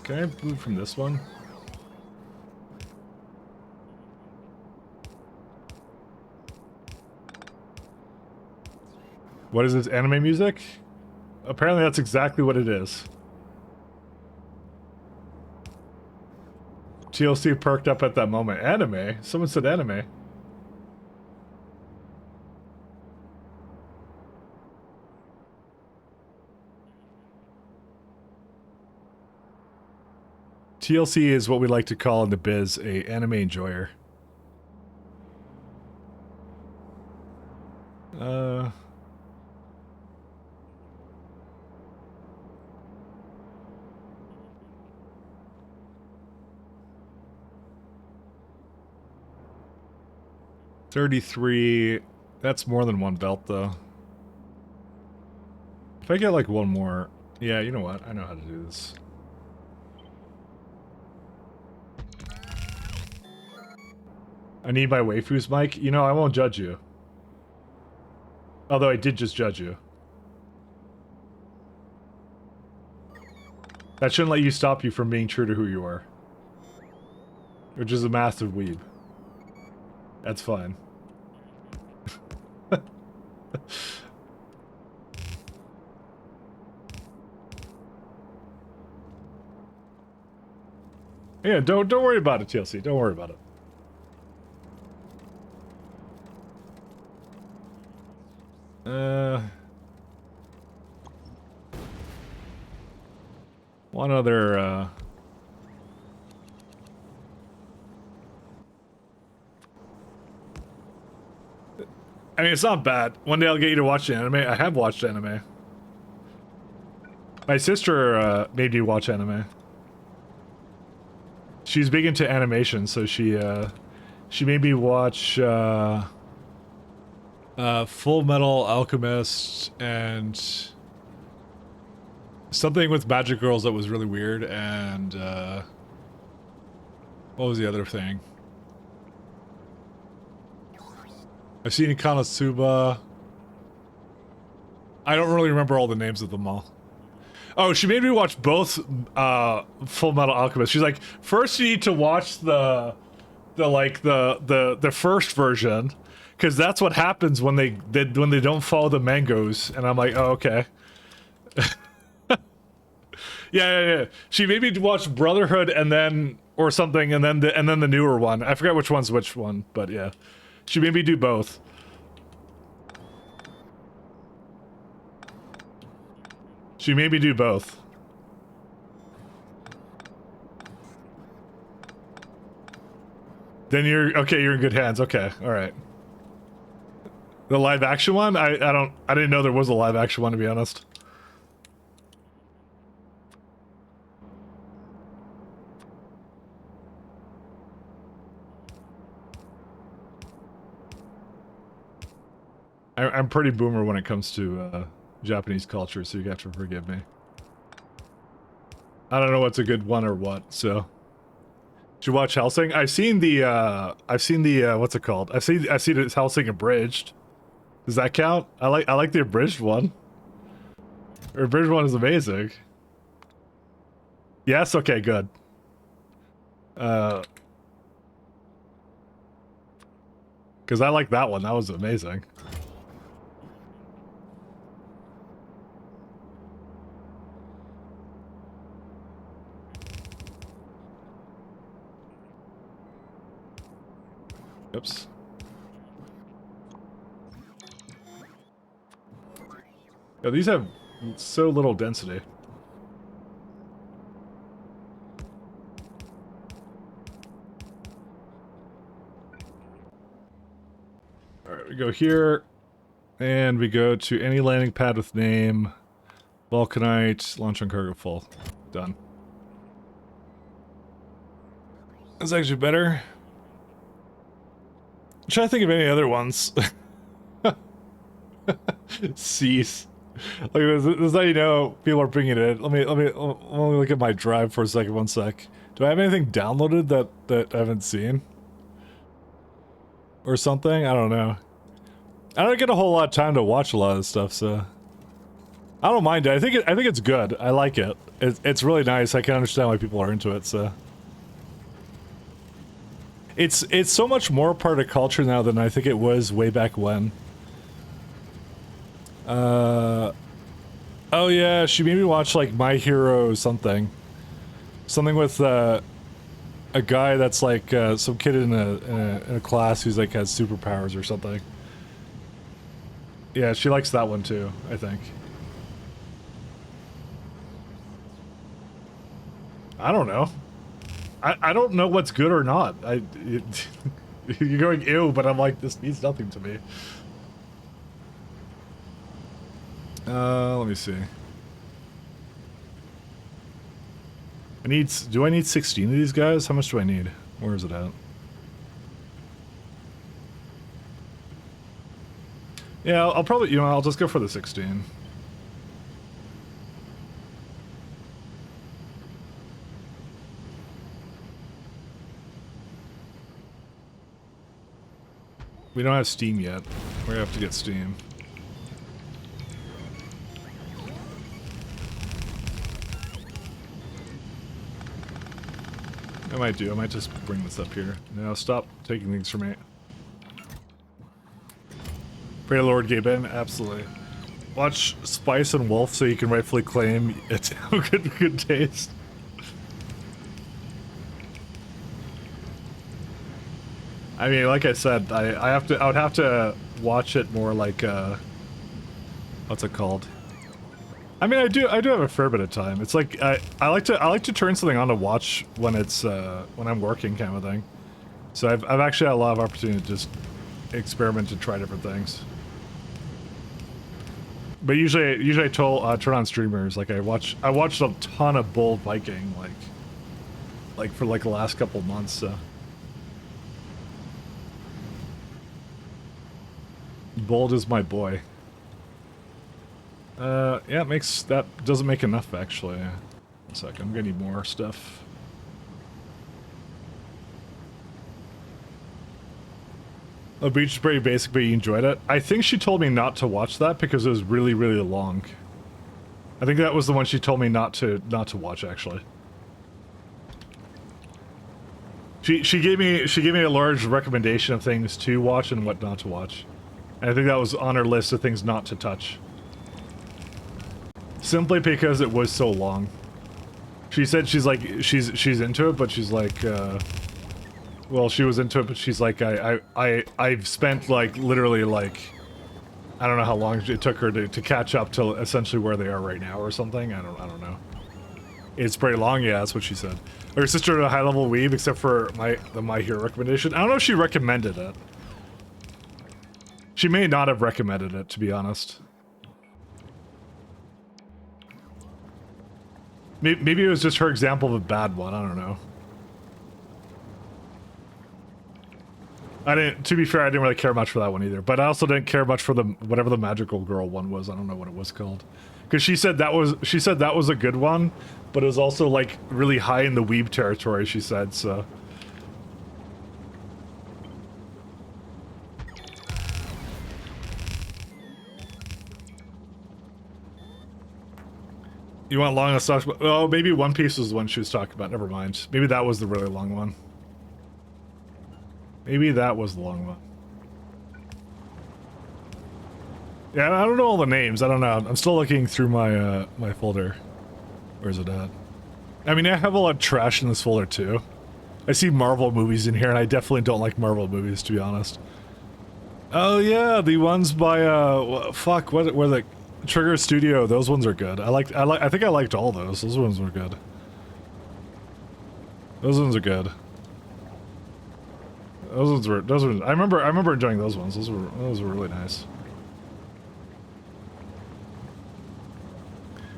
Can I move from this one? What is this, anime music? Apparently that's exactly what it is. TLC perked up at that moment. Anime? Someone said anime. TLC is what we like to call in the biz a anime enjoyer. $33. That's more than one belt, though. If I get like one more, yeah, you know what? I know how to do this. I need my waifus, Mike. You know, I won't judge you. Although I did just judge you. That shouldn't let you stop you from being true to who you are. Which is a massive weeb. That's fine. Yeah, don't worry about it, TLC. Don't worry about it. One other, I mean, it's not bad. One day I'll get you to watch the anime. I have watched anime. My sister, made me watch anime. She's big into animation, so she made me watch, Full Metal Alchemist and something with magic girls that was really weird, and what was the other thing? I've seen Konosuba. I don't really remember all the names of them all. Oh, she made me watch both Full Metal Alchemist. She's like, first you need to watch the first version, because that's what happens when they don't follow the mangoes. And I'm like, oh, okay. yeah. She made me watch Brotherhood and then or something, and then the newer one. I forgot which one's which one, but yeah, she made me do both. She made me do both. Then you're in good hands. Okay, all right. The live action one? I didn't know there was a live action one, to be honest. I'm pretty boomer when it comes to Japanese culture, so you have to forgive me. I don't know what's a good one or what, so. Did you watch Hellsing? I've seen the what's it called? I've seen it Hellsing abridged. Does that count? I like the abridged one. The abridged one is amazing. Yes, okay, good. Cause I like that one. That was amazing. Oops. Yeah, these have so little density. Alright, we go here, and we go to any landing pad with name, Vulcanite, launch on cargo full. Done. That's actually better. I'm trying to think of any other ones. Cease. Like this is how you know people are bringing it in. Let me look at my drive for a second. 1 sec. Do I have anything downloaded that I haven't seen? Or something? I don't know. I don't get a whole lot of time to watch a lot of this stuff, so I don't mind it. I think it's good. I like it. It's really nice. I can understand why people are into it, so. It's so much more part of culture now than I think it was way back when. Oh yeah, she made me watch like My Hero something. Something with a guy that's like some kid in a class who's like has superpowers or something. Yeah, she likes that one too, I think. I don't know. I don't know what's good or not. You're going ew, but I'm like, this means nothing to me. Let me see. Do I need 16 of these guys? How much do I need? Where is it at? Yeah, I'll probably, I'll just go for the 16. We don't have Steam yet. We're gonna have to get Steam. I might do. I might just bring this up here. No, stop taking things from me. Pray to Lord Gaben, absolutely. Watch Spice and Wolf so you can rightfully claim it's good taste. I mean, like I said, I would have to watch it more like what's it called? I mean, I do have a fair bit of time. It's like I like to turn something on to watch when it's when I'm working, kind of thing. So I've actually had a lot of opportunity to just experiment and try different things. But usually I turn on streamers. Like I watched a ton of Bold Viking like for like the last couple months. So. Bold is my boy. Yeah, it makes... That doesn't make enough, actually. 1 second, I'm gonna need more stuff. The Beach is pretty basic, but you enjoyed it. I think she told me not to watch that because it was really, really long. I think that was the one she told me not to watch, actually. She gave me a large recommendation of things to watch and what not to watch. And I think that was on her list of things not to touch. Simply because it was so long. She said she's like she's into it, but she's like well, she was into it, but she's like I've spent like literally like I don't know how long it took her to catch up to essentially where they are right now or something. I don't know. It's pretty long, yeah, that's what she said. Her sister had a high-level weeb, except for the My Hero recommendation. I don't know if she recommended it. She may not have recommended it, to be honest. Maybe it was just her example of a bad one, I don't know. To be fair, I didn't really care much for that one either, but I also didn't care much for whatever the magical girl one was. I don't know what it was called. Because she said that was a good one, but it was also like really high in the weeb territory, she said, so. You want long stuff? Oh, maybe One Piece was the one she was talking about. Never mind. Maybe that was the really long one. Maybe that was the long one. Yeah, I don't know all the names. I don't know. I'm still looking through my my folder. Where's it at? I mean, I have a lot of trash in this folder too. I see Marvel movies in here, and I definitely don't like Marvel movies, to be honest. Oh yeah, the ones by fuck, what were the Trigger Studio? Those ones are good. I think I liked all those. Those ones were good. Those ones are good. Those were. I remember enjoying those ones. Those were really nice.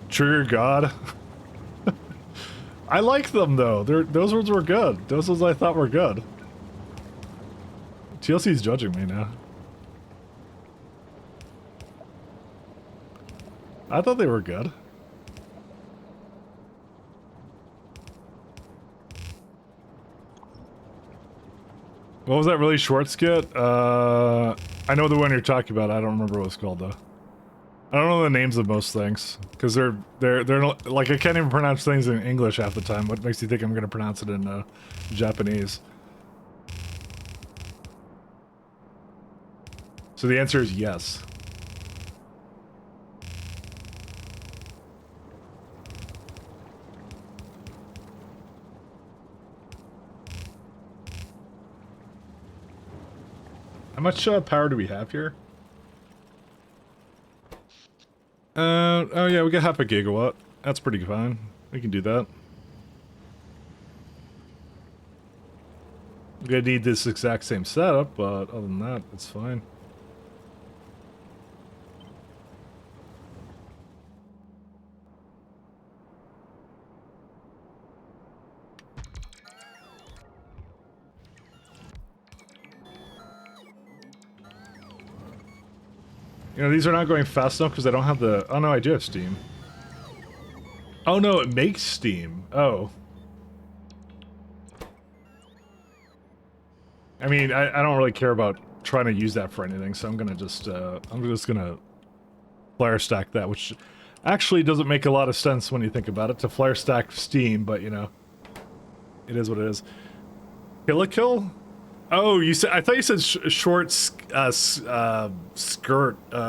Trigger God. I like them though. Those ones were good. Those ones I thought were good. TLC's judging me now. I thought they were good. What was that really short skit? I know the one you're talking about. I don't remember what it's called though. I don't know the names of most things because they're not, like I can't even pronounce things in English half the time. What makes you think I'm gonna pronounce it in Japanese? So the answer is yes. How much power do we have here? Oh yeah, we got half a gigawatt. That's pretty fine. We can do that. We're gonna need this exact same setup, but other than that, it's fine. You know, these are not going fast enough because I don't have the... Oh no, I do have Steam. Oh no, it makes Steam. Oh. I mean, I don't really care about trying to use that for anything, so I'm just gonna flare stack that, which actually doesn't make a lot of sense when you think about it, to flare stack Steam, but you know, it is what it is. Kill? Oh, you said, I thought you said short skirt.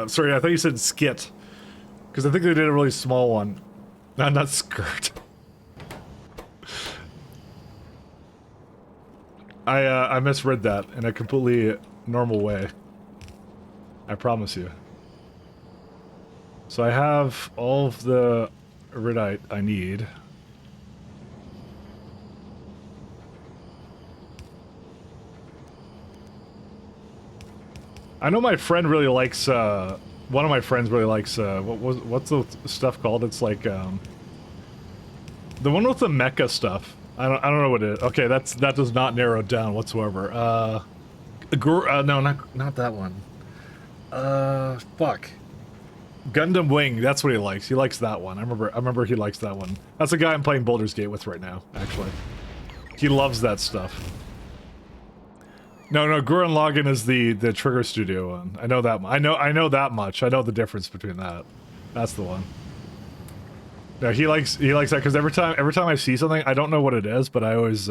Sorry, I thought you said skit. Because I think they did a really small one. No, not skirt. I misread that in a completely normal way. I promise you. So I have all of the iridite I need. I know my friend really likes, one of my friends really likes, what's the stuff called? It's like, the one with the mecha stuff. I don't know what it is. Okay, that does not narrow it down whatsoever. No, not that one. Fuck. Gundam Wing, that's what he likes. He likes that one. I remember he likes that one. That's the guy I'm playing Baldur's Gate with right now, actually. He loves that stuff. No, Gurren Lagann is the Trigger Studio one. I know that. I know that much. I know the difference between that. That's the one. No, he likes that because every time I see something, I don't know what it is, but I always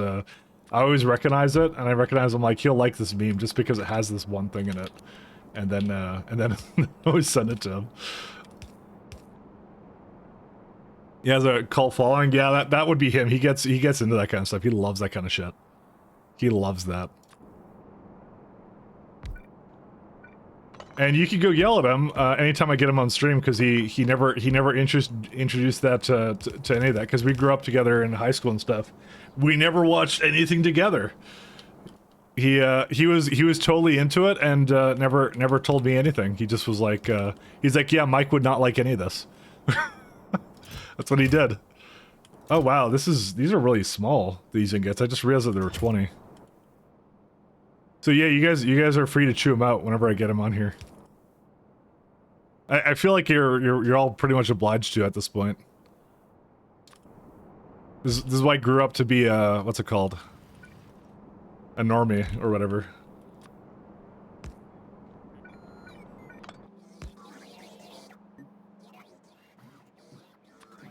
recognize it, and I recognize I'm like, he'll like this meme just because it has this one thing in it, and then I always send it to him. He has a cult following. Yeah, that would be him. He gets into that kind of stuff. He loves that kind of shit. He loves that. And you can go yell at him anytime I get him on stream because he never introduced that to any of that because we grew up together in high school and stuff. We never watched anything together. He was totally into it and never told me anything. He just was like he's like, yeah, Mike would not like any of this. That's what he did. Oh wow, these are really small, these ingots. I just realized that there were 20. So yeah, you guys are free to chew them out whenever I get them on here. I feel like you're all pretty much obliged to at this point. This is why I grew up to be what's it called? A normie or whatever.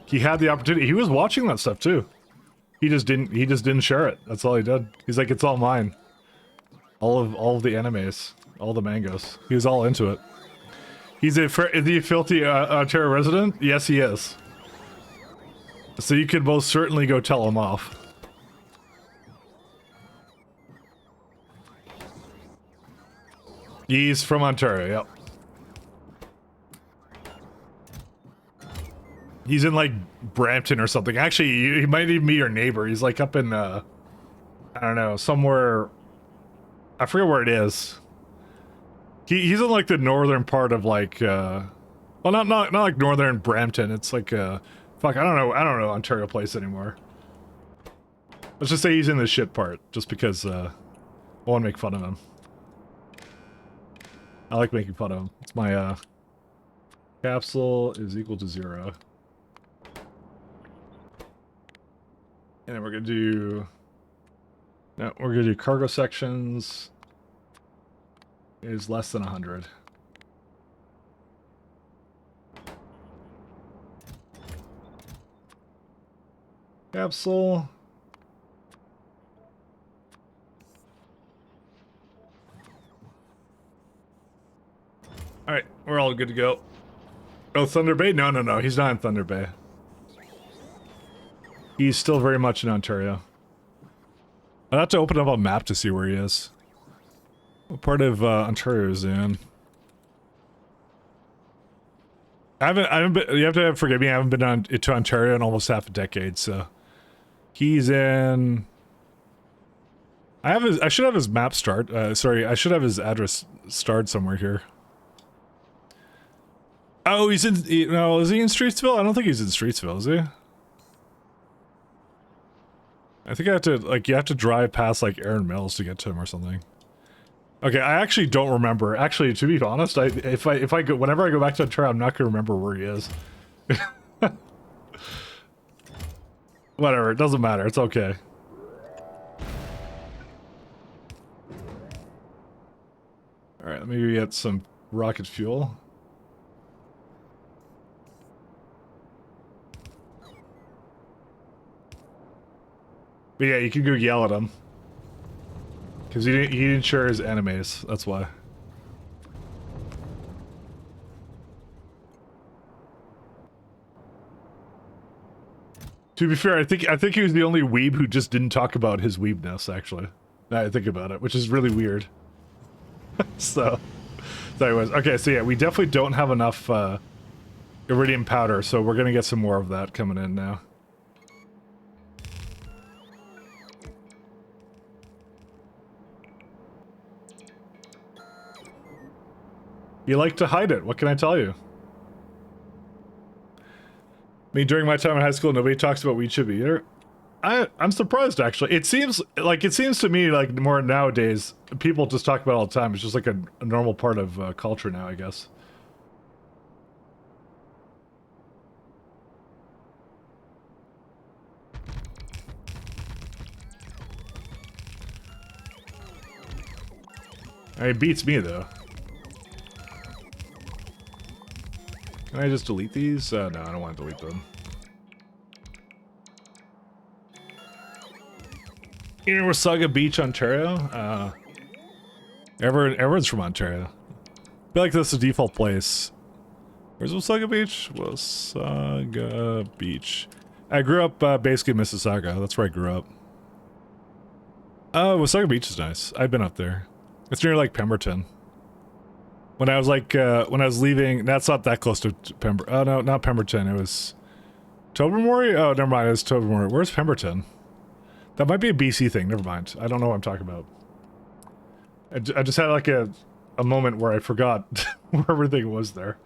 He had the opportunity. He was watching that stuff too. He just didn't share it. That's all he did. He's like, it's all mine. All of the animes, all the mangoes. He was all into it. He's the filthy Ontario resident? Yes, he is. So you could most certainly go tell him off. He's from Ontario, yep. He's in like Brampton or something. Actually, he might even be your neighbor. He's like up in I don't know, somewhere. I forget where it is. He's in like the northern part of like well, not like northern Brampton. It's like fuck, I don't know Ontario Place anymore. Let's just say he's in the shit part, just because I want to make fun of him. I like making fun of him. It's my capsule is equal to 0. And then we're gonna do cargo sections is less than 100. Capsule. Alright, we're all good to go. Oh, Thunder Bay? No, he's not in Thunder Bay. He's still very much in Ontario. I'll have to open up a map to see where he is. What part of Ontario is he in? I haven't been, you have to forgive me, I haven't been to Ontario in almost half a decade, so. He's in... I should have his map start, sorry, I should have his address starred somewhere here. Oh, he's in, no, is he in Streetsville? I don't think he's in Streetsville, is he? I think I have to, like, you have to drive past, like, Erin Mills to get to him or something. Okay, I actually don't remember. Actually, to be honest, if I go, whenever I go back to Ontario, I'm not gonna remember where he is. Whatever, it doesn't matter, it's okay. Alright, let me get some rocket fuel. But yeah, you can go yell at him. Because he didn't share his animes, that's why. To be fair, I think he was the only weeb who just didn't talk about his weebness, actually. Now I think about it, which is really weird. So anyways, okay, so yeah, we definitely don't have enough iridium powder, so we're gonna get some more of that coming in now. You like to hide it, what can I tell you? I mean, during my time in high school, nobody talks about weed chip either. I'm surprised actually. It seems to me like more nowadays people just talk about it all the time. It's just like a normal part of culture now, I guess. It beats me though. Can I just delete these? No, I don't want to delete them. You know, Wasaga Beach, Ontario? Everyone's from Ontario. I feel like this is the default place. Where's Wasaga Beach? Wasaga Beach. I grew up basically in Mississauga. That's where I grew up. Wasaga Beach is nice. I've been up there. It's near like Pemberton. When I was like, when I was leaving, that's not that close to Pemberton. Oh no, not Pemberton. It was Tobermory? Oh, never mind. It's Tobermory. Where's Pemberton? That might be a BC thing. Never mind. I don't know what I'm talking about. I just had like a moment where I forgot where everything was there.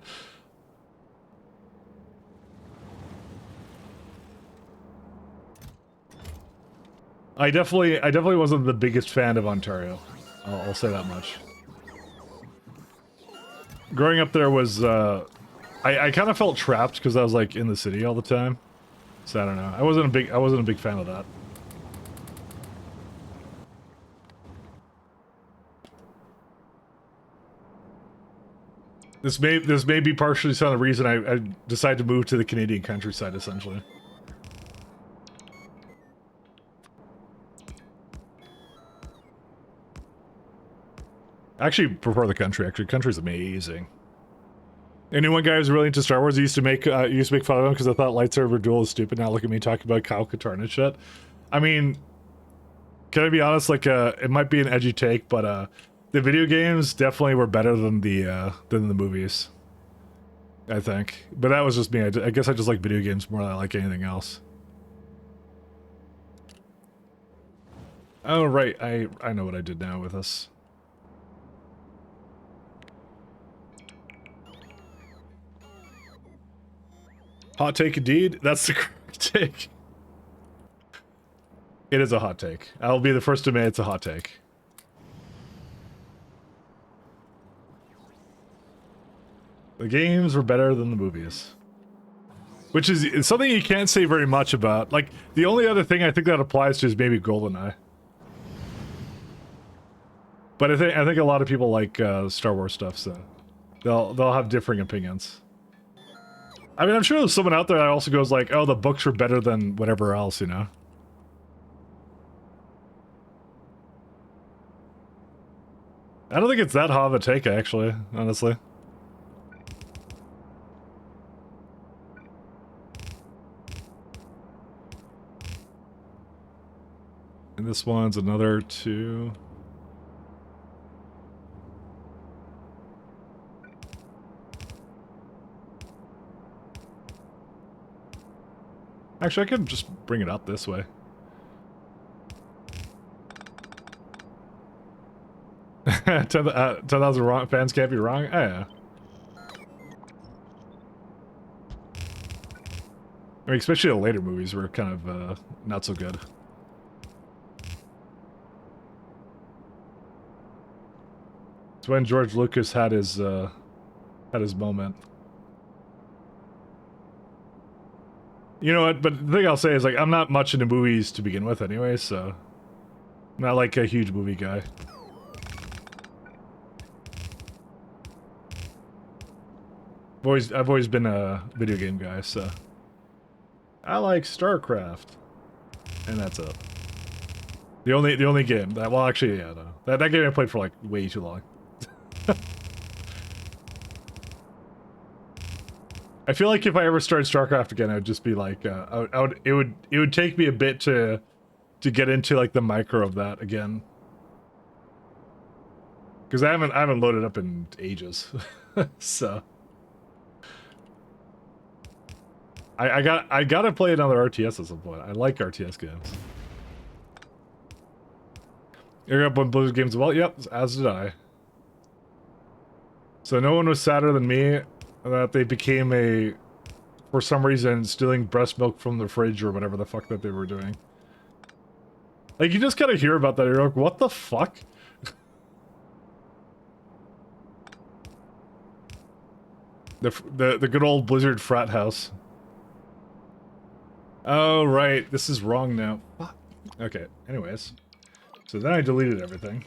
I definitely wasn't the biggest fan of Ontario. I'll say that much. Growing up there was, I kind of felt trapped because I was like in the city all the time. So I don't know. I wasn't a big fan of that. This may be partially some of the reason I decided to move to the Canadian countryside, essentially. I actually prefer the country. Actually, country's amazing. Anyone guy who's really into Star Wars used to make fun of him because I thought lightsaber duel is stupid. Now look at me talking about Kyle Katarn and shit. I mean, can I be honest? Like, it might be an edgy take, but the video games definitely were better than the movies. I think, but that was just me. I guess I just like video games more than I like anything else. Oh right, I know what I did now with this. Hot take indeed. That's the correct take. It is a hot take. I'll be the first to admit it's a hot take. The games were better than the movies. Which is something you can't say very much about. Like, the only other thing I think that applies to is maybe GoldenEye. But I think a lot of people like Star Wars stuff, so they'll have differing opinions. I mean, I'm sure there's someone out there that also goes like, oh, the books were better than whatever else, you know? I don't think it's that hot of a take, actually, honestly. And this one's another 2. Actually, I could just bring it up this way. Ten 10,000 wrong fans can't be wrong? Oh, yeah. I mean, especially the later movies were kind of not so good. It's when George Lucas had his moment. You know what? But the thing I'll say is, like, I'm not much into movies to begin with anyway, so... I'm not, like, a huge movie guy. I've always been a video game guy, so... I like StarCraft. And that's it. The only game that... Well, actually, yeah, no. That game I played for, like, way too long. I feel like if I ever started StarCraft again, I would just be like, it would take me a bit to get into like the micro of that again, because I haven't loaded up in ages, so I gotta play another RTS at some point. I like RTS games. You grew up on Blizzard games as well? Yep, as did I. So no one was sadder than me that they became for some reason, stealing breast milk from the fridge or whatever the fuck that they were doing. Like, you just kind of hear about that, you're like, what the fuck? The good old Blizzard frat house. Oh, right. This is wrong now. Fuck. Okay, anyways. So then I deleted everything.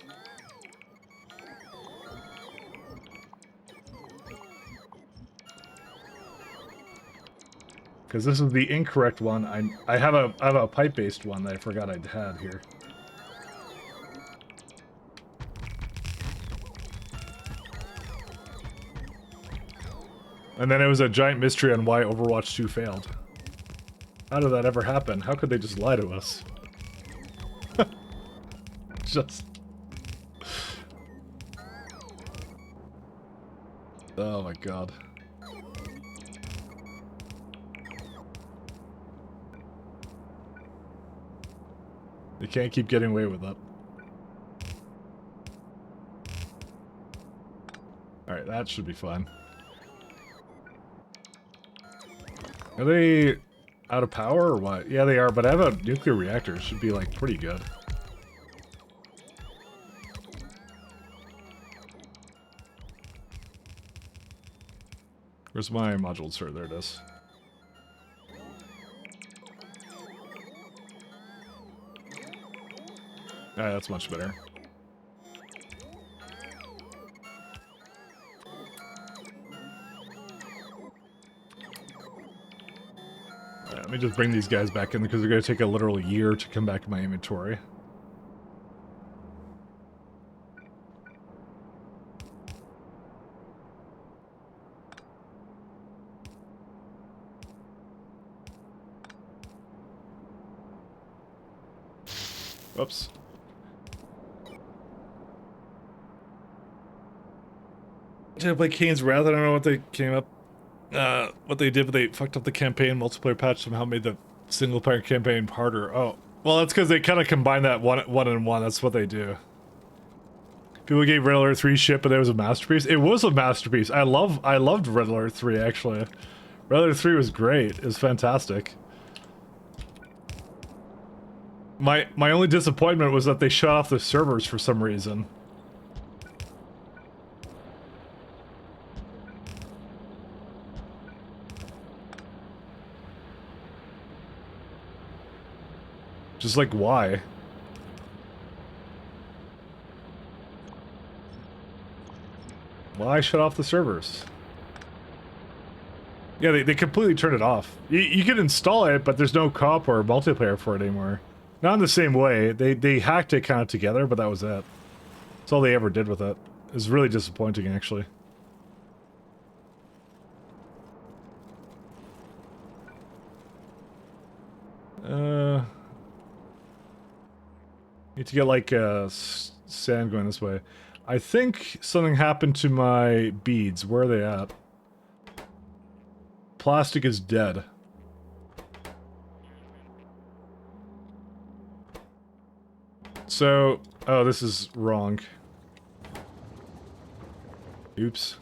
Because this is the incorrect one. I have a pipe-based one that I forgot I'd had here. And then it was a giant mystery on why Overwatch 2 failed. How did that ever happen? How could they just lie to us? Just... Oh my god. You can't keep getting away with that. Alright, that should be fine. Are they out of power or what? Yeah, they are, but I have a nuclear reactor. It should be, like, pretty good. Where's my module insert? There it is. Ah, that's much better. Alright, let me just bring these guys back in because they're going to take a literal year to come back in my inventory. Oops. Did I play Kane's Wrath? I don't know what they came up, what they did, but they fucked up the campaign. Multiplayer patch somehow made the single player campaign harder. Oh, well, that's because they kind of combine that one and one. That's what they do. People gave Red Alert 3 shit, but it was a masterpiece. It was a masterpiece. I loved Red Alert 3 actually. Red Alert 3 was great. It was fantastic. My only disappointment was that they shut off the servers for some reason. Just like, why? Why shut off the servers? Yeah, they completely turned it off. You can install it, but there's no co-op or multiplayer for it anymore. Not in the same way. They hacked it kind of together, but that was it. That's all they ever did with it. It was really disappointing, actually. Need to get, like, sand going this way. I think something happened to my beads. Where are they at? Plastic is dead. So... Oh, this is wrong. Oops.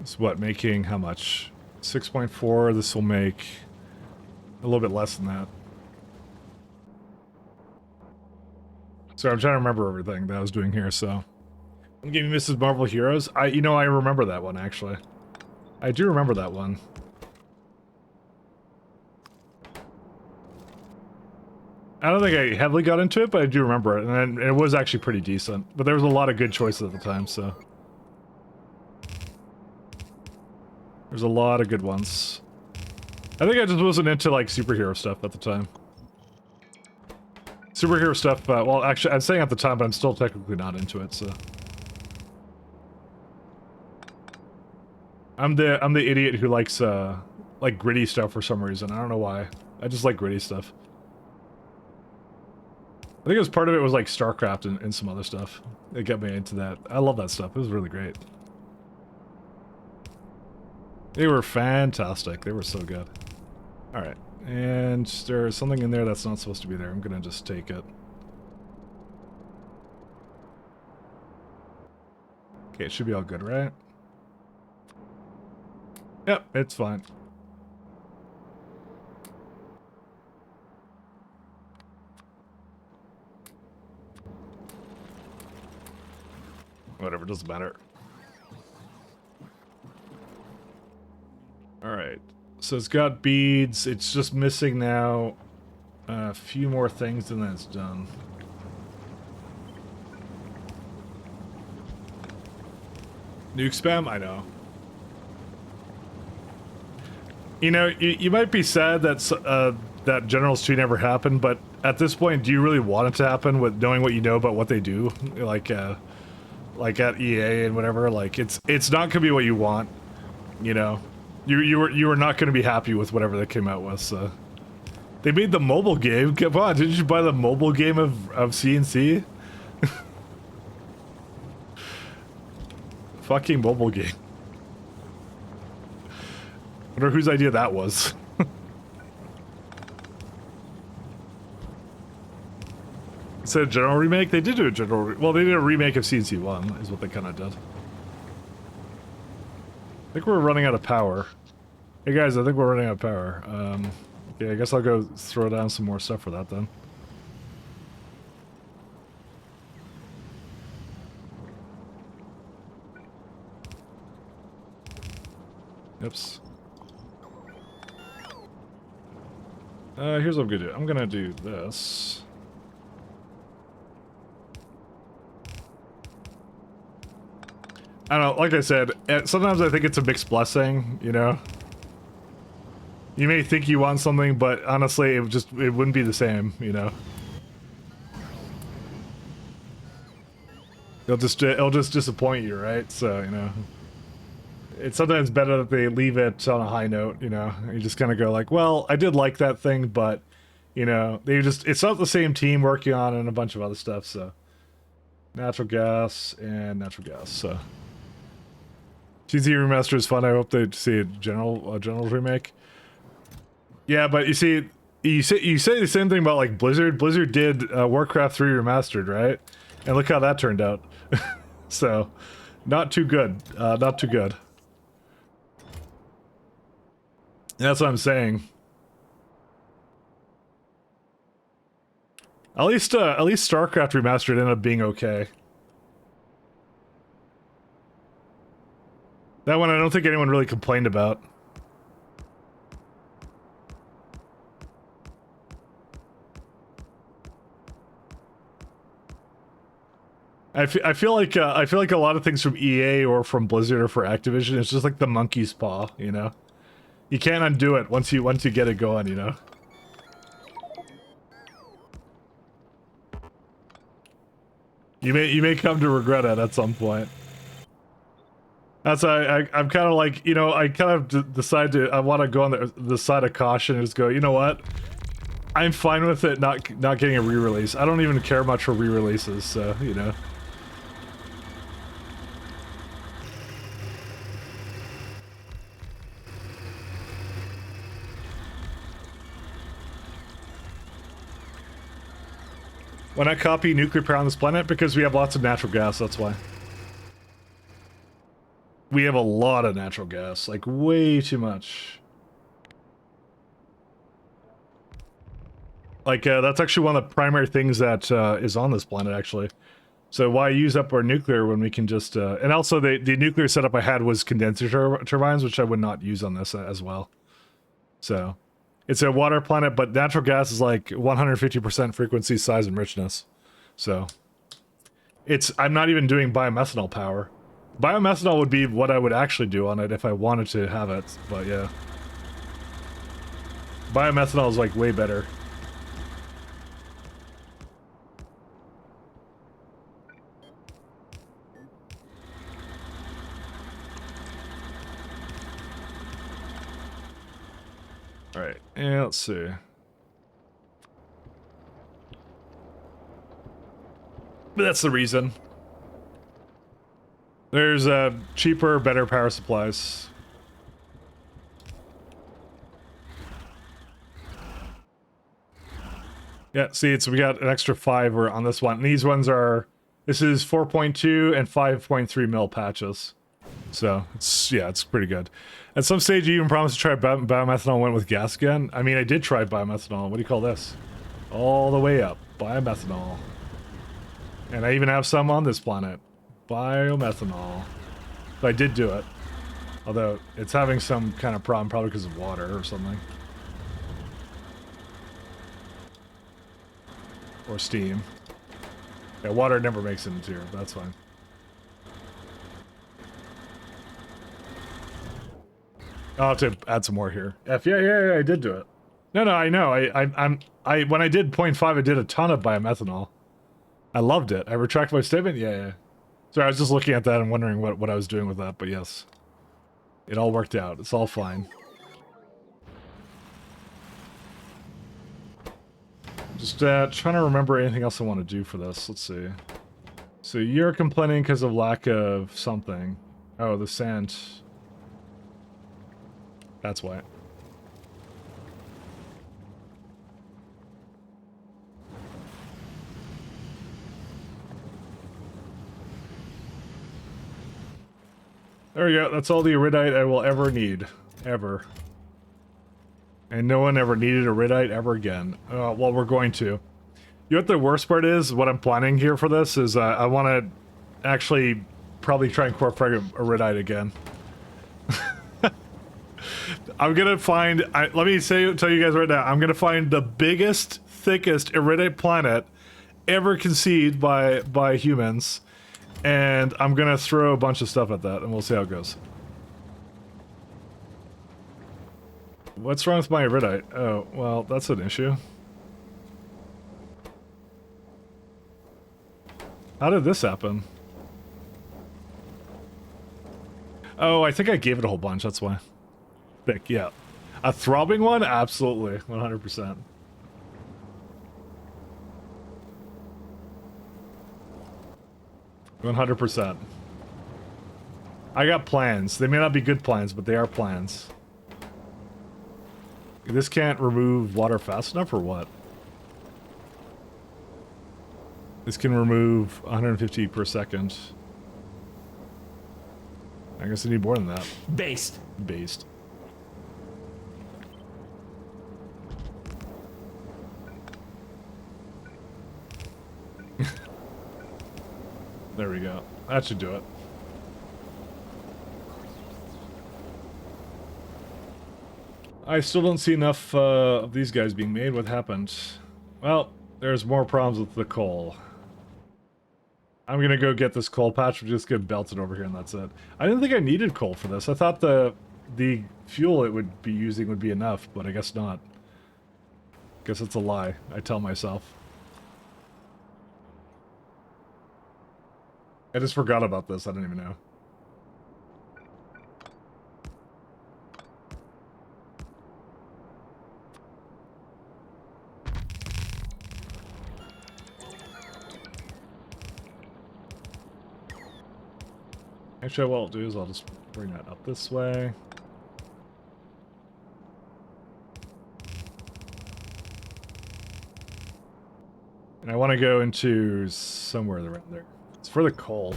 It's what, making how much? 6.4, this will make a little bit less than that. So I'm trying to remember everything that I was doing here, so. I'm giving Mrs. Marvel Heroes. I remember that one, actually. I do remember that one. I don't think I heavily got into it, but I do remember it, and it was actually pretty decent. But there was a lot of good choices at the time, so. There's a lot of good ones. I think I just wasn't into, like, superhero stuff at the time. Superhero stuff, well, actually, I'm saying at the time, but I'm still technically not into it, so. I'm the idiot who likes, like, gritty stuff for some reason. I don't know why. I just like gritty stuff. I think it was part of it was, like, StarCraft and some other stuff. It got me into that. I love that stuff. It was really great. They were fantastic. They were so good. Alright. And there's something in there that's not supposed to be there. I'm gonna just take it. Okay, it should be all good, right? Yep, it's fine. Whatever, doesn't matter. Alright. So it's got beads. It's just missing now a few more things and then it's done. Nuke spam? I know. You know, you might be sad that that Generals 2 never happened, but at this point, do you really want it to happen with knowing what you know about what they do? Like at EA and whatever, like it's not gonna be what you want, you know. You were not gonna be happy with whatever they came out with. So they made the mobile game. Come on, didn't you buy the mobile game of CNC? Fucking mobile game. Wonder whose idea that was. It's a general remake? They did do a general... Well, they did a remake of CNC 1, is what they kind of did. I think we're running out of power. Hey guys, I think we're running out of power. Okay, I guess I'll go throw down some more stuff for that then. Oops. Here's what I'm gonna do. I'm gonna do this. I don't know, like I said, sometimes I think it's a mixed blessing, you know? You may think you want something, but honestly, it wouldn't be the same, you know? It'll just disappoint you, right? So, you know. It's sometimes better that they leave it on a high note, you know? You just kind of go like, well, I did like that thing, but, you know, it's not the same team working on it and a bunch of other stuff, so. Natural gas and natural gas, so. CZ Remaster is fun. I hope they see a General's remake. Yeah, but you say the same thing about like Blizzard. Blizzard did Warcraft 3 Remastered, right? And look how that turned out. So, not too good. Not too good. That's what I'm saying. At least StarCraft Remastered ended up being okay. That one I don't think anyone really complained about. I feel like a lot of things from EA or from Blizzard or for Activision, it's just like the monkey's paw, you know. You can't undo it once you get it going, you know. You may come to regret it at some point. That's why I'm kind of like, you know, I kind of I want to go on the side of caution and just go, you know what? I'm fine with it not getting a re-release. I don't even care much for re-releases, so, you know. Why not copy nuclear power on this planet? Because we have lots of natural gas, that's why. We have a lot of natural gas, like way too much. Like, that's actually one of the primary things that is on this planet, actually. So why use up our nuclear when we can just... and also, the nuclear setup I had was condenser turbines, which I would not use on this as well. So, it's a water planet, but natural gas is like 150% frequency, size, and richness. So, I'm not even doing biomethanol power. Biomethanol would be what I would actually do on it if I wanted to have it, but yeah. Biomethanol is like way better. Alright, yeah, let's see. But that's the reason. There's cheaper, better power supplies. Yeah, see, we got an extra 5 on this one. And these ones are... This is 4.2 and 5.3 mil patches. So, it's pretty good. At some stage, you even promised to try biomethanol and went with gas again. I mean, I did try biomethanol. What do you call this? All the way up. Biomethanol. And I even have some on this planet. Biomethanol. But I did do it. Although, it's having some kind of problem, probably because of water or something. Or steam. Yeah, water never makes it into here, but that's fine. I'll have to add some more here. Yeah, I did do it. No, I know. When I did 0.5, I did a ton of biomethanol. I loved it. I retract my statement? Yeah. Sorry, I was just looking at that and wondering what I was doing with that, but yes. It all worked out. It's all fine. Just trying to remember anything else I want to do for this. Let's see. So you're complaining because of lack of something. Oh, the sand. That's why. There we go. That's all the iridite I will ever need. Ever. And no one ever needed iridite ever again. Well, we're going to. You know what the worst part is? What I'm planning here for this is I want to actually probably try and incorporate iridite again. I'm going to find... let me tell you guys right now. I'm going to find the biggest, thickest iridite planet ever conceived by humans. And I'm going to throw a bunch of stuff at that, and we'll see how it goes. What's wrong with my iridite? Oh, well, that's an issue. How did this happen? Oh, I think I gave it a whole bunch, that's why. Thick, yeah. A throbbing one? Absolutely, 100%. $100%. I got plans. They may not be good plans, but they are plans. This can't remove water fast enough, or what? This can remove 150 per second. I guess I need more than that. Based. Based. There we go. That should do it. I still don't see enough of these guys being made. What happened? Well, there's more problems with the coal. I'm gonna go get this coal patch. We'll just get belted over here and that's it. I didn't think I needed coal for this. I thought the fuel it would be using would be enough, but I guess not. Guess it's a lie, I tell myself. I just forgot about this. I didn't even know. Actually, what I'll do is I'll just bring that up this way. And I want to go into somewhere around there. It's for the coal.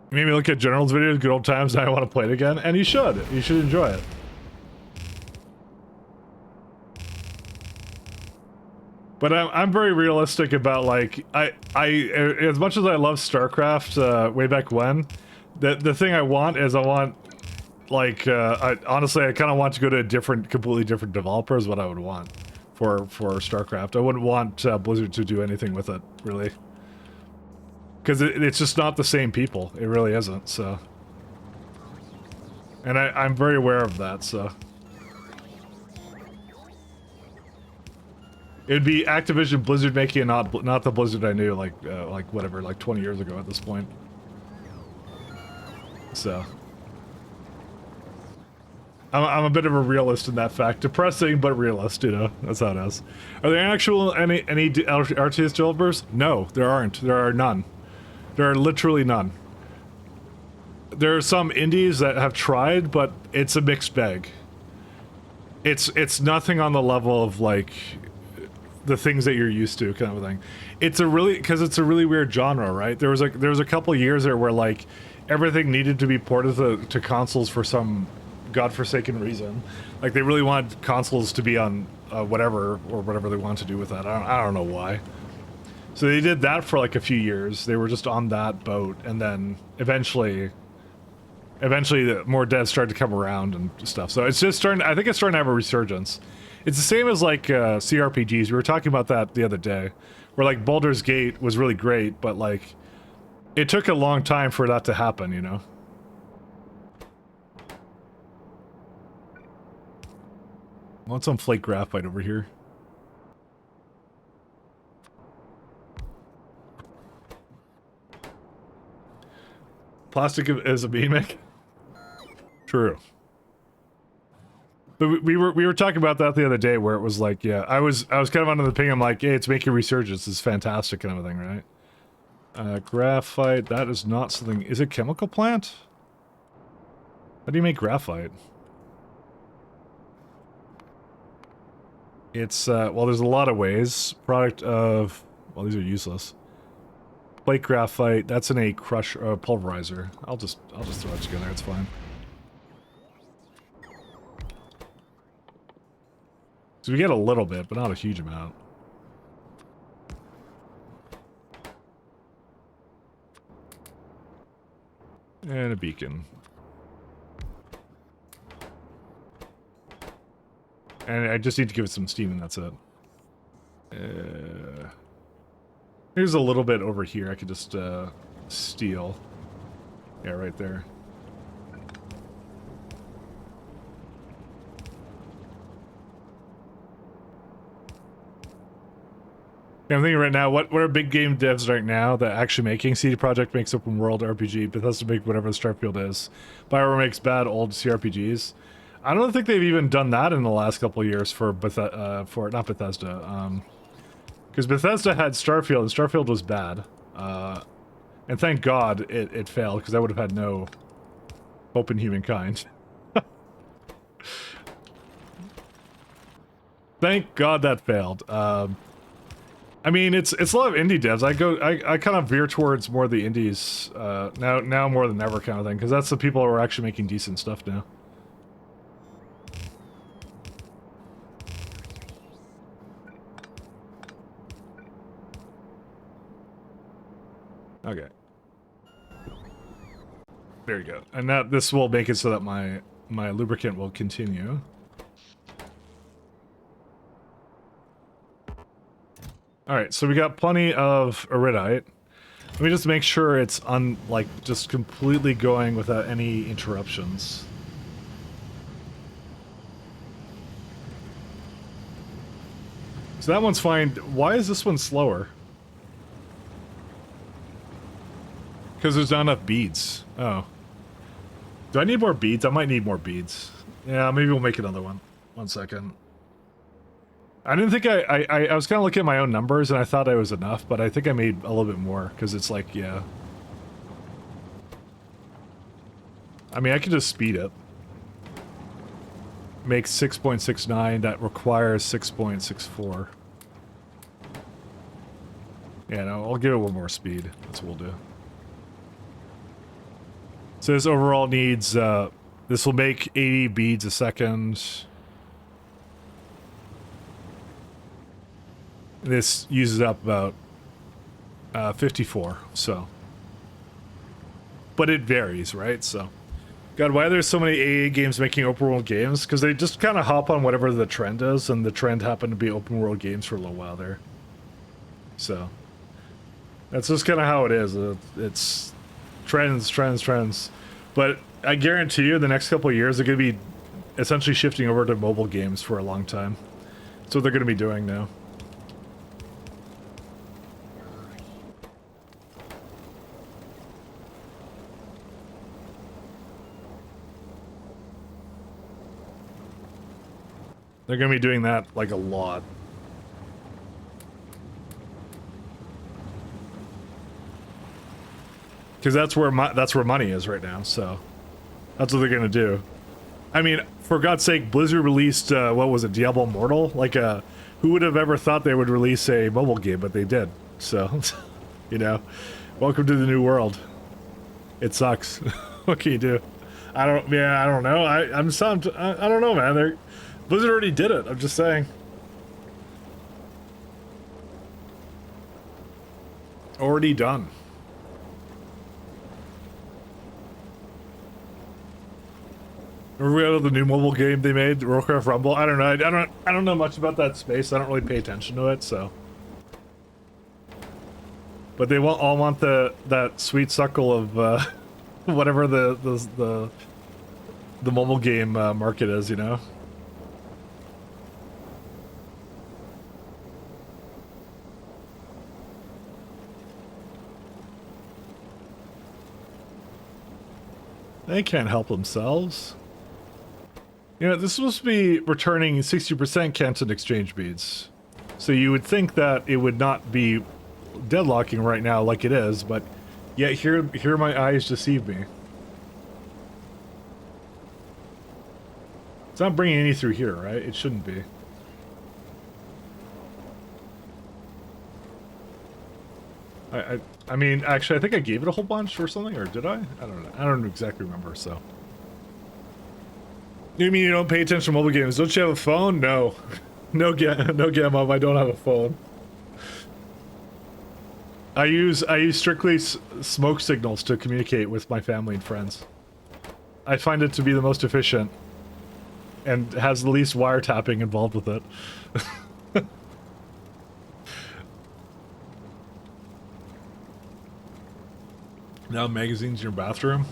You made me look at General's videos, good old times, and I want to play it again. And you should. You should enjoy it. But I'm very realistic about, like, I as much as I love StarCraft way back when, the thing I want is I want, like, honestly, I kind of want to go to a completely different developer is what I would want for StarCraft. I wouldn't want Blizzard to do anything with it, really. Because it's just not the same people. It really isn't, so. And I'm very aware of that, so. It'd be Activision Blizzard making it, not the Blizzard I knew, like whatever, like 20 years ago at this point. So. I'm a bit of a realist in that fact. Depressing, but realist, you know. That's how it is. Are there any RTS developers? No, there aren't. There are none. There are literally none. There are some indies that have tried, but it's a mixed bag. It's nothing on the level of, like, the things that you're used to, kind of a thing. It's a really weird genre, right? There was a couple years there where, like, everything needed to be ported to consoles for some godforsaken reason. Like, they really wanted consoles to be on whatever they wanted to do with that. I don't know why. So they did that for like a few years. They were just on that boat, and then eventually more devs started to come around and stuff. So it's just starting. I think it's starting to have a resurgence. It's the same as like CRPGs. We were talking about that the other day, where like Baldur's Gate was really great, but like it took a long time for that to happen. You know. I want some flake graphite over here. Plastic is a beamic. True. But we were talking about that the other day, where it was like, yeah, I was kind of under the ping. I'm like, hey, it's making resurgence. It's fantastic kind of a thing, right? Graphite. That is not something. Is it chemical plant? How do you make graphite? It's well, there's a lot of ways. Product of, well, these are useless. Flake graphite. That's in a crush pulverizer. I'll just throw it together. It's fine. So we get a little bit, but not a huge amount. And a beacon. And I just need to give it some steam, and that's it. Here's a little bit over here I could just steal. Yeah, right there. Yeah, I'm thinking right now, what are big game devs right now that actually making? CD Projekt makes open world RPG, Bethesda make whatever the Starfield is. BioWare makes bad old CRPGs. I don't think they've even done that in the last couple of years for not Bethesda. Because Bethesda had Starfield, and Starfield was bad. And thank God it failed, because I would have had no hope in humankind. Thank God that failed. I mean, it's a lot of indie devs. I kind of veer towards more the indies now more than ever kind of thing, because that's the people who are actually making decent stuff now. Okay. There you go. And now this will make it so that my lubricant will continue. Alright, so we got plenty of iridite. Let me just make sure it's just completely going without any interruptions. So that one's fine. Why is this one slower? Because there's not enough beads. Oh. Do I need more beads? I might need more beads. Yeah, maybe we'll make another one. 1 second. I didn't think I was kind of looking at my own numbers, and I thought I was enough, but I think I made a little bit more, because it's like, yeah. I mean, I could just speed it. Make 6.69, that requires 6.64. Yeah, no, I'll give it one more speed. That's what we'll do. So this overall needs, this will make 80 beads a second. This uses up about 54, so. But it varies, right? So. God, why are there so many AA games making open world games? Because they just kind of hop on whatever the trend is, and the trend happened to be open world games for a little while there. So. That's just kind of how it is. It's trends. But I guarantee you, the next couple of years, they're going to be essentially shifting over to mobile games for a long time. That's what they're going to be doing now. They're going to be doing that, like, a lot. Because that's where money is right now, so that's what they're gonna do. I mean, for God's sake, Blizzard released what was it, Diablo Immortal? Like, who would have ever thought they would release a mobile game? But they did. So, you know, welcome to the new world. It sucks. What can you do? I don't know. I don't know, man. Blizzard already did it. I'm just saying. already done. Remember the new mobile game they made, Warcraft Rumble? I don't know. I don't know much about that space. I don't really pay attention to it, so. But they all want that sweet suckle of whatever the mobile game market is, you know. They can't help themselves. You know, this is supposed to be returning 60% Canton exchange beads. So you would think that it would not be deadlocking right now like it is, but yet here my eyes deceive me. It's not bringing any through here, right? It shouldn't be. I mean, actually, I think I gave it a whole bunch or something, or did I? I don't know. I don't exactly remember, so. You mean you don't pay attention to mobile games? Don't you have a phone? No. No, Mom, I don't have a phone. I use strictly smoke signals to communicate with my family and friends. I find it to be the most efficient and has the least wiretapping involved with it. Now magazines in your bathroom?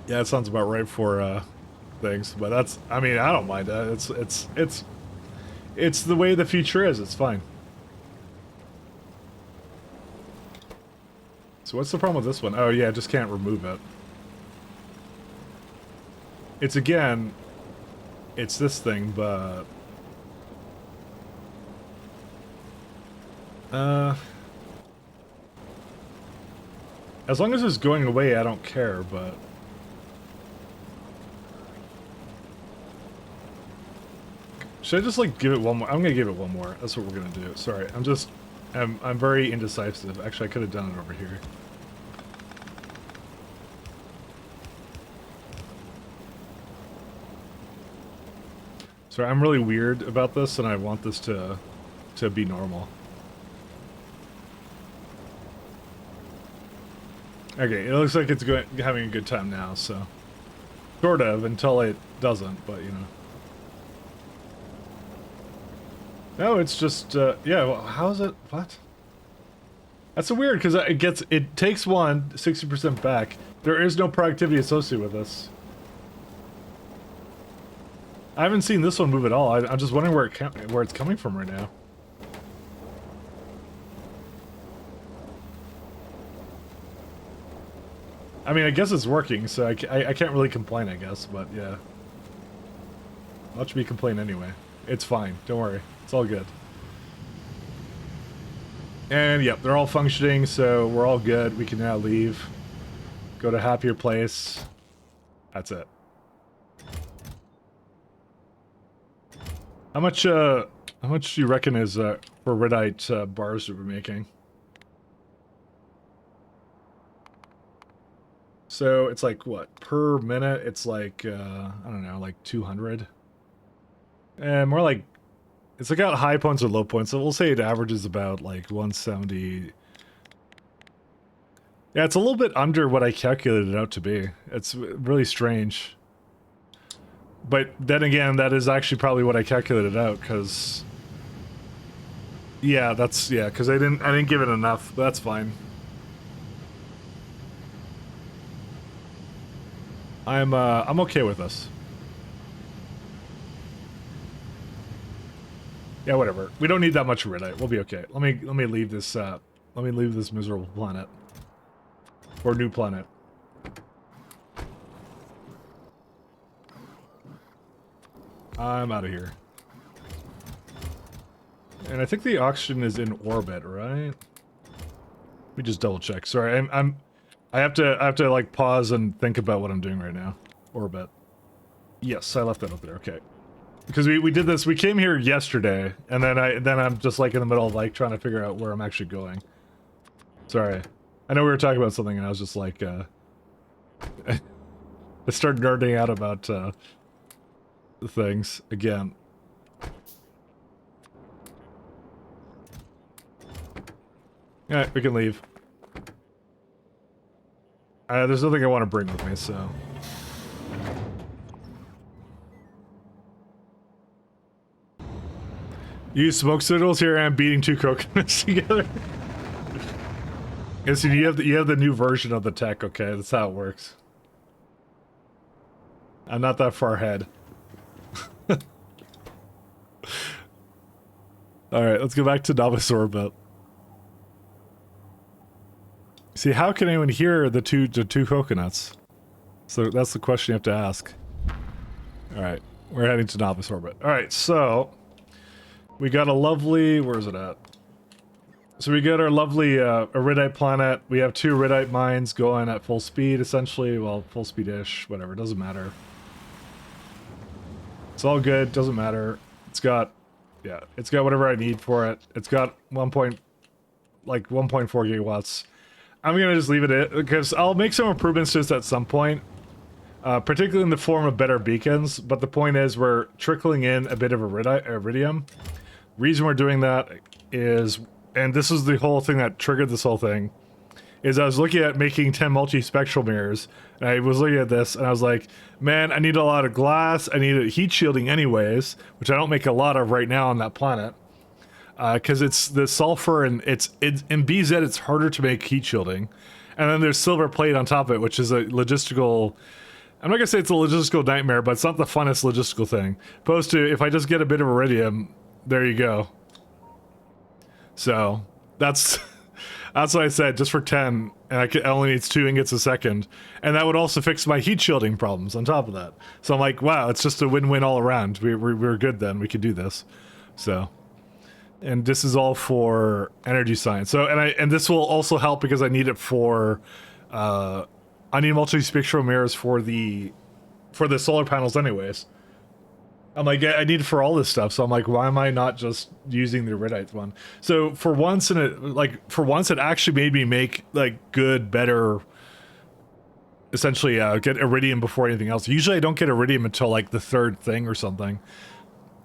Yeah, that sounds about right for things, but that's, I mean, I don't mind that. It's the way the future is. It's fine. So what's the problem with this one? Oh yeah, I just can't remove it. It's again, it's this thing, but as long as it's going away, I don't care, but should I just like give it one more? I'm gonna give it one more. That's what we're gonna do. Sorry, I'm very indecisive. Actually, I could have done it over here. Sorry, I'm really weird about this, and I want this to be normal. Okay, it looks like it's having a good time now, so sort of until it doesn't, but you know. No, it's just yeah. Well, how is it? What? That's so weird because it takes 60% back. There is no productivity associated with this. I haven't seen this one move at all. I'm just wondering where it's coming from right now. I mean, I guess it's working, so I can't really complain, I guess, but yeah. I'll let you be complain anyway. It's fine. Don't worry. It's all good. And yep, they're all functioning, so we're all good. We can now leave. Go to a happier place. That's it. How much do you reckon is for Redite bars that we're making? So it's like what per minute? It's like I don't know, like 200. And more like it's like got high points or low points. So we'll say it averages about like 170. Yeah, it's a little bit under what I calculated it out to be. It's really strange. But then again, that is actually probably what I calculated out, because yeah, because I didn't give it enough, but that's fine. I'm okay with this. Yeah, whatever. We don't need that much Redite. We'll be okay. Let me leave this miserable planet. Or new planet. I'm out of here. And I think the oxygen is in orbit, right? Let me just double check. Sorry, I have to like pause and think about what I'm doing right now. Orbit. Yes, I left that up there. Okay. Because we did this. We came here yesterday, and then I'm just like in the middle of like trying to figure out where I'm actually going. Sorry. I know we were talking about something, and I was just like I started nerding out about things again. Alright, we can leave. There's nothing I want to bring with me, so... Use smoke signals. Here I am beating 2 coconuts together. Yeah, so you have the new version of the tech, okay? That's how it works. I'm not that far ahead. Alright, let's go back to Novice Orbit. See, how can anyone hear the two coconuts? So that's the question you have to ask. Alright, we're heading to Novice Orbit. Alright, so... We got a lovely... Where is it at? So we got our lovely Iridite planet. We have 2 Iridite mines going at full speed, essentially. Well, full speed-ish, whatever, doesn't matter. It's all good, doesn't matter. It's got... Yeah, it's got whatever I need for it. It's got 1.4 gigawatts. I'm gonna just leave it at... Because I'll make some improvements just at some point. Particularly in the form of better beacons. But the point is we're trickling in a bit of iridium. Reason we're doing that is, and this is the whole thing that triggered this whole thing, is I was looking at making 10 multispectral mirrors, and I was looking at this, and I was like, man, I need a lot of glass, I need a heat shielding anyways, which I don't make a lot of right now on that planet, because it's the sulfur, and in BZ it's harder to make heat shielding, and then there's silver plate on top of it, which is a logistical... I'm not gonna say it's a logistical nightmare, but it's not the funnest logistical thing. Opposed to, if I just get a bit of iridium, there you go. So, that's what I said, just for 10, and I only needs 2 ingots a second. And that would also fix my heat shielding problems on top of that. So I'm like, wow, it's just a win-win all around. We're good then, we could do this. So, and this is all for energy science. So, and this will also help because I need it for, I need multispectral mirrors for the solar panels anyways. I'm like, I need it for all this stuff, so I'm like, why am I not just using the Iridite one? So for once it actually made me make like good, better, essentially get iridium before anything else. Usually I don't get iridium until like the 3rd thing or something.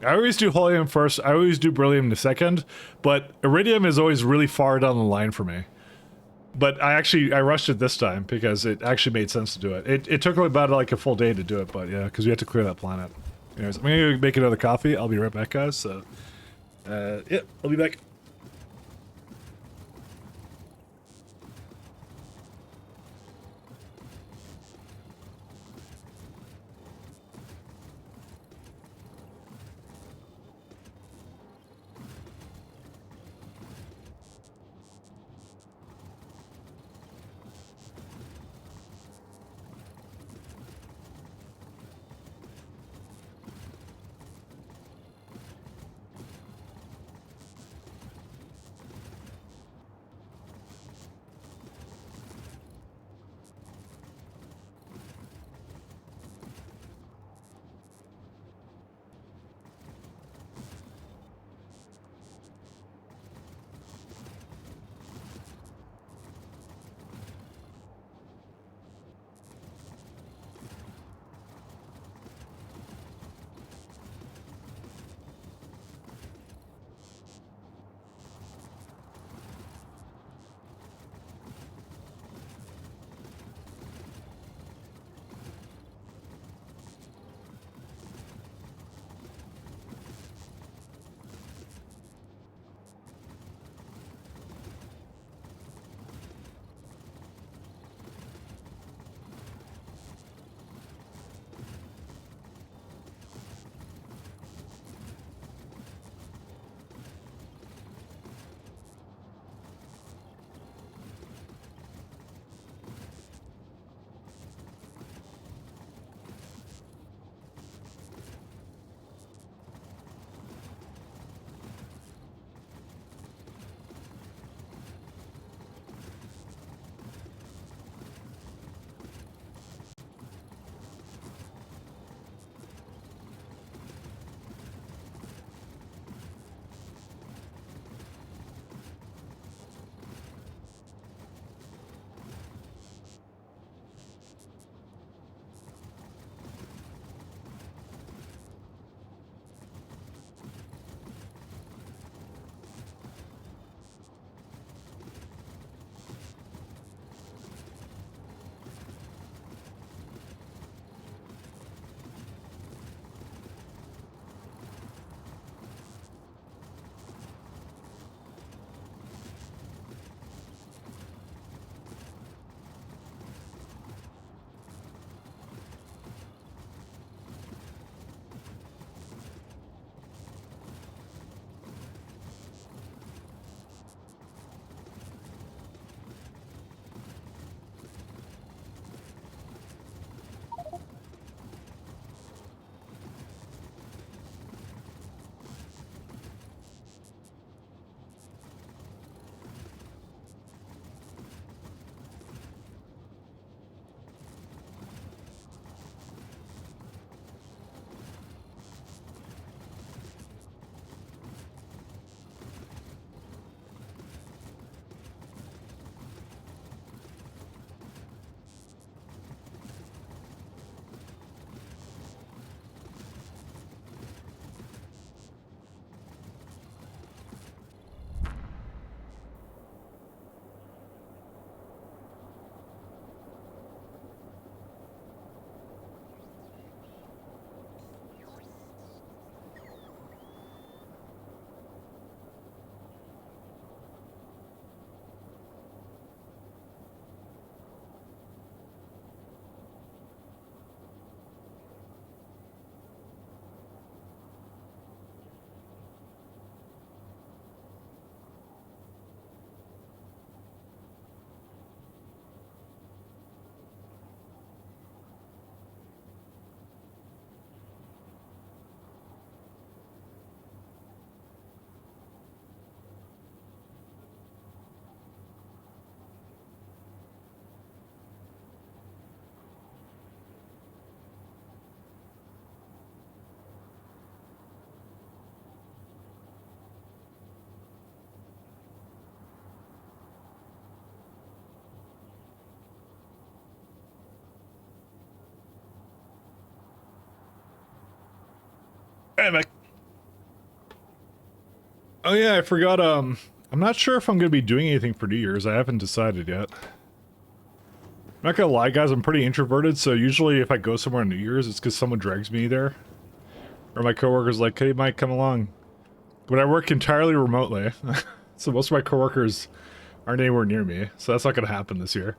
I always do helium first, I always do beryllium the second, but iridium is always really far down the line for me. But I rushed it this time because it actually made sense to do it. It took about like a full day to do it, but yeah, because we had to clear that planet. Anyways, I'm gonna make another coffee. I'll be right back, guys. So, yeah, I'll be back. Hey, Mike. Oh yeah, I forgot, I'm not sure if I'm gonna be doing anything for New Year's. I haven't decided yet. I'm not gonna lie, guys, I'm pretty introverted, so usually if I go somewhere on New Year's, it's because someone drags me there. Or my coworker's like, hey, Mike, come along. But I work entirely remotely, so most of my coworkers aren't anywhere near me, so that's not gonna happen this year.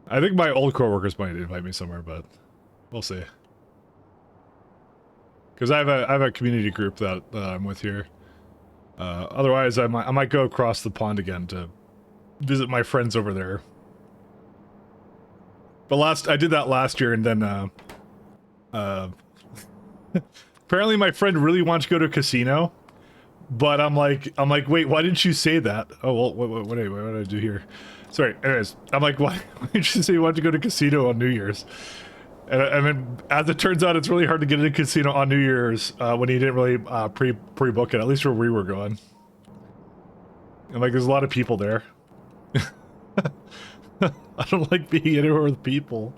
I think my old coworkers might invite me somewhere, but we'll see. Because I have a community group that I'm with here. Otherwise, I might go across the pond again to visit my friends over there. But I did that last year, and then apparently my friend really wanted to go to a casino, but I'm like, wait, why didn't you say that? Oh well, what did I do here? Sorry. Anyways, I'm like, why didn't you say you wanted to go to a casino on New Year's? And I mean, as it turns out, it's really hard to get into a casino on New Year's when he didn't really pre-book it, at least where we were going. And like, there's a lot of people there. I don't like being anywhere with people.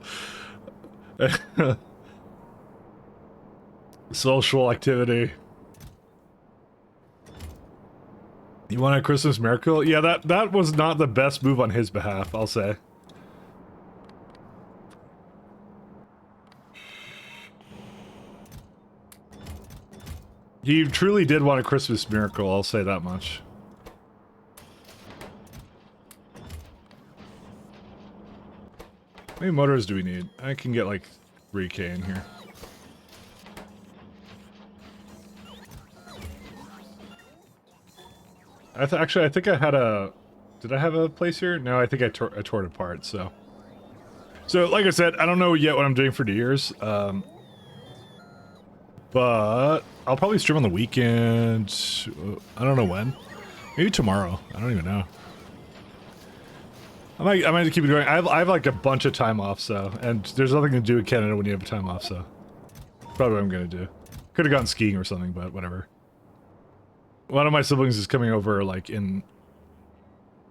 Social activity. You want a Christmas miracle? Yeah, that was not the best move on his behalf, I'll say. He truly did want a Christmas miracle, I'll say that much. How many motors do we need? I can get like 3K in here. Actually, I think I had a... Did I have a place here? No, I think I tore it apart, so... So, like I said, I don't know yet what I'm doing for New Year's, but I'll probably stream on the weekend. I don't know when. Maybe tomorrow. I don't even know. I might keep it going. I have like a bunch of time off, so... And there's nothing to do in Canada when you have time off, so... Probably what I'm gonna do. Could've gone skiing or something, but whatever. One of my siblings is coming over, like, in...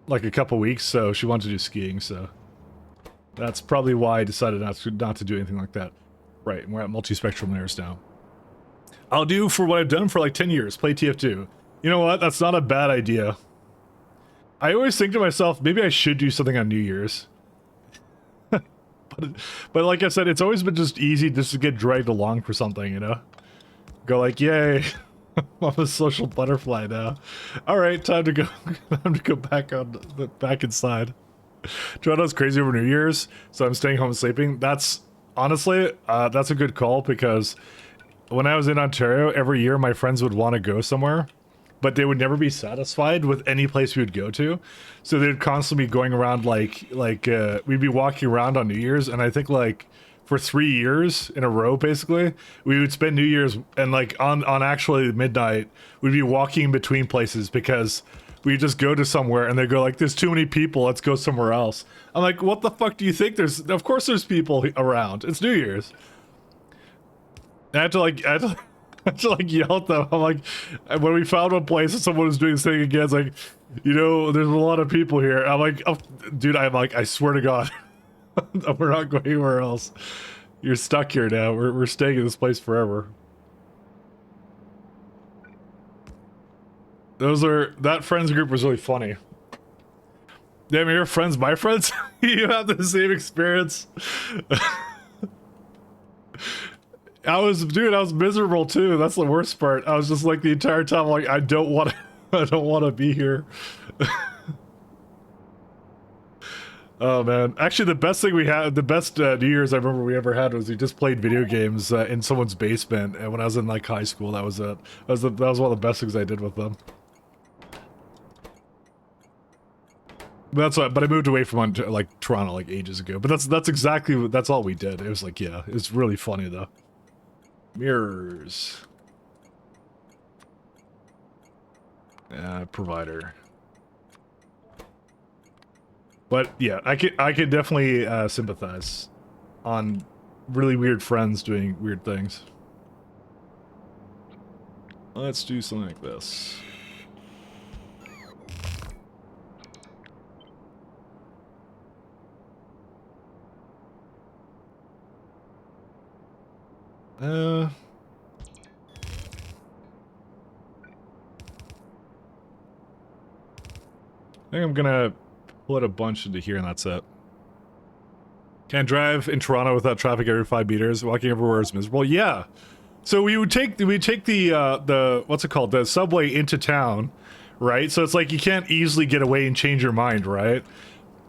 like a couple weeks, so she wanted to do skiing, so... That's probably why I decided not to do anything like that. Right, and we're at multi-spectrum layers now. I'll do for what I've done for like 10 years, play TF2. You know what? That's not a bad idea. I always think to myself, maybe I should do something on New Year's. but like I said, it's always been just easy just to get dragged along for something, you know? Go like, yay, I'm a social butterfly now. Alright, time to go back inside. Toronto's crazy over New Year's, so I'm staying home and sleeping. That's, honestly, that's a good call, because when I was in Ontario, every year my friends would want to go somewhere, but they would never be satisfied with any place we would go to. So they'd constantly be going around like we'd be walking around on New Year's, and I think like for 3 years in a row, basically, we would spend New Year's and like on actually midnight, we'd be walking between places because we just go to somewhere and they go like, there's too many people, let's go somewhere else. I'm like, what the fuck do you think? Of course there's people around. It's New Year's. I had to like yell at them. I'm like, when we found one place and someone was doing this thing again, it's like, you know, there's a lot of people here. I'm like, oh, dude, I'm like, I swear to God, we're not going anywhere else. You're stuck here now. We're staying in this place forever. That friends group was really funny. Damn, your friends, my friends? You have the same experience. I was miserable too. That's the worst part. I was just like the entire time, like, I don't want to be here. Oh man, actually, the best thing we had, the best New Year's I remember we ever had was we just played video games in someone's basement. And when I was in like high school, that was one of the best things I did with them. But I moved away from like Toronto like ages ago. But that's all we did. It was like, yeah, it's really funny though. Mirrors. Provider. But yeah, I could definitely sympathize on really weird friends doing weird things. Let's do something like this. think I'm gonna put a bunch into here and that's it. Can't drive in Toronto without traffic every 5 meters. Walking everywhere is miserable. Yeah. So we would take the what's it called, the subway into town, right? So it's like you can't easily get away and change your mind, right?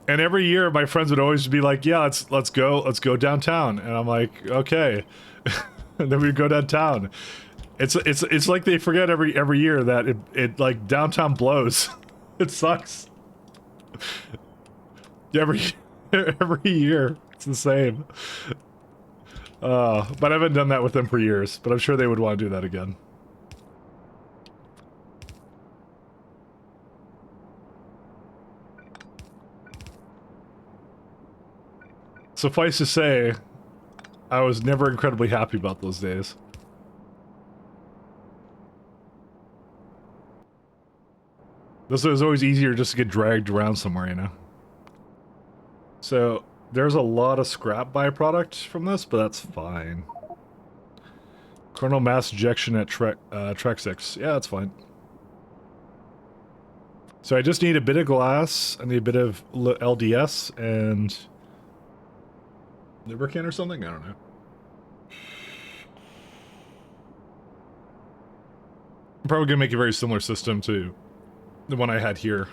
And every year my friends would always be like, yeah, let's go downtown, and I'm like, okay. And then we'd go downtown. It's like they forget every year that it like downtown blows. It sucks. Every year it's the same. But I haven't done that with them for years, but I'm sure they would want to do that again. Suffice to say, I was never incredibly happy about those days. This was always easier just to get dragged around somewhere, you know? So, there's a lot of scrap byproduct from this, but that's fine. Coronal mass ejection at track 6. Yeah, that's fine. So I just need a bit of glass, I need a bit of LDS, and... lubricant or something? I don't know. I'm probably gonna make a very similar system to the one I had here.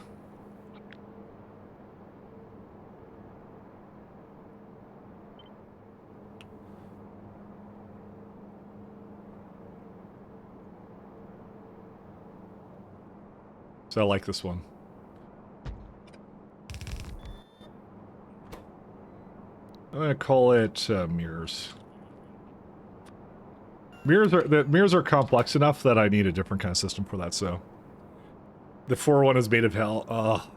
So I like this one. I'm gonna call it mirrors. The mirrors are complex enough that I need a different kind of system for that. So the 401 is made of hell.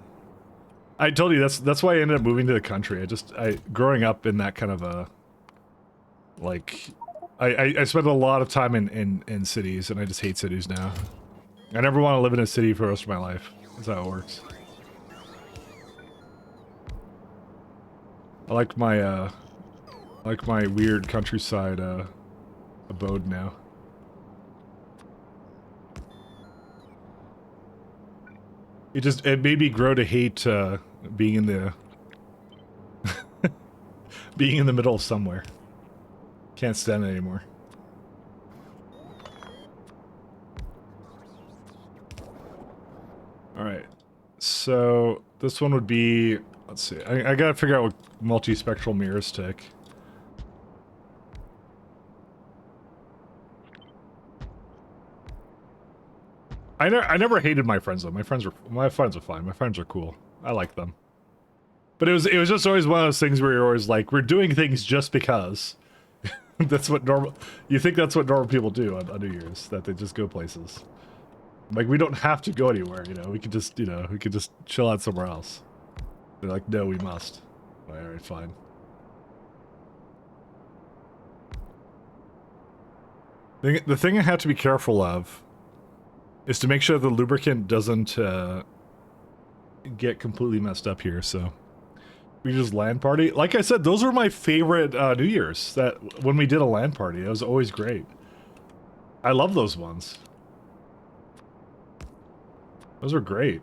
I told you that's why I ended up moving to the country. Growing up in that kind of a like I spent a lot of time in cities, and I just hate cities now. I never want to live in a city for the rest of my life. That's how it works. I like my weird countryside abode now. It made me grow to hate being in the being in the middle of somewhere. Can't stand it anymore. Alright, so this one would be, let's see, I gotta figure out what multispectral mirrors take. I never hated my friends though. My friends are fine. My friends are cool. I like them. But it was just always one of those things where you're always like, we're doing things just because. That's what you think that's what normal people do on New Year's, that they just go places. Like, we don't have to go anywhere, you know, we could just chill out somewhere else. They're like, no, we must. Alright, fine. The thing I have to be careful of is to make sure the lubricant doesn't get completely messed up here, so... We just LAN party. Like I said, those were my favorite New Year's. That when we did a LAN party, it was always great. I love those ones. Those were great.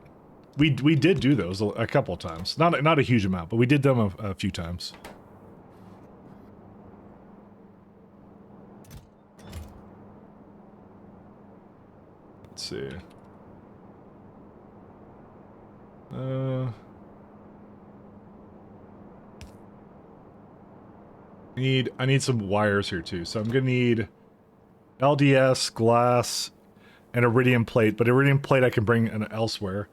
We did do those a couple of times. Not a huge amount, but we did them a few times. Let's see. I need some wires here too, so I'm gonna need LDS, glass, and iridium plate, but iridium plate I can bring elsewhere.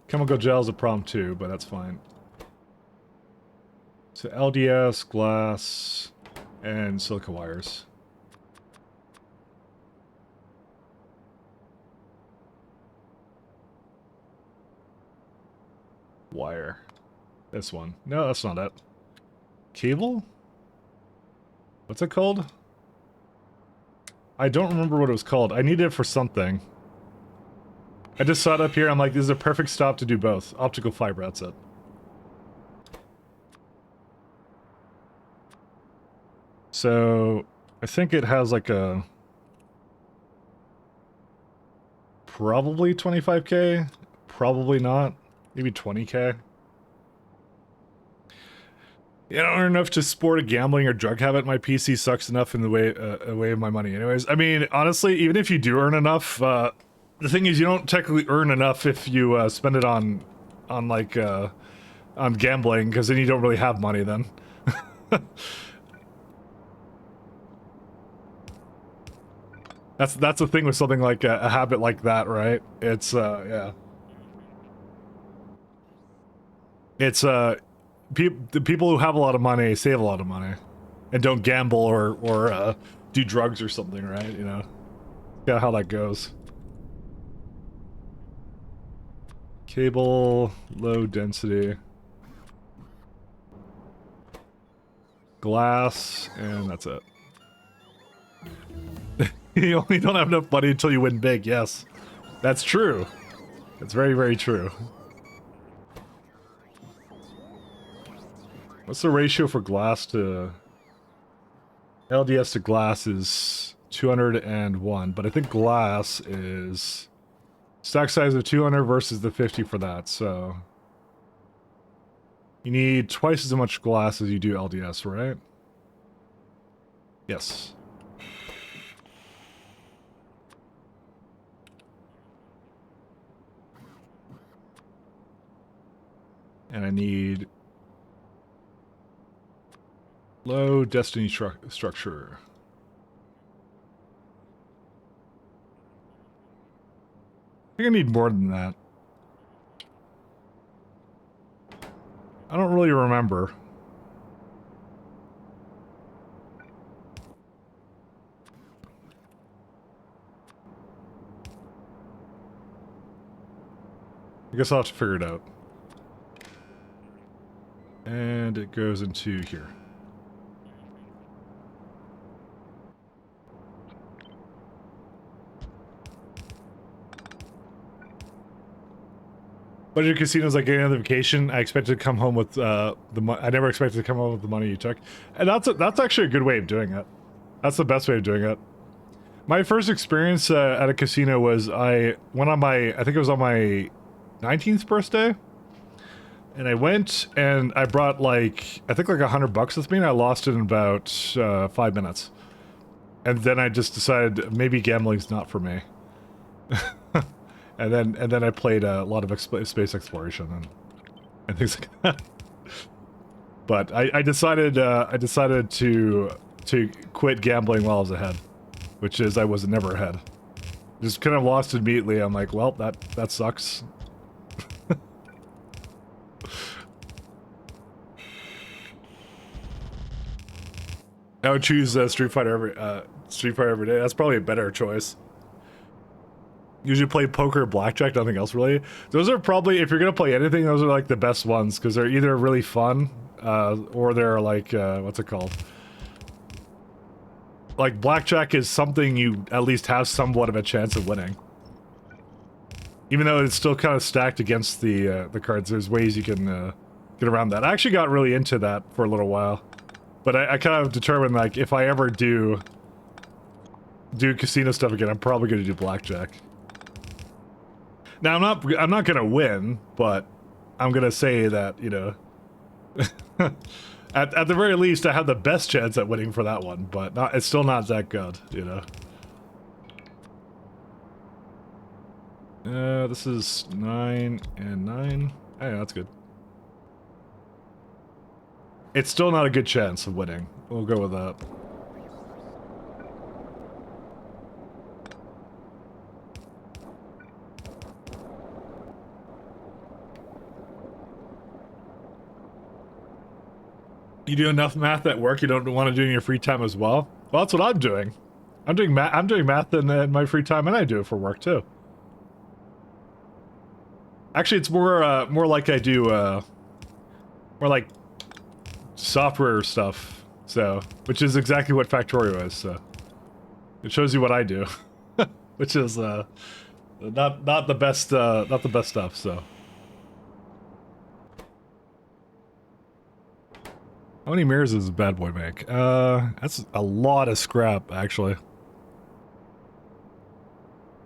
Chemical gel is a problem too, but that's fine. So LDS, glass, and silica wires. Wire. This one. No, that's not it. Cable? What's it called? I don't remember what it was called. I needed it for something. I just saw it up here. I'm like, this is a perfect stop to do both. Optical fiber, that's it. So, I think it has like a... probably 25K. Probably not. Maybe 20k. Yeah, I don't earn enough to support a gambling or drug habit. My PC sucks enough in the way of my money. Anyways, I mean, honestly, even if you do earn enough, the thing is, you don't technically earn enough if you spend it on like on gambling, because then you don't really have money then. That's the thing with something like a habit like that, right? It's yeah. It's the people who have a lot of money save a lot of money, and don't gamble or do drugs or something, right? You know, yeah, how that goes. Cable, low density, glass, and that's it. You only don't have enough money until you win big. Yes, that's true. That's very, very true. What's the ratio for glass to... LDS to glass is 201, but I think glass is... Stack size of 200 versus the 50 for that, so... You need twice as much glass as you do LDS, right? Yes. And I need... Low destiny structure. I think I need more than that. I don't really remember. I guess I'll have to figure it out. And it goes into here. Budget casinos like getting on the vacation. I expected to come home with the money. I never expected to come home with the money you took, and that's actually a good way of doing it. That's the best way of doing it. My first experience at a casino was I went on my, I think it was on my 19th birthday, and I went and I brought like, I think like $100 with me, and I lost it in about 5 minutes, and then I just decided maybe gambling's not for me. And then I played a lot of space exploration and things like that. But I decided to quit gambling while I was ahead, which is I was never ahead. Just kind of lost immediately. I'm like, well, that sucks. I would choose Street Fighter every day. That's probably a better choice. Usually play poker, blackjack, nothing else really. Those are probably, if you're gonna play anything, those are like the best ones, because they're either really fun, or they're like, what's it called? Like, blackjack is something you at least have somewhat of a chance of winning. Even though it's still kind of stacked against the cards, there's ways you can get around that. I actually got really into that for a little while. But I kind of determined, like, if I ever do casino stuff again, I'm probably gonna do blackjack. Now, I'm not gonna win, but I'm gonna say that, you know, at the very least, I have the best chance at winning for that one, but it's still not that good, you know. This is 9 and 9. Oh, yeah, that's good. It's still not a good chance of winning. We'll go with that. You do enough math at work you don't want to do in your free time as well? Well, that's what I'm doing. I'm doing math in my free time, and I do it for work too. Actually, it's more like I do more like software stuff. So, which is exactly what Factorio is. So, it shows you what I do, which is not the best stuff. So. How many mirrors does a bad boy make? That's a lot of scrap, actually.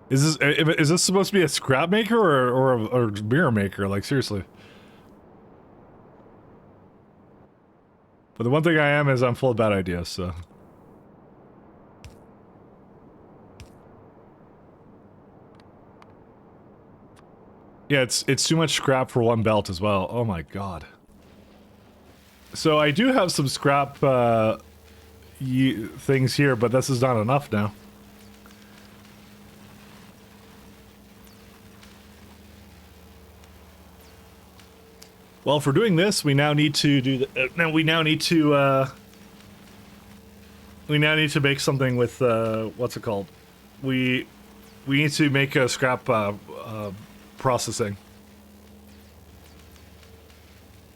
Is this supposed to be a scrap maker or a mirror maker? Like, seriously. But the one thing I am is I'm full of bad ideas, so... Yeah, it's too much scrap for one belt as well. Oh my god. So I do have some scrap things here, but this is not enough now. Well, if we're doing this, we now need to do the, we now need to make something with what's it called? We need to make a scrap processing.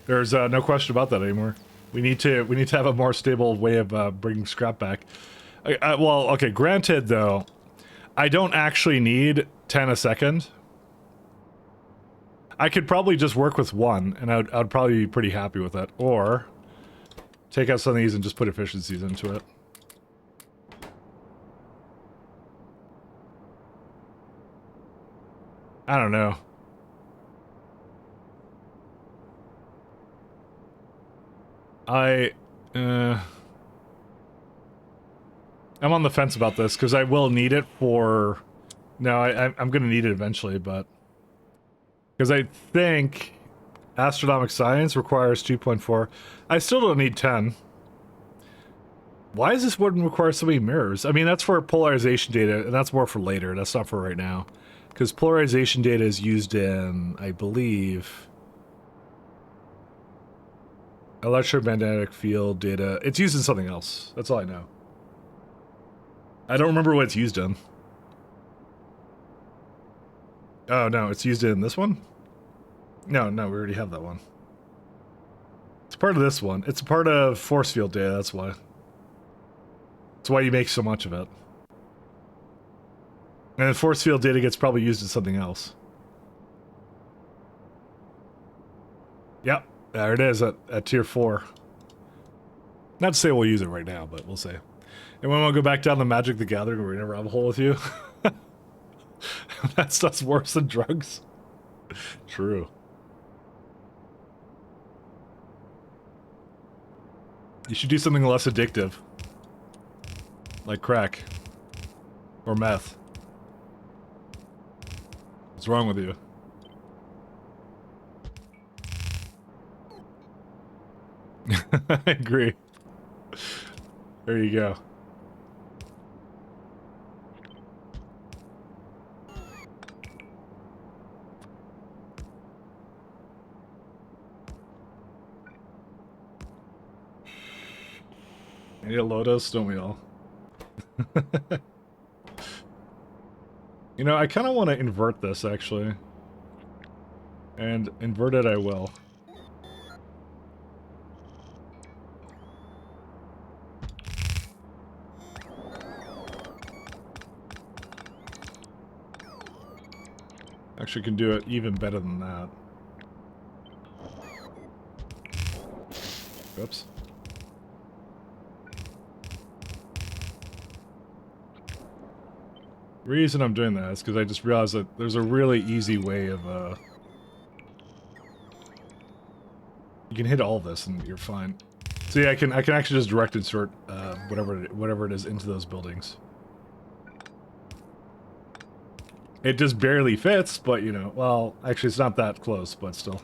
There's no question about that anymore. We need to have a more stable way of bringing scrap back. Well, okay. Granted, though, I don't actually need 10 a second. I could probably just work with one, and I'd probably be pretty happy with that. Or take out some of these and just put efficiencies into it. I don't know. I'm on the fence about this, because I will need it for... No, I'm going to need it eventually, but... Because I think astronomic science requires 2.4. I still don't need 10. Why does this one require so many mirrors? I mean, that's for polarization data, and that's more for later. That's not for right now. Because polarization data is used in, I believe... electromagnetic field data. It's used in something else. That's all I know. I don't remember what it's used in. Oh, no, it's used in this one? No, we already have that one. It's part of this one. It's a part of force field data, that's why. That's why you make so much of it. And then force field data gets probably used in something else. Yep, there it is at tier 4. Not to say we'll use it right now, but we'll see. And when we'll go back down to Magic the Gathering where we never have a hole with you. That stuff's worse than drugs. True. You should do something less addictive. Like crack. Or meth. What's wrong with you? I agree. There you go. Need a Lotus, don't we all? You know, I kind of want to invert this, actually. And invert it I will. Actually can do it even better than that. Oops. The reason I'm doing that is because I just realized that there's a really easy way of, you can hit all this and you're fine. See, I can actually just direct insert, whatever it is into those buildings. It just barely fits, but you know, well, actually it's not that close, but still.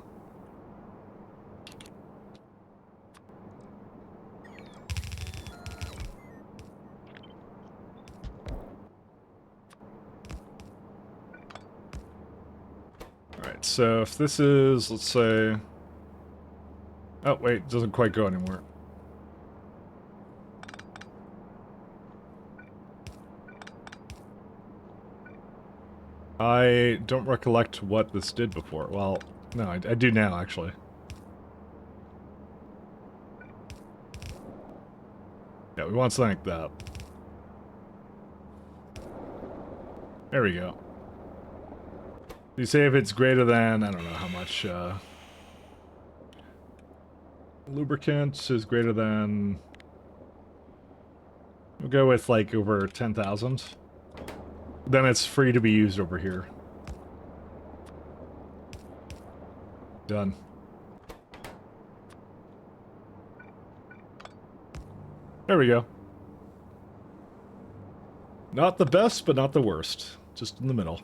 So if this is, let's say... Oh, wait, it doesn't quite go anymore. I don't recollect what this did before. Well, no, I do now, actually. Yeah, we want something like that. There we go. You say if it's greater than, I don't know how much, lubricant is greater than, we'll go with like over 10,000. then it's free to be used over here. Done. There we go. Not the best, but not the worst. Just in the middle.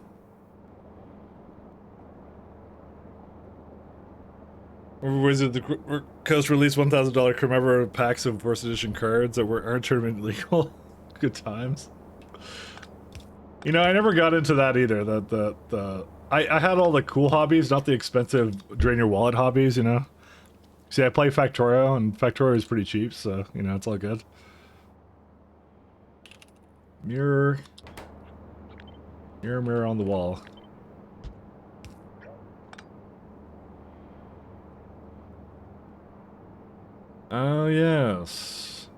Wizard of the Coast released $1,000 commemorative packs of first edition cards that aren't tournament legal. Good times. You know, I never got into that either. I had all the cool hobbies, not the expensive drain your wallet hobbies, you know? See, I play Factorio, and Factorio is pretty cheap, so, you know, it's all good. Mirror. Mirror, mirror on the wall. Oh, yes.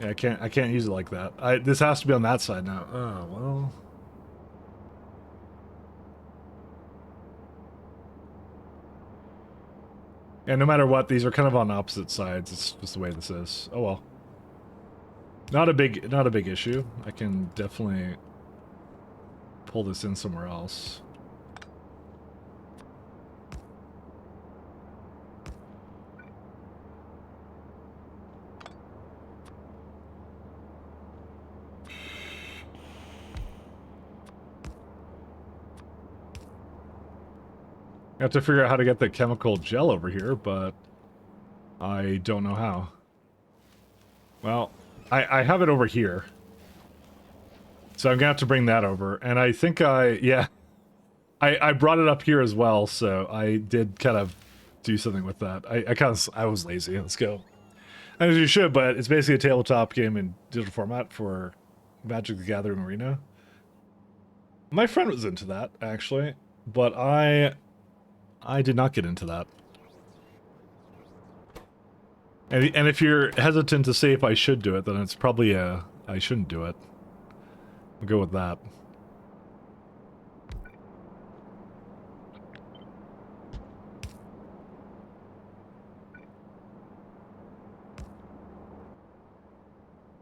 Yeah, I can't use it like that. This has to be on that side now. Oh, well. And no matter what, these are kind of on opposite sides. It's just the way this is. Oh well. Not a big issue. I can definitely pull this in somewhere else. I have to figure out how to get the chemical gel over here, but I don't know how. Well, I have it over here. So I'm gonna have to bring that over. And I think I brought it up here as well, so I did kind of do something with that. I was lazy. Let's go. As you should, but it's basically a tabletop game in digital format for Magic the Gathering Arena. My friend was into that, actually, but I did not get into that. And if you're hesitant to say if I should do it, then it's probably I shouldn't do it. I'll go with that.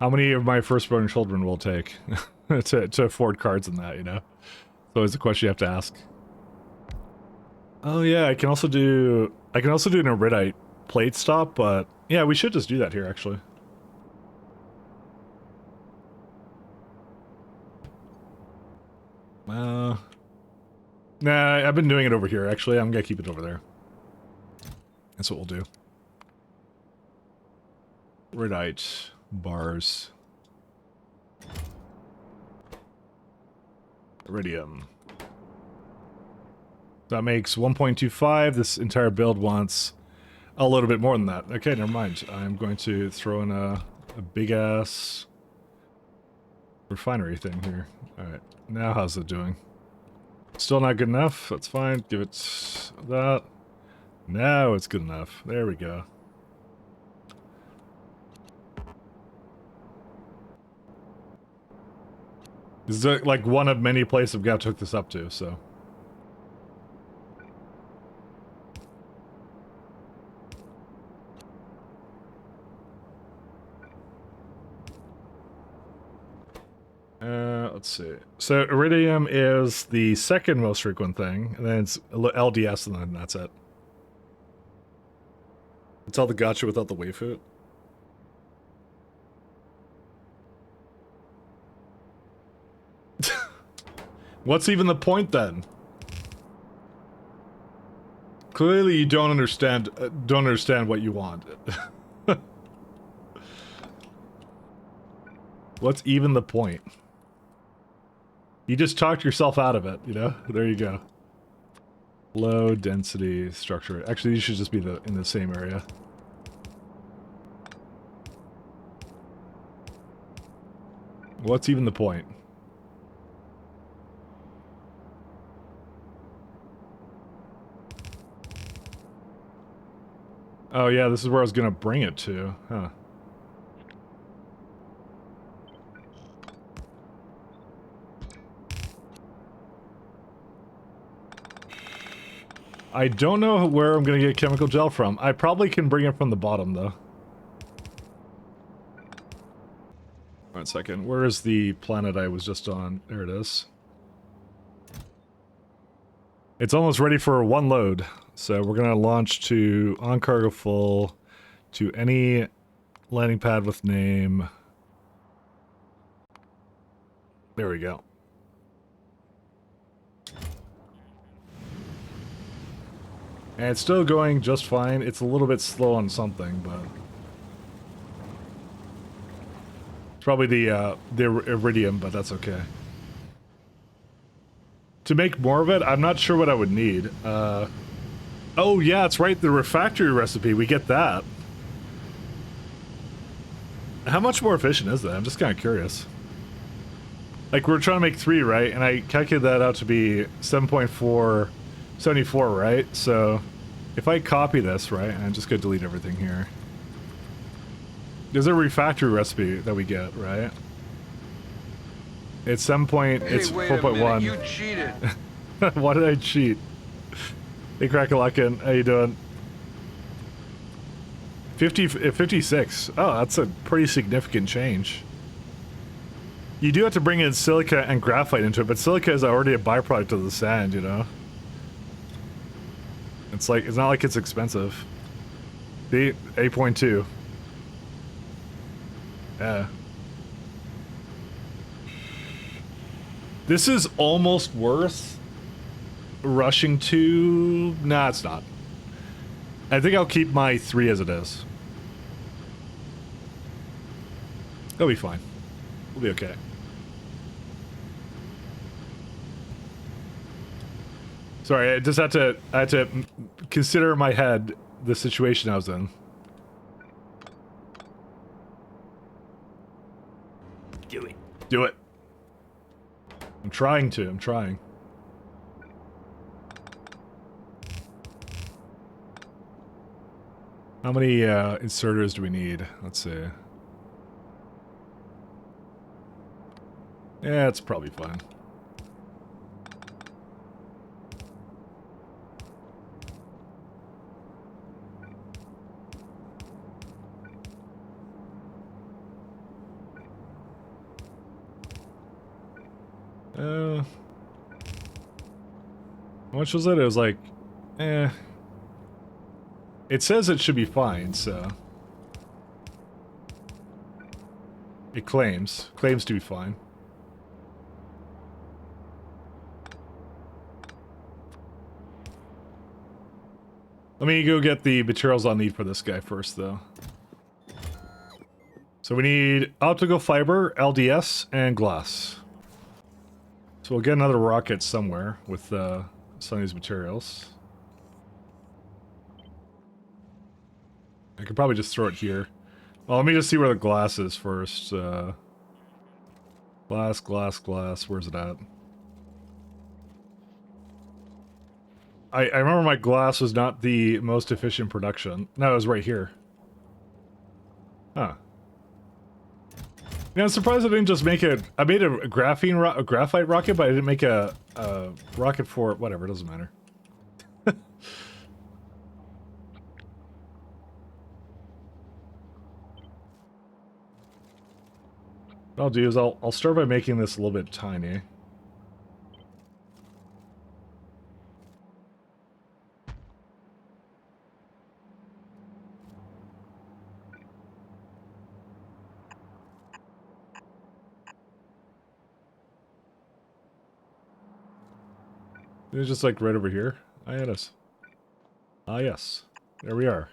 How many of my firstborn children will take to afford cards in that, you know? It's always a question you have to ask. Oh yeah, I can also do an iridite plate stop, but yeah, we should just do that here actually. Nah, I've been doing it over here actually. I'm gonna keep it over there. That's what we'll do. Iridite bars. Iridium. That makes 1.25. This entire build wants a little bit more than that. Okay, never mind. I'm going to throw in a big-ass refinery thing here. Alright, now how's it doing? Still not good enough? That's fine. Give it that. Now it's good enough. There we go. This is like one of many places I've got to hook this up to, so... let's see. So iridium is the second most frequent thing, and then it's LDS, and then that's it. It's all the gotcha without the wayfoot. What's even the point then? Clearly, you don't understand what you want. What's even the point? You just talked yourself out of it, you know? There you go. Low density structure. Actually, these should just be in the same area. What's even the point? Oh yeah, this is where I was gonna bring it to, huh? I don't know where I'm gonna get chemical gel from. I probably can bring it from the bottom, though. 1 second. Where is the planet I was just on? There it is. It's almost ready for one load. So we're going to launch to on cargo full to any landing pad with name. There we go. And it's still going just fine. It's a little bit slow on something, but it's probably the iridium, but that's okay. To make more of it, I'm not sure what I would need. Oh yeah, it's right, the refactory recipe, we get that. How much more efficient is that? I'm just kind of curious. Like, we're trying to make 3, right? And I calculated that out to be 7.474, right? So, if I copy this, right, and I'm just going to delete everything here. There's a refactory recipe that we get, right? It's 7 point, Hey, it's wait a minute, 4.1. you cheated. Why did I cheat? Hey, Crack-a-Luckin', how you doing? 56. Oh, that's a pretty significant change. You do have to bring in silica and graphite into it, but silica is already a byproduct of the sand, you know? It's like, it's not like it's expensive. See? 8.2. Yeah. This is almost worth rushing to... Nah, it's not. I think I'll keep my 3 as it is. It'll be fine. We'll be okay. Sorry, I just had to consider in my head the situation I was in. Do it. Do it. I'm trying to, I'm trying. How many inserters do we need? Let's see. Yeah, it's probably fine. How much was it? It was like, eh. It says it should be fine, so. It claims to be fine. Let me go get the materials I'll need for this guy first, though. So we need optical fiber, LDS, and glass. So we'll get another rocket somewhere with some of these materials. I could probably just throw it here. Well, let me just see where the glass is first. Glass. Where's it at? I remember my glass was not the most efficient production. No, it was right here. Huh. Yeah, I'm surprised I didn't just make a... I made a graphite rocket, but I didn't make a rocket for... Whatever, it doesn't matter. What I'll do is I'll start by making this a little bit tiny. It's just like right over here. Ah, it is. Ah, yes. There we are.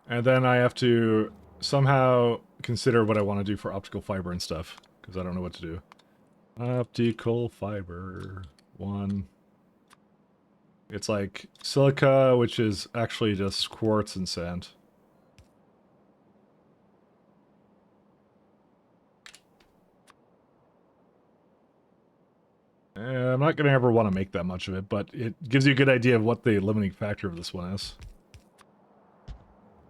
And then I have to somehow consider what I want to do for optical fiber and stuff, because I don't know what to do. Optical fiber 1. It's like silica, which is actually just quartz and sand. I'm not going to ever want to make that much of it, but it gives you a good idea of what the limiting factor of this one is.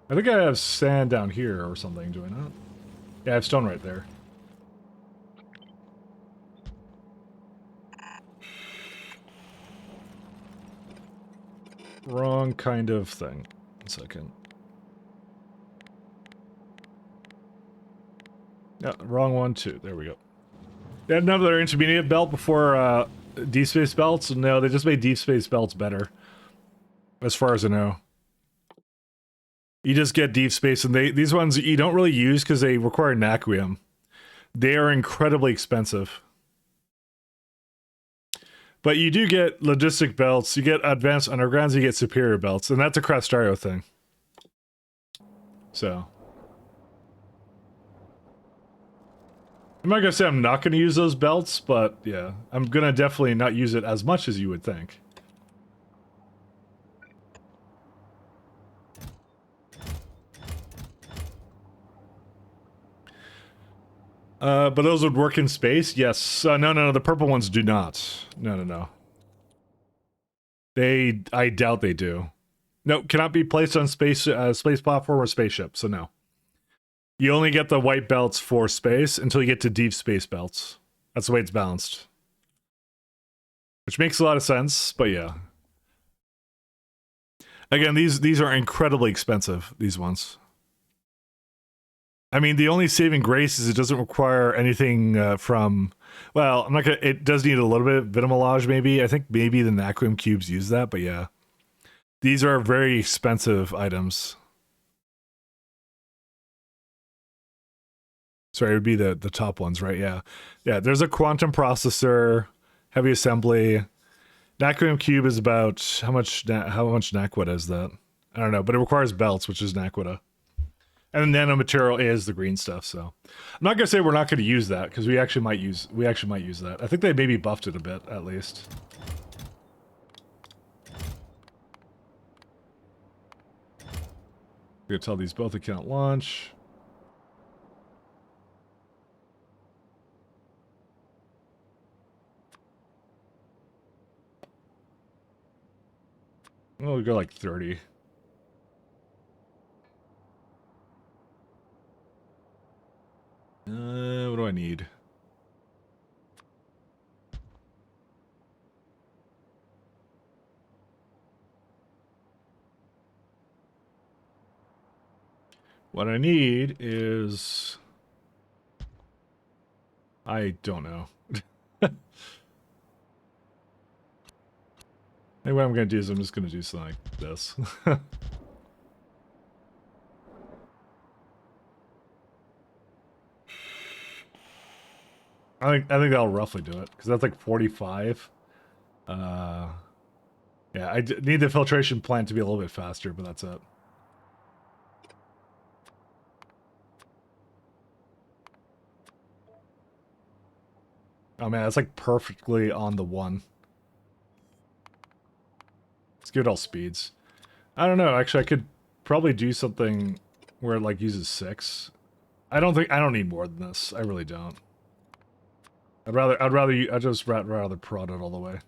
I think I have sand down here or something, do I not? Yeah, I have stone right there. Wrong kind of thing. 1 second. Yeah, wrong one too. There we go. They had another intermediate belt before deep space belts. No, they just made deep space belts better, as far as I know. You just get deep space, and these ones you don't really use because they require naquium. They are incredibly expensive. But you do get logistic belts, you get advanced undergrounds, you get superior belts, and that's a Crastario thing. So. I'm not going to say I'm not going to use those belts, but yeah, I'm going to definitely not use it as much as you would think. But those would work in space? Yes. No, the purple ones do not. No. I doubt they do. No, cannot be placed on space platform or spaceship, so no. You only get the white belts for space until you get to deep space belts. That's the way it's balanced. Which makes a lot of sense, but yeah. Again, these are incredibly expensive, these ones. I mean, the only saving grace is it doesn't require anything from... Well, I'm not gonna... It does need a little bit of vitamelage, maybe. I think maybe the Naquium cubes use that, but yeah. These are very expensive items. Sorry, it would be the top ones, right? Yeah. Yeah, there's a quantum processor, heavy assembly. Naquium cube is about... How much Naquita is that? I don't know, but it requires belts, which is Naquita. And nanomaterial is the green stuff, so I'm not gonna say we're not gonna use that because we actually might use that. I think they maybe buffed it a bit at least. We're gonna tell these both account launch. Well, we'll go like 30. What do I need? What I need is... I don't know. Maybe what I'm going to do is I'm just going to do something like this. I think that'll roughly do it, because that's like 45. Yeah, I need the filtration plant to be a little bit faster, but that's it. Oh man, that's like perfectly on the one. Let's give it all speeds. I don't know, actually I could probably do something where it like uses 6. I don't need more than this. I really don't. I'd just rather prod it all the way.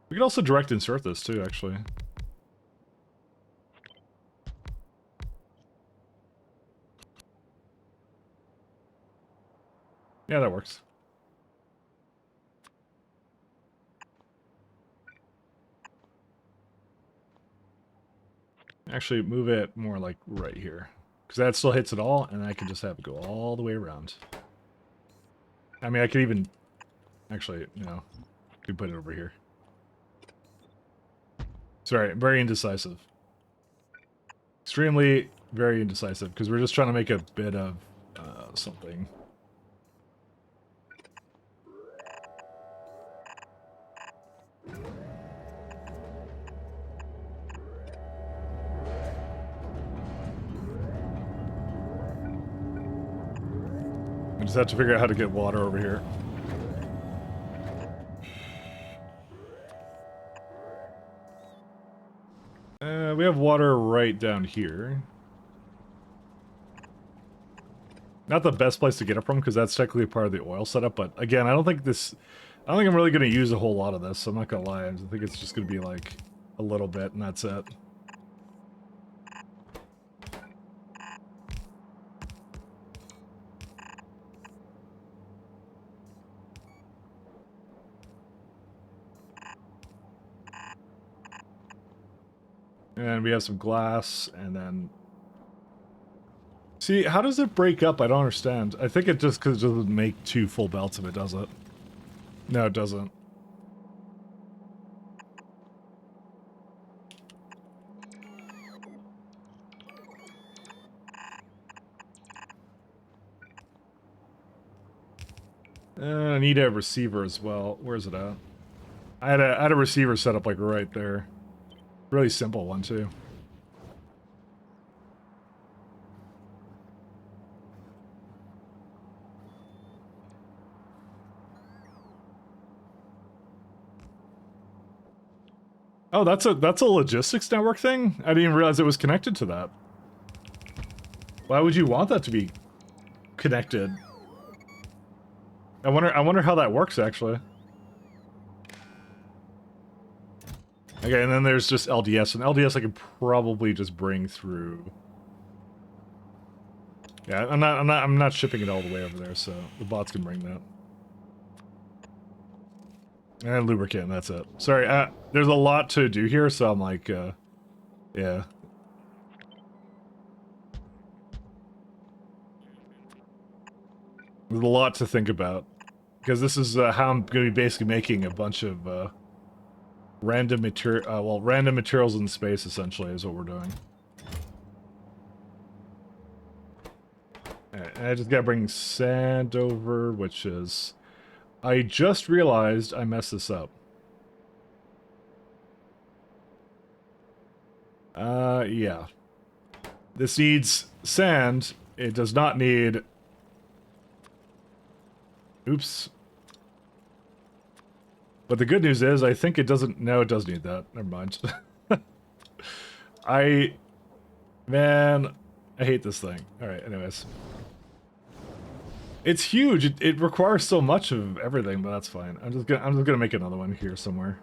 We could also direct insert this too, actually. Yeah, that works. Actually, move it more like right here. Because that still hits it all, and I can just have it go all the way around. I mean, I could even... Actually, no. I could put it over here. Sorry, very indecisive. Extremely, very indecisive, because we're just trying to make a bit of something. I just have to figure out how to get water over here. We have water right down here. Not the best place to get it from, because that's technically part of the oil setup, but again, I don't think I'm really going to use a whole lot of this, so I'm not going to lie. I think it's just going to be like a little bit, and that's it. And we have some glass, and then... See, how does it break up? I don't understand. I think it just because it doesn't make 2 full belts if it does it. No, it doesn't. I need a receiver as well. Where's it at? I had a receiver set up like right there. Really simple one too. Oh, that's a logistics network thing? I didn't even realize it was connected to that. Why would you want that to be connected? I wonder how that works actually. Okay, and then there's just LDS, and LDS I could probably just bring through. Yeah, I'm not shipping it all the way over there, so the bots can bring that. And lubricant, that's it. Sorry, there's a lot to do here, so I'm like, yeah. There's a lot to think about. Because this is how I'm going to be basically making a bunch of random materials in space, essentially, is what we're doing. And I just gotta bring sand over, which is... I just realized I messed this up. Yeah. This needs sand. It does not need... Oops. But the good news is, I think it doesn't... No, it does need that. Never mind. Man, I hate this thing. Alright, anyways. It's huge. It requires so much of everything, but that's fine. I'm just gonna make another one here somewhere.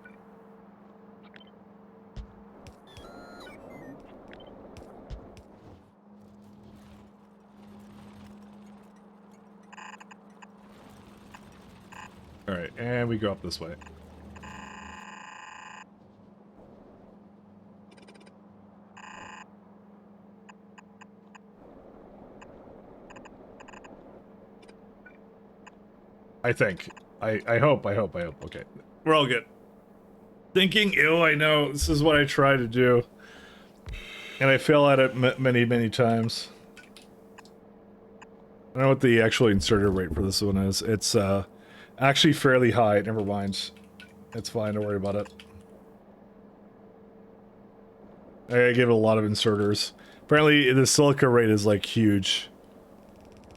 Alright, and we go up this way. I think. I hope. Okay. We're all good. Thinking, ew, I know. This is what I try to do. And I fail at it many times. I don't know what the actual inserter rate for this one is. It's, actually fairly high. Never mind. It's fine. Don't worry about it. I give it a lot of inserters. Apparently, the silica rate is, like, huge.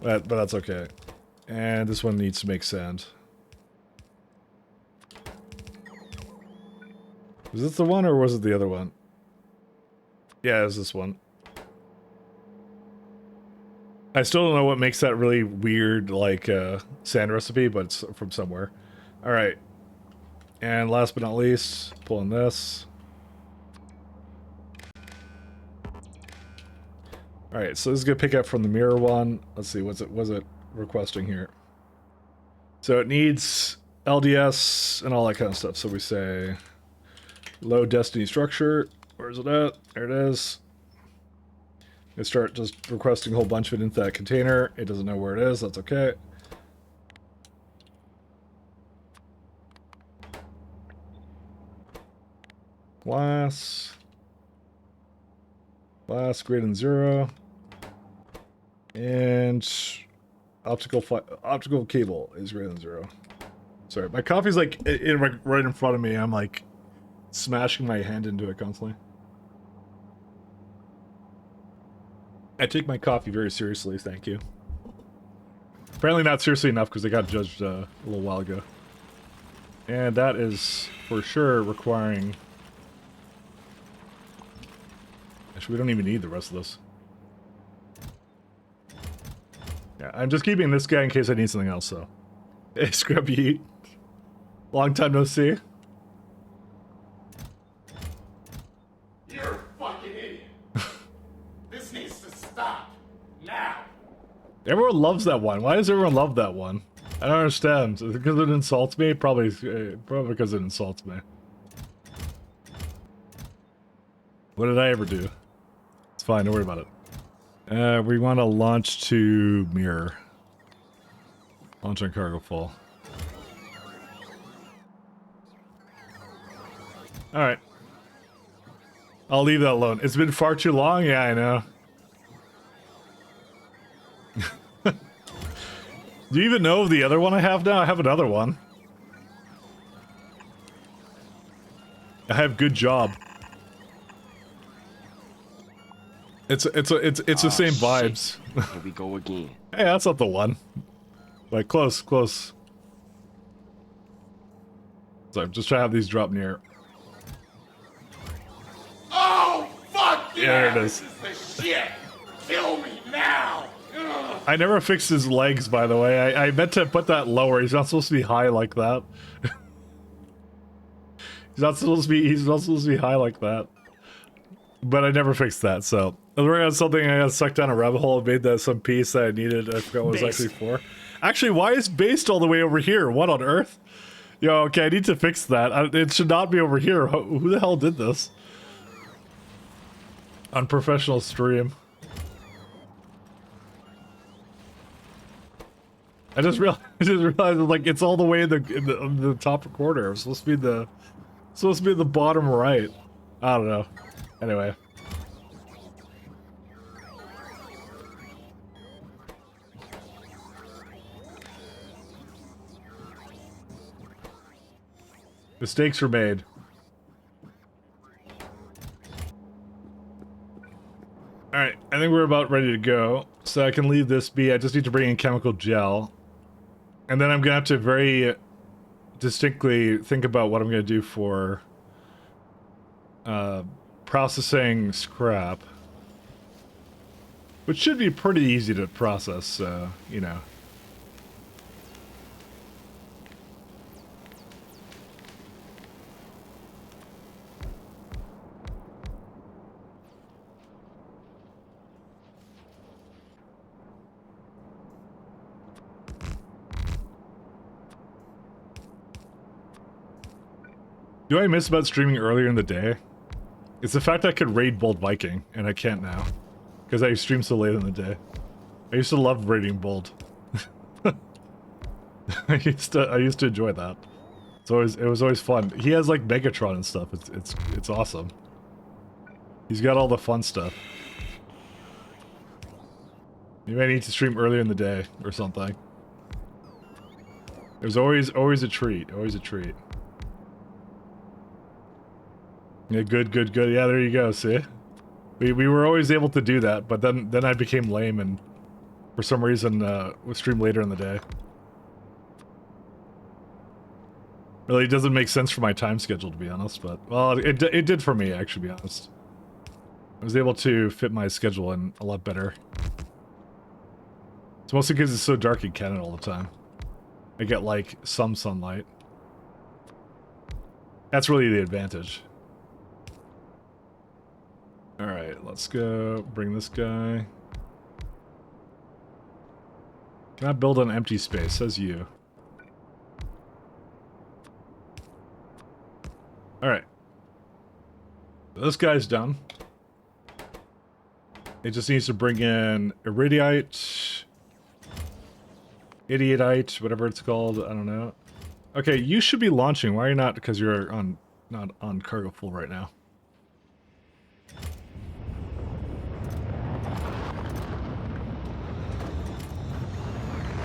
But that's okay. And this one needs to make sand. Was this the one, or was it the other one? Yeah, it was this one. I still don't know what makes that really weird, like, sand recipe, but it's from somewhere. Alright. And last but not least, pulling this. Alright, so this is gonna pick up from the mirror one. Let's see, was it requesting here? So it needs LDS and all that kind of stuff. So we say low destiny structure. Where's it at? There it is. I start just requesting a whole bunch of it into that container. It doesn't know where it is. That's okay. Glass greater than 0. And optical cable is greater than 0. Sorry, my coffee's like right in front of me. I'm like smashing my hand into it constantly. I take my coffee very seriously, thank you. Apparently not seriously enough because I got judged a little while ago. And that is for sure requiring... Actually, we don't even need the rest of this. Yeah, I'm just keeping this guy in case I need something else, so. Hey, Scrub Yeet. Long time no see. You're a fucking idiot. This needs to stop. Now. Everyone loves that one. Why does everyone love that one? I don't understand. Is it because it insults me? Probably because it insults me. What did I ever do? It's fine, don't worry about it. We want to launch to mirror. Launch on cargo full. Alright. I'll leave that alone. It's been far too long? Yeah, I know. Do you even know the other one I have now? I have another one. I have good job. It's the same vibes. Here we go again. Hey, that's not the one. Like close. So I'm just trying to have these drop near. Oh, fuck yeah! There it is. This is the shit! Kill me now! Ugh. I never fixed his legs, by the way. I meant to put that lower. He's not supposed to be high like that. He's not supposed to be high like that. But I never fixed that, so. I was working on something, I got sucked down a rabbit hole and made that some piece that I needed. I forgot what it was actually for. Actually, why is based all the way over here? What on earth? Yo, okay, I need to fix that. It should not be over here. Who the hell did this? Unprofessional stream. I just realized like it's all the way in the top corner. It's supposed to be the bottom right. I don't know. Anyway. Mistakes were made. Alright, I think we're about ready to go. So I can leave this be. I just need to bring in chemical gel. And then I'm gonna have to very distinctly think about what I'm gonna do for processing scrap. Which should be pretty easy to process, so, you know. Do I miss about streaming earlier in the day? It's the fact I could raid Bold Viking, and I can't now. Because I stream so late in the day. I used to love raiding Bold. I used to enjoy that. It was always fun. He has like Megatron and stuff. It's awesome. He's got all the fun stuff. You may need to stream earlier in the day or something. It was always a treat. Always a treat. Yeah, good. Yeah, there you go, see? We were always able to do that, but then I became lame and for some reason would stream later in the day. Really doesn't make sense for my time schedule, to be honest, but, well, it did for me, actually, to be honest. I was able to fit my schedule in a lot better. It's mostly because it's so dark in Canada all the time. I get, like, some sunlight. That's really the advantage. Alright, let's go bring this guy. Can I build an empty space? Says you. Alright. This guy's done. It just needs to bring in iridiite. Idiotite, whatever it's called, I don't know. Okay, you should be launching. Why are you not? Because you're not on cargo full right now.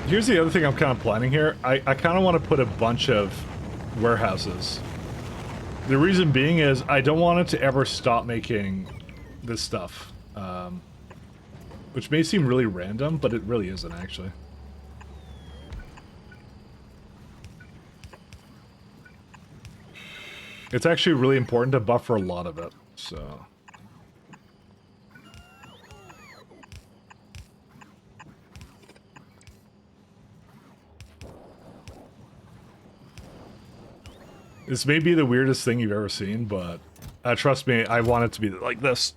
Here's the other thing I'm kind of planning here. I kind of want to put a bunch of warehouses. The reason being is I don't want it to ever stop making this stuff. Which may seem really random, but it really isn't actually. It's actually really important to buffer a lot of it, so... This may be the weirdest thing you've ever seen, but trust me, I want it to be like this.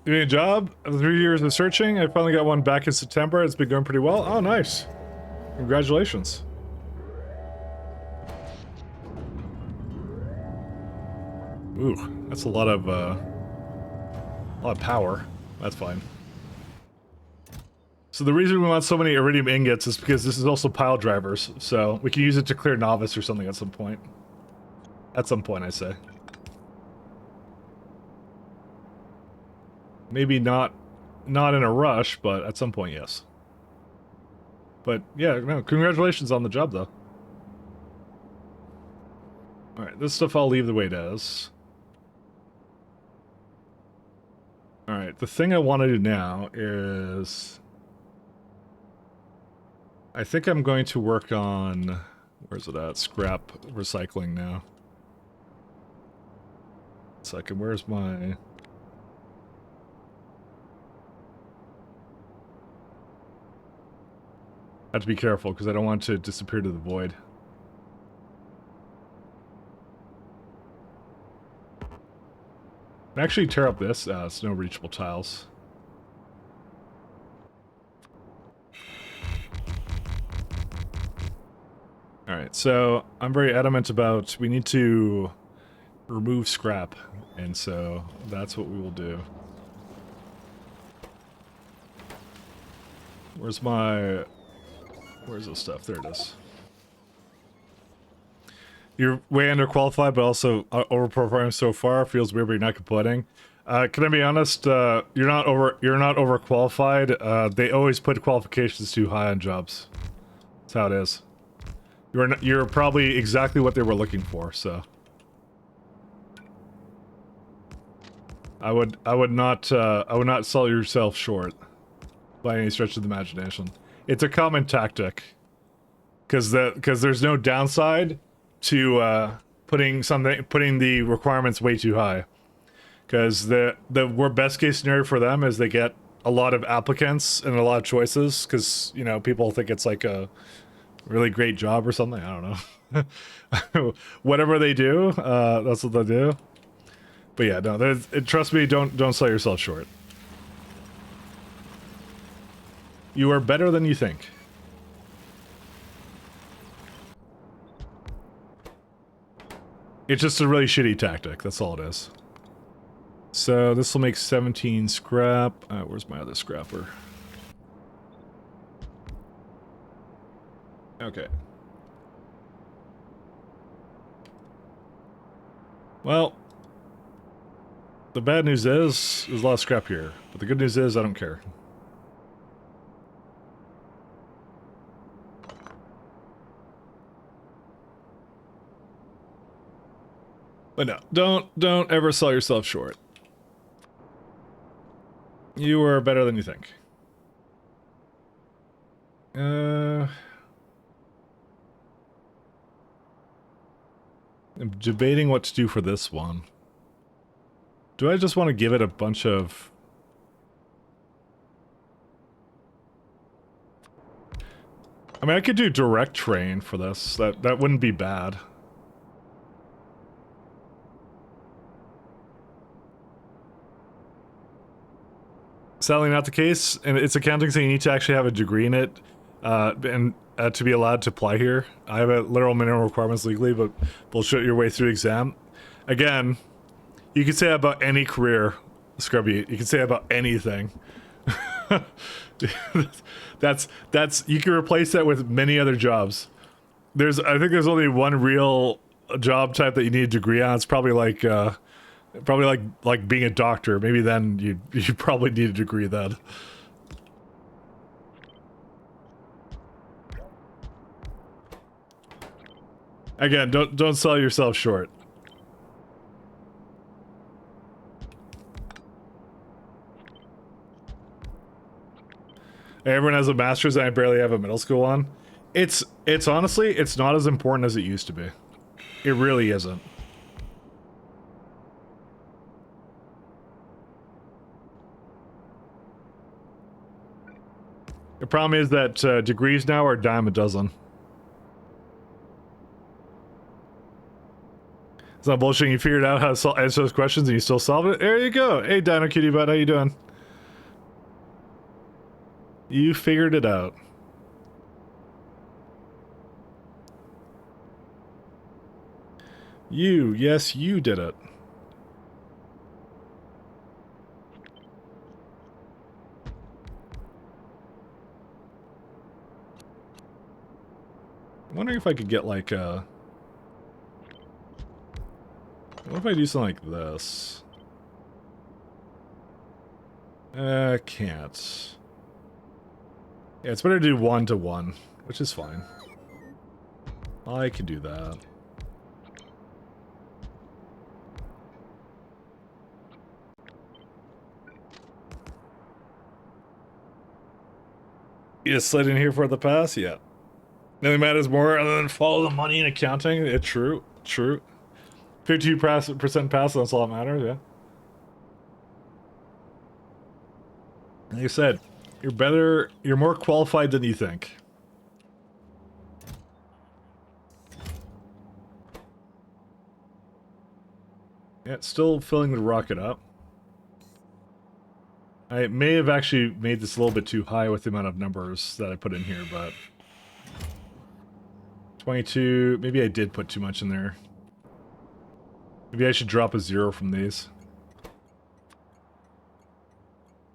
Doing a job? After 3 years of searching, I finally got one back in September. It's been going pretty well. Oh, nice. Congratulations. Ooh, that's a lot of power. That's fine. So the reason we want so many iridium ingots is because this is also pile drivers, so we can use it to clear novice or something at some point. At some point, I say. Maybe not in a rush, but at some point, yes. But yeah, no, congratulations on the job, though. Alright, this stuff I'll leave the way it is. Alright, the thing I want to do now is... I think I'm going to work on... Where's it at? Scrap recycling now. Second, where's my... I have to be careful because I don't want it to disappear to the void. I actually tear up this snow reachable tiles. Alright, so I'm very adamant about we need to remove scrap, and so that's what we will do. Where's this stuff? There it is. You're way underqualified, but also overperforming so far. Feels weird, but you're not complaining. Can I be honest? You're not overqualified. They always put qualifications too high on jobs. That's how it is. You're probably exactly what they were looking for. So I would not sell yourself short by any stretch of the imagination. It's a common tactic because there's no downside to putting the requirements way too high, because the best case scenario for them is they get a lot of applicants and a lot of choices, because you know people think it's like a really great job or something. I don't know. Whatever they do, that's what they do. But yeah, no, trust me, don't sell yourself short. You are better than you think. It's just a really shitty tactic, that's all it is. So this will make 17 scrap. Where's my other scrapper? Okay. Well, the bad news is there's a lot of scrap here, but the good news is I don't care. But no, don't ever sell yourself short. You are better than you think. I'm debating what to do for this one. Do I just want to give it a bunch of... I mean, I could do direct train for this. That wouldn't be bad. Sadly not the case, and it's accounting, so you need to actually have a degree in it, and to be allowed to apply here. I have a literal minimum requirements legally, but bullshit your way through the exam. Again, you can say that about any career, Scrubby. You can say that about anything. that's you can replace that with many other jobs. I think there's only one real job type that you need a degree on. It's probably like being a doctor. Maybe then you probably need a degree then. Again, don't sell yourself short. Everyone has a master's and I barely have a middle school one. It's honestly, it's not as important as it used to be. It really isn't. The problem is that degrees now are a dime a dozen. It's not bullshit. You figured out how to answer those questions and you still solve it? There you go. Hey, Dino Cutie Bud, how you doing? You figured it out. Yes, you did it. wondering if I could get like what if I do something like this? Can't. Yeah, it's better to do 1 to 1, which is fine. I could do that. You just slid in here for the pass? Yeah. Nothing matters more other than follow the money in accounting. It's true. True. 52% pass, that's all that matters, yeah. Like I said, you're more qualified than you think. Yeah, it's still filling the rocket up. I may have actually made this a little bit too high with the amount of numbers that I put in here, but 22, maybe I did put too much in there. Maybe I should drop a 0 from these.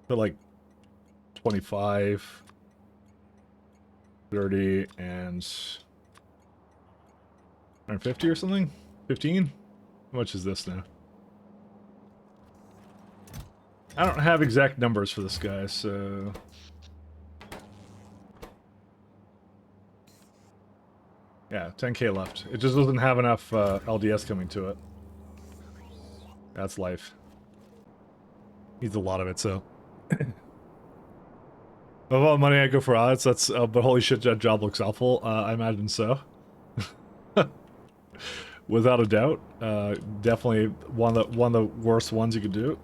Put like 25, 30, and 150 or something? 15? How much is this now? I don't have exact numbers for this guy, so... Yeah, 10k left. It just doesn't have enough LDS coming to it. That's life. Needs a lot of it, so... Of all the money I go for odds, that's... but holy shit, that job looks awful. I imagine so. Without a doubt. Definitely one of the worst ones you could do.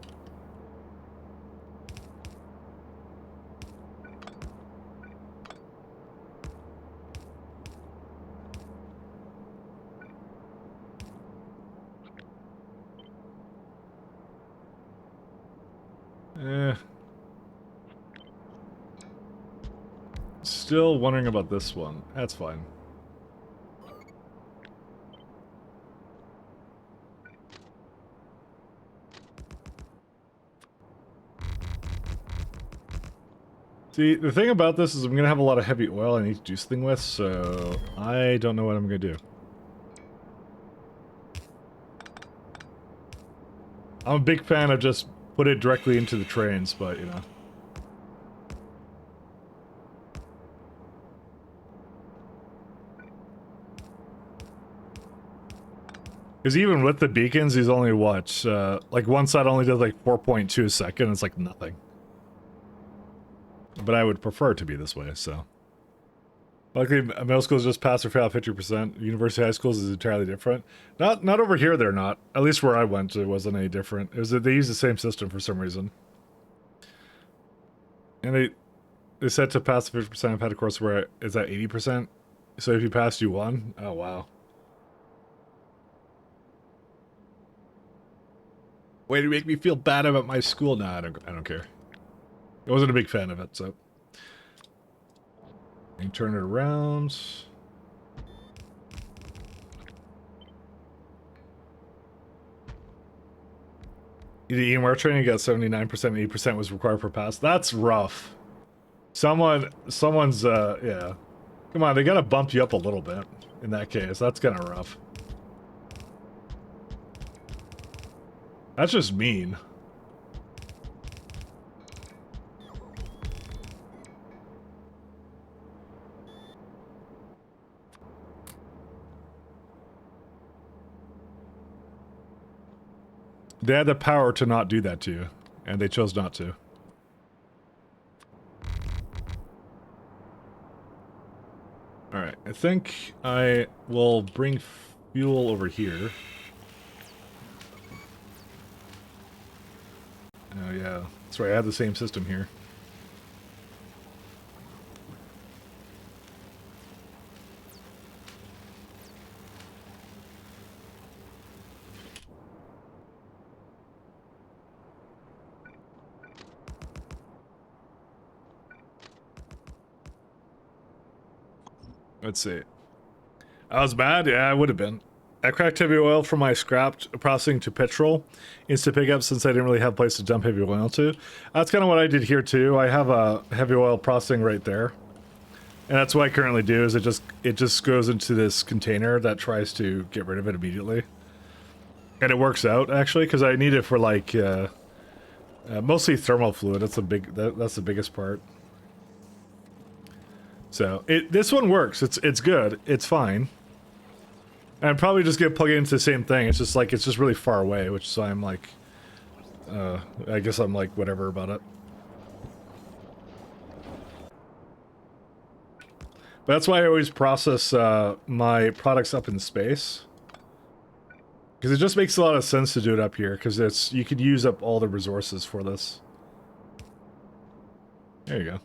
Still wondering about this one. That's fine. See, the thing about this is I'm going to have a lot of heavy oil I need to do something with, so I don't know what I'm going to do. I'm a big fan of just put it directly into the trains, but, you know. Because even with the beacons, he's only, what, like one side only does like 4.2 a second, it's like nothing. But I would prefer it to be this way, so. Luckily, middle schools just pass or fail 50%. University high schools is entirely different. Not over here, they're not. At least where I went, it wasn't any different. It was that they use the same system for some reason. And they said to pass 50%. I've had a course where it's at 80%. So if you passed, you won. Oh, wow. Way to make me feel bad about my school. Nah, I don't care. I wasn't a big fan of it, so. And turn it around. You did EMR training, you got 79%, 8% was required per pass. That's rough. Someone's, yeah. Come on, they gotta bump you up a little bit in that case. That's kinda rough. That's just mean. They had the power to not do that to you, and they chose not to. Alright, I think I will bring fuel over here. Oh yeah, that's right, I have the same system here. Let's see. I was bad? Yeah, I would have been. I cracked heavy oil from my scrapped processing to petrol. Instant pickup since I didn't really have a place to dump heavy oil to. That's kind of what I did here too. I have a heavy oil processing right there. And that's what I currently do is I just it just goes into this container that tries to get rid of it immediately. And it works out, actually, because I need it for, like, mostly thermal fluid. That's that's the biggest part. So, this one works. It's good. It's fine. And I'm probably just gonna plug it into the same thing. It's just, like, it's just really far away, which is why I'm, like, I guess I'm, like, whatever about it. But that's why I always process my products up in space. Because it just makes a lot of sense to do it up here, because you could use up all the resources for this. There you go.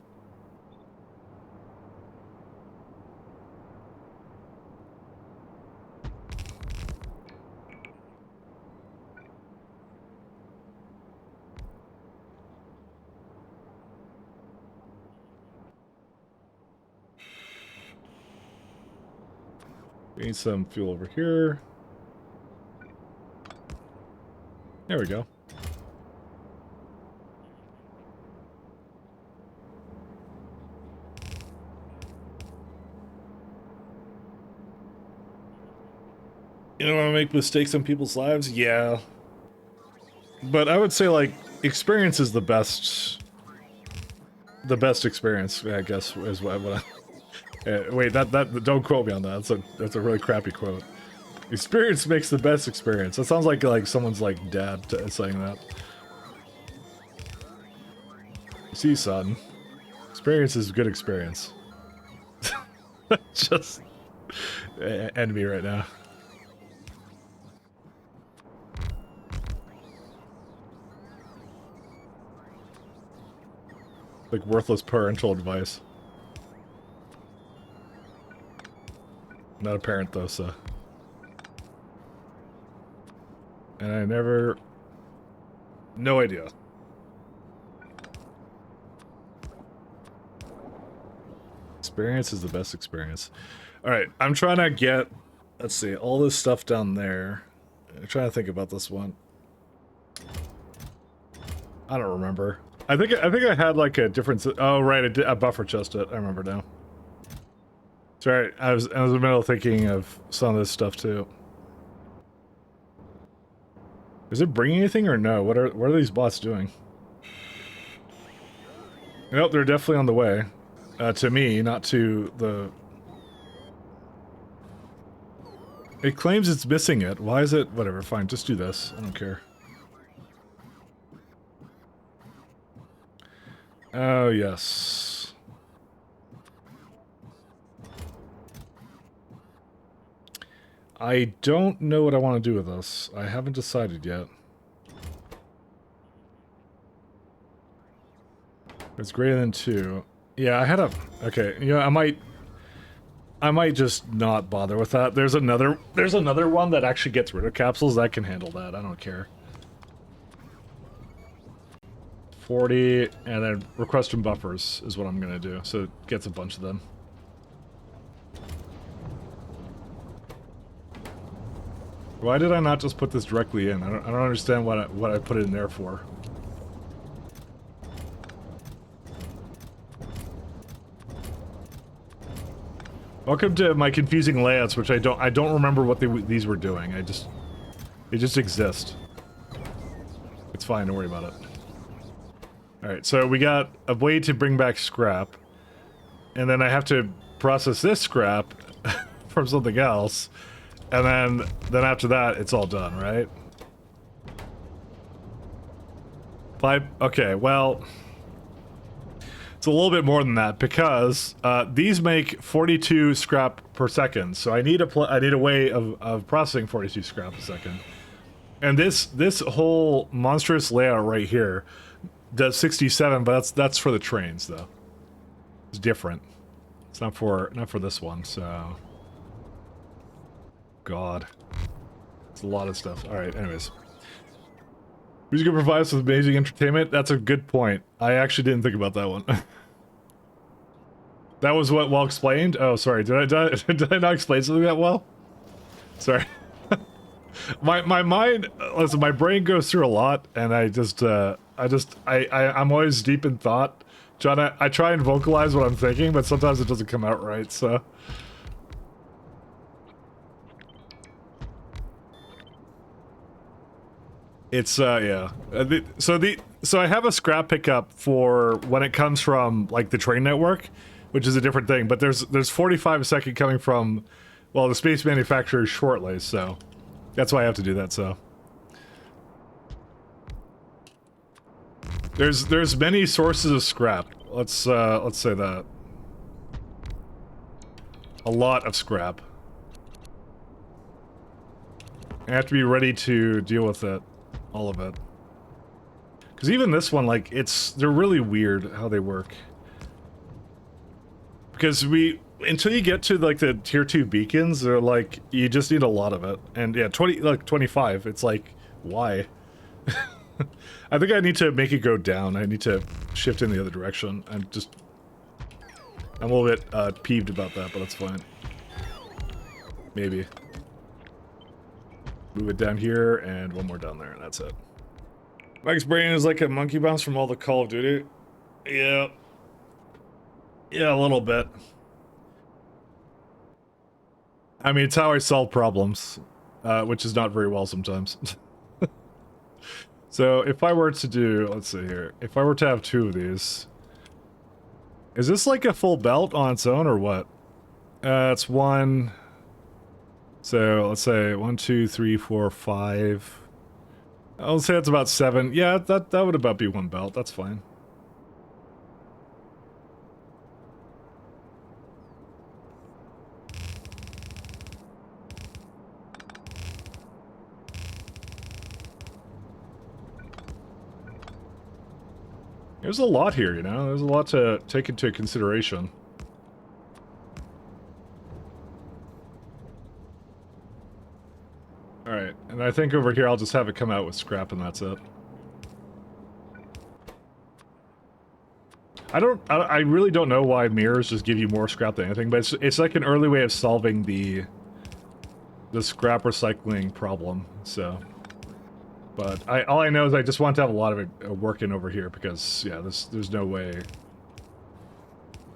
We need some fuel over here. There we go. You don't want to make mistakes in people's lives? Yeah. But I would say, like, experience is the best experience, I guess, is what I... wait, don't quote me on that. That's a really crappy quote. Experience makes the best experience. That sounds like someone's, like, dad saying that. See, son. Experience is good experience. Just... end me right now. Like, worthless parental advice. Not a parent, though, so... And I never... No idea. Experience is the best experience. Alright, I'm trying to get... Let's see, all this stuff down there. I'm trying to think about this one. I don't remember. I think I had, like, a different... Oh, right, I buffer chest it. I remember now. Sorry, I was in the middle of thinking of some of this stuff, too. Is it bringing anything or no? What are these bots doing? Nope, they're definitely on the way. To me, not to the... It claims it's missing it. Why is it? Whatever, fine, just do this. I don't care. Oh, yes. I don't know what I want to do with this. I haven't decided yet. It's greater than 2. Yeah, I had a... Okay, you know, I might just not bother with that. There's another one that actually gets rid of capsules that can handle that. I don't care. 40, and then request from buffers is what I'm gonna do. So it gets a bunch of them. Why did I not just put this directly in? I don't understand what I put it in there for. Welcome to my confusing layouts, which I don't remember what these were doing. They just exist. It's fine, don't worry about it. Alright, so we got a way to bring back scrap. And then I have to process this scrap from something else. And then after that, it's all done, right? 5, okay, well... It's a little bit more than that, because these make 42 scrap per second, so I need a way of processing 42 scrap a second. And this whole monstrous layout right here does 67, but that's for the trains, though. It's different. It's not for this one, so... God. It's a lot of stuff. Alright, anyways. Music provides us with amazing entertainment? That's a good point. I actually didn't think about that one. That was what well explained? Oh, sorry. Did I not explain something that well? Sorry. my mind, listen, my brain goes through a lot, and I'm always deep in thought. I try and vocalize what I'm thinking, but sometimes it doesn't come out right, so... It's yeah. So I have a scrap pickup for when it comes from like the train network, which is a different thing. But there's 45 a second coming from, well, the space manufacturers shortly. So that's why I have to do that. So there's many sources of scrap. Let's say that. A lot of scrap. I have to be ready to deal with it. All of it. Because even this one, like, they're really weird how they work. Because until you get to, like, the tier 2 beacons, they're like, you just need a lot of it. And yeah, 25, it's like, why? I think I need to make it go down. I need to shift in the other direction. I'm a little bit peeved about that, but that's fine. Maybe. Move it down here, and one more down there, and that's it. Mike's brain is like a monkey bounce from all the Call of Duty. Yeah. Yeah, a little bit. I mean, it's how I solve problems, which is not very well sometimes. So, if I were to do, let's see here, if I were to have 2 of these, is this like a full belt on its own, or what? It's 1... So, let's say 1, 2, 3, 4, 5. I'll say that's about 7. Yeah, that would about be 1 belt. That's fine. There's a lot here, you know? There's a lot to take into consideration. Alright, and I think over here I'll just have it come out with scrap and that's it. I really don't know why mirrors just give you more scrap than anything, but it's like an early way of solving the scrap recycling problem, so. But all I know is I just want to have a lot of it working over here because, yeah, there's no way.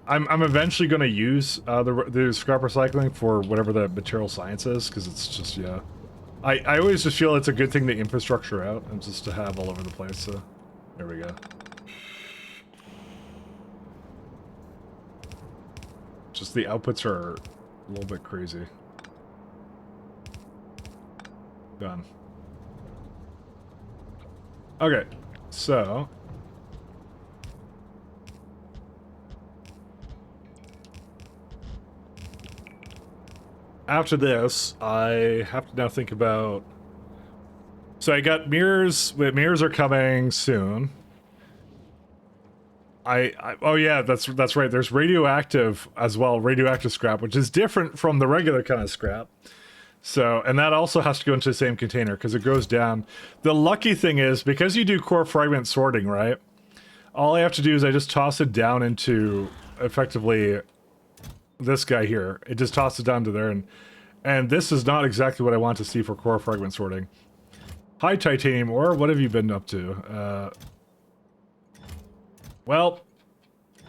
I'm eventually going to use the scrap recycling for whatever the material science is, because it's just, yeah. I always just feel it's a good thing to infrastructure out and just to have all over the place, so there we go. Just the outputs are a little bit crazy. Done. Okay, so... After this, I have to now think about... So I got mirrors. Mirrors are coming soon. Oh yeah, that's right. There's radioactive as well, radioactive scrap, which is different from the regular kind of scrap. So, and that also has to go into the same container because it goes down. The lucky thing is, because you do core fragment sorting, right? All I have to do is I just toss it down into, effectively, this guy here. It just tosses it down to there, and this is not exactly what I want to see for core fragment sorting. Hi, Titanium Ore, what have you been up to? Well,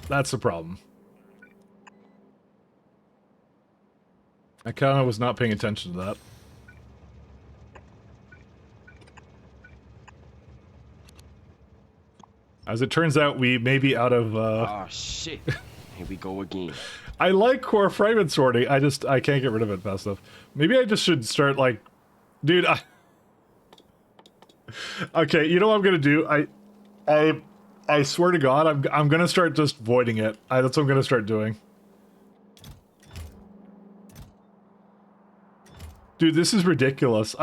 that's the problem. I kind of was not paying attention to that. As it turns out, we may be out of, Oh, shit. Here we go again. I like core fragment sorting, I can't get rid of it fast enough. Maybe I just should start, like... Dude, Okay, you know what I'm gonna do? I swear to God, I'm gonna start just voiding it. That's what I'm gonna start doing. Dude, this is ridiculous.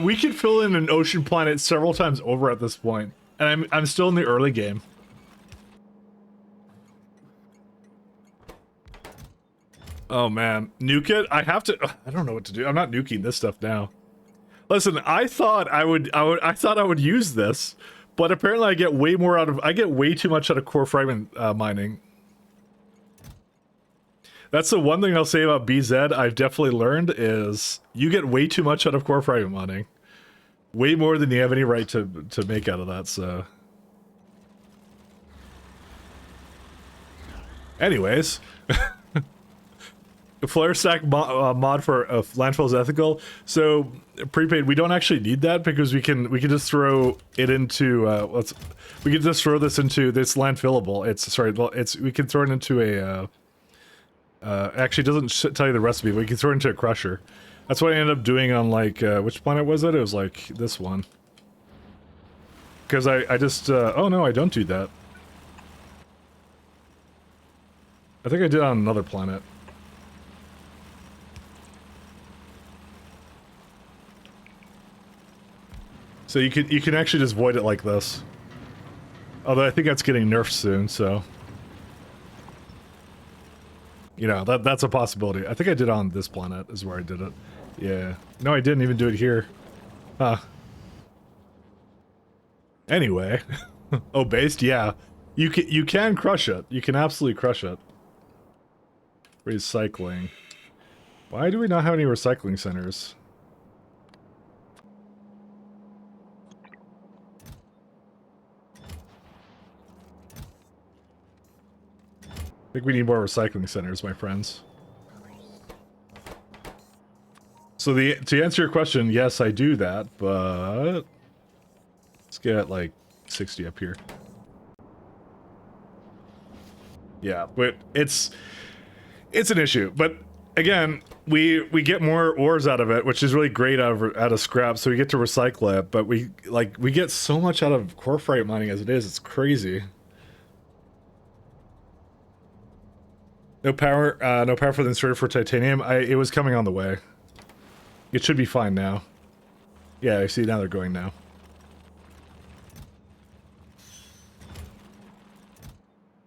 We could fill in an ocean planet several times over at this point, and I'm still in the early game. Oh man, nuke it? I have to. I don't know what to do. I'm not nuking this stuff now. Listen, I thought I would use this, but apparently I get way more out of. I get way too much out of core fragment mining. That's the one thing I'll say about BZ I've definitely learned is you get way too much out of core fragment mining. Way more than you have any right to make out of that, so... Anyways. The flare stack mod for landfill is ethical. So prepaid, we don't actually need that because we can just throw it into we can just throw this into this landfillable. We can throw it into a actually it doesn't tell you the recipe, but we can throw it into a crusher. That's what I ended up doing on like which planet was it? It was like this one. Because I just oh no, I don't do that. I think I did on another planet. So you can actually just void it like this. Although I think that's getting nerfed soon, so you know, that's a possibility. I think I did on this planet is where I did it. Yeah. No, I didn't even do it here. Huh. Anyway. Oh, based? Yeah. You can crush it. You can absolutely crush it. Recycling. Why do we not have any recycling centers? I think we need more recycling centers, my friends. So to answer your question, yes, I do that, but let's get like 60 up here. Yeah, but it's an issue. But again, we get more ores out of it, which is really great out of scrap. So we get to recycle it, but we get so much out of core freight mining as it is. It's crazy. No power for the inserter for titanium. It was coming on the way. It should be fine now. Yeah, I see now they're going now.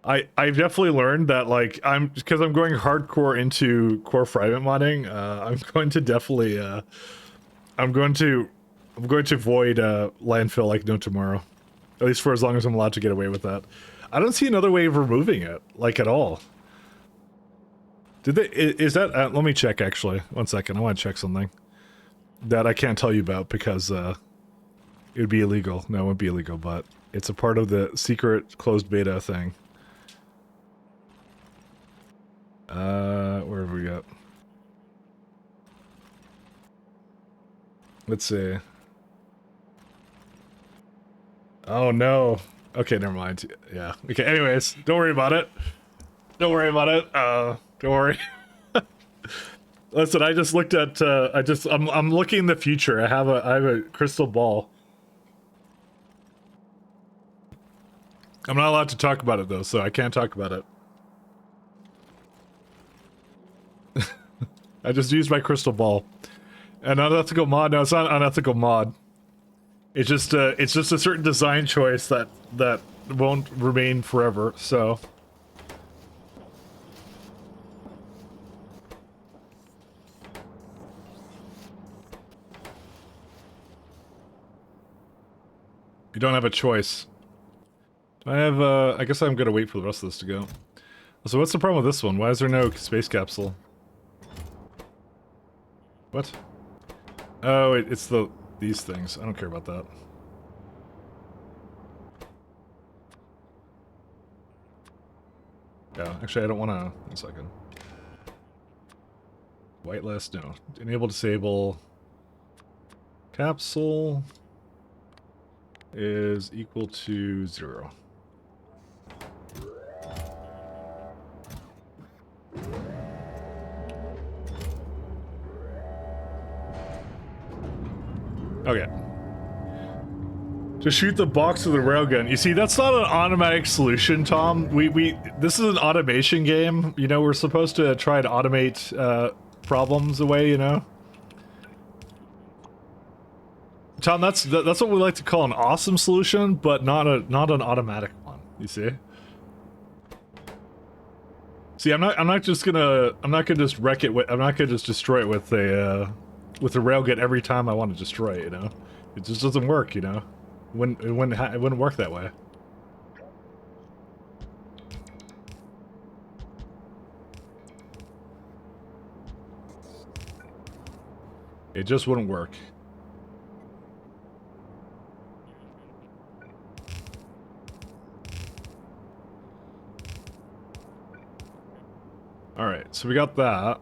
I've definitely learned that like because I'm going hardcore into core fragment modding. I'm going to definitely I'm going to void landfill like no tomorrow. At least for as long as I'm allowed to get away with that. I don't see another way of removing it like at all. Did they? Is that? Let me check actually. 1 second. I want to check something that I can't tell you about because it would be illegal. No, it wouldn't be illegal, but it's a part of the secret closed beta thing. Where have we got? Let's see. Oh no. Okay, never mind. Yeah. Okay, anyways, don't worry about it. Don't worry about it. Don't worry. Listen, I just looked at I'm looking in the future. I have a crystal ball. I'm not allowed to talk about it though, so I can't talk about it. I just used my crystal ball. An unethical mod? No, it's not an unethical mod. It's just a certain design choice that won't remain forever, so. You don't have a choice. Do I have, I guess I'm gonna wait for the rest of this to go. So what's the problem with this one? Why is there no space capsule? What? Oh, it's these things. I don't care about that. Yeah, actually I don't wanna... 1 second. Whitelist, no. Enable, disable... Capsule... is equal to 0. Okay. To shoot the box with a railgun. You see, that's not an automatic solution, Tom. This is an automation game. You know, we're supposed to try to automate problems away, you know? Tom, that's what we like to call an awesome solution, but not an automatic one. You see? See, I'm not gonna just wreck it with, I'm not gonna just destroy it with a railgun every time I want to destroy it. You know, it just doesn't work. You know, it wouldn't work that way. It just wouldn't work. Alright, so we got that.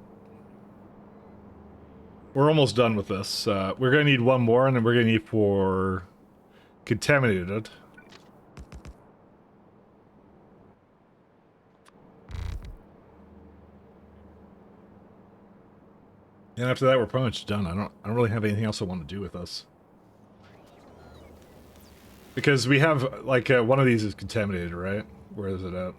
we're almost done with this. We're gonna need one more, and then we're gonna need for contaminated. And after that, we're pretty much done. I don't really have anything else I want to do with this. Because we have, like, one of these is contaminated, right? Where is it at?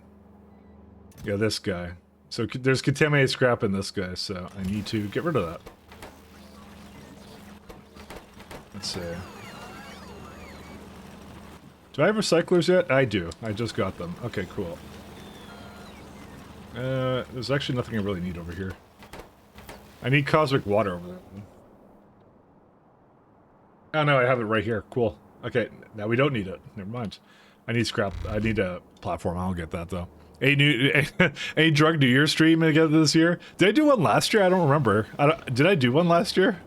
Yeah, this guy. So there's contaminated scrap in this guy, so I need to get rid of that. Let's see. Do I have recyclers yet? I do. I just got them. Okay, cool. There's actually nothing I really need over here. I need cosmic water over there. Oh no, I have it right here. Cool. Okay, now we don't need it. Never mind. I need scrap. I need a platform. I'll get that though. A drug New Year stream again this year? Did I do one last year? I don't remember. Did I do one last year?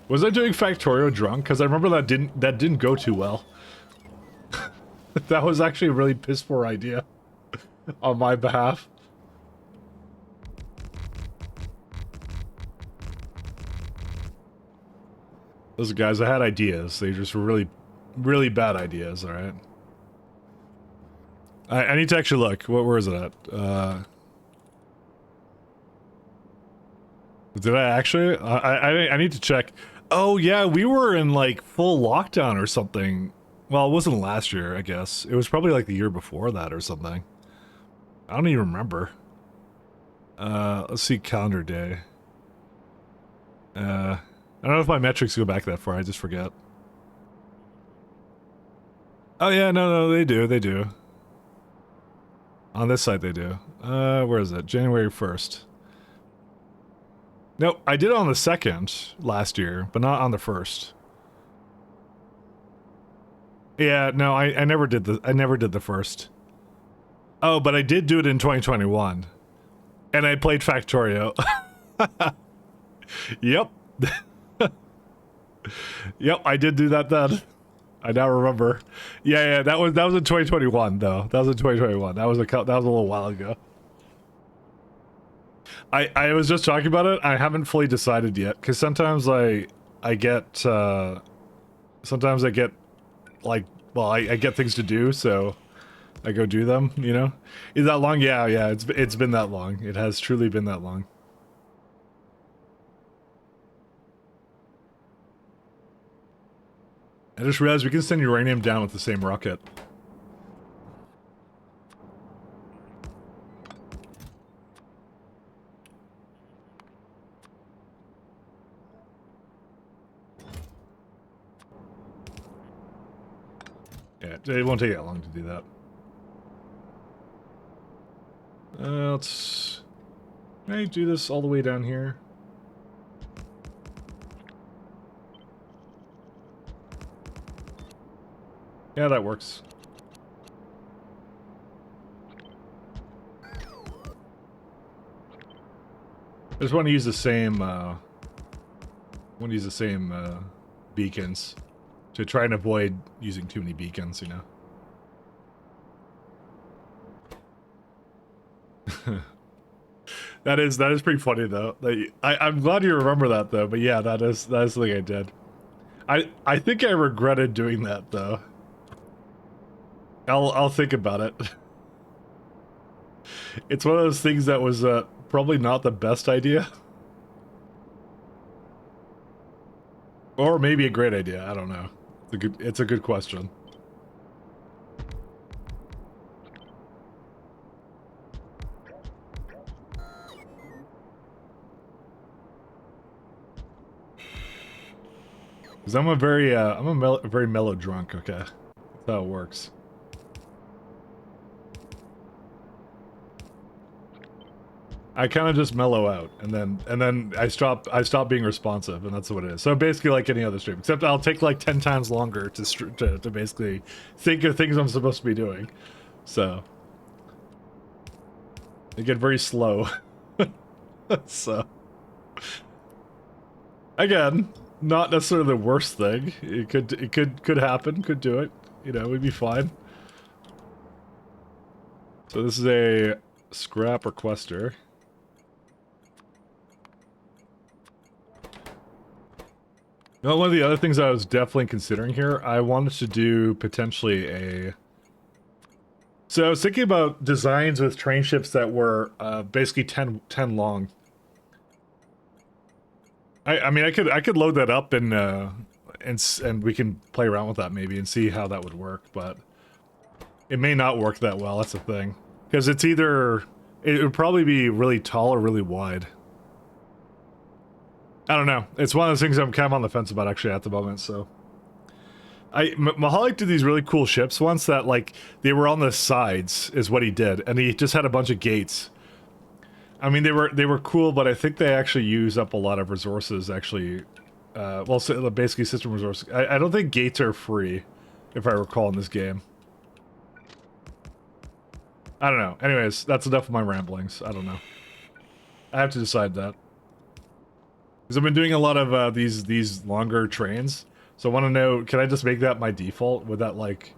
Was I doing Factorio drunk? Because I remember that didn't go too well. That was actually a really piss poor idea on my behalf. Those guys, I had ideas. They just were really, really bad ideas, alright? I need to actually look. Where is it at? Did I actually? I need to check. Oh yeah, we were in like full lockdown or something. Well, it wasn't last year, I guess. It was probably like the year before that or something. I don't even remember. Let's see, calendar day. I don't know if my metrics go back that far, I just forget. Oh yeah, no, they do. On this side they do. Where is it? January 1st. No, I did it on the 2nd last year, but not on the 1st. Yeah, no, I never did the 1st. Oh, but I did do it in 2021. And I played Factorio. Yep. Yep, I did do that then. I now remember. Yeah, that was in 2021 though. That was in 2021. That was a little while ago. I was just talking about it. I haven't fully decided yet because sometimes I get like, well, I get things to do, so I go do them, you know? Is that long? Yeah, it's been that long. It has truly been that long. I just realized we can send uranium down with the same rocket. Yeah, it won't take that long to do that. Can I do this all the way down here? Yeah, that works. I just want to use the same, beacons to try and avoid using too many beacons, you know? That is pretty funny though. I'm glad you remember that though, but yeah, that is something I did. I think I regretted doing that though. I'll think about it. It's one of those things that was probably not the best idea. Or maybe a great idea, I don't know. It's a good question. Cause I'm a very mellow drunk, okay? That's how it works. I kind of just mellow out, and then I stop being responsive, and that's what it is. So basically, like any other stream, except I'll take like 10 times longer to basically think of things I'm supposed to be doing. So I get very slow. So again, not necessarily the worst thing. It could happen. Could do it. You know, we'd be fine. So this is a scrap requester. Well, one of the other things I was definitely considering here, I wanted to do potentially a... So I was thinking about designs with train ships that were basically 10 long. I mean, I could load that up and we can play around with that maybe and see how that would work, but it may not work that well. That's the thing, because it's either it would probably be really tall or really wide. I don't know. It's one of those things I'm kind of on the fence about actually at the moment. So, Mahalik did these really cool ships once that like they were on the sides is what he did, and he just had a bunch of gates. I mean, they were cool, but I think they actually use up a lot of resources. Actually, well, so basically system resources. I don't think gates are free, if I recall in this game. I don't know. Anyways, that's enough of my ramblings. I don't know. I have to decide that. Because I've been doing a lot of these longer trains, so I want to know, can I just make that my default? Would that, like...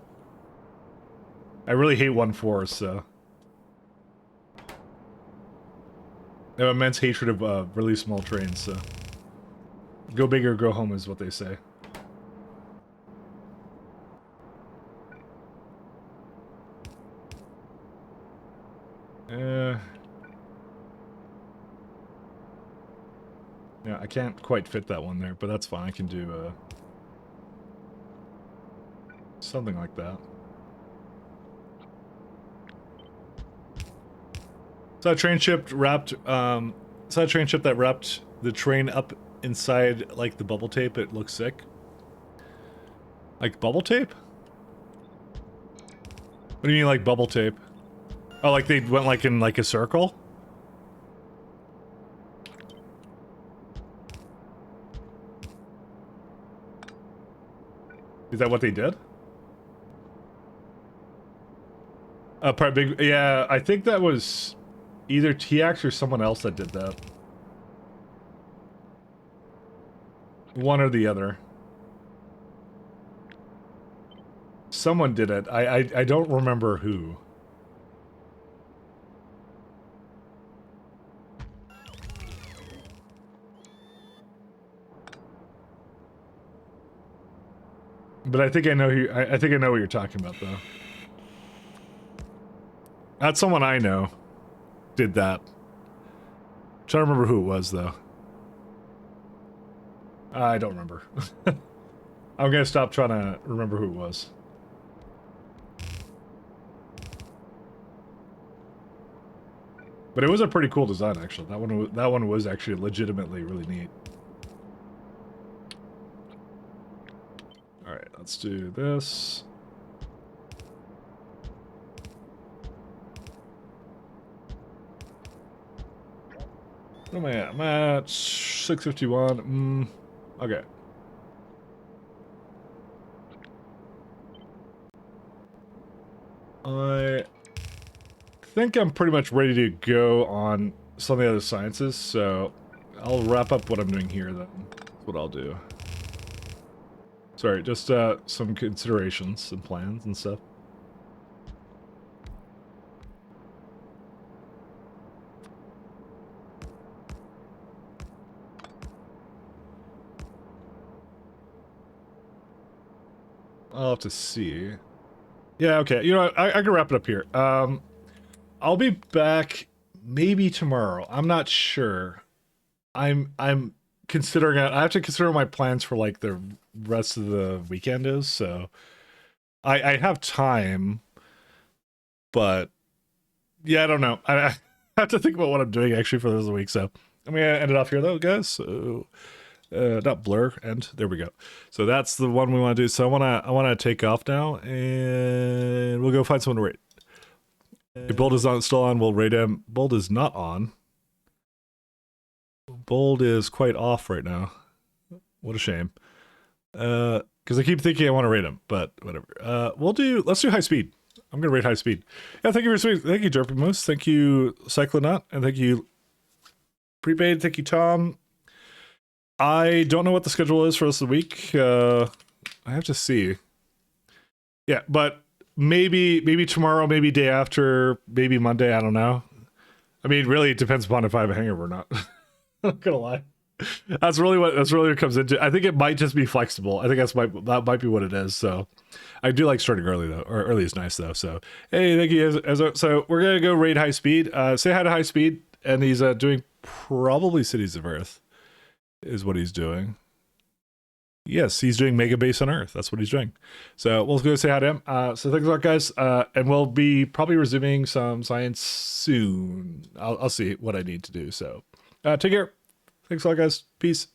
I really hate 1/4, so... I have immense hatred of really small trains, so... Go big or go home is what they say. Yeah, I can't quite fit that one there, but that's fine. I can do something like that. Saw a train ship wrapped. Saw a train ship that wrapped the train up inside like the bubble tape. It looks sick. Like bubble tape? What do you mean like bubble tape? Oh, like they went like in like a circle? Is that what they did? Part big, yeah, I think that was either TX or someone else that did that. One or the other. Someone did it. I don't remember who. But I think I know who. I think I know what you're talking about, though. That's someone I know did that. I'm trying to remember who it was, though. I don't remember. I'm gonna stop trying to remember who it was. But it was a pretty cool design, actually. That one was actually legitimately really neat. All right, let's do this. What am I at? I'm at 651. Okay. I think I'm pretty much ready to go on some of the other sciences, so I'll wrap up what I'm doing here then. That's what I'll do. Sorry, just some considerations and plans and stuff. I'll have to see. Yeah, okay. You know what? I can wrap it up here. I'll be back maybe tomorrow. I'm not sure. I'm considering it. I have to consider my plans for like the rest of the weekend is, so I have time, but yeah, I don't know. I have to think about what I'm doing actually for the rest of the week, so I'm gonna end it off here though, guys. So not blur, and there we go. So that's the one we want to do. So I wanna take off now, and we'll go find someone to rate. If Bold is not still on, we'll rate him. Bold is not on. Bold is quite off right now. What a shame. Because I keep thinking I want to rate him, but whatever. Let's do high speed. I'm gonna rate high speed. Yeah, thank you for speed. Thank you, Derpy Moose. Thank you, Cyclonaut, and thank you, Prepaid. Thank you, Tom. I don't know what the schedule is for the rest of the week. I have to see. Yeah, but maybe tomorrow, maybe day after, maybe Monday. I don't know. I mean, really, it depends upon if I have a hangover or not. I'm not gonna lie. That's really what it comes into. I think it might just be flexible. I think that might be what it is. So I do like starting early though, or early is nice though. So hey, thank you. So we're gonna go raid high speed. Say hi to high speed, and he's doing probably Cities of Earth, is what he's doing. Yes, he's doing Mega Base on Earth. That's what he's doing. So we'll go say hi to him. So thanks a lot, guys. And we'll be probably resuming some science soon. I'll see what I need to do. So take care. Thanks a lot, guys. Peace.